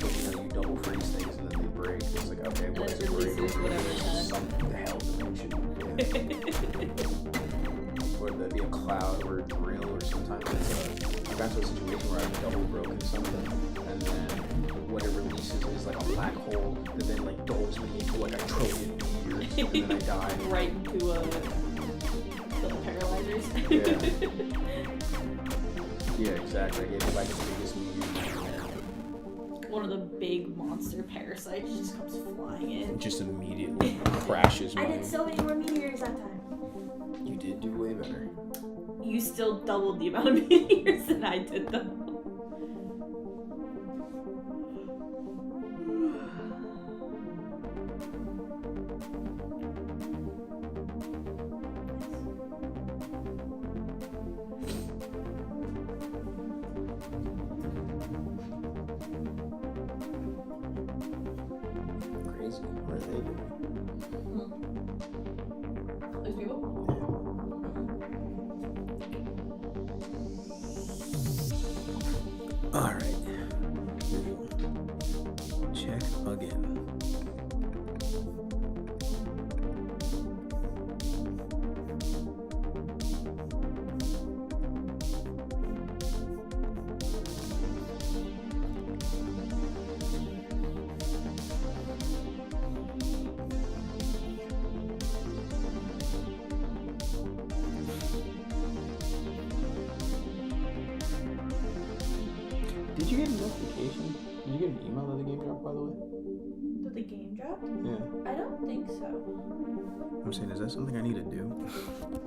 like, you know, you double freeze things and then they break. It's like, okay, And what it is it break? releases whatever it has. Something the hell dimension. Or there'd be a cloud or a drill, or sometimes it's I got to a situation where I've double broken something, and then what it releases is like a black hole that then like dulls me into like a trillion meters, and then I die. Right into the paralyzers. Yeah. Yeah, exactly. I gave it like the biggest meteor. One of the big monster parasites just comes flying in. It just immediately crashes I my... did so many more meteors that time. You did do way better. You still doubled the amount of meteors than I did, though. Crazy. What are they doing? Those people? Alright. Check again. Did you get a notification? Did you get an email that the game dropped, by the way? Did the game drop? Yeah. I don't think so. I'm saying, is that something I need to do?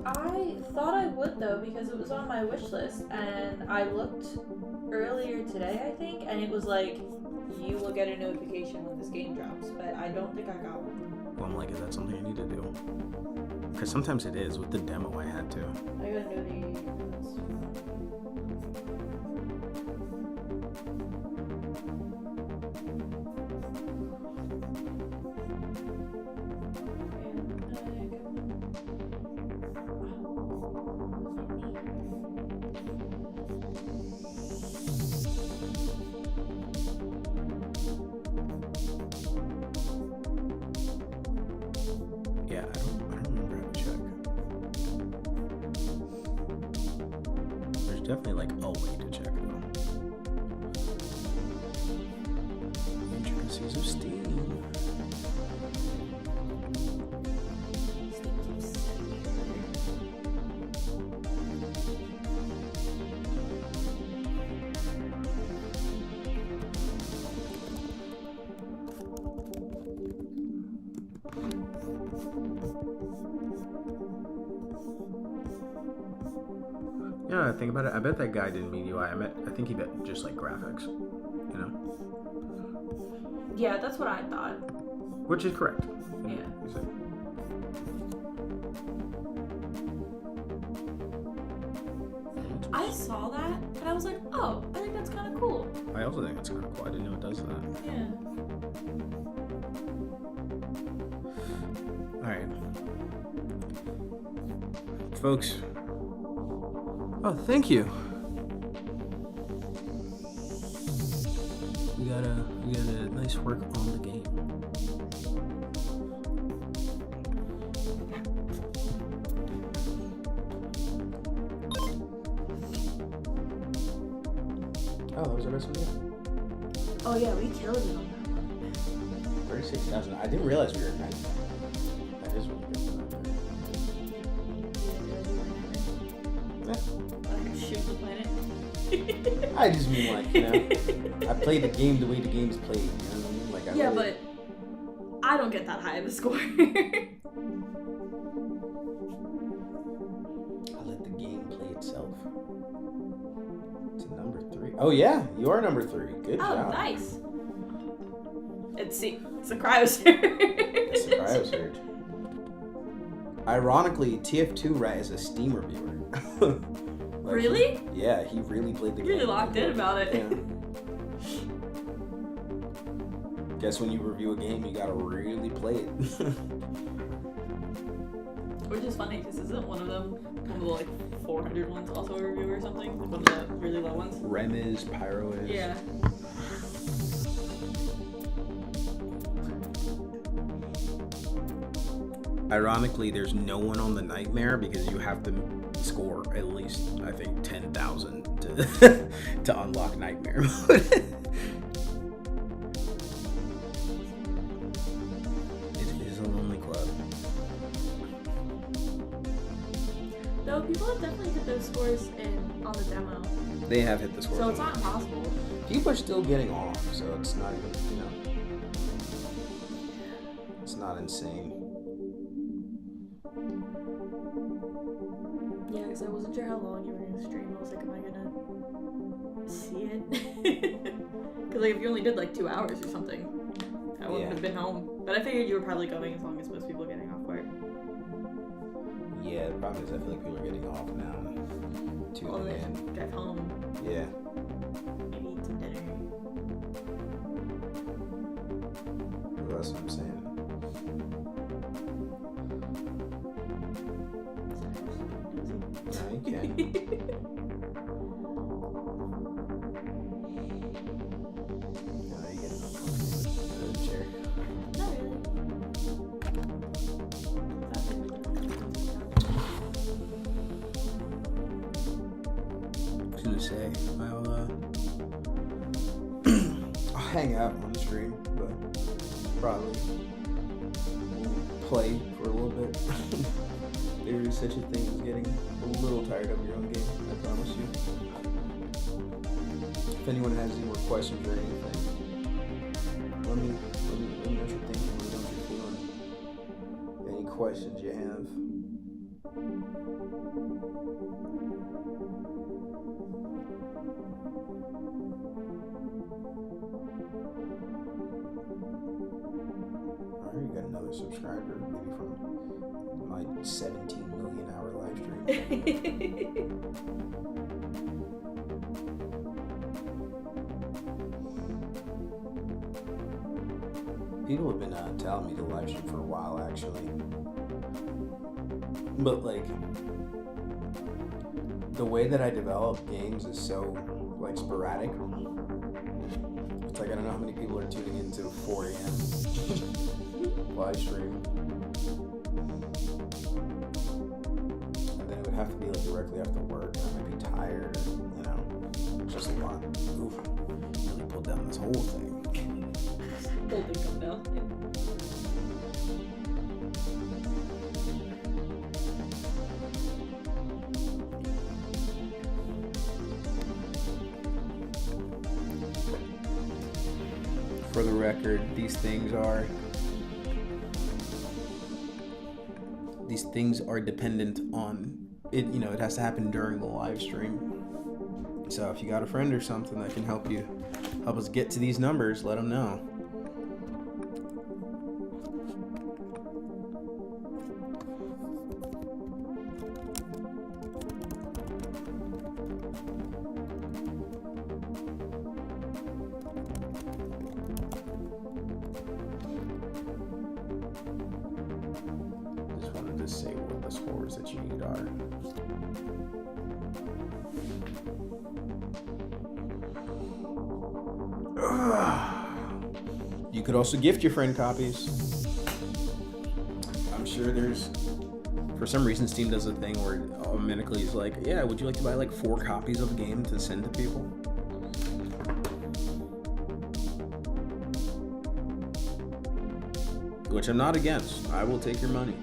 I thought I would though because it was on my wish list and I looked earlier today I think and it was like you will get a notification when this game drops, but I don't think I got one. Well, I'm like, is that something I need to do? Because sometimes it is. With the demo, I had to. I got a notification. Yeah, I don't remember how to check. There's definitely like a way to check though. Intricacies of Steam. Yeah, think about it. I bet that guy didn't mean UI. I think he meant just like graphics, you know? Yeah, that's what I thought. Which is correct. Yeah. You said. I I saw that, and I was like, oh, I think that's kind of cool. I also think that's kind of cool. I didn't know it does that. Yeah. All right, folks. Oh, thank you. We got a nice work on the game. Oh, that was the rest of it. Oh yeah, we killed it on that one. 36,000. I didn't realize we were at 90. That is really good. Yeah. Like shoot the planet. I just mean like, you know, I play the game the way the game's played. You know what I mean? Like, Yeah, but I don't get that high of a score. I let the game play itself. To number 3. Oh yeah, you are number 3. Good Oh, job. nice. It's a cryosphere. It's a cryosphere. Ironically, TF2 Rat is a Steam reviewer. Like, Really? Yeah, he really played the game. Really locked in about it. Yeah. Guess when you review a game, you gotta really play it. Which is funny because isn't one of them one of the like 400 ones also a review or something? Like one of the really low ones? Rem is, Pyro is. Yeah. Ironically, there's no one on the Nightmare because you have to score at least, I think, 10,000 to to unlock Nightmare mode. It is a lonely club. Though people have definitely hit those scores on the demo. They have hit the score. So it's not impossible. People are still getting off, so it's not even, you know, it's not insane. Yeah, because I wasn't sure how long you were going to stream. I was like, am I going to see it? Because like, if you only did like 2 hours or something, I wouldn't have been home. But I figured you were probably going as long as most people are getting off work. Yeah, the problem is I feel like people are getting off now. Well, Tuning then in. drive home, Yeah. maybe eat some dinner. Well, that's what I'm saying. No, you can't. No, you get the chair. Not really. I was gonna say, I'll hang out on the stream, but probably play for a little bit. There is such a thing as getting a little tired of your own game, I promise you. If anyone has any more questions or anything, let me know what you're thinking, let me know what you're feeling. Any questions you have. Alright, you got another subscriber, maybe from my 17 million hour live stream. People have been telling me to live stream for a while, actually. But, like, the way that I develop games is so, like, sporadic. It's like I don't know how many people are tuning into 4 a.m. live stream. And then it would have to be like directly after work, and I might be tired, or, you know, just a lot. Oof, really pulled down this whole thing. Whole thing come down. For the record, these things are dependent on it. You know, it has to happen during the live stream. So if you got a friend or something that can help us get to these numbers, let them know. just say what the scores that you need are. You could also gift your friend copies. I'm sure there's, for some reason, Steam does a thing where it automatically is like, yeah, would you like to buy like 4 copies of a game to send to people? Which I'm not against. I will take your money.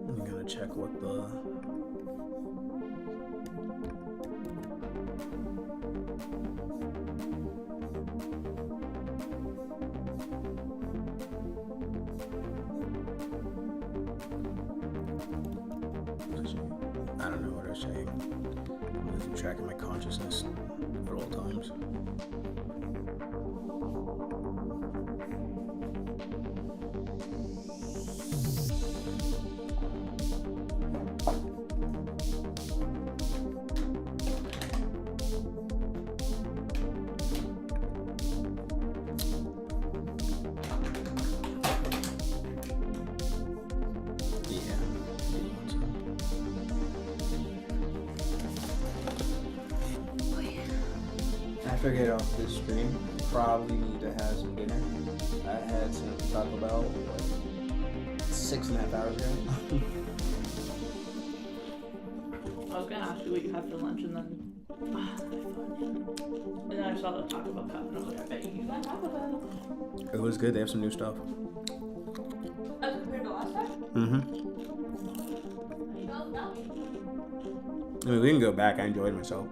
I'm gonna check what the I don't know what I was saying. I'm losing track of my consciousness at all times. After I get off this stream, probably need to have some dinner. I had some Taco Bell like 6.5 hours ago. I was gonna ask you what you had for lunch, and then and then I saw the Taco Bell cup, and I was like, I bet you got Taco Bell. It was good. They have some new stuff. As compared to last time? Mm-hmm. No. I mean, we can go back. I enjoyed myself.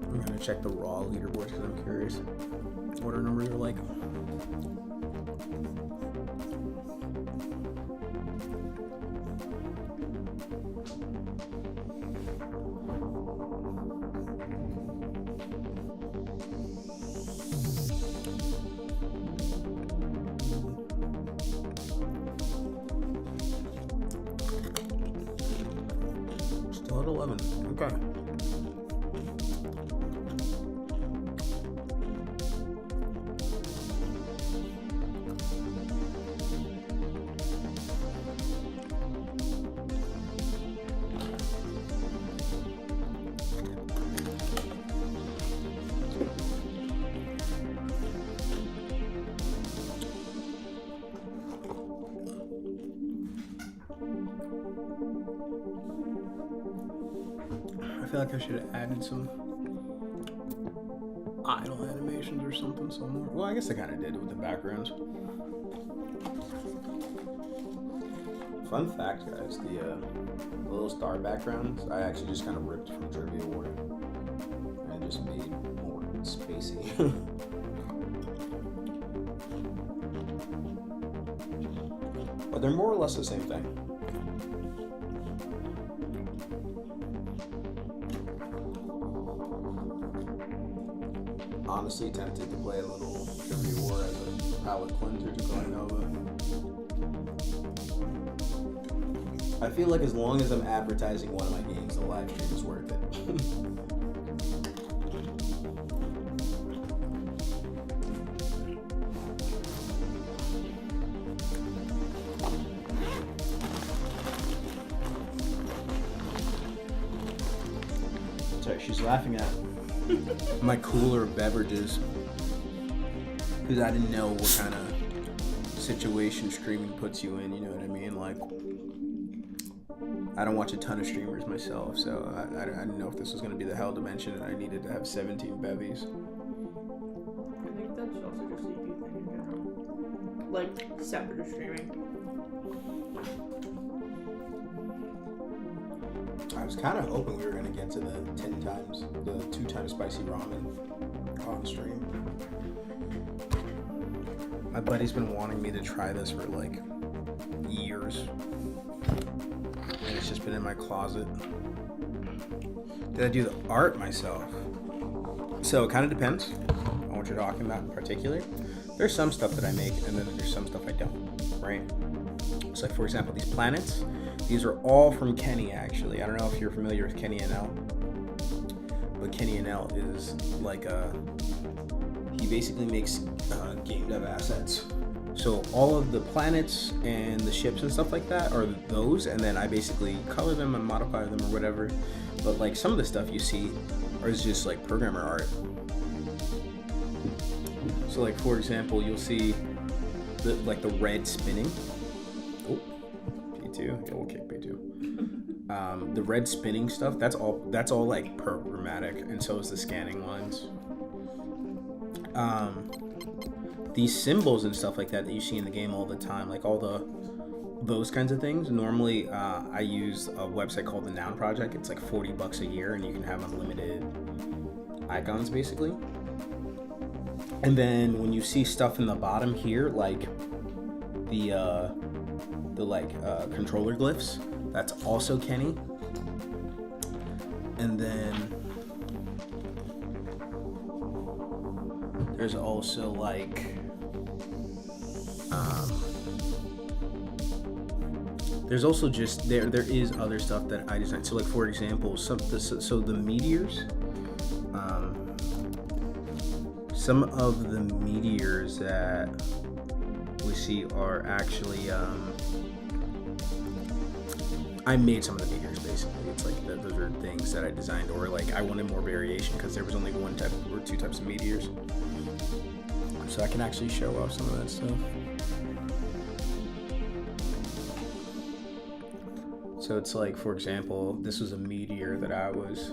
I'm gonna check the raw leaderboards because I'm curious what our numbers are like. Still at 11. Okay. I feel like I should have added some idle animations or something somewhere. Well, I guess I kind of did with the backgrounds. Fun fact, guys, the little star backgrounds, I actually just kind of ripped from Trivia War and just made more spacey. But they're more or less the same thing. Honestly tempted to play a little Trivia War as a palette cleanser to Colornova. I feel like as long as I'm advertising one of my games, the live stream is worth it. Sorry, she's laughing at my cooler beverages because I didn't know what kind of situation streaming puts you in, you know what I mean? Like, I don't watch a ton of streamers myself, so I didn't know if this was going to be the hell dimension and I needed to have 17 bevies. I think that's also just a you thing in general. Like, separate of streaming. I was kind of hoping we were going to get to the 2 times spicy ramen on stream. My buddy's been wanting me to try this for like years. And it's just been in my closet. Did I do the art myself? So it kind of depends on what you're talking about in particular. There's some stuff that I make, and then there's some stuff I don't, right? So like, for example, these planets, these are all from Kenny, actually. I don't know if you're familiar with Kenny NL, but Kenny NL is like he basically makes game dev assets. So all of the planets and the ships and stuff like that are those, and then I basically color them and modify them or whatever. But like some of the stuff you see is just like programmer art. So like, for example, you'll see the red spinning. Oh, P2, yeah, we'll kick P2. The red spinning stuff, that's all like programmatic, and so is the scanning lines. These symbols and stuff like that you see in the game all the time, like those kinds of things. Normally, I use a website called the Noun Project. It's like $40 a year, and you can have unlimited icons, basically. And then when you see stuff in the bottom here, like the controller glyphs, that's also Kenny. And then there's also like there's also just there is other stuff that I designed. So like, for example, so the meteors, some of the meteors that we see are actually I made some of the meteors, basically. It's like those are things that I designed, or like I wanted more variation because there was only one type or two types of meteors. So I can actually show off some of that stuff. So it's like, for example, this was a meteor that I was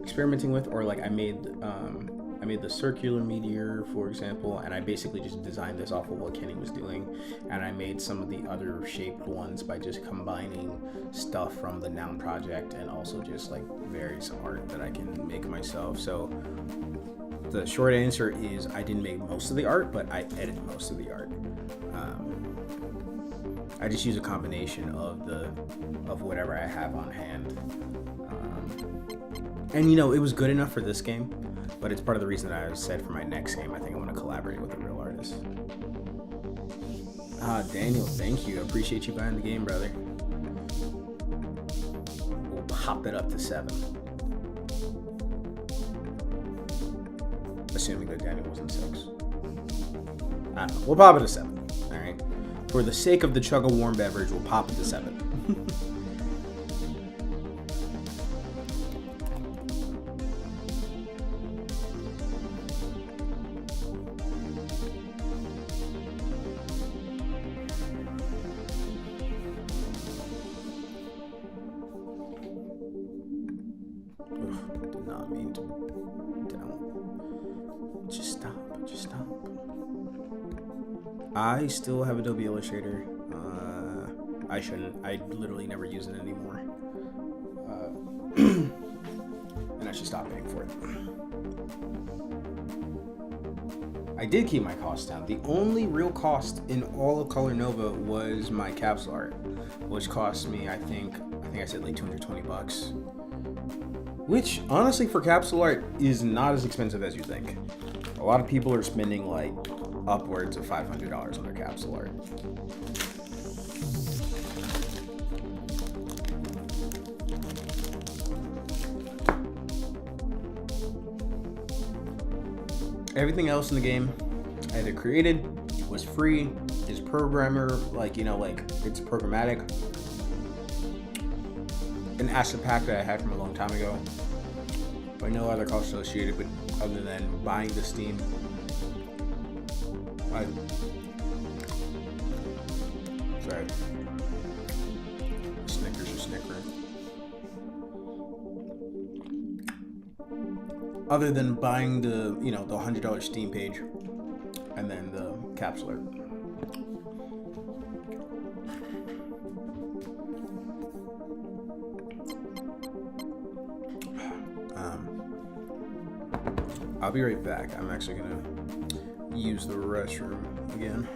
experimenting with, or like I made the circular meteor, for example, and I basically just designed this off of what Kenny was doing, and I made some of the other shaped ones by just combining stuff from the Noun Project and also just like various art that I can make myself. So the short answer is I didn't make most of the art, but I edit most of the art. I just use a combination of whatever I have on hand. And you know, it was good enough for this game, but it's part of the reason that I said for my next game, I think I want to collaborate with a real artist. Daniel, thank you. I appreciate you buying the game, brother. We'll pop it up to 7. Assuming that Daniel wasn't 6. I don't know. We'll pop it to 7. All right. For the sake of the chug of warm beverage, we'll pop it to 7. Did not mean to. Don't. Just stop. Just stop. I still have Adobe Illustrator. I shouldn't. I literally never use it anymore. And I should stop paying for it. I did keep my costs down. The only real cost in all of Colornova was my capsule art, which cost me, I think I said like $220. Which, honestly, for capsule art is not as expensive as you think. A lot of people are spending like upwards of $500 on their capsule art. Everything else in the game I either created, was free, is programmer, like, you know, like it's programmatic. An asset pack that I had from a long time ago, but no other cost associated with other than buying the Steam. Sorry. Snickers or Snicker. Other than buying the, you know, the $100 Steam page and then the capsule art. I'll be right back. I'm actually gonna use the restroom again.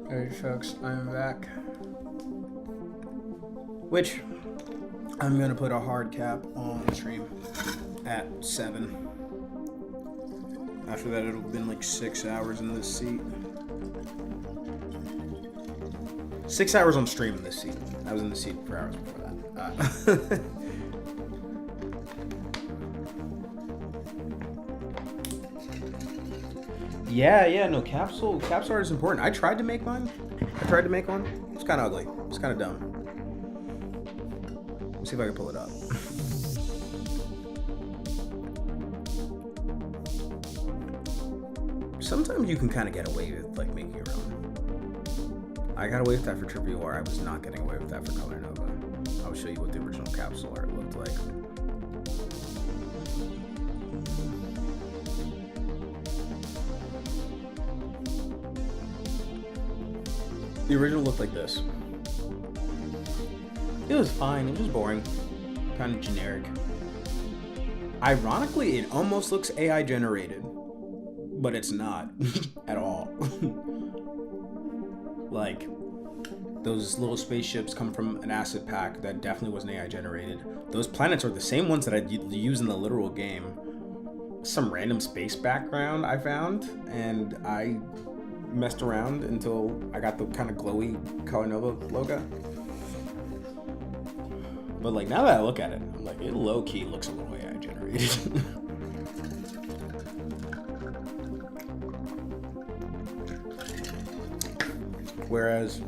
Alright folks, I'm back. Which, I'm gonna put a hard cap on the stream at 7. After that it'll have been like 6 hours in this seat. 6 hours on stream in this seat. I was in the seat for hours before that. Yeah, no, capsule art is important. I tried to make mine. It's kind of ugly. It's kind of dumb. Let's see if I can pull it up. Sometimes you can kind of get away with like making your own. I got away with that for Trivial War. I was not getting away with that for Colornova. I'll show you what the original capsule art looked like. The original looked like this. It was fine. It was boring. Kind of generic. Ironically, it almost looks AI generated, but it's not at all. Like, those little spaceships come from an asset pack that definitely wasn't AI generated. Those planets are the same ones that I use in the literal game. some random space background I found, and I messed around until I got the kind of glowy Colornova logo. But like now that I look at it, I'm like, it low key looks a little AI generated. Whereas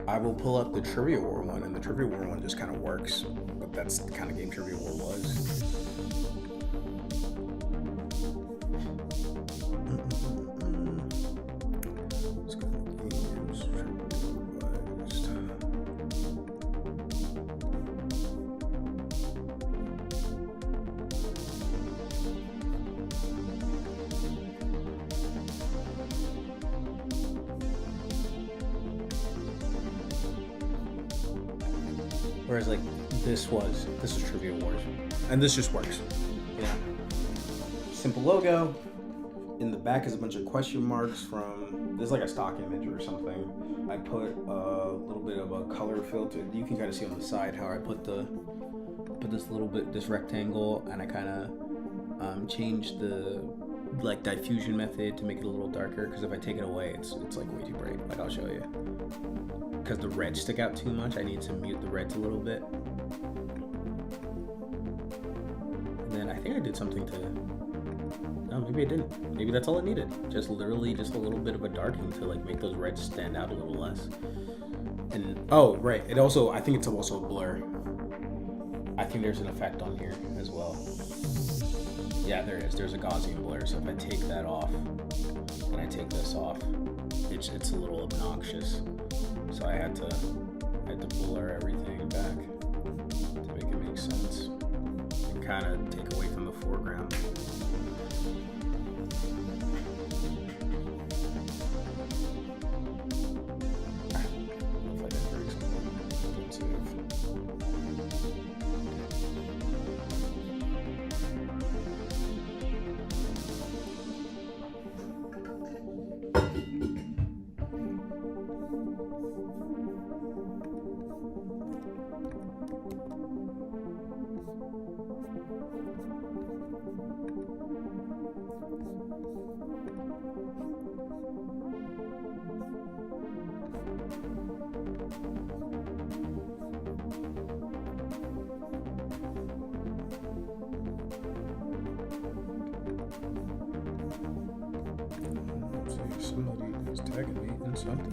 I will pull up the Trivia War one, and the Trivia War one just kind of works. But that's the kind of game Trivia War was. Let's go to games. Whereas like this was Trivia Wars, and this just works. Yeah. Simple logo. In the back is a bunch of question marks from, this is like a stock image or something. I put a little bit of a color filter. You can kind of see on the side how I put this rectangle, and I kind of changed the like diffusion method to make it a little darker, because if I take it away, it's like way too bright. Like I'll show you. Because the reds stick out too much, I need to mute the reds a little bit. And then I think I did something to, no, maybe I didn't. Maybe that's all it needed. Just literally just a little bit of a darkening to like make those reds stand out a little less. And, oh, right, it also, I think it's also a blur. I think there's an effect on here as well. Yeah, there is. There's a Gaussian blur. So if I take that off and I take this off, it's a little obnoxious. So I had to blur everything back to make it make sense and kind of take away from the foreground. Hopefully I didn't break something. Let's see. Somebody is tagging me in something.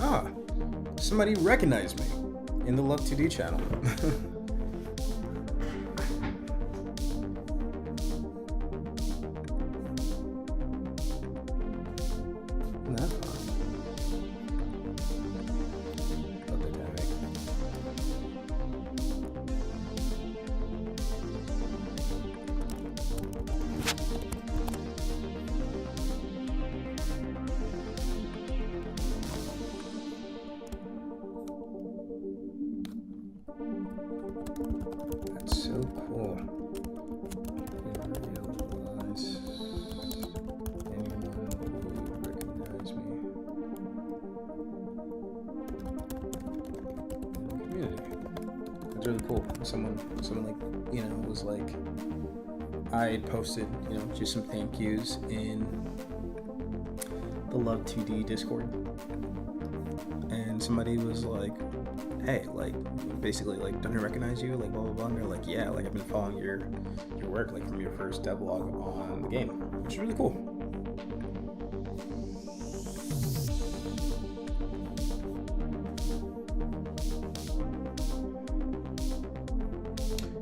Ah, somebody recognized me in the Love 2D channel. That's so cool. I didn't realize anyone would recognize me in the community. It's really cool. Someone like, you know, was like, I posted, you know, just some thank yous in the Love 2D Discord, and somebody was like, hey, like, basically, like, don't I recognize you, like, blah, blah, blah, and they're like, yeah, like, I've been following your work, like, from your first devlog on the game, which is really cool.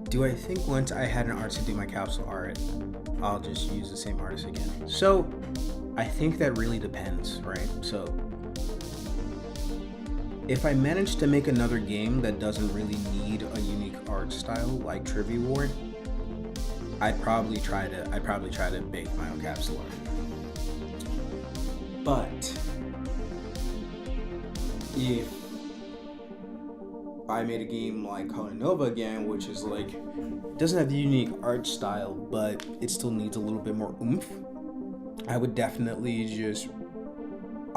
Do I think once I had an artist to do my capsule art, I'll just use the same artist again? So, I think that really depends, right? So, if I manage to make another game that doesn't really need a unique art style like Trivia War, I'd probably try to bake my own capsule art. But if I made a game like Colornova again, which is like, doesn't have the unique art style, but it still needs a little bit more oomph, I would definitely just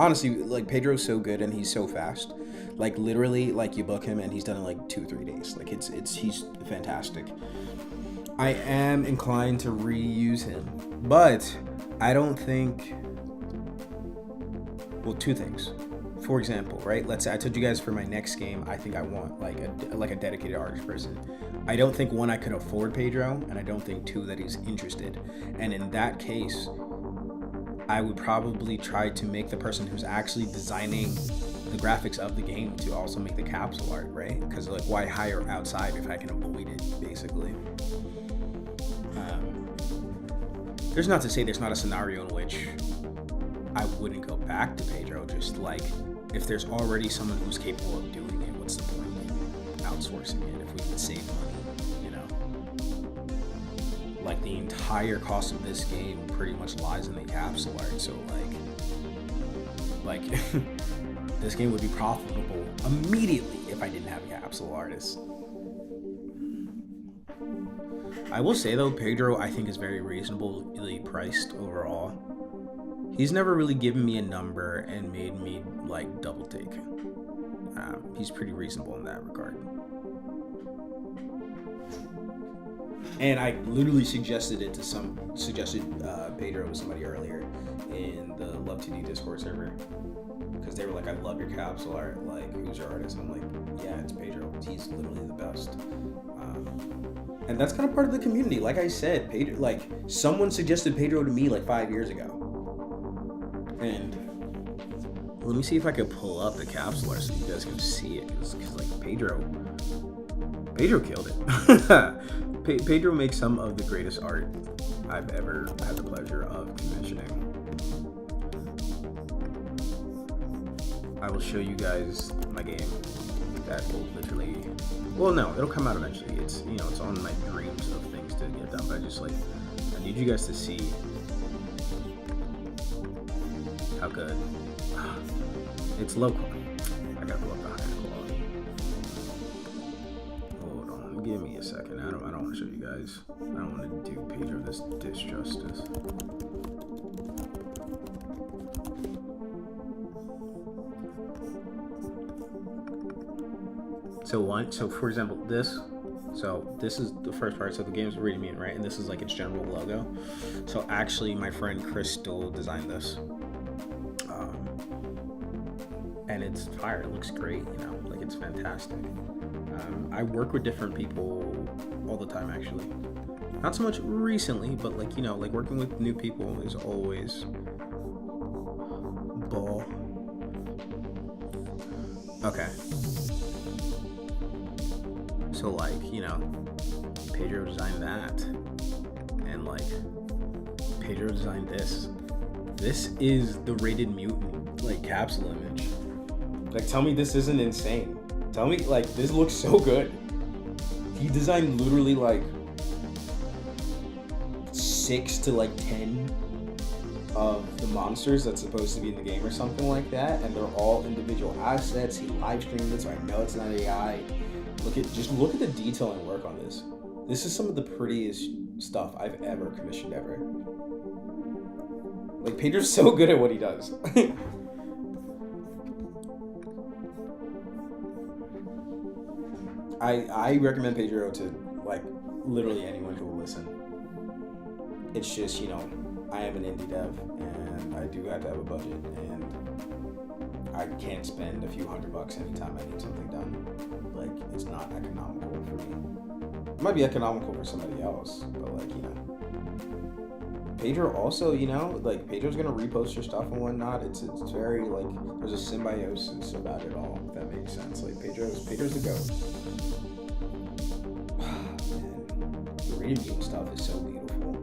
honestly, like Pedro's so good and he's so fast. Like literally, like you book him and he's done it in like 2-3 days. Like he's fantastic. I am inclined to reuse him, but I don't think. Well, two things. For example, right? Let's say I told you guys for my next game, I think I want like a dedicated artist person. I don't think one I could afford Pedro, and I don't think two that he's interested. And in that case, I would probably try to make the person who's actually designing the graphics of the game to also make the capsule art, right? Because like, why hire outside if I can avoid it, basically? There's not to say there's not a scenario in which I wouldn't go back to Pedro. Just like, if there's already someone who's capable of doing it, what's the point in outsourcing it if we can save money, you know? Like, the entire cost of this game pretty much lies in the capsule art, so like this game would be profitable immediately if I didn't have capsule artists. I will say though, Pedro I think is very reasonably priced overall. He's never really given me a number and made me like double take. He's pretty reasonable in that regard. And I literally suggested Pedro to somebody earlier in the Love 2D Discord server, because they were like, I love your capsule art, like, who's your artist? And I'm like, yeah, it's Pedro. He's literally the best. And that's kind of part of the community. Like I said, Pedro, like, someone suggested Pedro to me like 5 years ago. And let me see if I could pull up the capsule art so you guys can see it, because like Pedro killed it. Pedro makes some of the greatest art I've ever had the pleasure of commissioning. I will show you guys my game that will literally, well, no, it'll come out eventually. It's, you know, it's on my dreams of things to get done, but I need you guys to see how good. It's low quality. I gotta pull up the higher quality. Hold on, give me a second. I don't want to show you guys. I don't want to do Pedro this disjustice. So for example, this is the first part. So the game's reading me, right? And this is like its general logo. So actually, my friend Crystal designed this. And it's fire. It looks great, you know, like it's fantastic. I work with different people all the time, actually. Not so much recently, but like, you know, like working with new people is always ball. Okay. So like, you know, Pedro designed that, and like Pedro designed this. This is the Rated Mutant like capsule image. Like, tell me this isn't insane. Tell me, like, this looks so good. He designed literally like 6 to like 10 of the monsters that's supposed to be in the game or something like that, and they're all individual assets. He live streamed it, so I know it's not AI. Look at the detail and work on this. This is some of the prettiest stuff I've ever commissioned ever. Like, Pedro's so good at what he does. I recommend Pedro to like literally anyone who will listen. It's just, you know, I am an indie dev and I do have to have a budget, and I can't spend a few $100 anytime I need something done. Like, it's not economical for me. It might be economical for somebody else, but like, you know. Pedro also, you know, like Pedro's gonna repost your stuff and whatnot. It's very like, there's a symbiosis about it all, if that makes sense. Like Pedro's the GOAT. Man, the Rated Mutant stuff is so beautiful.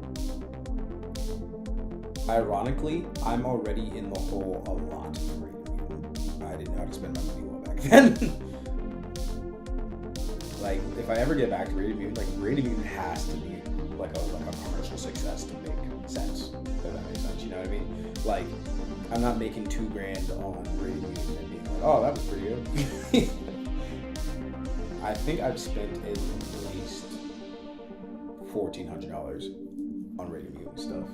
Ironically, I'm already in the hole a lot for Rated Mutant. I didn't know how to spend my money well back then. Like, if I ever get back to Rated Mutant, like Rated Mutant has to be like a commercial success to make sense, if that makes sense, you know what I mean? Like, I'm not making $2,000 on Rated Mutant and being like, oh, that was pretty good. I think I've spent at least $1,400 on Rated Mutant stuff.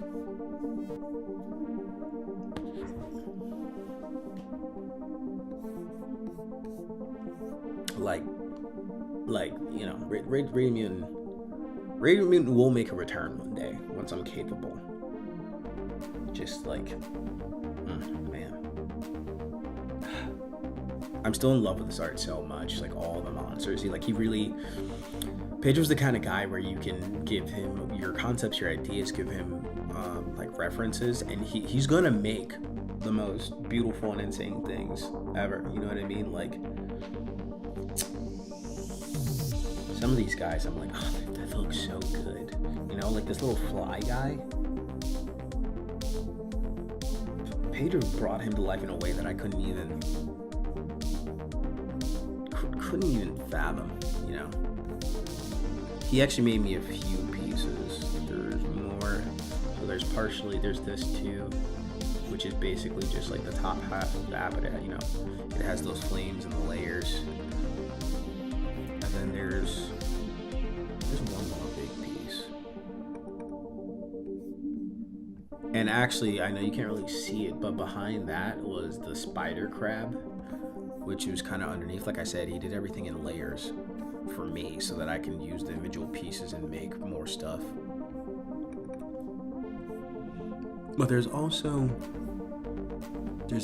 like you know, Radiant Mutant will make a return one day once I'm capable. Just like, man, I'm still in love with this art so much. Like all the monsters, Pedro's the kind of guy where you can give him your concepts, your ideas, give him like references, and he's gonna make the most beautiful and insane things ever. You know what I mean? Like some of these guys, I'm like, oh, that looks so good. You know, like this little fly guy. Pedro brought him to life in a way that I couldn't even fathom. You know. He actually made me a few pieces. There's more. So there's this too, which is basically just like the top half of that, but it has those flames and the layers. And then there's one more big piece. And actually, I know you can't really see it, but behind that was the spider crab, which was kind of underneath. Like I said, he did everything in layers for me so that I can use the individual pieces and make more stuff. But there's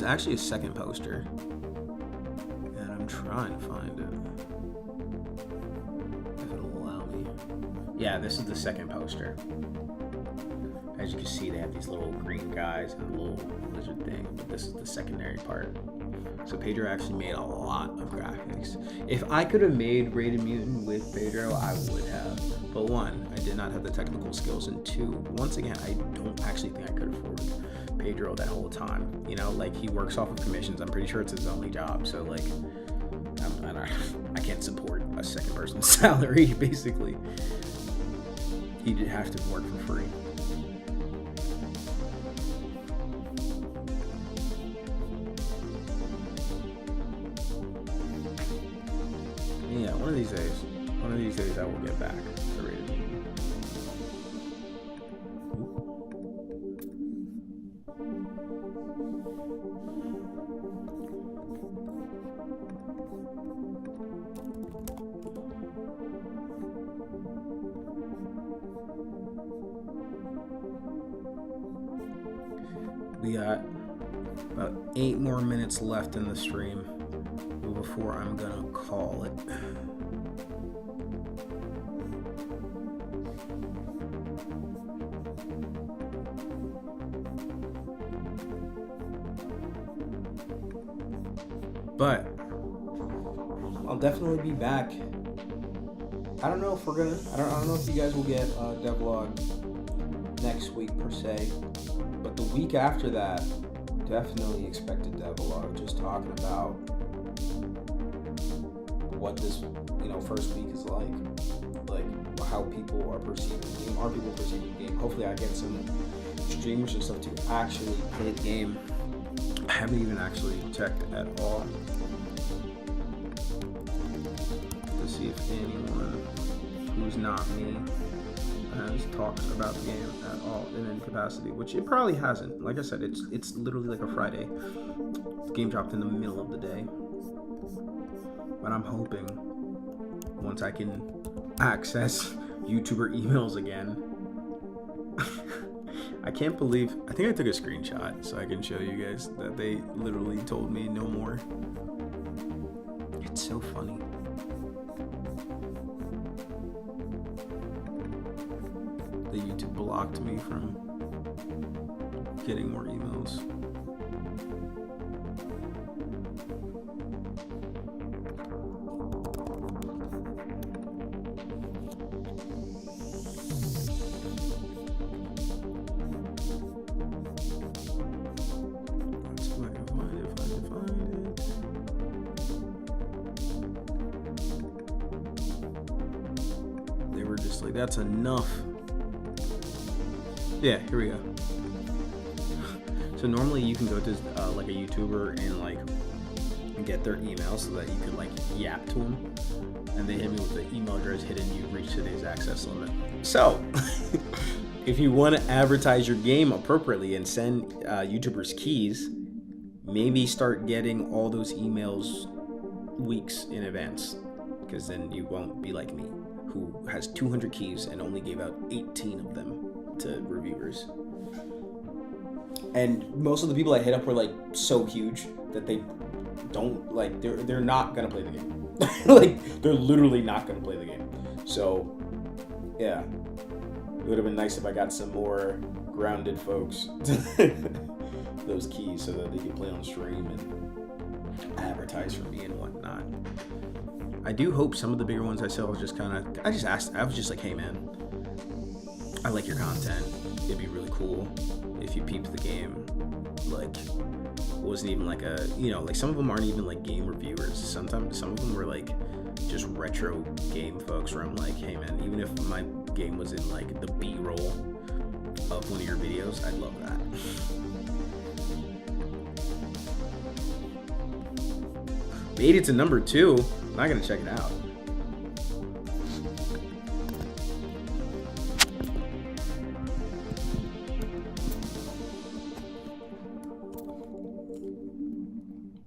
actually a second poster, and I'm trying to find it if it'll allow me. Yeah, this is the second poster. As you can see, they have these little green guys and a little lizard thing, but this is the secondary part. So Pedro actually made a lot of graphics. If I could have made Radiant Mutant with Pedro, I would have. But one, I did not have the technical skills, and two, once again, I don't actually think I could afford Pedro that whole time. You know, like he works off of commissions. I'm pretty sure it's his only job. So like, I can't support a second person's salary. Basically, he did have to work for free. Yeah, one of these days I will get back to Radiant Mutant. We got about 8 more minutes left in the stream before I'm gonna call it. But I'll definitely be back. I don't know if we're gonna. I don't know if you guys will get devlog next week per se, but the week after that, definitely expect a devlog. Just talking about what this first week is like how people are perceiving the game. Are people perceiving the game? Hopefully, I get some streamers and stuff to actually play the game. I haven't even actually checked at all to see if anyone who's not me has talked about the game at all in any capacity, which it probably hasn't. Like I said, it's literally like a Friday. The game dropped in the middle of the day, but I'm hoping once I can access YouTuber emails again. I can't believe, I think I took a screenshot so I can show you guys that they literally told me no more. It's so funny. The YouTube blocked me from getting more emails. That's enough. Yeah, here we go. So normally you can go to like a YouTuber and get their email so that you can yap to them, and they hit me with the email address hidden. You've reached today's access limit. So if you want to advertise your game appropriately and send YouTubers keys, maybe start getting all those emails weeks in advance. because then you won't be like me, who has 200 keys and only gave out 18 of them to reviewers. And most of the people I hit up were like so huge that they don't like they're not gonna play the game. Like they're literally not gonna play the game. So yeah, it would have been nice if I got some more grounded folks those keys so that they could play on stream and advertise for me and whatnot. I do hope some of the bigger ones I sell just I was just like, hey man, I like your content. It'd be really cool if you peeped the game. Like, it wasn't even like a, like some of them aren't even like game reviewers. Sometimes some of them were like just retro game folks where I'm like, hey man, even if my game was in like the B-roll of one of your videos, I'd love that. Made it to number 2. I'm not gonna check it out.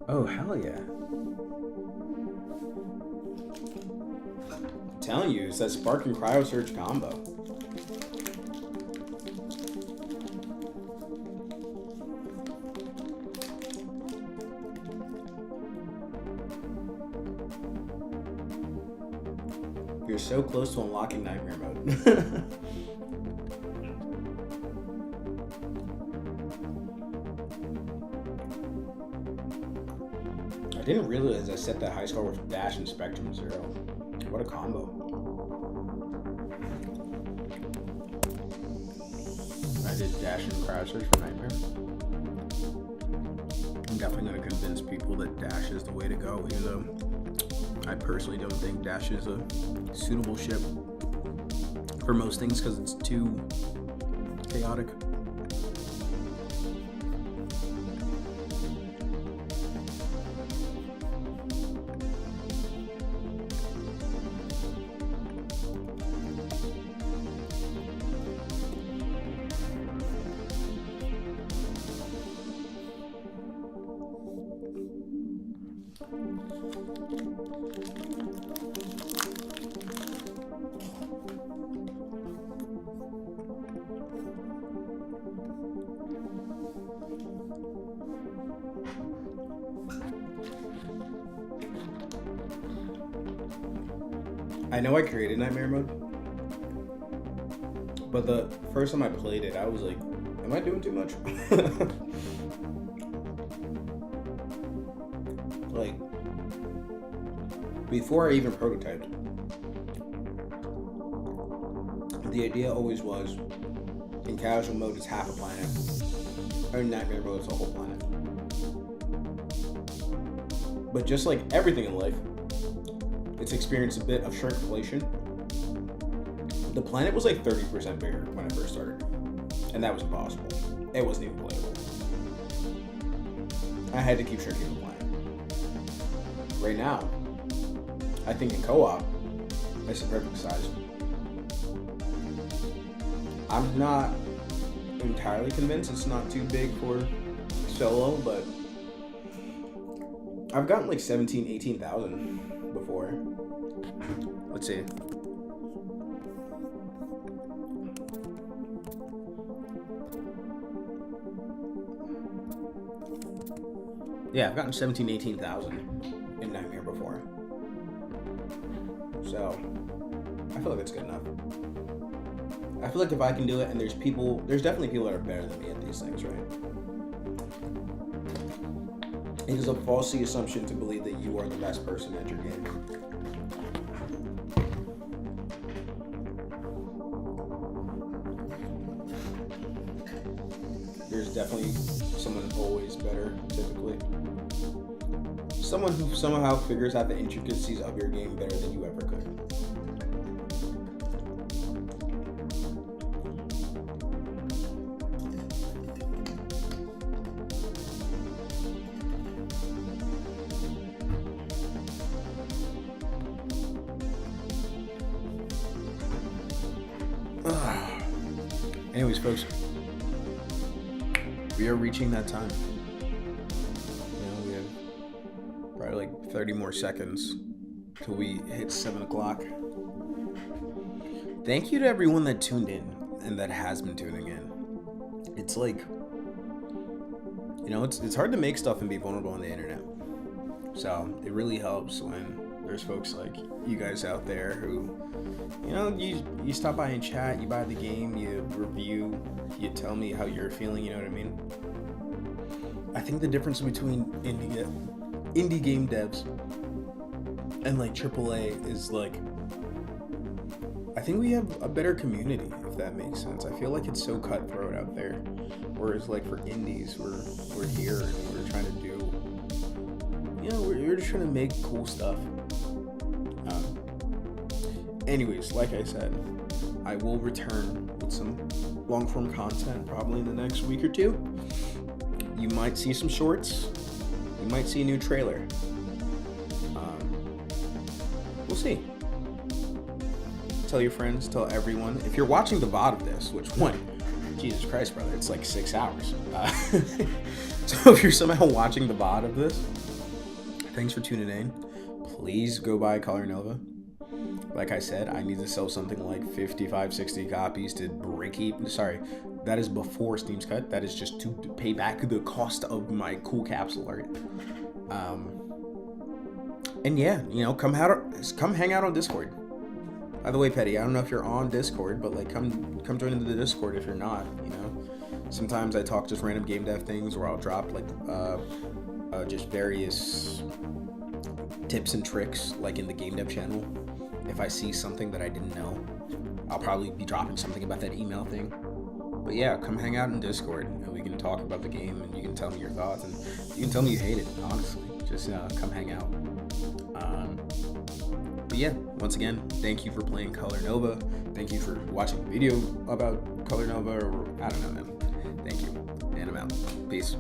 Oh, hell yeah. I'm telling you, it's that Spark and Cryo Surge combo. You're so close to unlocking Nightmare Mode. I didn't realize I set that high score with Dash and Spectrum 0. What a combo. I did Dash and Crowd Search for Nightmare. I'm definitely going to convince people that Dash is the way to go, even though I personally don't think Dash is a suitable ship for most things because it's too chaotic. I know I created Nightmare Mode, but the first time I played it, I was like, am I doing too much? Like, before I even prototyped, the idea always was, in casual mode it's half a planet, or in Nightmare Mode it's a whole planet. But just like everything in life, it's experienced a bit of shrinkflation. The planet was like 30% bigger when I first started, and that was impossible. It wasn't even playable. I had to keep shrinking the planet. Right now, I think in co-op, it's the perfect size. I'm not entirely convinced it's not too big for solo, but I've gotten like 17,000, 18,000 before. Let's see. Yeah, I've gotten 17,000, 18,000 in Nightmare before. So, I feel like it's good enough. I feel like if I can do it, and there's definitely people that are better than me at these things, right? It is a false assumption to believe that you are the best person at your game. There's definitely someone always better, typically. Someone who somehow figures out the intricacies of your game better than you ever could. Anyways, folks, we are reaching that time. We have probably like 30 more seconds till we hit 7 o'clock. Thank you to everyone that tuned in and that has been tuning in. It's like, you know, it's hard to make stuff and be vulnerable on the internet. So it really helps when there's folks like you guys out there who, you know, you stop by and chat, you buy the game, you review, you tell me how you're feeling, you know what I mean? I think the difference between indie game devs and like AAA is like, I think we have a better community, if that makes sense. I feel like it's so cutthroat out there, whereas like for indies, we're here and we're trying to do, you know, we're just trying to make cool stuff. Anyways, like I said, I will return with some long form content probably in the next week or two. You might see some shorts. You might see a new trailer. We'll see. Tell your friends, tell everyone. If you're watching the VOD of this, which one? Jesus Christ, brother, it's like 6 hours. So if you're somehow watching the VOD of this, thanks for tuning in. Please go buy Colornova. Like I said, I need to sell something like 55, 60 copies to break even. Sorry, that is before Steam's cut. That is just to pay back the cost of my cool capsule art. And yeah, you know, come hang out on Discord. By the way, Petty, I don't know if you're on Discord, but like come join into the Discord if you're not, you know. Sometimes I talk just random game dev things, or I'll drop like just various tips and tricks like in the game dev channel. If I see something that I didn't know, I'll probably be dropping something about that email thing. But yeah, come hang out in Discord and we can talk about the game and you can tell me your thoughts and you can tell me you hate it, honestly. Just come hang out. But yeah, once again, thank you for playing Colornova. Thank you for watching the video about Colornova, or I don't know, man. Thank you. And I'm out. Peace.